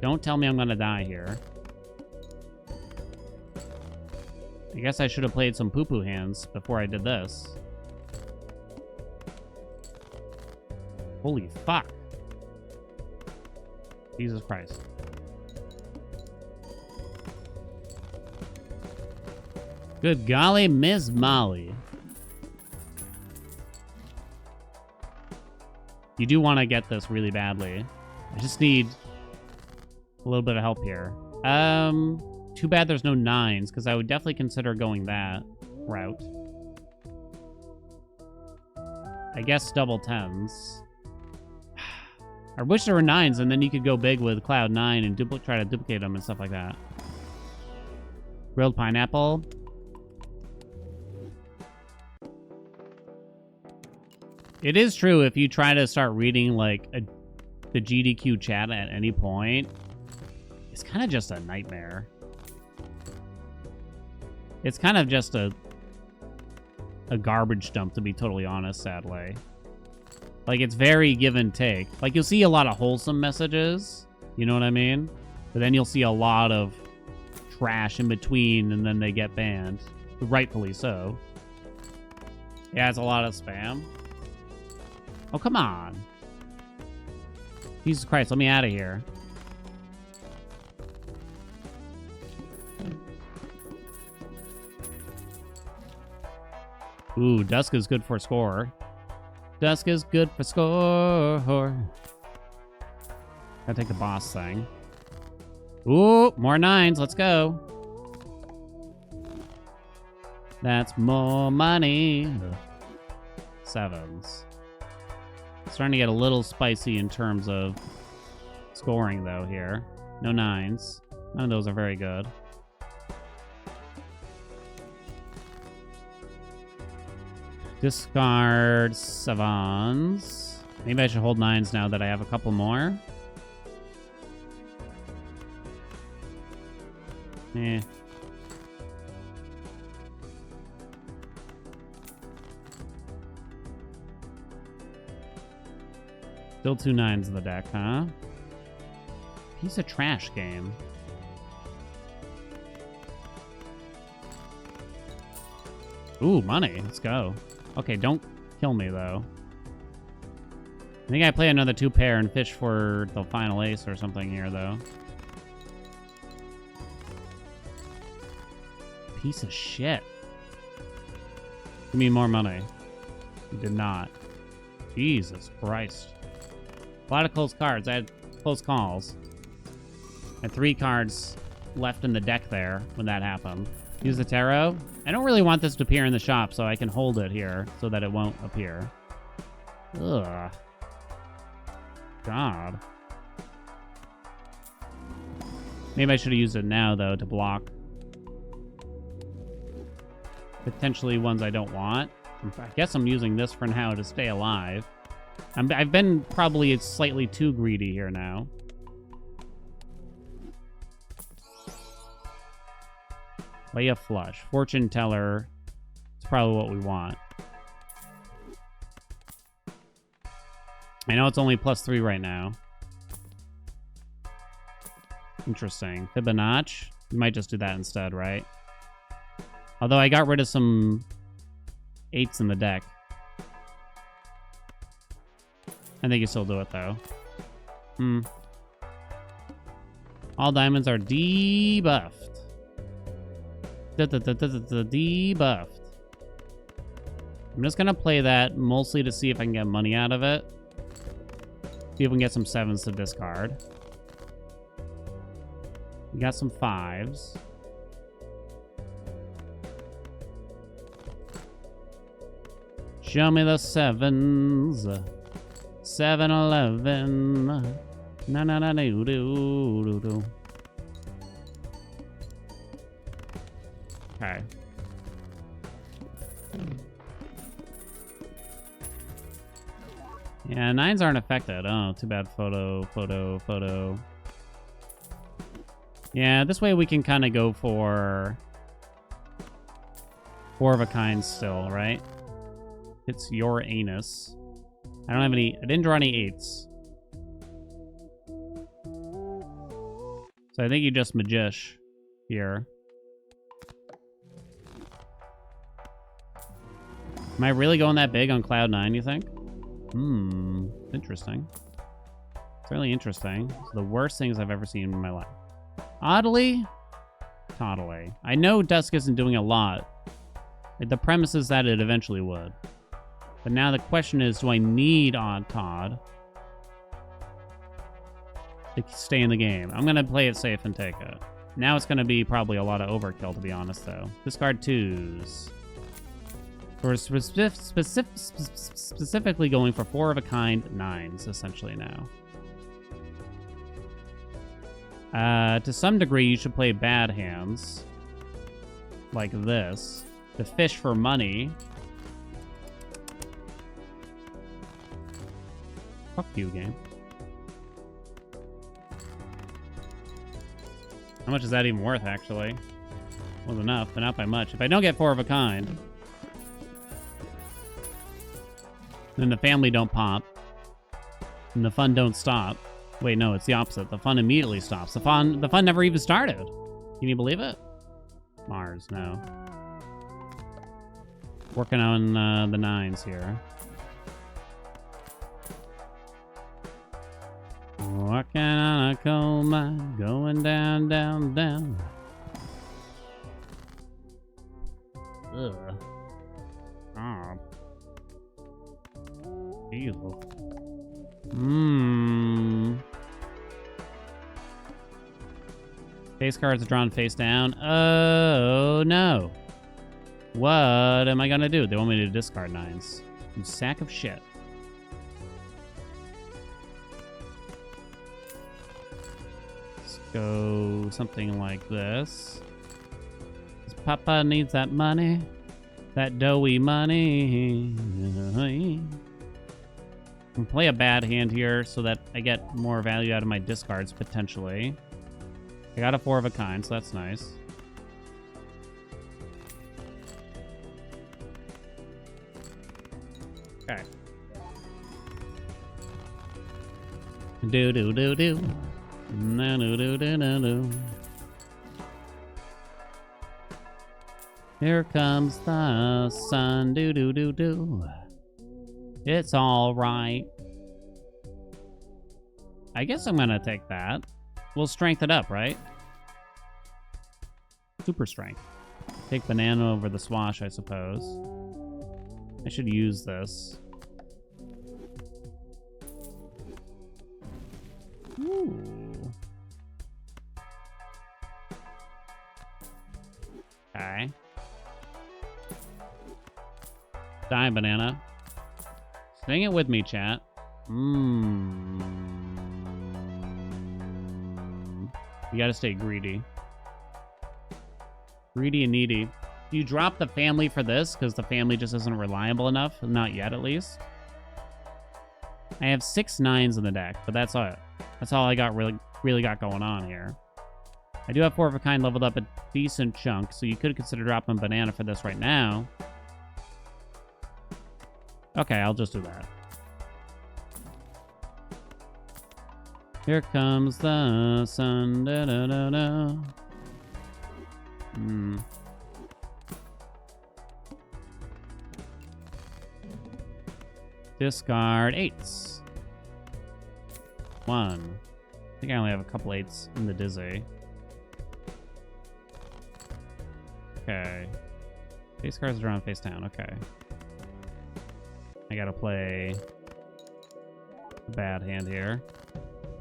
Don't tell me I'm gonna die here. I guess I should have played some poo-poo hands before I did this. Holy fuck. Jesus Christ. Good golly, Miss Molly. You do want to get this really badly. I just need a little bit of help here. Too bad there's no 9s, because I would definitely consider going that route. I guess double 10s. I wish there were 9s, and then you could go big with Cloud 9 and try to duplicate them and stuff like that. Grilled pineapple. It is true if you try to start reading, like, the GDQ chat at any point, it's kind of just a nightmare. It's kind of just a garbage dump, to be totally honest, sadly. Like, it's very give and take. Like, you'll see a lot of wholesome messages, you know what I mean? But then you'll see a lot of trash in between, and then they get banned. Rightfully so. Yeah, it's a lot of spam. Oh, come on. Jesus Christ, let me out of here. Ooh, Dusk is good for score. Dusk is good for score. Gotta take the boss thing. Ooh, more 9s. Let's go. That's more money. 7s. It's starting to get a little spicy in terms of scoring, though, here. No 9s. None of those are very good. Discard 7s. Maybe I should hold 9s now that I have a couple more. Still 2 9s in the deck, huh? Piece of trash game. Ooh, money. Let's go. Okay, don't kill me, though. I think I play another 2 pair and fish for the final ace or something here, though. Piece of shit. Give me more money. You did not. Jesus Christ. A lot of close cards. I had close calls. I had 3 cards left in the deck there when that happened. Use the tarot. I don't really want this to appear in the shop, so I can hold it here so that it won't appear. Ugh. God. Maybe I should have used it now, though, to block potentially ones I don't want. I guess I'm using this for now to stay alive. I've been probably slightly too greedy here now. Play a flush. Fortune teller. It's probably what we want. I know it's only +3 right now. Interesting. Fibonacci. We might just do that instead, right? Although I got rid of some 8s in the deck. I think you still do it, though. All diamonds are debuffed. Debuffed. I'm just gonna play that mostly to see if I can get money out of it. See if we can get some 7s to discard. We got some 5s. Show me the 7s. 7-Eleven. Na na na do do do. Okay. Yeah, 9s aren't affected. Oh, too bad. Photo. Yeah, this way we can kind of go for 4 of a kind still, right? It's your anus. I don't have any... I didn't draw any 8s. So I think you just magish here. Am I really going that big on Cloud 9, you think? Interesting. It's really interesting. It's the worst things I've ever seen in my life. Oddly, toddly. I know Dusk isn't doing a lot. The premise is that it eventually would. But now the question is, do I need Odd Todd to stay in the game? I'm going to play it safe and take it. Now it's going to be probably a lot of overkill, to be honest, though. Discard 2s. We're specifically going for 4 of a kind 9s, essentially, now. To some degree, you should play bad hands. Like this. To fish for money. Fuck you, game. How much is that even worth, actually? Was enough, but not by much. If I don't get 4 of a kind, then the family don't pop, and the fun don't stop. Wait, no, it's the opposite. The fun immediately stops. The fun never even started. Can you believe it? Mars, no. Working on the 9s here. Walking on a coal mine, going down, down, down. Ugh. Oh. Jesus. Face cards are drawn face down. Oh, no. What am I gonna do? They want me to discard 9s. You sack of shit. Let's go something like this. 'Cause Papa needs that money. That doughy money. I can play a bad hand here so that I get more value out of my discards, potentially. I got a 4 of a kind, so that's nice. Okay. Do do do do. No do do do do do. Here comes the sun. Do do do do. It's all right. I guess I'm gonna take that. We'll strength it up, right? Super strength. Take banana over the swash, I suppose. I should use this. Ooh. Okay. Die, banana. Sing it with me, chat. You gotta stay greedy. Greedy and needy. Do you drop the family for this? Because the family just isn't reliable enough? Not yet, at least. I have 6 9s in the deck, but that's all. That's all I got really got going on here. I do have 4 of a kind leveled up a decent chunk, so you could consider dropping banana for this right now. Okay, I'll just do that. Here comes the sun. Da, da, da, da. Discard 8s. 1. I think I only have a couple 8s in the Dizzy. Okay. Face cards are on face down. Okay. I gotta play a bad hand here.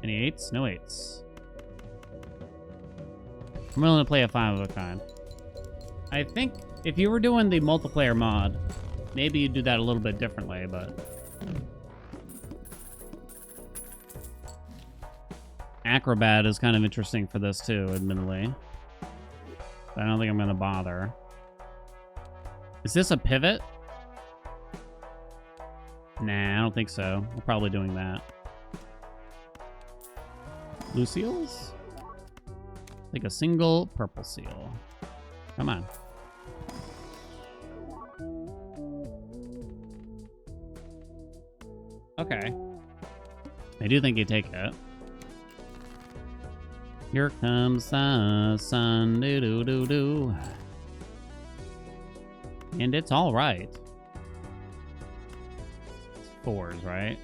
Any 8s? No 8s. I'm willing to play a 5 of a kind. I think if you were doing the multiplayer mod, maybe you'd do that a little bit differently, but... Acrobat is kind of interesting for this too, admittedly. But I don't think I'm gonna bother. Is this a pivot? Nah, I don't think so. We're probably doing that. Blue seals? Like a single purple seal. Come on. Okay. I do think you take it. Here comes the sun. Do do do do. And it's all right. It's 4s, right?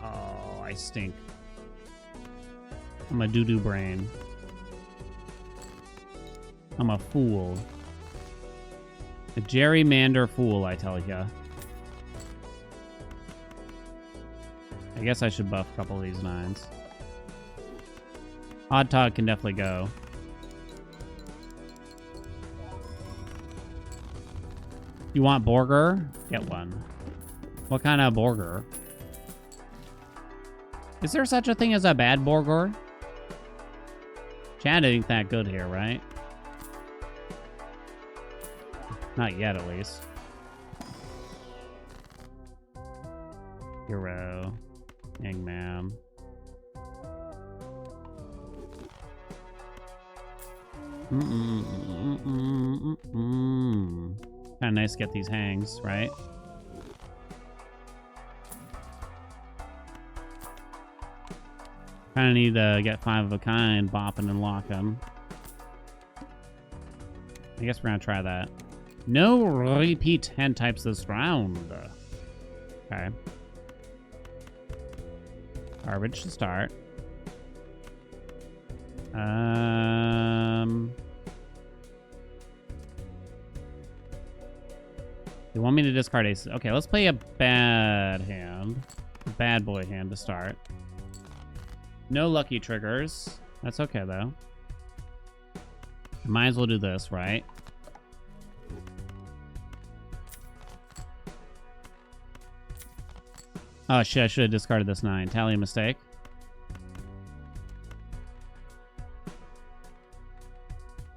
Oh, I stink. I'm a doo-doo brain. I'm a fool. A gerrymander fool, I tell ya. I guess I should buff a couple of these 9s. Odd Todd can definitely go. You want Borger? Get one. What kind of Borger? Is there such a thing as a bad Borger? Chad ain't that good here, right? Not yet, at least. Hero. Hangman. Kind of nice to get these hangs, right? Kind of need to get 5 of a kind, bopping and locking. I guess we're gonna try that. No repeat hand types this round. Okay. Garbage to start. You want me to discard aces? Okay, let's play a bad hand. A bad boy hand to start. No lucky triggers. That's okay, though. Might as well do this, right? Oh, shit, I should have discarded this 9. Tally a mistake.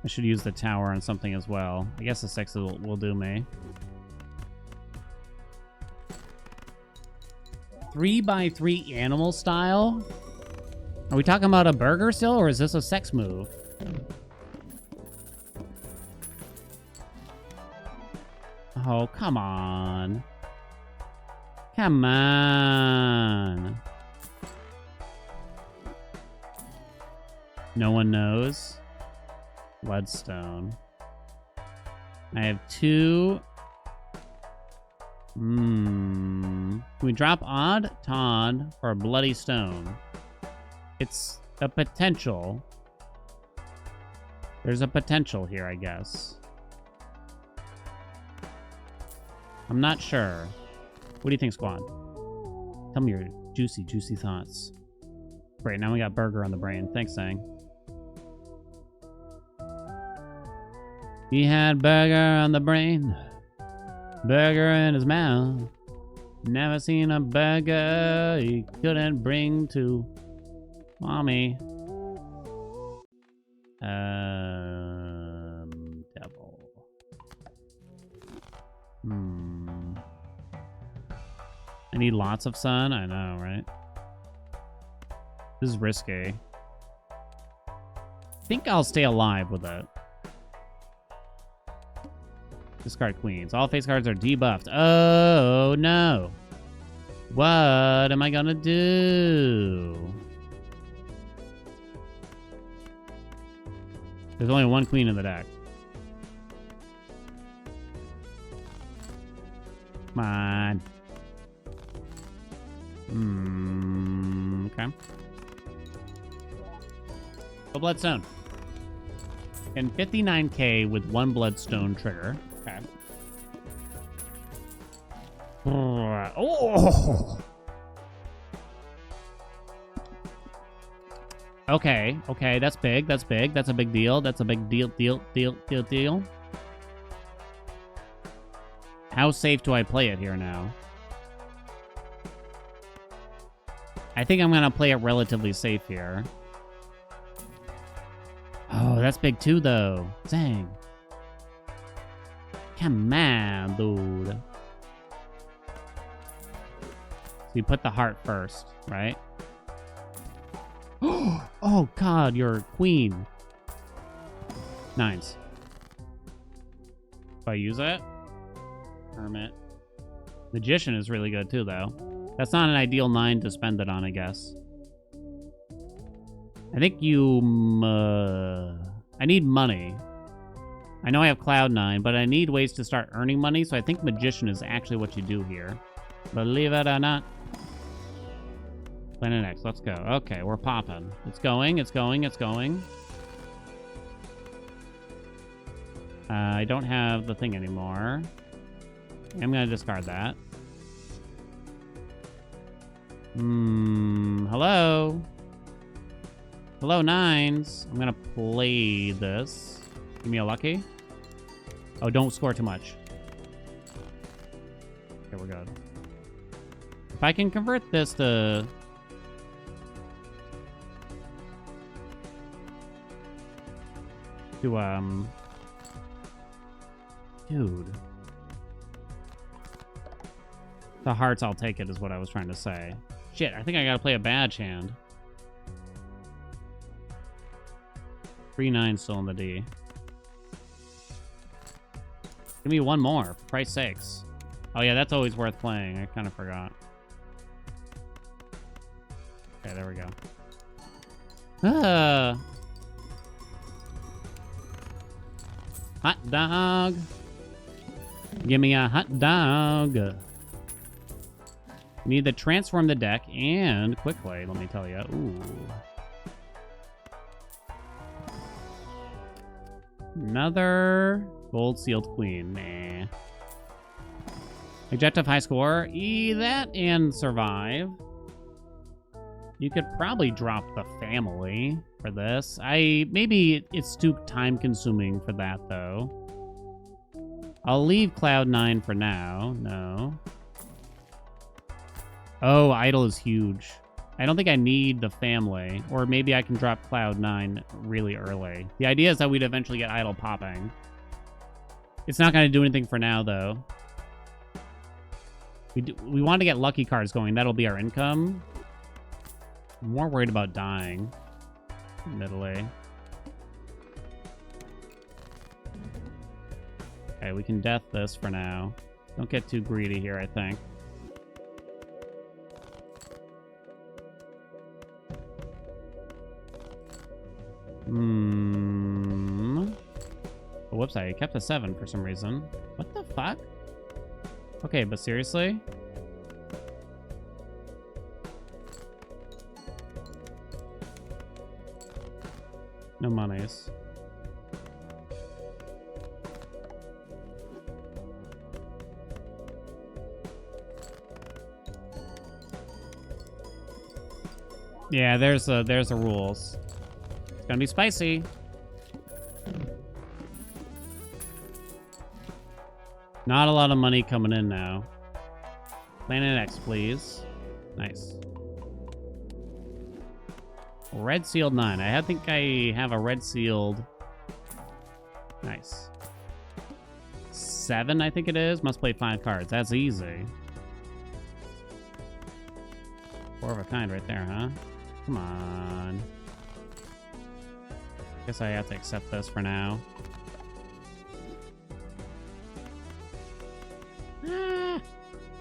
I should use the tower on something as well. I guess the 6 will do me. 3x3 animal style? Are we talking about a burger still, or is this a sex move? Oh, come on. Come on. No one knows. Bloodstone. I have 2. Can we drop odd, Todd, or a bloody stone? It's a potential. There's a potential here, I guess. I'm not sure. What do you think, squad? Tell me your juicy, juicy thoughts. Great, now we got burger on the brain. Thanks, Sang. He had burger on the brain. Burger in his mouth. Never seen a burger he couldn't bring to mommy. Devil. I need lots of sun. I know, right? This is risky. I think I'll stay alive with it. Discard queens. All face cards are debuffed. Oh, no. What am I gonna do? There's only one queen in the deck. Come on. Okay. A bloodstone. And 59k with 1 bloodstone trigger. Okay. Oh! Okay, okay, that's big, that's big, that's a big deal, that's a big deal. How safe do I play it here now? I think I'm gonna play it relatively safe here. Oh, that's big too, though. Dang. Come on, dude. So you put the heart first, right? Oh, God, you're a queen. 9s. If I use it? Hermit. Magician is really good, too, though. That's not an ideal 9 to spend it on, I guess. I think you... I need money. I know I have Cloud 9, but I need ways to start earning money, so I think Magician is actually what you do here. Believe it or not. Planet X, let's go. Okay, we're popping. It's going, it's going, it's going. I don't have the thing anymore. I'm gonna discard that. Hello? Hello, 9s. I'm gonna play this. Give me a lucky. Oh, don't score too much. Okay, we're good. If I can convert this to... Dude. The hearts, I'll take it, is what I was trying to say. Shit, I think I gotta play a badge hand. 3-9 still in the D. Give me one more, for Christ's sakes. Oh yeah, that's always worth playing. I kind of forgot. Okay, there we go. Hot dog. Give me a hot dog. Need to transform the deck and quickly, let me tell you. Ooh. Another gold sealed queen. Nah. Objective high score. That and survive. You could probably drop the family for this. Maybe it's too time consuming for that though. I'll leave Cloud 9 for now. No. Oh, Idol is huge. I don't think I need the family. Or maybe I can drop Cloud 9 really early. The idea is that we'd eventually get Idol popping. It's not going to do anything for now, though. We want to get lucky cards going. That'll be our income. I'm more worried about dying. Admittedly. Okay, we can death this for now. Don't get too greedy here, I think. Oh, whoops, I kept a 7 for some reason. What the fuck? Okay, but seriously? No monies. Yeah, there's the rules. It's gonna be spicy. Not a lot of money coming in now. Planet X, please. Nice. Red sealed 9. I think I have a red sealed. Nice. 7, I think it is. Must play 5 cards. That's easy. 4 of a kind right there, huh? Come on. Guess I have to accept this for now.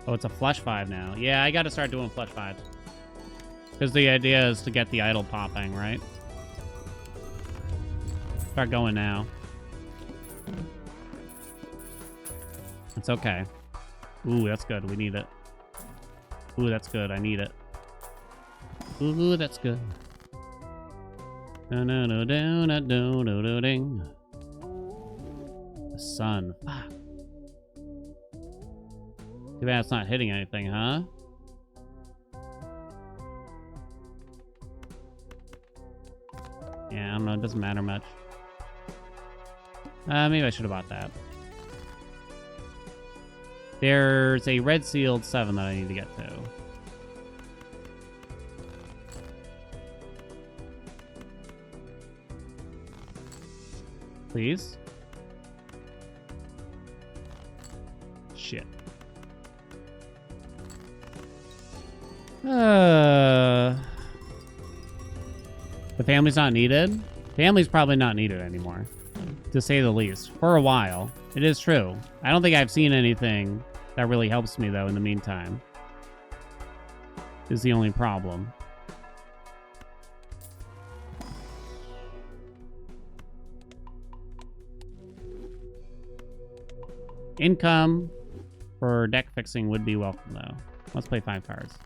Oh, it's a flush 5 now. Yeah, I gotta start doing flush 5s. Because the idea is to get the idol popping, right? Start going now. It's okay. Ooh, that's good. We need it. Ooh, that's good. I need it. Ooh, that's good. No, no, no, no, no, no, no, no, ding. The sun. Fuck. Too bad it's not hitting anything, huh? Yeah, I don't know. It doesn't matter much. Maybe I should have bought that. There's a red sealed 7 that I need to get to. Please? Shit. The family's not needed? Family's probably not needed anymore, to say the least. For a while. It is true. I don't think I've seen anything that really helps me, though, in the meantime. Is the only problem. Income for deck fixing would be welcome, though. Let's play 5 cards.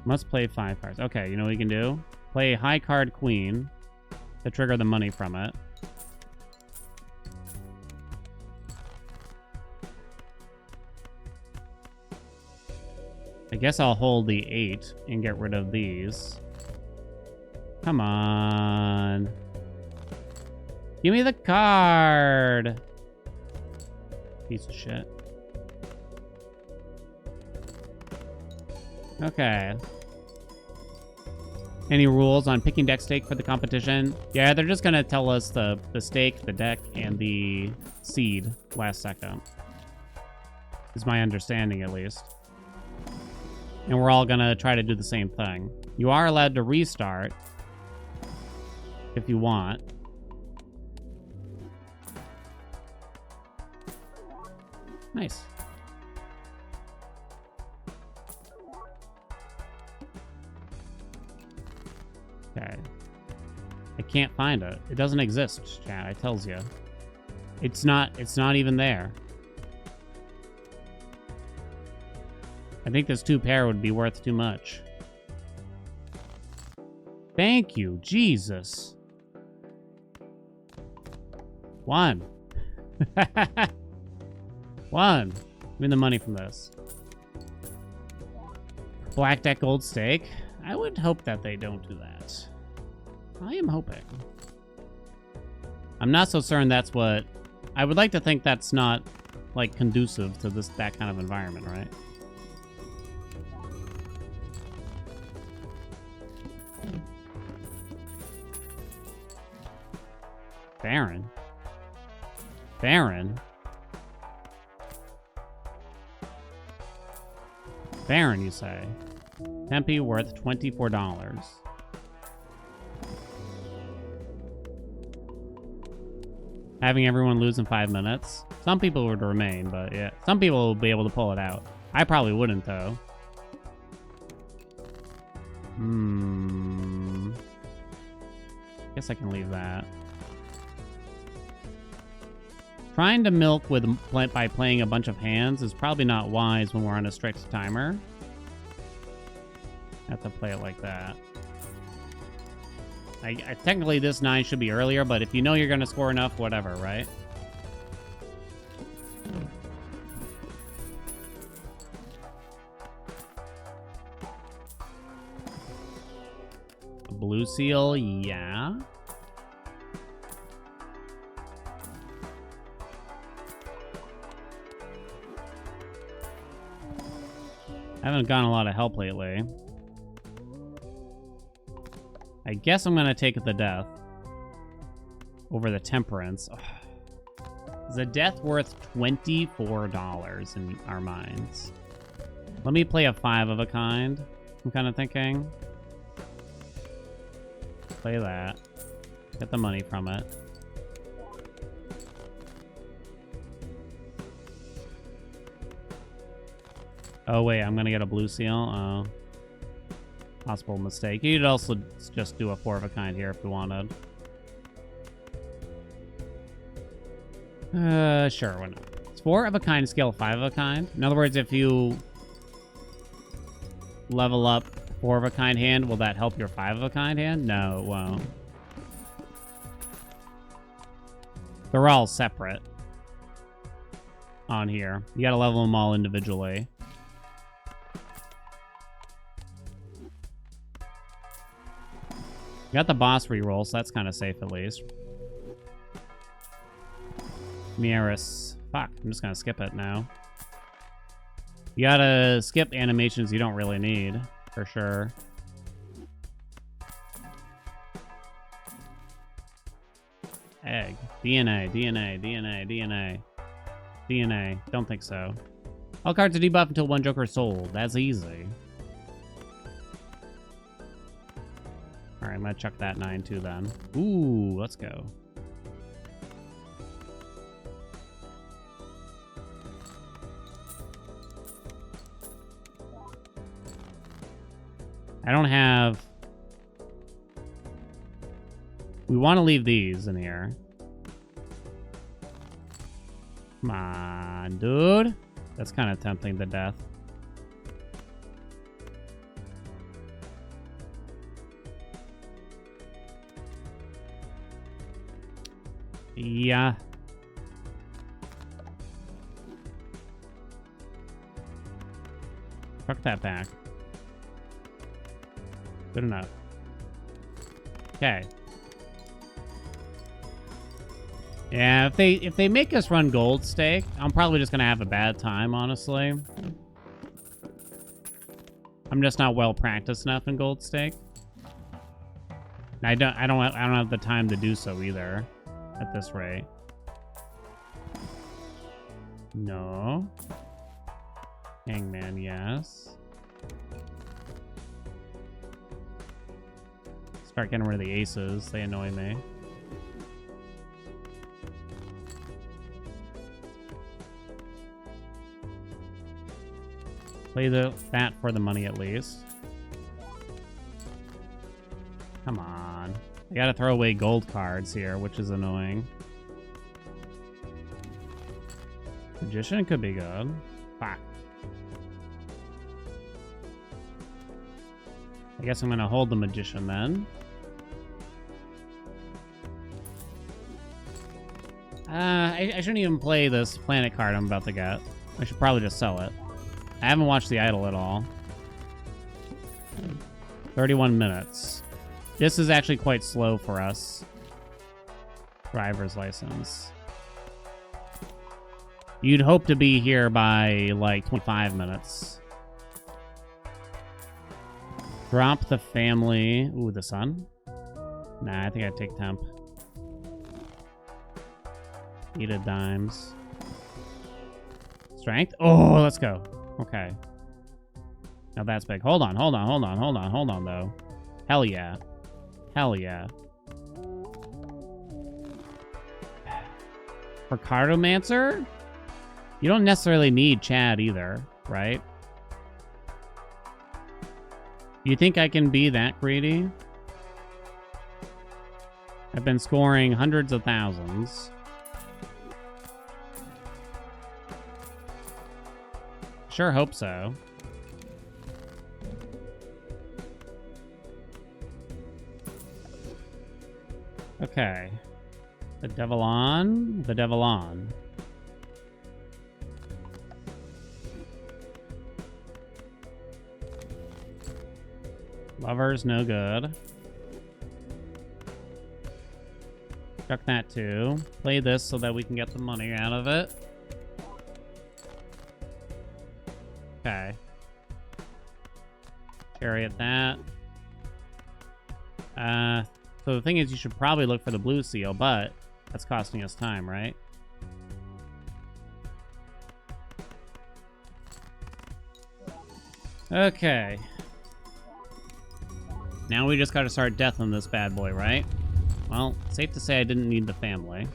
Must play 5 cards. Okay, you know what you can do? Play high card queen to trigger the money from it. I guess I'll hold the 8 and get rid of these. Come on. Give me the card. Piece of shit. Okay. Any rules on picking deck stake for the competition? Yeah, they're just gonna tell us the stake, the deck, and the seed last second. Is my understanding, at least. And we're all gonna try to do the same thing. You are allowed to restart if you want. Nice. Okay. I can't find it. It doesn't exist, chat. I tells you. It's not even there. I think this 2 pair would be worth too much. Thank you, Jesus. 1. 1. Give me the money from this. Black deck gold stake. I would hope that they don't do that. I am hoping. I'm not so certain that's what... I would like to think that's not, like, conducive to that kind of environment, right? Baron? Baron? Baron, you say? Tempe worth $24. Having everyone lose in 5 minutes. Some people would remain, but yeah. Some people will be able to pull it out. I probably wouldn't, though. Guess I can leave that. Trying to milk by playing a bunch of hands is probably not wise when we're on a strict timer. Have to play it like that. Technically this 9 should be earlier, but if you know you're going to score enough, whatever, right? A blue seal, yeah. I haven't gotten a lot of help lately. I guess I'm gonna take the death over the temperance. Ugh. Is the death worth $24 in our minds? Let me play a 5 of a kind. I'm kind of thinking. Play that. Get the money from it. Oh wait, I'm gonna get a blue seal. Oh. Possible mistake. You could also just do a 4 of a kind here if you wanted. Sure, why not? It's 4 of a kind, scale 5 of a kind. In other words, if you level up 4 of a kind hand, will that help your 5 of a kind hand? No, it won't. They're all separate on here. You gotta level them all individually. Got the boss reroll, so that's kind of safe at least. Mieris. Fuck, I'm just gonna skip it now. You gotta skip animations you don't really need, for sure. Egg. DNA, DNA, DNA, DNA. DNA. Don't think so. All cards are debuffed until 1 Joker is sold. That's easy. Alright, I'm gonna chuck that 9 too then. Ooh, let's go. I don't have... We want to leave these in here. Come on, dude. That's kind of tempting to death. Yeah. Chuck that back. Good enough. Okay. Yeah, if they make us run gold stake, I'm probably just gonna have a bad time, honestly. I'm just not well practiced enough in gold stake. I don't have the time to do so either at this rate. No. Hangman, yes. Start getting rid of the aces. They annoy me. Play that for the money at least. Come on. I gotta throw away gold cards here, which is annoying. Magician could be good. Fuck. I guess I'm gonna hold the Magician then. I shouldn't even play this planet card I'm about to get. I should probably just sell it. I haven't watched the idol at all. 31 minutes. This is actually quite slow for us. Driver's license. You'd hope to be here by like 25 minutes. Drop the family. Ooh, the sun? Nah, I think I'd take temp. Needed dimes. Strength? Oh, let's go. Okay. Now that's big. Hold on, though. Hell yeah. Hell yeah. For Cartomancer? You don't necessarily need Chad either, right? You think I can be that greedy? I've been scoring hundreds of thousands. Sure hope so. Okay. The devil on. The devil on. Lovers, no good. Chuck that too. Play this so that we can get the money out of it. Okay. Chariot that. So the thing is, you should probably look for the blue seal, but that's costing us time, right? Okay. Now we just gotta start death on this bad boy, right? Well, safe to say I didn't need the family.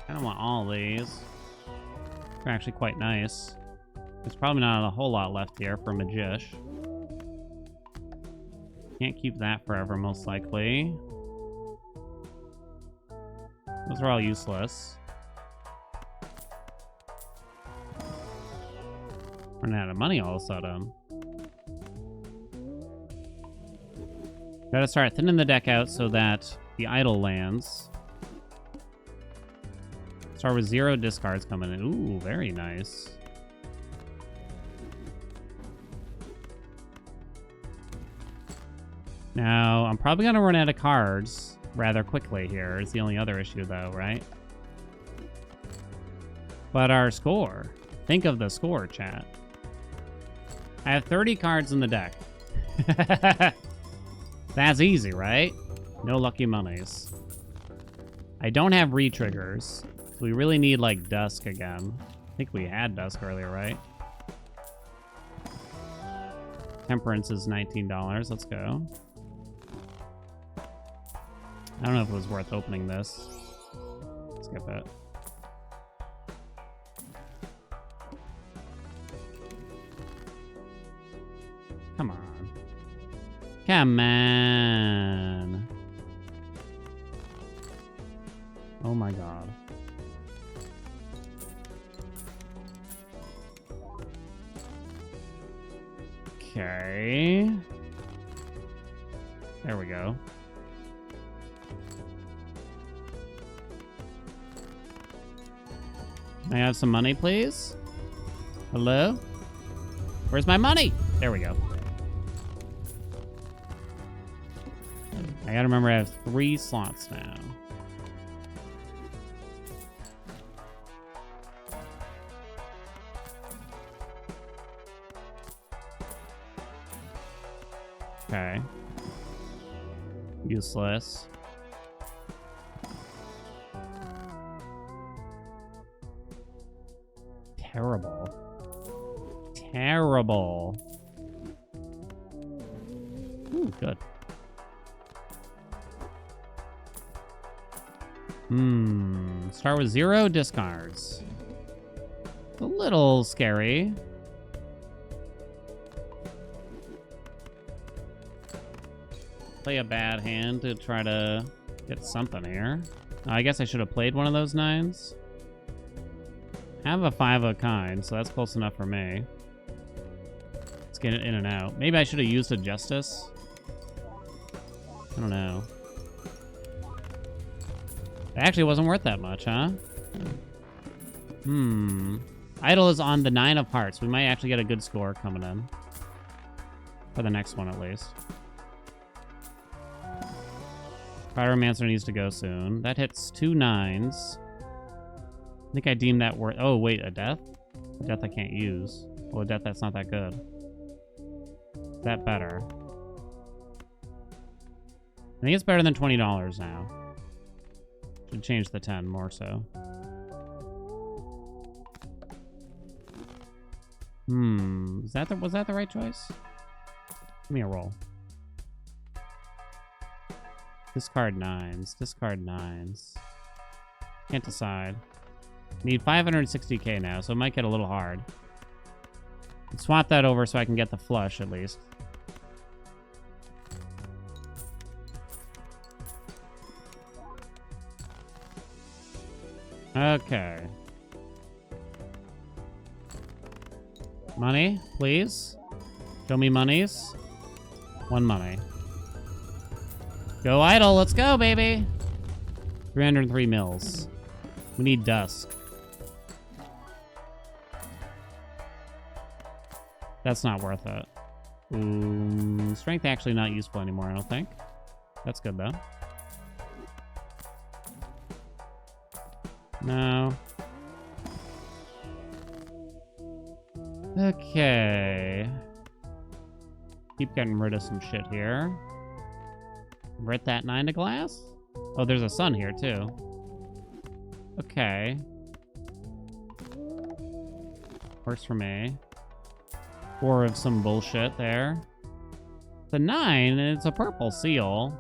I don't want all these. They're actually quite nice. There's probably not a whole lot left here for Magish. Can't keep that forever, most likely. Those are all useless. Running out of money all of a sudden. Gotta start thinning the deck out so that the idol lands. Start with 0 discards coming in. Ooh, very nice. Now, I'm probably gonna run out of cards rather quickly here. Is the only other issue though, right? But our score. Think of the score, chat. I have 30 cards in the deck. That's easy, right? No lucky monies. I don't have re-triggers. So we really need, like, Dusk again. I think we had Dusk earlier, right? Temperance is $19. Let's go. I don't know if it was worth opening this. Skip it. Come on. Come on. Oh my god. Okay. There we go. May I have some money, please? Hello? Where's my money? There we go. I gotta remember I have 3 slots now. Okay. Useless. Terrible. Terrible. Ooh, good. Start with 0 discards. It's a little scary. Play a bad hand to try to get something here. I guess I should have played one of those 9s. I have a 5 of a kind, so that's close enough for me. Let's get it in and out. Maybe I should have used a Justice. I don't know. It actually wasn't worth that much, huh? Idol is on the 9 of hearts. We might actually get a good score coming in. For the next one, at least. Pyromancer needs to go soon. That hits 2 9s. I think I deemed that worth... Oh, wait, a death? A death I can't use. Well, a death that's not that good. Is that better? I think it's better than $20 now. Should change the 10 more so. Was that the right choice? Give me a roll. Discard 9s. Discard 9s. Can't decide. Need 560k now, so it might get a little hard. Swap that over so I can get the flush at least. Okay. Money, please. Show me monies. 1 money. Go idle, let's go, baby. 303 mils. We need dusk. That's not worth it. Strength actually not useful anymore, I don't think. That's good, though. No. Okay. Keep getting rid of some shit here. Convert that 9 to glass? Oh, there's a sun here, too. Okay. Works for me. 4 of some bullshit there. It's a 9, and it's a purple seal.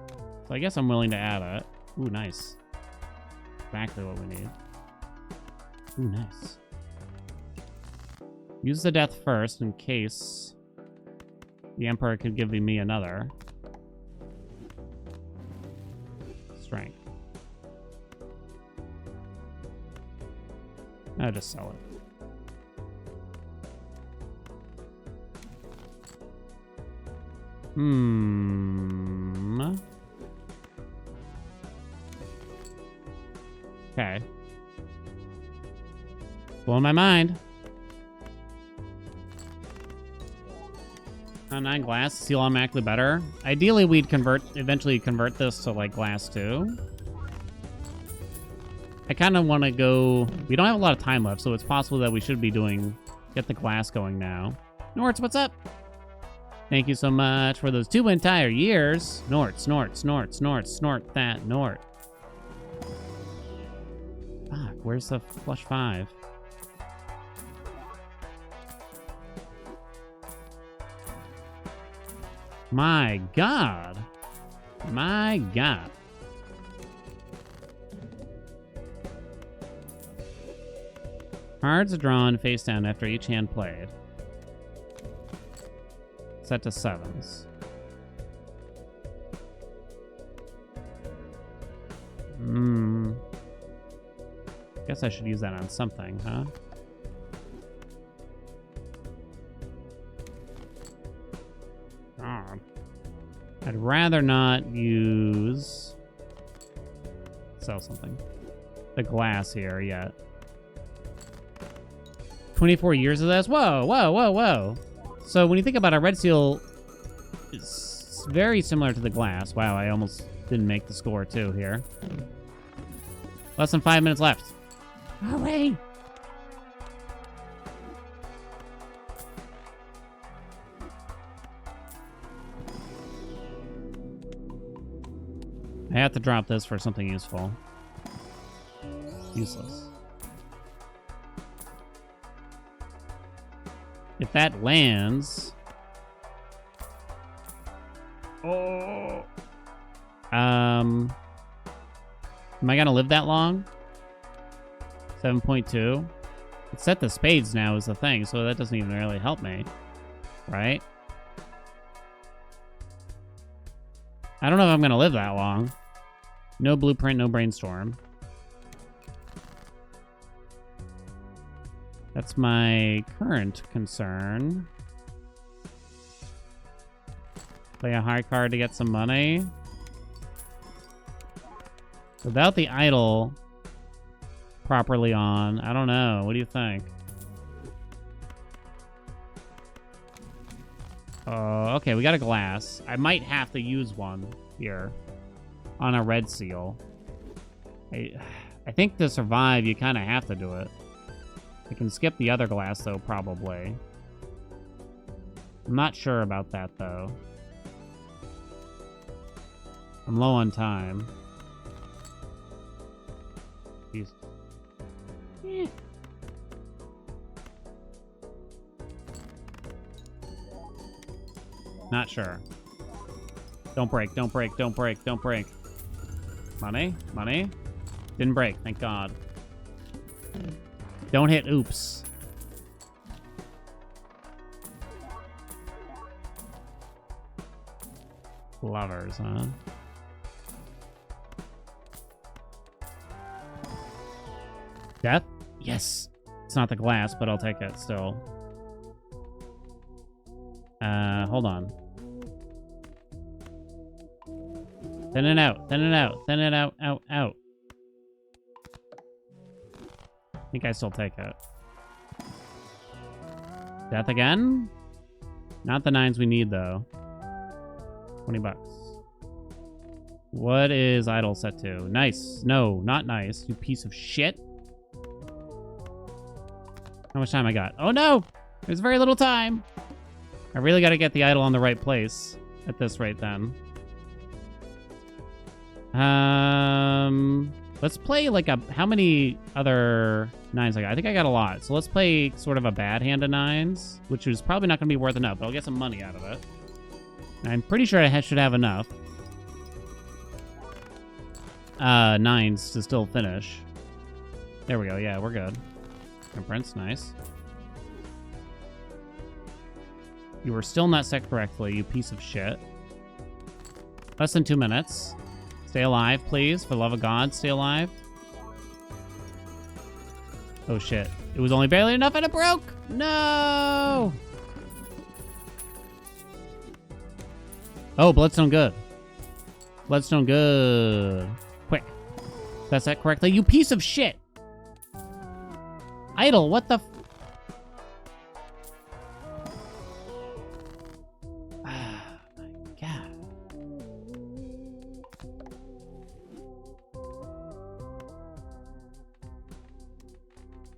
So I guess I'm willing to add it. Ooh, nice. Exactly what we need. Ooh, nice. Use the death first in case the Emperor could give me another. Strength. I'll just sell it. Okay. Blowing my mind. 9 glass, seal automatically better. Ideally, we'd eventually convert this to like glass 2. I kind of want to go. We don't have a lot of time left, so it's possible that we should be get the glass going now. Norts, what's up? Thank you so much for those 2 entire years. Snort, snort, snort, snort, snort that Nort. Fuck, where's the flush 5? My God. My God. Cards are drawn face down after each hand played. Set to 7s. Guess I should use that on something, huh? God. I'd rather not use... Sell something. The glass here yet. 24 years of this? Whoa, whoa, whoa, whoa. So when you think about it, red seal is very similar to the glass. Wow, I almost didn't make the score too here. Less than 5 minutes left. Hurry! I have to drop this for something useful. Useless. If that lands... Oh. Am I gonna live that long? 7.2? It's set to spades now is the thing, so that doesn't even really help me. Right? I don't know if I'm gonna live that long. No blueprint, no brainstorm. That's my current concern. Play a high card to get some money. Without the idol properly on, I don't know. What do you think? Okay, we got a glass. I might have to use one here on a red seal. I think to survive, you kind of have to do it. I can skip the other glass, though, probably. I'm not sure about that, though. I'm low on time. Jeez. Eh. Not sure. Don't break, don't break, don't break, don't break. Money? Money? Didn't break, thank God. Don't hit oops. Lovers, huh? Death? Yes. It's not the glass, but I'll take it still. Hold on. Thin it out, thin it out, thin it out, out. I think I still take it. Death again? Not the 9s we need, though. 20 bucks. What is idle set to? Nice. No, not nice. You piece of shit. How much time I got? Oh, no! There's very little time. I really got to get the idol on the right place at this rate, then. Let's play like a... How many other 9s I got? I think I got a lot. So let's play sort of a bad hand of 9s, which is probably not going to be worth enough, but I'll get some money out of it. I'm pretty sure I should have enough 9s to still finish. There we go. Yeah, we're good. Imprints, nice. You were still not set correctly, you piece of shit. Less than 2 minutes. Stay alive, please. For the love of God, stay alive. Oh, shit. It was only barely enough and it broke! No! Oh, Bloodstone good. Bloodstone good. Quick. That's that correctly. You piece of shit! Idle, what the f... Ah, my God.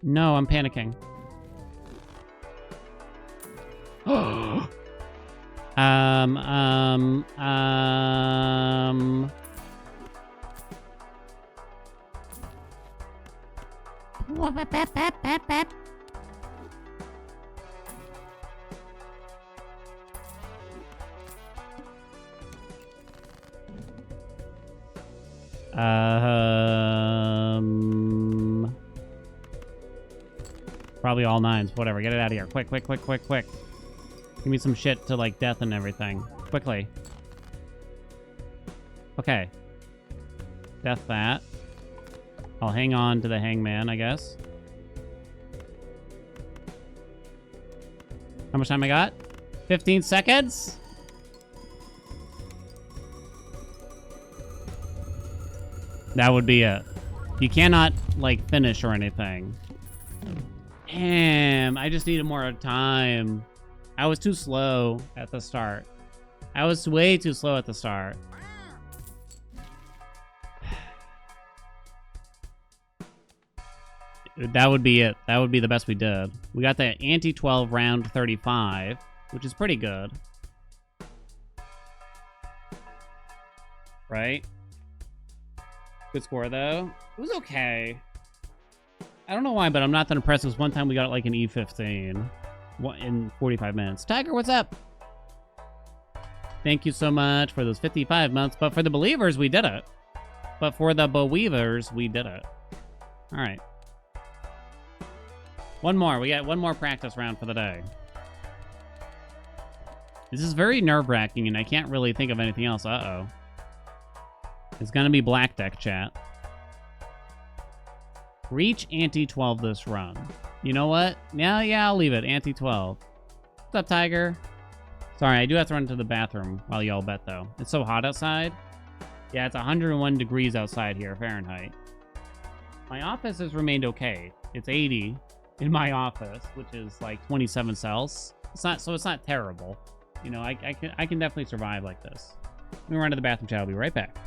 No, I'm panicking. Probably all 9s. Whatever. Get it out of here. Quick, quick, quick, quick, quick. Give me some shit to, like, death and everything. Quickly. Okay. Death that. I'll hang on to the hangman, I guess. How much time I got? 15 seconds? That would be it. You cannot, like, finish or anything. Damn, I just needed more time. I was too slow at the start. I was way too slow at the start. That would be it. That would be the best we did. We got the anti-12 round 35, which is pretty good. Right? Good score, though. It was okay. I don't know why, but I'm not that impressed. Because one time we got like an E15 in 45 minutes. Tiger, what's up? Thank you so much for those 55 months. But for the believers, we did it. But for the beweavers, we did it. All right. One more. We got one more practice round for the day. This is very nerve-wracking, and I can't really think of anything else. Uh-oh. It's going to be black deck, chat. Reach anti-12 this run. You know what? Yeah, I'll leave it. Anti-12. What's up, Tiger? Sorry, I do have to run to the bathroom while y'all bet, though. It's so hot outside. Yeah, it's 101 degrees outside here, Fahrenheit. My office has remained okay. It's 80 in my office, which is like 27 Celsius. It's not terrible. You know, I can definitely survive like this. Let me run to the bathroom, chat. I'll be right back.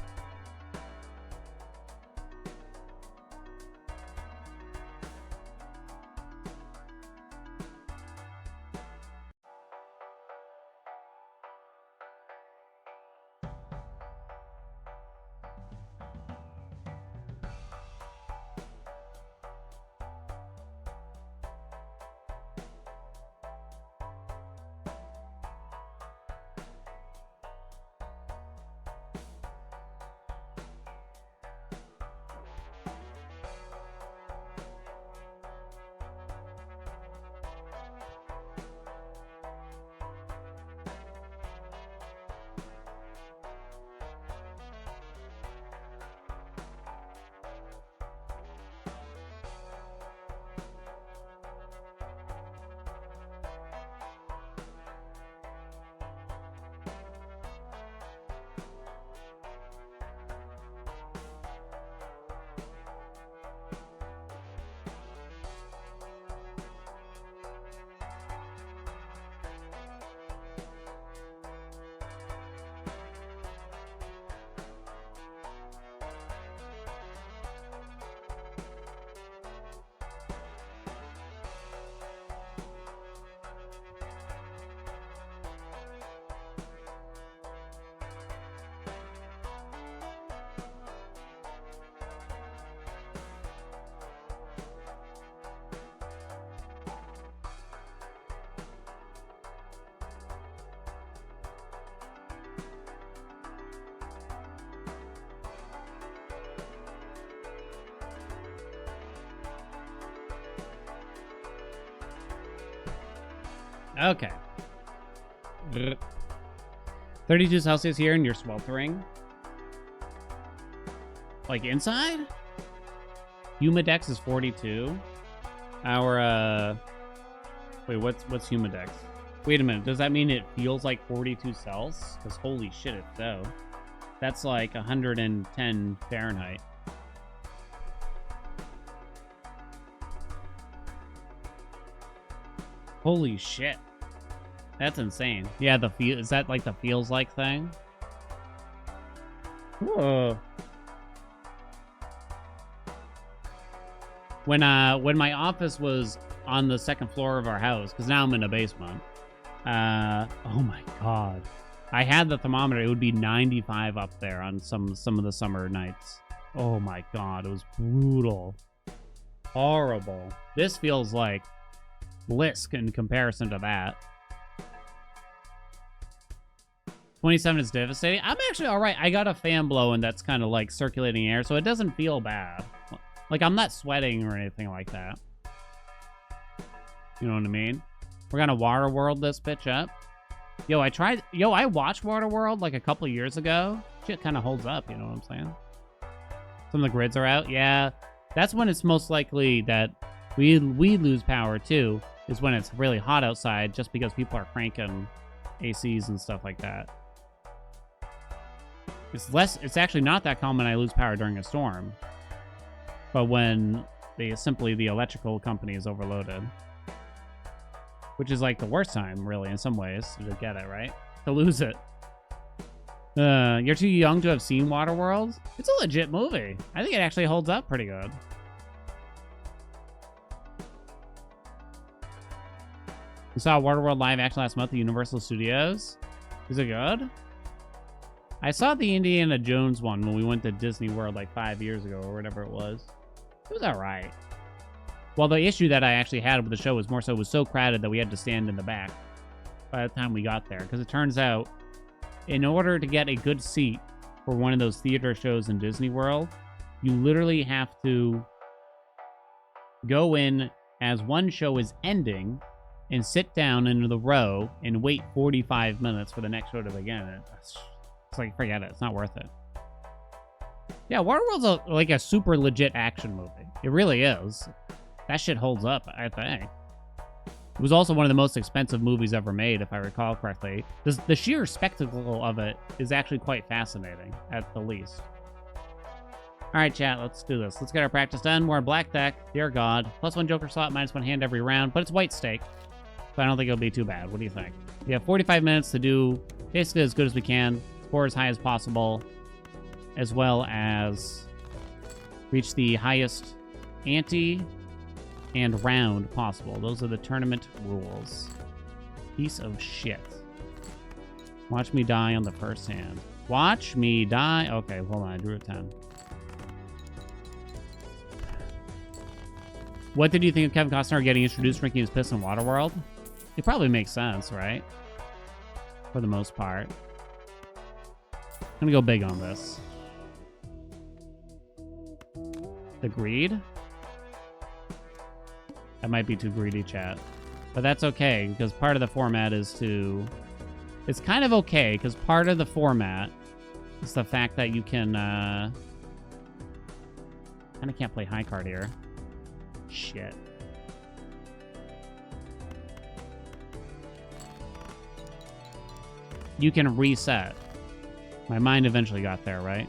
Okay. 32 Celsius here and you're sweltering. Like inside? Humidex is 42. Our, wait, what's Humidex? Wait a minute, does that mean it feels like 42 Celsius? Because holy shit, it's so. That's like 110 Fahrenheit. Holy shit. That's insane. Yeah, is that like the feels like thing? Whoa. When my office was on the second floor of our house, because now I'm in a basement. Oh my god. I had the thermometer, it would be 95 up there on some of the summer nights. Oh my god, it was brutal. Horrible. This feels like bliss in comparison to that. 27 is devastating. I'm actually all right. I got a fan blowing that's kind of like circulating air, so it doesn't feel bad. Like, I'm not sweating or anything like that. You know what I mean? We're gonna Waterworld this bitch up. Yo, I watched Waterworld like a couple years ago. Shit kind of holds up, you know what I'm saying? Some of the grids are out. Yeah, that's when it's most likely that we lose power too, is when it's really hot outside, just because people are cranking ACs and stuff like that. It's actually not that common I lose power during a storm. But when the electrical company is overloaded. Which is like the worst time, really, in some ways, to get it, right? To lose it. You're too young to have seen Waterworld? It's a legit movie. I think it actually holds up pretty good. We saw Waterworld live action last month at Universal Studios. Is it good? I saw the Indiana Jones one when we went to Disney World like 5 years ago or whatever it was. It was all right. Well, the issue that I actually had with the show was more so it was so crowded that we had to stand in the back by the time we got there. Because it turns out, in order to get a good seat for one of those theater shows in Disney World, you literally have to go in as one show is ending and sit down into the row and wait 45 minutes for the next show to begin. It's like, forget it. It's not worth it. Yeah, Waterworld's like a super legit action movie. It really is. That shit holds up, I think. It was also one of the most expensive movies ever made, if I recall correctly. The sheer spectacle of it is actually quite fascinating, at the least. All right, chat, let's do this. Let's get our practice done. We're on black deck. Dear God. +1 Joker slot, -1 hand every round, but it's white stake. So I don't think it'll be too bad. What do you think? We have 45 minutes to do basically as good as we can, score as high as possible, as well as reach the highest ante and round possible. Those are the tournament rules. Piece of shit. Watch me die on the first hand. Watch me die. Okay, hold on. I drew a 10. What did you think of Kevin Costner getting introduced drinking his piss in Waterworld? It probably makes sense, right? For the most part. I'm gonna go big on this. The greed? That might be too greedy, chat. But that's okay, because part of the format is to... It's kind of okay, because part of the format is the fact that you can, kind of can't play high card here. Shit. You can reset. My mind eventually got there, right?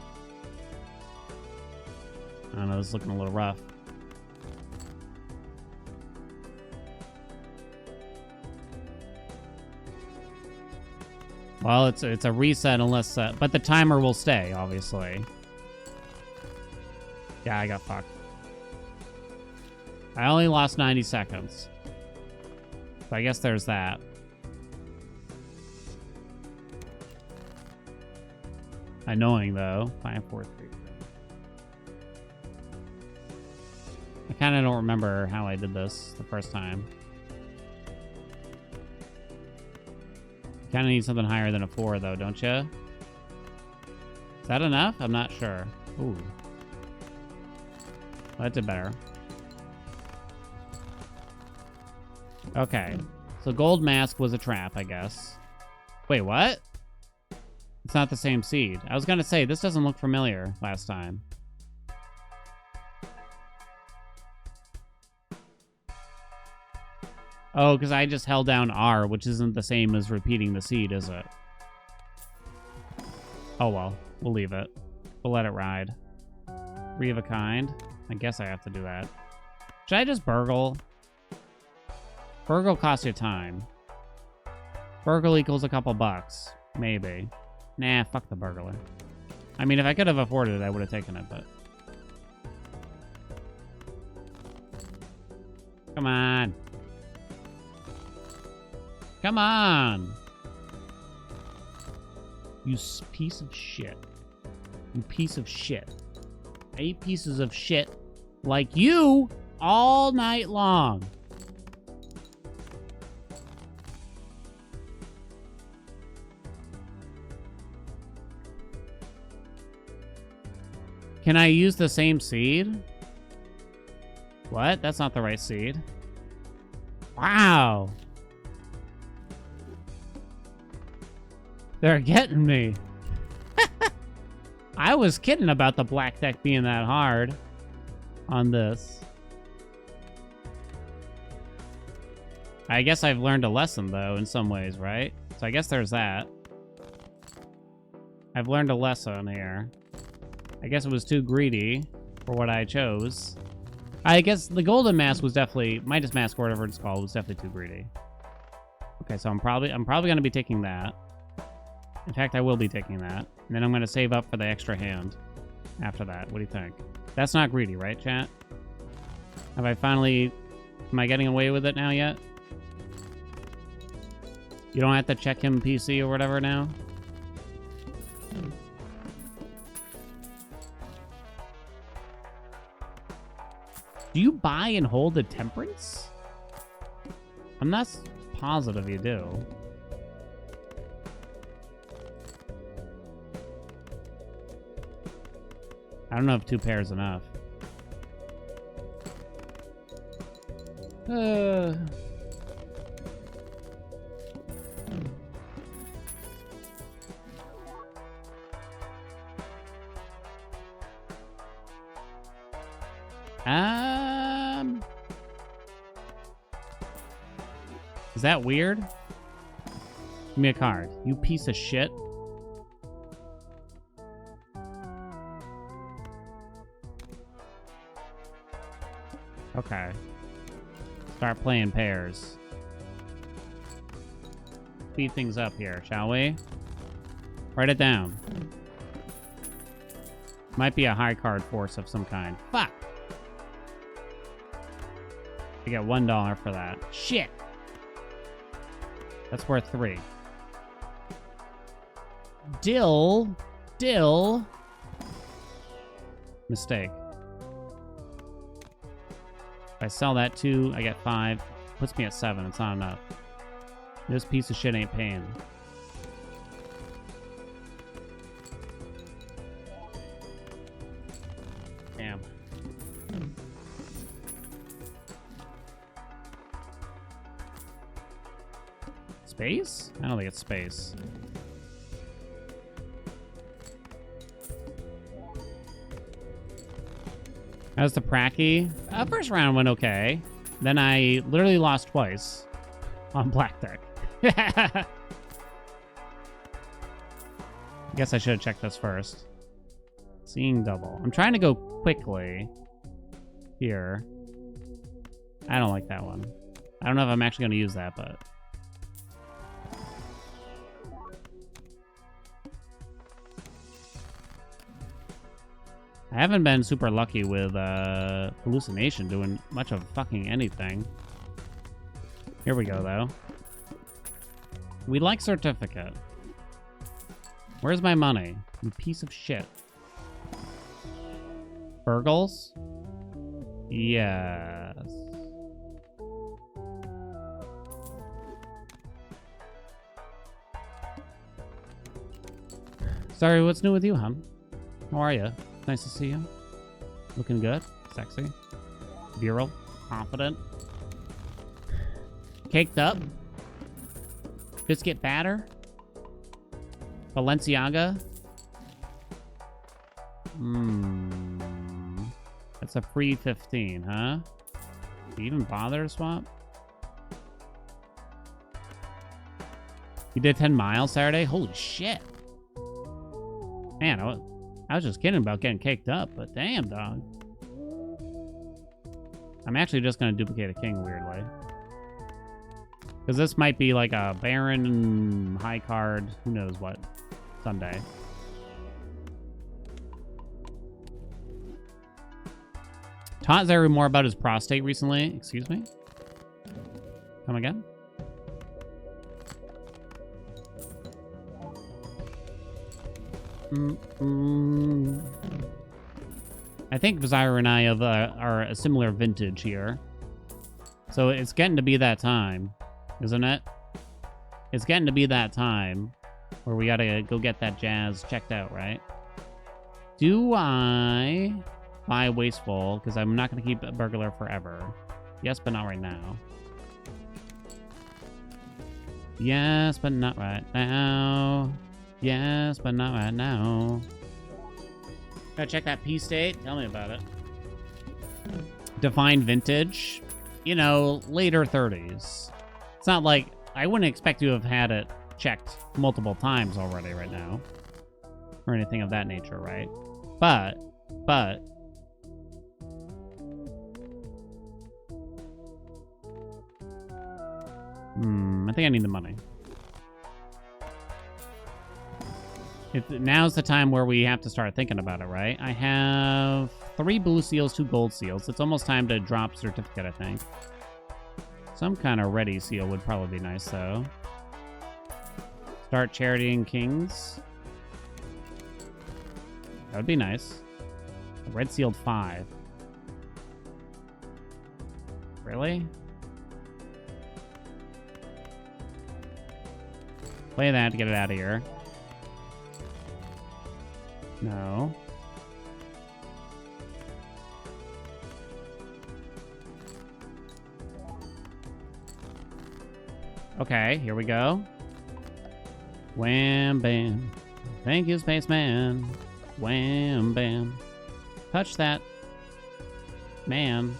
I don't know, this is looking a little rough. Well, it's a reset unless... but the timer will stay, obviously. Yeah, I got fucked. I only lost 90 seconds. So I guess there's that. Annoying, though. 5, 4, 3. I kind of don't remember how I did this the first time. Kind of need something higher than a 4, though, don't you? Is that enough? I'm not sure. Ooh. Well, that did better. Okay. So gold mask was a trap, I guess. Wait, what? It's not the same seed. I was gonna say, this doesn't look familiar last time. Oh, because I just held down R, which isn't the same as repeating the seed, is it? Oh well, we'll leave it. We'll let it ride. 3 of a kind. I guess I have to do that. Should I just burgle? Burgle costs you time. Burgle equals a couple bucks. Maybe. Nah, fuck the burglar. I mean, if I could have afforded it, I would have taken it, but... Come on. Come on! You piece of shit. You piece of shit. I eat pieces of shit like you all night long. Can I use the same seed? What? That's not the right seed. Wow. They're getting me. I was kidding about the black deck being that hard on this. I guess I've learned a lesson, though, in some ways, right? So I guess there's that. I've learned a lesson here. I guess it was too greedy for what I chose. I guess the golden mask was definitely, Midas mask or whatever it's called, was definitely too greedy. Okay, so I'm probably going to be taking that. In fact, I will be taking that. And then I'm going to save up for the extra hand after that. What do you think? That's not greedy, right, chat? Have I finally... Am I getting away with it now yet? You don't have to check him PC or whatever now? Do you buy and hold the temperance? I'm not positive you do. I don't know if 2 pairs enough. Is that weird? Give me a card. You piece of shit. Okay. Start playing pairs. Speed things up here, shall we? Write it down. Might be a high card force of some kind. Fuck! I get $1 for that. Shit! That's worth 3. Dill. Mistake. If I sell that 2, I get 5. Puts me at 7. It's not enough. This piece of shit ain't paying. Damn. Space? I don't think it's space. How's the Pracky? First round went okay. Then I literally lost twice on black deck. I guess I should have checked this first. Seeing double. I'm trying to go quickly here. I don't like that one. I don't know if I'm actually going to use that, but... I haven't been super lucky with hallucination doing much of fucking anything. Here we go, though. We'd like certificate. Where's my money? You piece of shit. Burgles? Yes. Sorry, what's new with you, hon? How are you? Nice to see you. Looking good. Sexy. Virile. Confident. Caked up. Biscuit batter? Balenciaga? That's a free 15, huh? Do you even bother to swap? You did 10 miles Saturday? Holy shit. Man, I was just kidding about getting caked up, but damn, dog. I'm actually just going to duplicate a king weirdly. Because this might be like a Baron high card, who knows what, Sunday. Taught Zeru more about his prostate recently. Excuse me? Come again? I think Zyra and I are a similar vintage here. So it's getting to be that time, isn't it? It's getting to be that time where we gotta go get that jazz checked out, right? Do I buy Wasteful? Because I'm not gonna keep a burglar forever. Yes, but not right now. Yes, but not right now. Yes, but not right now. Gotta check that P state. Tell me about it. Define vintage. You know, later 30s. It's not like... I wouldn't expect to have had it checked multiple times already right now. Or anything of that nature, right? But... I think I need the money. Now's the time where we have to start thinking about it, right? I have 3 blue seals, 2 gold seals. It's almost time to drop certificate, I think. Some kind of ready seal would probably be nice, though. Start charitying kings. That would be nice. Red sealed 5. Really? Play that to get it out of here. No. Okay, here we go. Wham, bam. Thank you, spaceman. Wham, bam. Touch that. Man.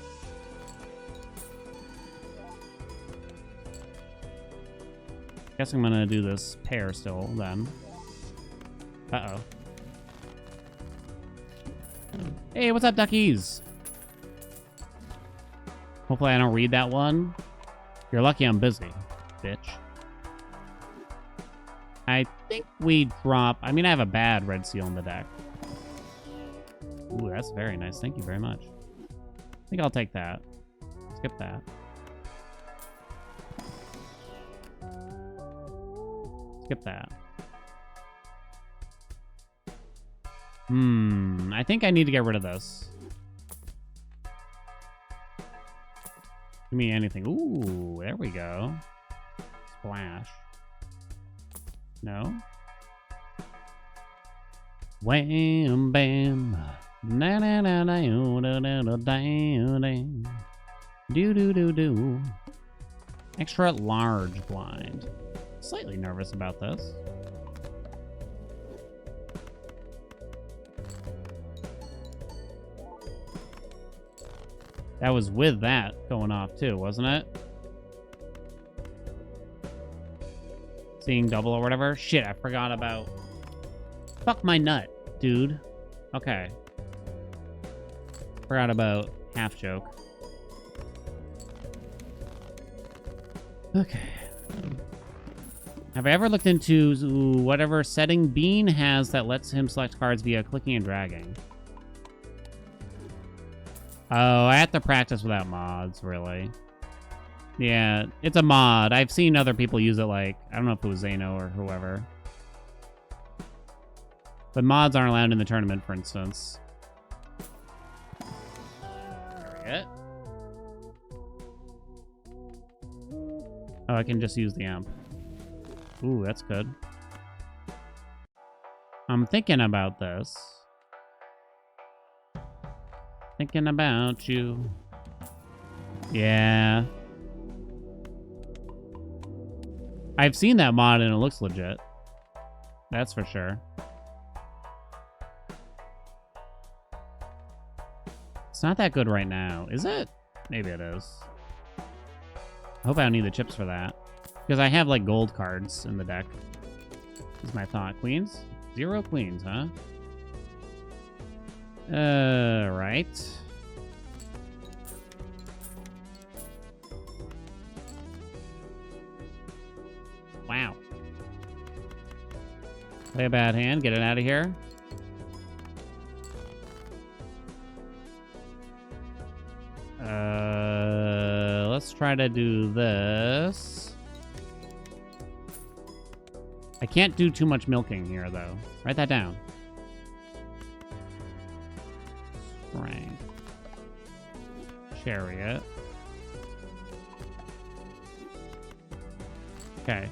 Guess I'm gonna do this pair still, then. Uh-oh. Hey, what's up, duckies? Hopefully I don't read that one. You're lucky I'm busy, bitch. I think we drop... I mean, I have a bad red seal in the deck. Ooh, that's very nice. Thank you very much. I think I'll take that. Skip that. Skip that. I think I need to get rid of this. Give me anything. Ooh, there we go. Splash. No? Wham, bam. Na na na na da da da da. Do do do do. Extra large blind. Slightly nervous about this. That was with that going off too, wasn't it? Seeing double or whatever. Shit, I forgot about... Fuck my nut, dude. Okay. Forgot about half joke. Okay. Have I ever looked into whatever setting Bean has that lets him select cards via clicking and dragging? Oh, I have to practice without mods, really. Yeah, it's a mod. I've seen other people use it, like, I don't know if it was Zano or whoever. But mods aren't allowed in the tournament, for instance. There we go. Oh, I can just use the amp. Ooh, that's good. I'm thinking about this. Thinking about you. I've seen that mod and it looks legit. That's for sure. It's not that good right now, is it? Maybe it is. I hope I don't need the chips for that. Because I have, like, gold cards in the deck. Is my thought. Queens? 0 queens, huh? Right. Wow. Play a bad hand. Get it out of here. Let's try to do this. I can't do too much milking here, though. Write that down. Strength. Chariot. Okay.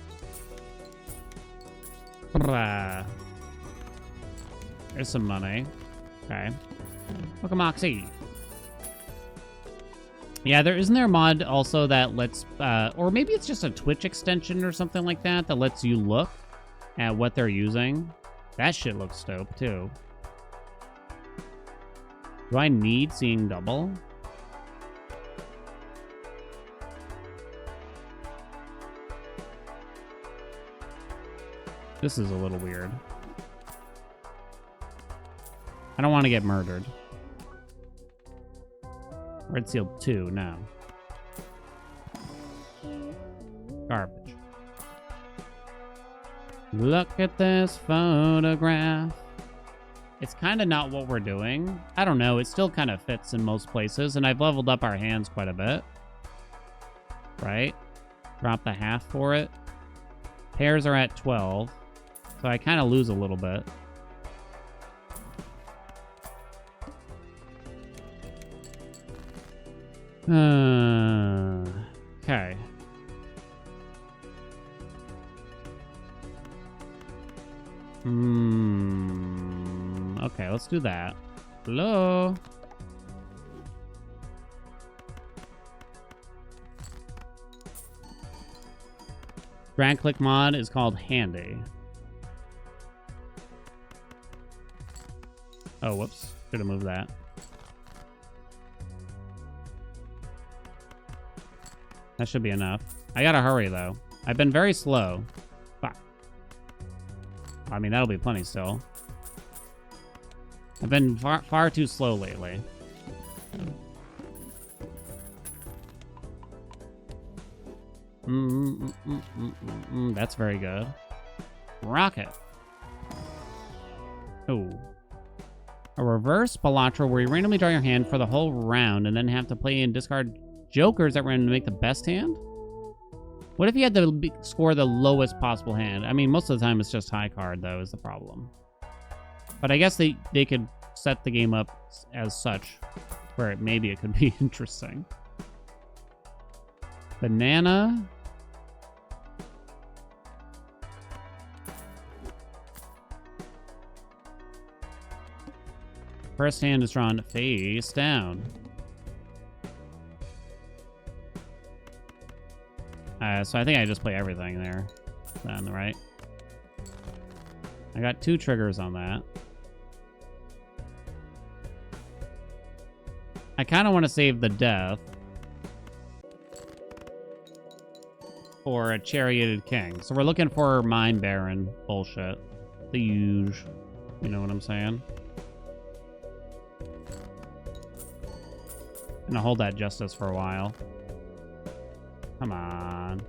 There's some money. Okay. Look at Moxie. Yeah, isn't there a mod also that lets, or maybe it's just a Twitch extension or something like that that lets you look at what they're using. That shit looks dope too. Do I need seeing double? This is a little weird. I don't want to get murdered. Red Seal 2, no. Garbage. Look at this photograph. It's kind of not what we're doing. I don't know. It still kind of fits in most places, and I've leveled up our hands quite a bit. Right? Drop the half for it. Pairs are at 12, so I kind of lose a little bit. Okay. Okay, let's do that. Hello? Drag click mod is called Handy. Oh, whoops. Should have moved that. That should be enough. I gotta hurry, though. I've been very slow. Fuck. I mean, that'll be plenty still. I've been far too slow lately. That's very good. Rocket. Oh. A reverse Balatro where you randomly draw your hand for the whole round and then have to play and discard jokers that random to make the best hand? What if you had to score the lowest possible hand? I mean, most of the time it's just high card, though, is the problem. But I guess they could set the game up as such, where maybe it could be interesting. Banana. First hand is drawn face down. So I think I just play everything there. Then, right? I got 2 triggers on that. I kind of want to save the death for a charioted king. So we're looking for Mind Baron bullshit. The huge. You know what I'm saying? Gonna hold that justice for a while. Come on.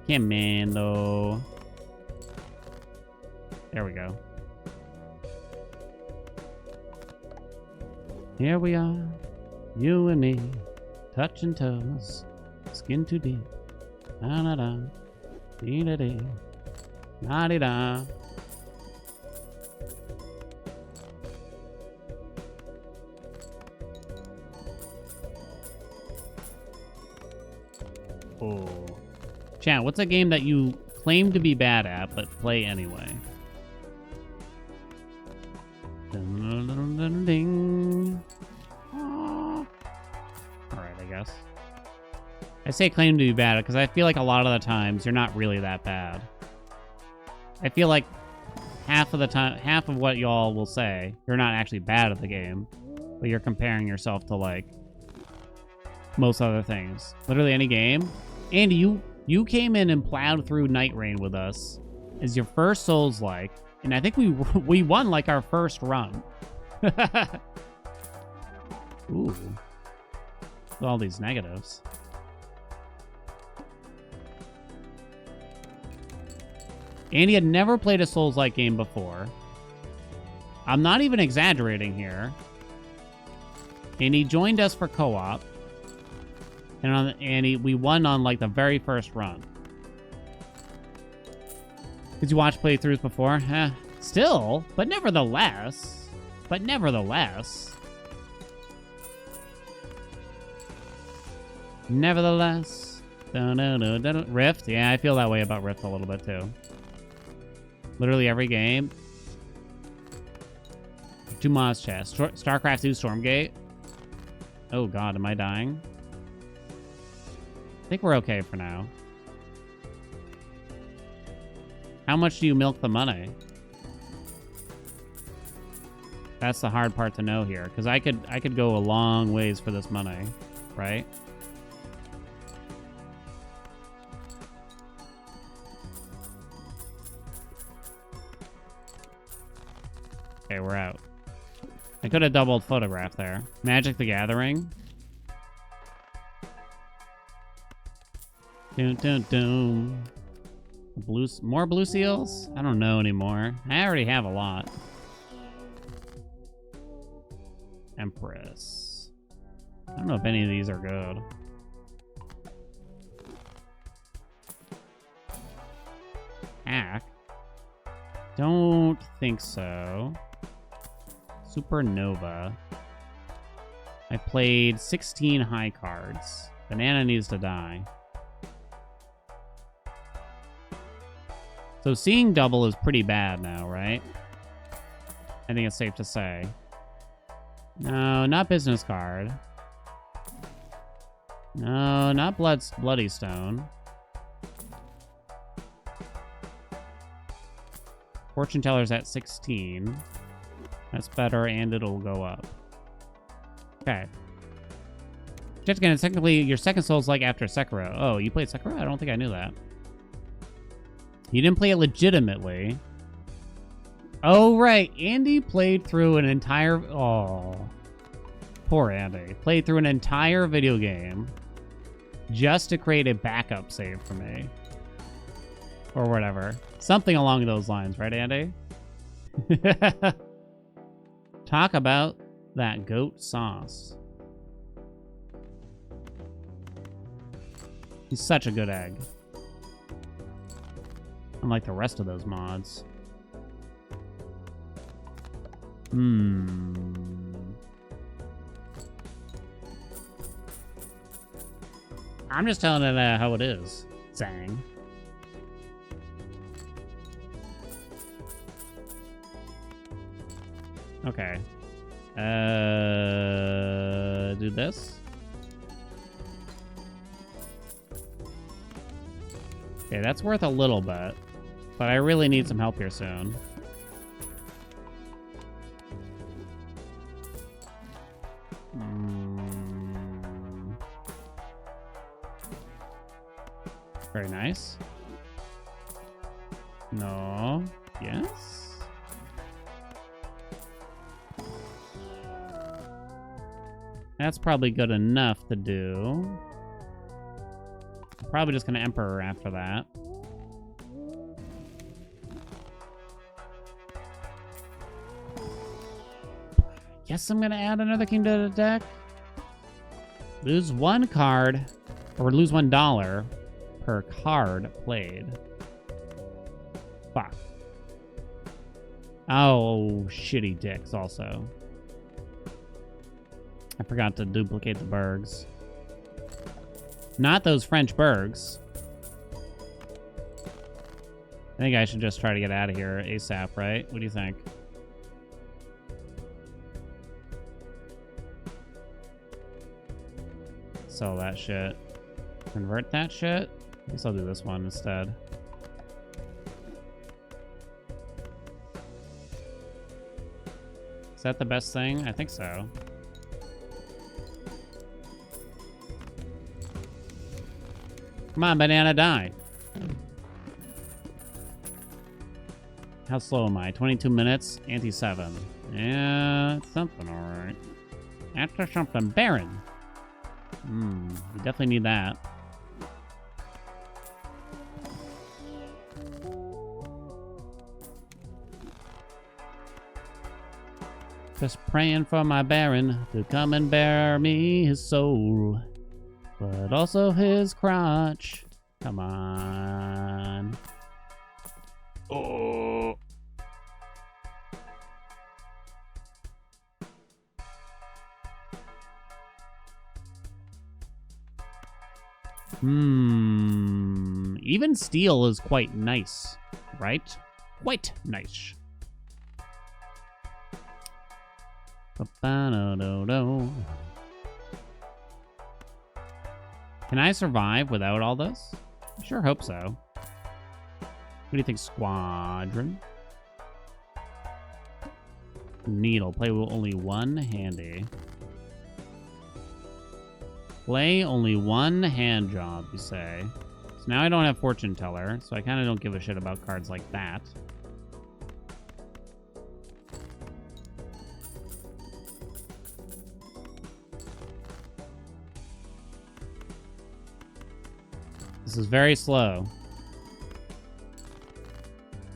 Commando. There we go. Here we are, you and me, touching toes, skin too deep. Da da da, dee da dee, da dee da. Oh. Chat, what's a game that you claim to be bad at, but play anyway? Dun, dun, dun, ding. Alright, I guess. I say claim to be bad because I feel like a lot of the times you're not really that bad. I feel like half of the time, half of what y'all will say, you're not actually bad at the game, but you're comparing yourself to like most other things. Literally any game. Andy, you came in and plowed through Night Rain with us as your first Souls-like, and I think we won like our first run. Ooh. With all these negatives. Andy had never played a Souls-like game before. I'm not even exaggerating here. And he joined us for co-op. And we won on like the very first run. Did you watch playthroughs before? Still, but nevertheless. Nevertheless. Rift? Yeah, I feel that way about Rift a little bit too. Literally every game. 2 mods chat. StarCraft 2 Stormgate. Oh god, am I dying? I think we're okay for now. How much do you milk the money? That's the hard part to know here, because I could go a long ways for this money, right? Okay, we're out. I could have doubled photograph there. Magic the Gathering. Dun, dun, dun. More blue seals? I don't know anymore. I already have a lot. Empress. I don't know if any of these are good. Hack? Don't think so. Supernova. I played 16 high cards. Banana needs to die. So seeing double is pretty bad now, right? I think it's safe to say. No, not business card. No, not Bloody Stone. Fortune Teller's at 16. That's better, and it'll go up. Okay. Just again, technically, your second Souls-like after Sekiro. Oh, you played Sekiro? I don't think I knew that. You didn't play it legitimately. Oh, right. Andy played through an entire... Oh. Poor Andy. Played through an entire video game just to create a backup save for me. Or whatever. Something along those lines, right, Andy? Talk about that goat sauce. He's such a good egg. Unlike the rest of those mods. I'm just telling it how it is. Zang. Okay. Do this. Okay, that's worth a little bit. But I really need some help here soon. Very nice. No. Yes? That's probably good enough to do. Probably just gonna Emperor after that. Guess I'm gonna add another king to the deck. Lose 1 card, or lose $1 per card played. Fuck. Oh, shitty dicks also. I forgot to duplicate the Bergs. Not those French Bergs. I think I should just try to get out of here ASAP, right? What do you think? Sell that shit. Convert that shit. I guess I'll do this one instead. Is that the best thing? I think so. Come on, banana, die. How slow am I? 22 minutes? Anti-7. Yeah, it's something, alright. After something. Baron. We definitely need that. Just praying for my Baron to come and bear me his soul. But also his crotch. Come on. Oh. Even steel is quite nice, right? Quite nice. Can I survive without all this? I sure hope so. What do you think, Squadron? Needle. Play with only one handy. Play only one hand job, you say. So now I don't have Fortune Teller, so I kind of don't give a shit about cards like that. This is very slow.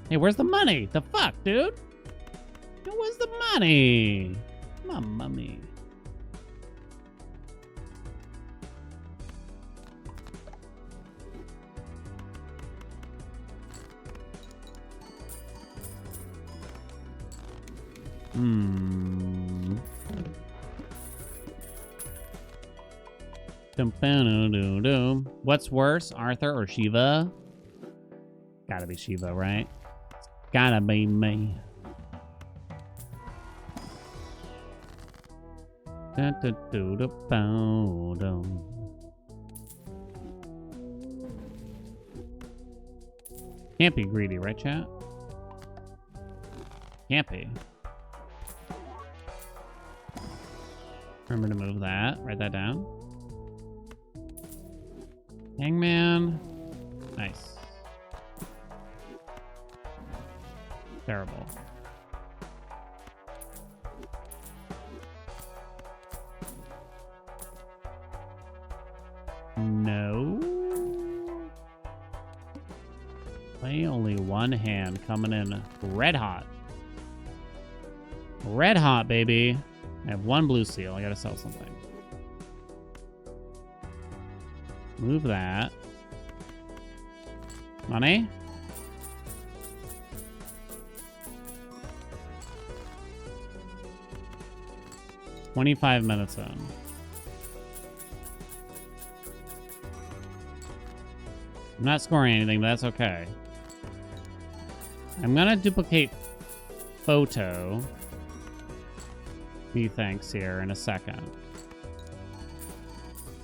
Hey, where's the money? The fuck, dude? Where's the money? Come on, mummy. What's worse, Arthur or Shiva? Gotta be Shiva, right? It's gotta be me. Can't be greedy, right, chat? Can't be. Remember to move that. Write that down. Hangman. Nice. Terrible. No. Play only one hand coming in red hot. Red hot, baby. I have one blue seal. I gotta sell something. Move that. Money? $25 minutes in. I'm not scoring anything, but that's okay. I'm gonna duplicate photo. Thanks here in a second.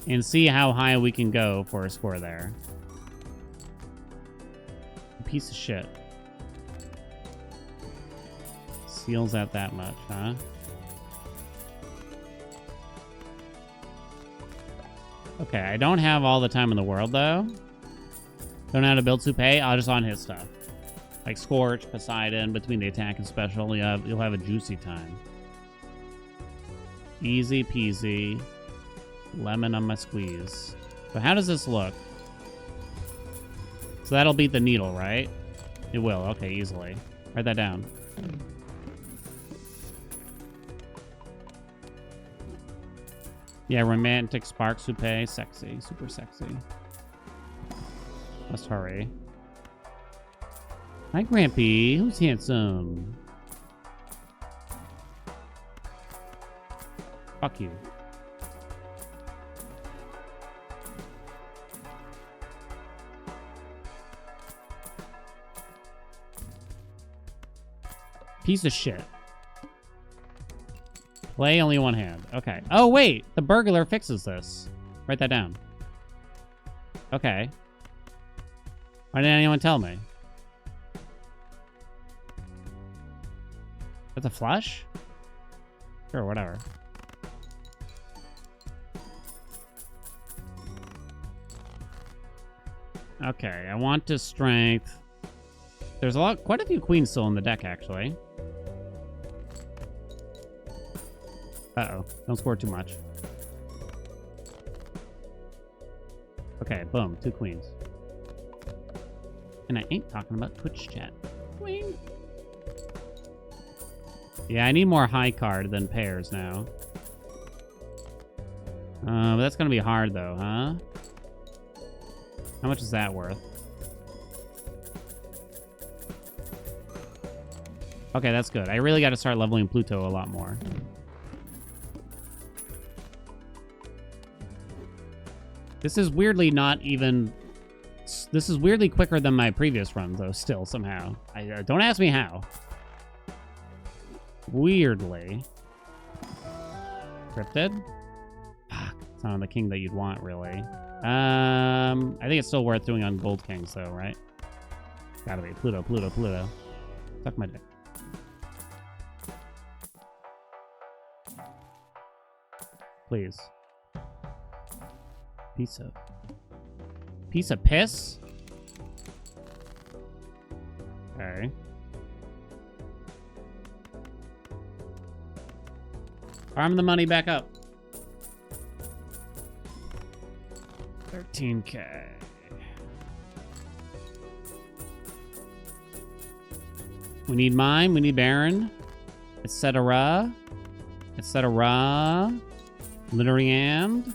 And see how high we can go for a score there. Piece of shit. Seals at that much, huh? Okay, I don't have all the time in the world, though. Don't know how to build Soupe. I'll just on his stuff. Like Scorch, Poseidon, between the attack and special, you'll have a juicy time. Easy peasy. Lemon on my squeeze. So how does this look? So that'll beat the needle, right? It will. Okay, easily. Write that down. Yeah, romantic spark soupe. Sexy. Super sexy. Let's hurry. Hi, Grampy. Who's handsome? Fuck you. Piece of shit. Play only one hand. Okay. Oh, wait. The burglar fixes this. Write that down. Okay. Why didn't anyone tell me? That's a flush? Sure, whatever. Okay, I want to strength. There's quite a few queens still in the deck, actually. Uh-oh, don't score too much. Okay, boom, 2 queens. And I ain't talking about Twitch chat. Queen. Yeah, I need more high card than pairs now. But that's gonna be hard though, huh? How much is that worth? Okay, that's good. I really got to start leveling Pluto a lot more. This is weirdly not even... This is weirdly quicker than my previous runs, though, still, somehow. Don't ask me how. Weirdly. Cryptid? Fuck, it's not on the king that you'd want, really. I think it's still worth doing on Gold Kings, though, right? Gotta be. Pluto, Pluto, Pluto. Suck my dick. Please. Piece of piss? Okay. Farm the money back up. 13K. We need mine. We need Baron. Etc. Etc. Littering and.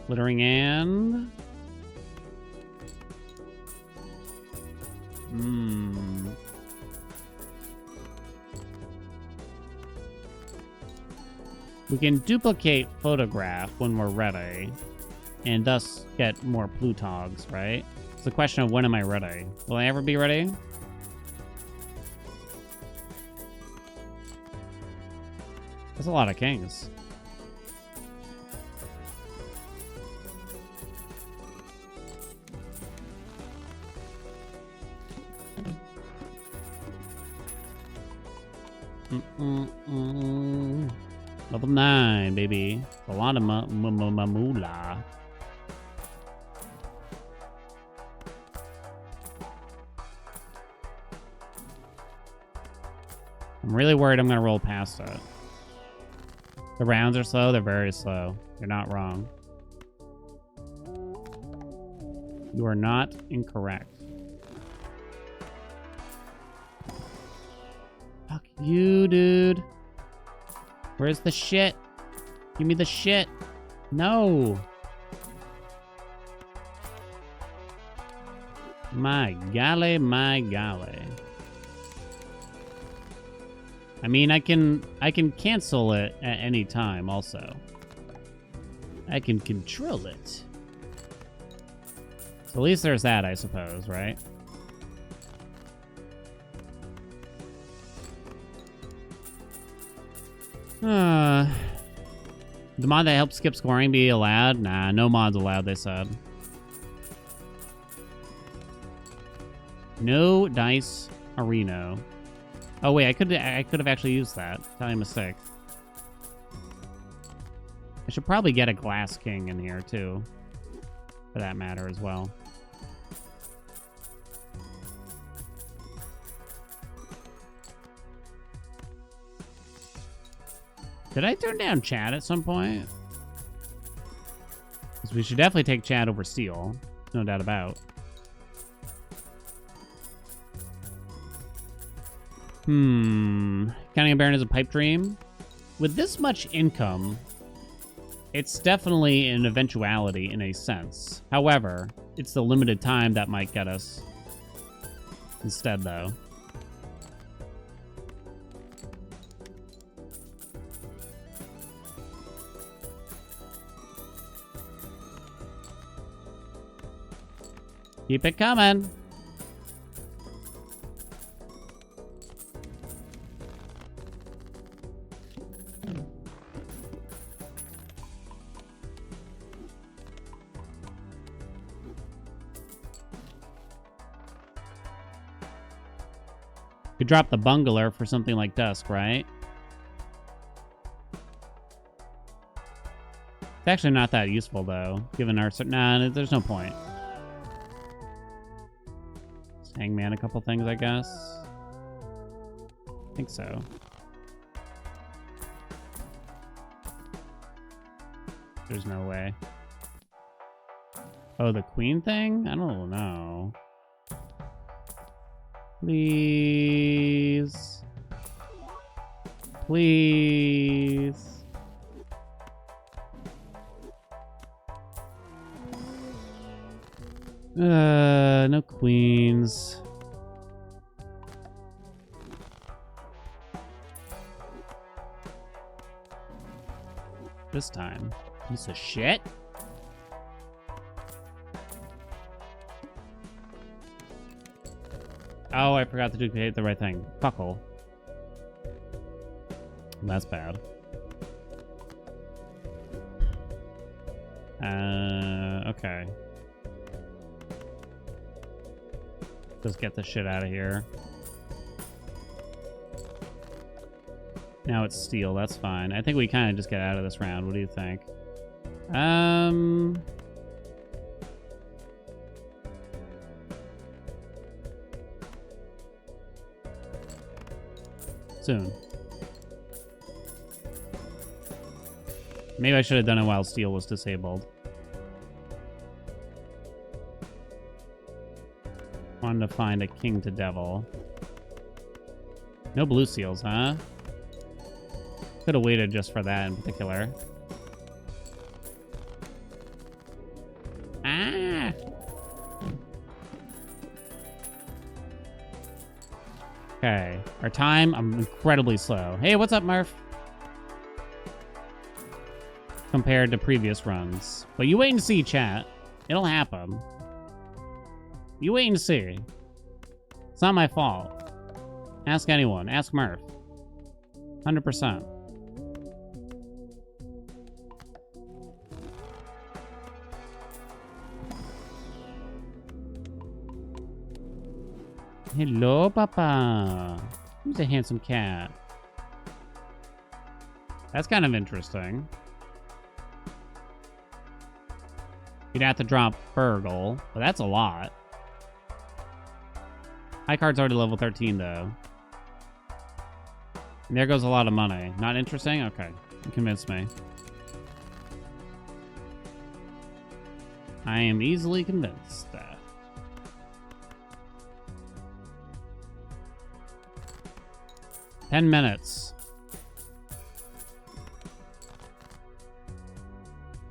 Littering and. We can duplicate photograph when we're ready, and thus get more Plutogs, right? It's a question of when am I ready? Will I ever be ready? That's a lot of kings. Level 9, baby. A lot of moolah. I'm really worried I'm going to roll past it. The rounds are slow. They're very slow. You're not wrong. You are not incorrect. Fuck you, dude. Where's the shit? Give me the shit. No. My golly, my golly. I mean, I can cancel it at any time also. I can control it. So at least there's that, I suppose, right? The mod that helps skip scoring be allowed? Nah, no mods allowed, they said. No dice arena. Oh wait, I could have actually used that. Tell me a mistake. I should probably get a glass king in here too, for that matter as well. Did I turn down chat at some point? Because we should definitely take chat over steel. No doubt about. Counting a Baron is a pipe dream. With this much income, it's definitely an eventuality in a sense. However, it's the limited time that might get us instead, though. Keep it coming. Could drop the bungler for something like Dusk, right? It's actually not that useful, though, given our... Nah, there's no point. Just Hangman a couple things, I guess. I think so. There's no way. Oh, the queen thing? I don't know. Please. Please. No queens. This time. Piece of shit. Oh, I forgot to duplicate the right thing. Fuckle. That's bad. Okay. Just get the shit out of here. Now it's steel, that's fine. I think we kind of just get out of this round. What do you think? Soon. Maybe I should have done it while steel was disabled. Wanted to find a king to devil. No blue seals, huh? Could have waited just for that in particular. Ah! Okay. Our time, I'm incredibly slow. Hey, what's up, Murph? Compared to previous runs. But you wait and see, chat. It'll happen. You wait and see. It's not my fault. Ask anyone. Ask Murph. 100%. Hello, Papa. Who's a handsome cat? That's kind of interesting. You'd have to drop Burgle, but that's a lot. High card's already level 13, though. And there goes a lot of money. Not interesting? Okay. You convinced me. I am easily convinced. 10 minutes.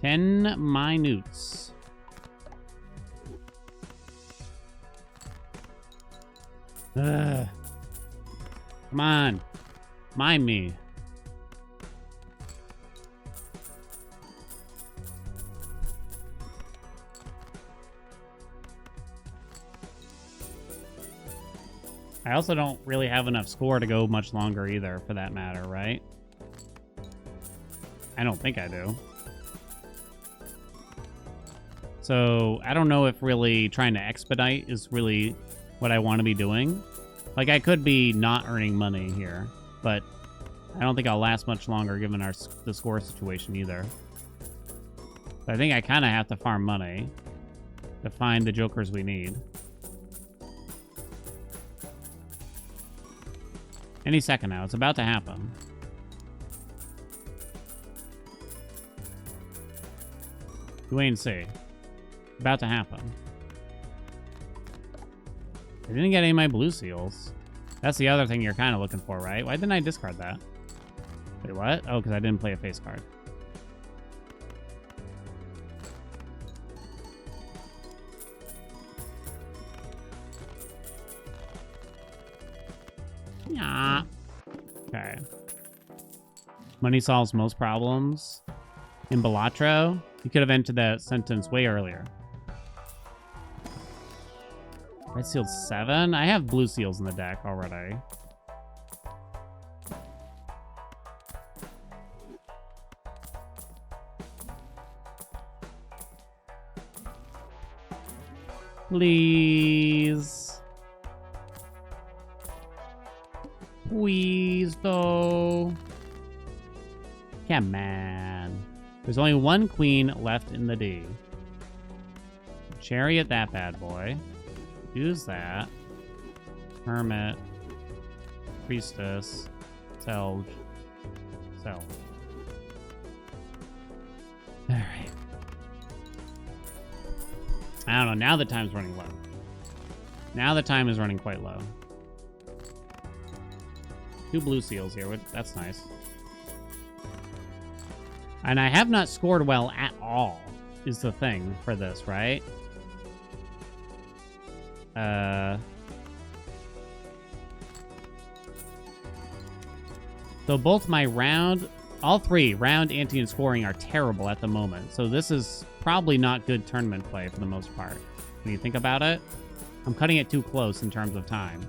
10 minutes. Ugh. Come on. Mind me. I also don't really have enough score to go much longer either, for that matter, right? I don't think I do. So, I don't know if really trying to expedite is really what I want to be doing. Like, I could be not earning money here, but I don't think I'll last much longer given the score situation either. But I think I kind of have to farm money to find the jokers we need. Any second now. It's about to happen. You wait and see. About to happen. I didn't get any of my blue seals. That's the other thing you're kind of looking for, right? Why didn't I discard that? Wait, what? Oh, because I didn't play a face card. Yeah. Okay. Money solves most problems. In Balatro, you could have entered that sentence way earlier. Red sealed 7? I have blue seals in the deck already. Please. Please, though. Come on. There's only one queen left in the D. Chariot that bad boy. Use that. Hermit. Priestess. Selge. Selge. Alright. I don't know. Now the time's running low. Now the time is running quite low. 2 blue seals here. That's nice. And I have not scored well at all, is the thing for this, right? So both my round, all 3, round, ante, and scoring are terrible at the moment. So this is probably not good tournament play for the most part. When you think about it, I'm cutting it too close in terms of time.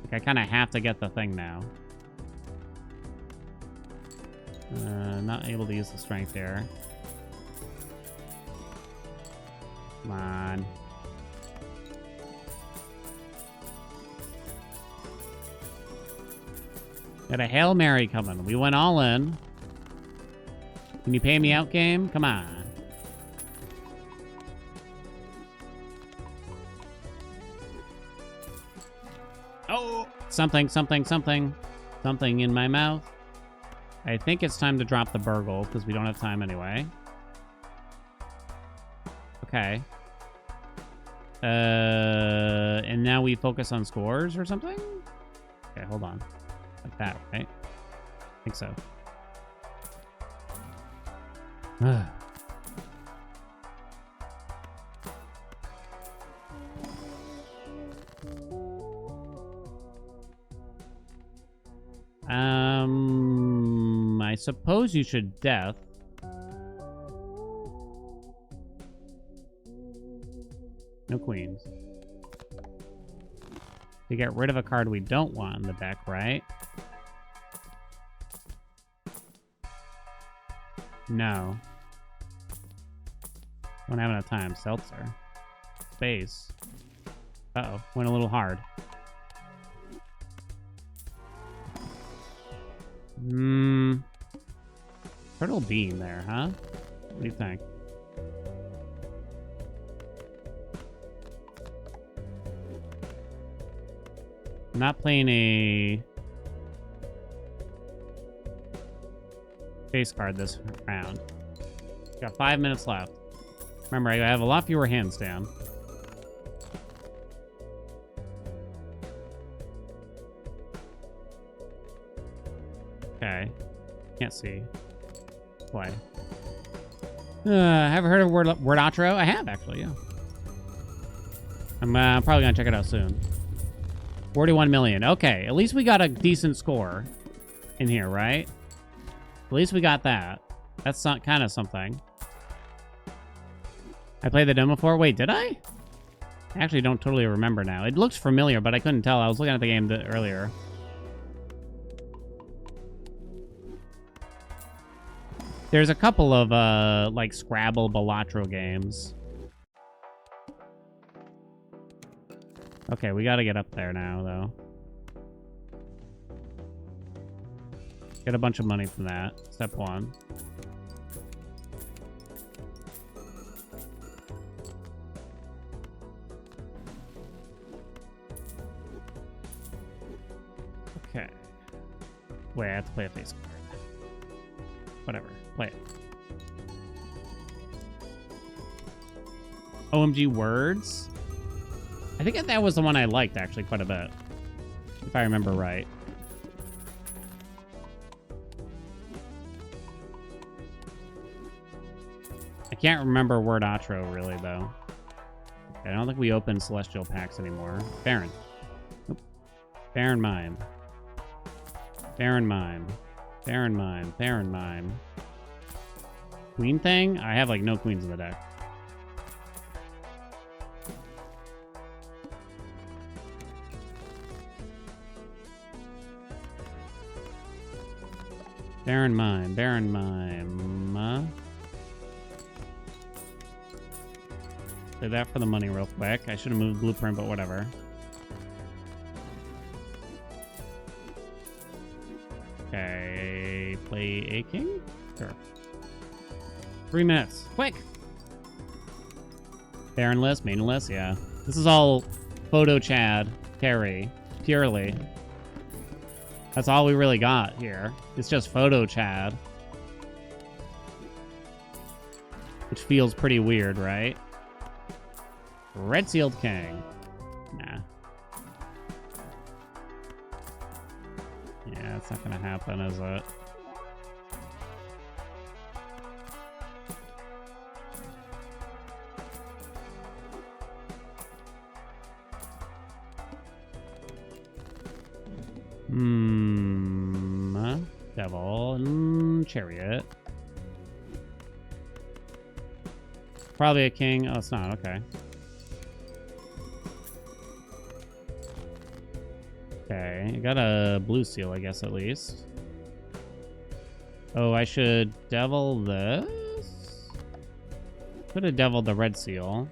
Like I kind of have to get the thing now. Not able to use the strength here. Come on. Got a Hail Mary coming. We went all in. Can you pay me out, game? Come on. Oh! Something in my mouth. I think it's time to drop the burgle, because we don't have time anyway. Okay. And now we focus on scores or something? Okay, hold on. Like that, right? I think so. I suppose you should death. No queens. To get rid of a card we don't want in the deck, right? No. Don't have enough time. Seltzer. Space. Uh-oh. Went a little hard. Turtle beam there, huh? What do you think? I'm not playing a face card this round. Got 5 minutes left. Remember, I have a lot fewer hands down. Okay. Can't see. Play. Have you heard of Balatro? I have, actually, yeah. I'm probably gonna check it out soon. 41 million. Okay, at least we got a decent score in here, right? At least we got that. That's not kind of something. I played the demo before. Wait, did I? I actually don't totally remember now. It looks familiar, but I couldn't tell. I was looking at the game earlier. There's a couple of, like, Scrabble Balatro games. Okay, we gotta get up there now, though. Get a bunch of money from that. Step 1. Okay. Wait, I have to play a face card. Whatever. Play it. OMG words? I think that was the one I liked, actually, quite a bit. If I remember right. I can't remember word outro, really, though. Okay, I don't think we open Celestial packs anymore. Baron. Nope. Baron Mine. Baron Mine. Baron Mine. Baron Mine. Queen thing? I have, like, no queens in the deck. Baron Mine. Baron Mine. Play that for the money real quick. I should have moved Blueprint, but whatever. Okay, play a king? Sure. 3 minutes. Quick! Baronless, mainless, yeah. This is all photo Chad, Terry, purely. That's all we really got here. It's just photo Chad. Which feels pretty weird, right? Red Sealed King. Nah. Yeah, it's not gonna happen, is it? Devil and Chariot. Probably a king. Oh, it's not. Okay. Okay. I got a blue seal, I guess, at least. Oh, I should devil this? Could have deviled the red seal.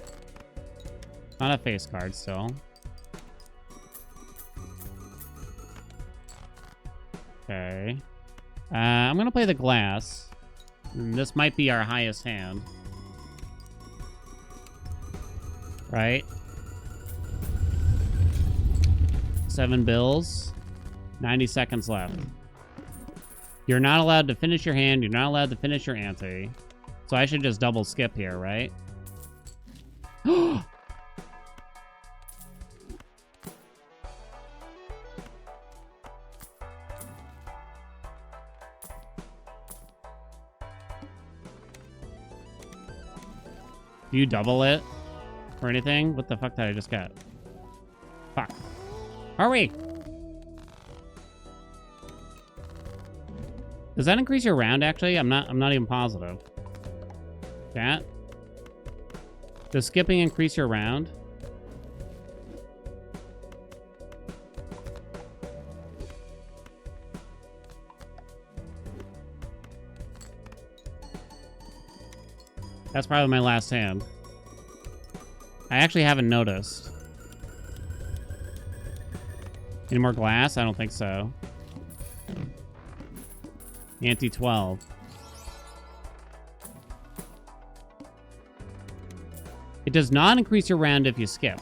Not a face card still. Okay. I'm gonna play the glass. This might be our highest hand. Right? 7 bills. 90 seconds left. You're not allowed to finish your hand. You're not allowed to finish your ante. So I should just double skip here, right? Do you double it or anything? What the fuck did I just get? Fuck. Hurry! Does that increase your round actually? I'm not even positive. Chat? Does skipping increase your round? That's probably my last hand. I actually haven't noticed. Any more glass? I don't think so. Ante 12. It does not increase your round if you skip.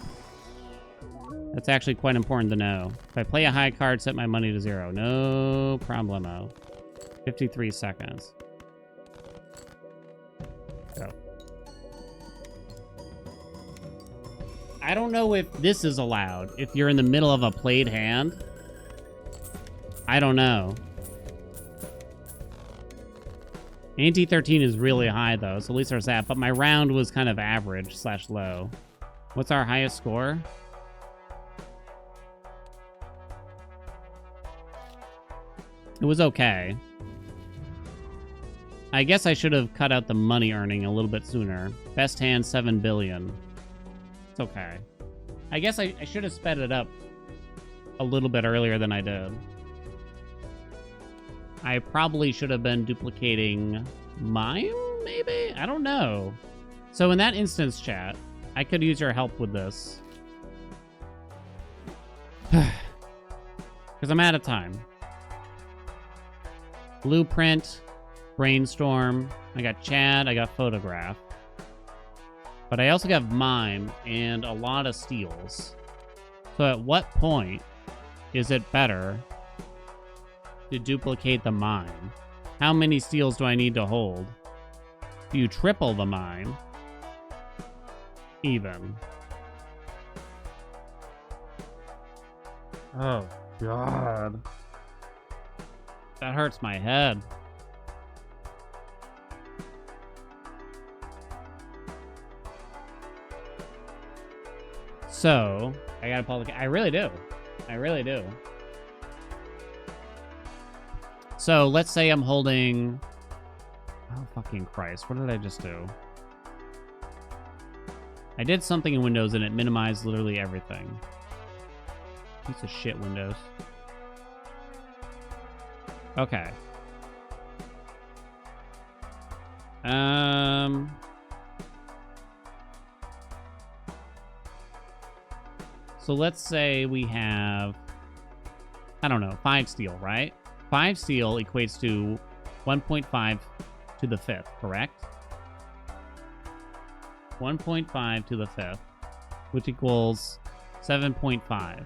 That's actually quite important to know. If I play a high card, set my money to 0. No problemo. 53 seconds. Go. I don't know if this is allowed. If you're in the middle of a played hand. I don't know. Ante 13 is really high, though, so at least there's that. But my round was kind of average / low. What's our highest score? It was okay. I guess I should have cut out the money earning a little bit sooner. Best hand, 7 billion. It's okay. I guess I should have sped it up a little bit earlier than I did. I probably should have been duplicating mine, maybe? I don't know. So in that instance, chat, I could use your help with this. Because I'm out of time. Blueprint, brainstorm, I got Chad, I got photograph. But I also got mime and a lot of steals. So at what point is it better to duplicate the mine? How many steals do I need to hold? Do you triple the mine? Even. Oh, God. That hurts my head. So, I gotta pull the... I really do. I really do. So, let's say I'm holding... Oh, fucking Christ. What did I just do? I did something in Windows and it minimized literally everything. Piece of shit, Windows. Okay. So let's say we have, I don't know, 5 steel, right? 5 steel equates to 1.5 to the 5th, correct? 1.5 to the 5th, which equals 7.5.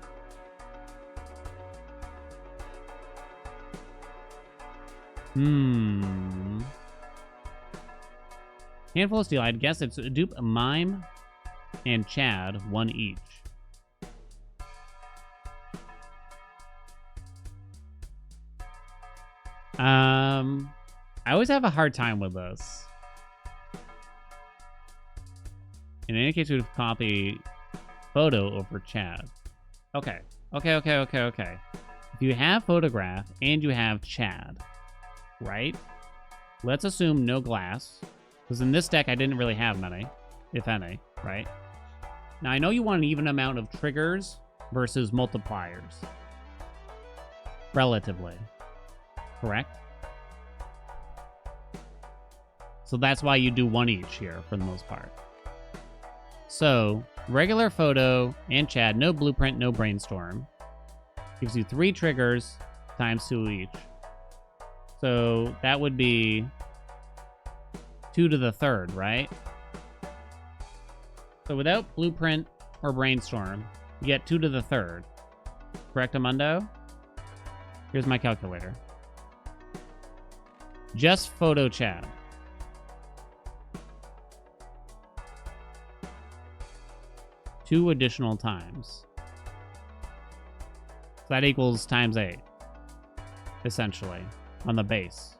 Handful of steel. I'd guess it's a dupe, a mime, and Chad, 1 each. I always have a hard time with this. In any case, we would copy photo over Chad. Okay. If you have photograph and you have Chad, right? Let's assume no glass. Because in this deck, I didn't really have many, if any, right? Now, I know you want an even amount of triggers versus multipliers. Relatively. Correct? So that's why you do 1 each here, for the most part. So, regular photo and Chad, no blueprint, no brainstorm. Gives you 3 triggers times 2 each. So, that would be 2 to the 3rd, right? So without blueprint or brainstorm, you get 2 to the 3rd. Correct, Amundo? Here's my calculator. Just photo Chad. Two additional times. So that equals times 8, essentially, on the base.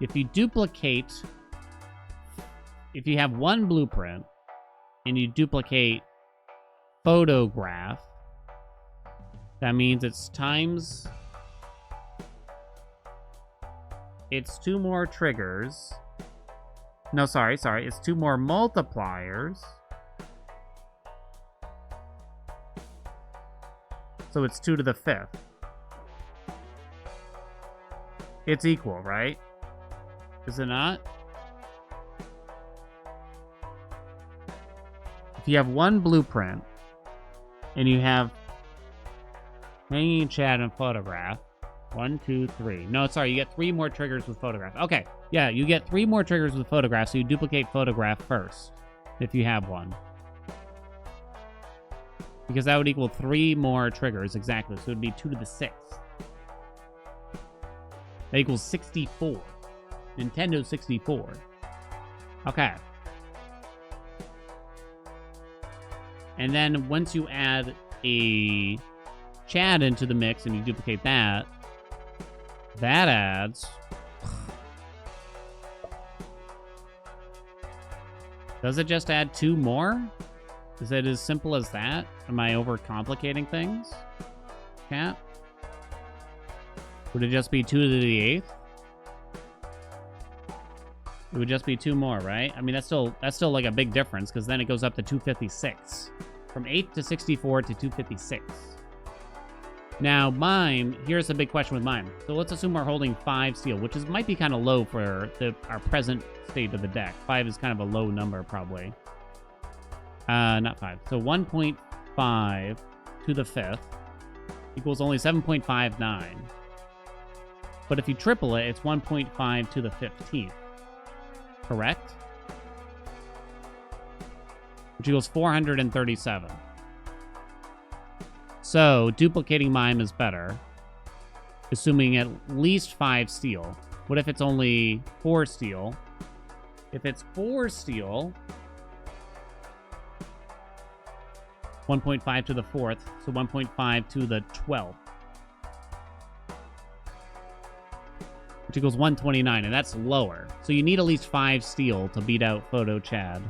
If you duplicate, if you have 1 blueprint and you duplicate photograph, that means it's times, it's 2 more triggers. No, sorry, it's 2 more multipliers. So it's 2 to the 5th. It's equal, right? Is it not? If you have 1 blueprint and you have hanging Chad and photograph, 1, 2, 3. No, sorry, you get 3 more triggers with photograph. Okay, yeah, you get 3 more triggers with photograph, so you duplicate photograph first, if you have 1. Because that would equal 3 more triggers, exactly, so it would be 2 to the 6th. That equals 64. Nintendo 64. Okay. And then once you add a Chad into the mix and you duplicate that, that adds... Does it just add 2 more? Is it as simple as that? Am I overcomplicating things? Cat? Would it just be 2 to the 8th? It would just be 2 more, right? I mean, that's still like a big difference, because then it goes up to 256. From 8 to 64 to 256. Now, Mime, here's the big question with Mime. So let's assume we're holding 5 steel, which might be kind of low for our present state of the deck. 5 is kind of a low number, probably. Not 5. So 1.5 to the 5th equals only 7.59. But if you triple it, it's 1.5 to the 15th. Correct? Which equals 437. So, duplicating Mime is better. Assuming at least 5 steel. What if it's only 4 steel? If it's 4 steel... 1.5 to the 4th, so 1.5 to the 12th. Which equals 129, and that's lower. So you need at least 5 steel to beat out Photo Chad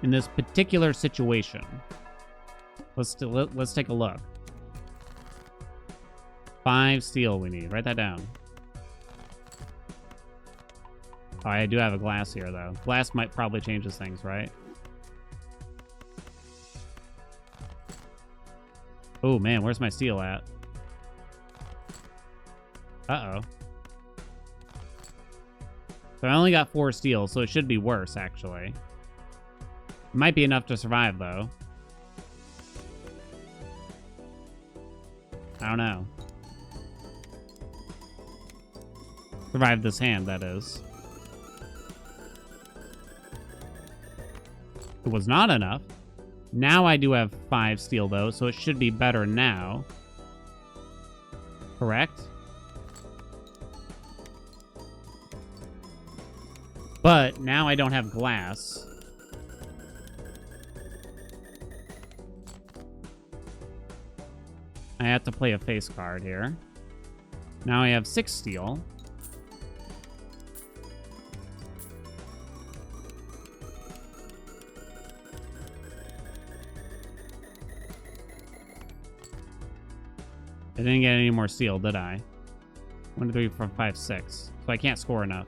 in this particular situation. Let's take a look. 5 steel we need. Write that down. Oh, I do have a glass here, though. Glass might probably changes things, right? Oh, man, where's my steel at? Uh-oh. So I only got 4 steel, so it should be worse, actually. Might be enough to survive, though. I don't know. Survive this hand, that is. It was not enough. Now I do have 5 steel, though, so it should be better now. Correct? But now I don't have glass. I have to play a face card here. Now I have 6 steel. I didn't get any more steel, did I? 1, 2, 3, 4, 5, 6. So I can't score enough.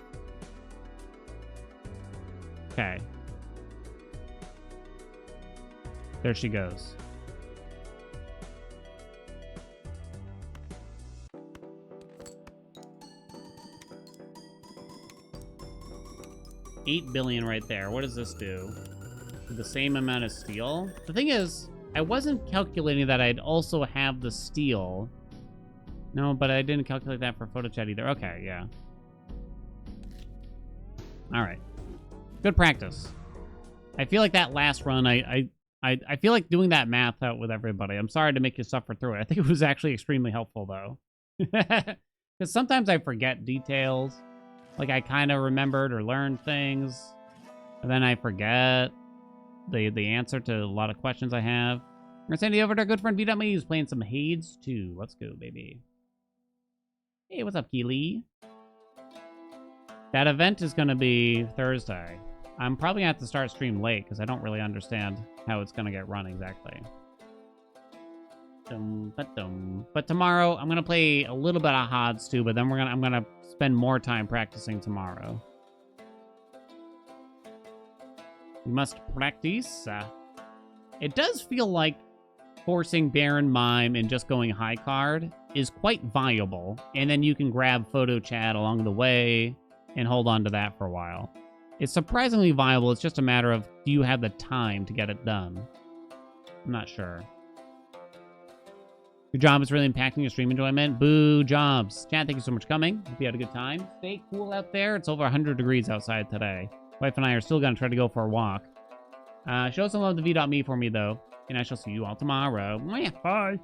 Okay. There she goes. $8 billion right there. What does this do? The same amount of steel? The thing is, I wasn't calculating that I'd also have the steel. No, but I didn't calculate that for photo chat either. Okay, yeah. All right. Good practice. I feel like that last run, I feel like doing that math out with everybody. I'm sorry to make you suffer through it. I think it was actually extremely helpful, though. Because sometimes I forget details. Like, I kind of remembered or learned things. And then I forget the answer to a lot of questions I have. We're gonna send you over to our good friend V.Me, who's playing some Hades 2. Let's go, baby. Hey, what's up, Keely? That event is going to be Thursday. I'm probably going to have to start stream late because I don't really understand how it's going to get run exactly. But tomorrow, I'm going to play a little bit of HODs too, but then I'm going to spend more time practicing tomorrow. We must practice. It does feel like forcing Baron Mime and just going high card is quite viable. And then you can grab photo chat along the way and hold on to that for a while. It's surprisingly viable. It's just a matter of, do you have the time to get it done? I'm not sure. Your job is really impacting your stream enjoyment. Boo, jobs. Chat, thank you so much for coming. Hope you had a good time. Stay cool out there. It's over 100 degrees outside today. Wife and I are still going to try to go for a walk. Show some love to V.Me for me, though. And I shall see you all tomorrow. Bye.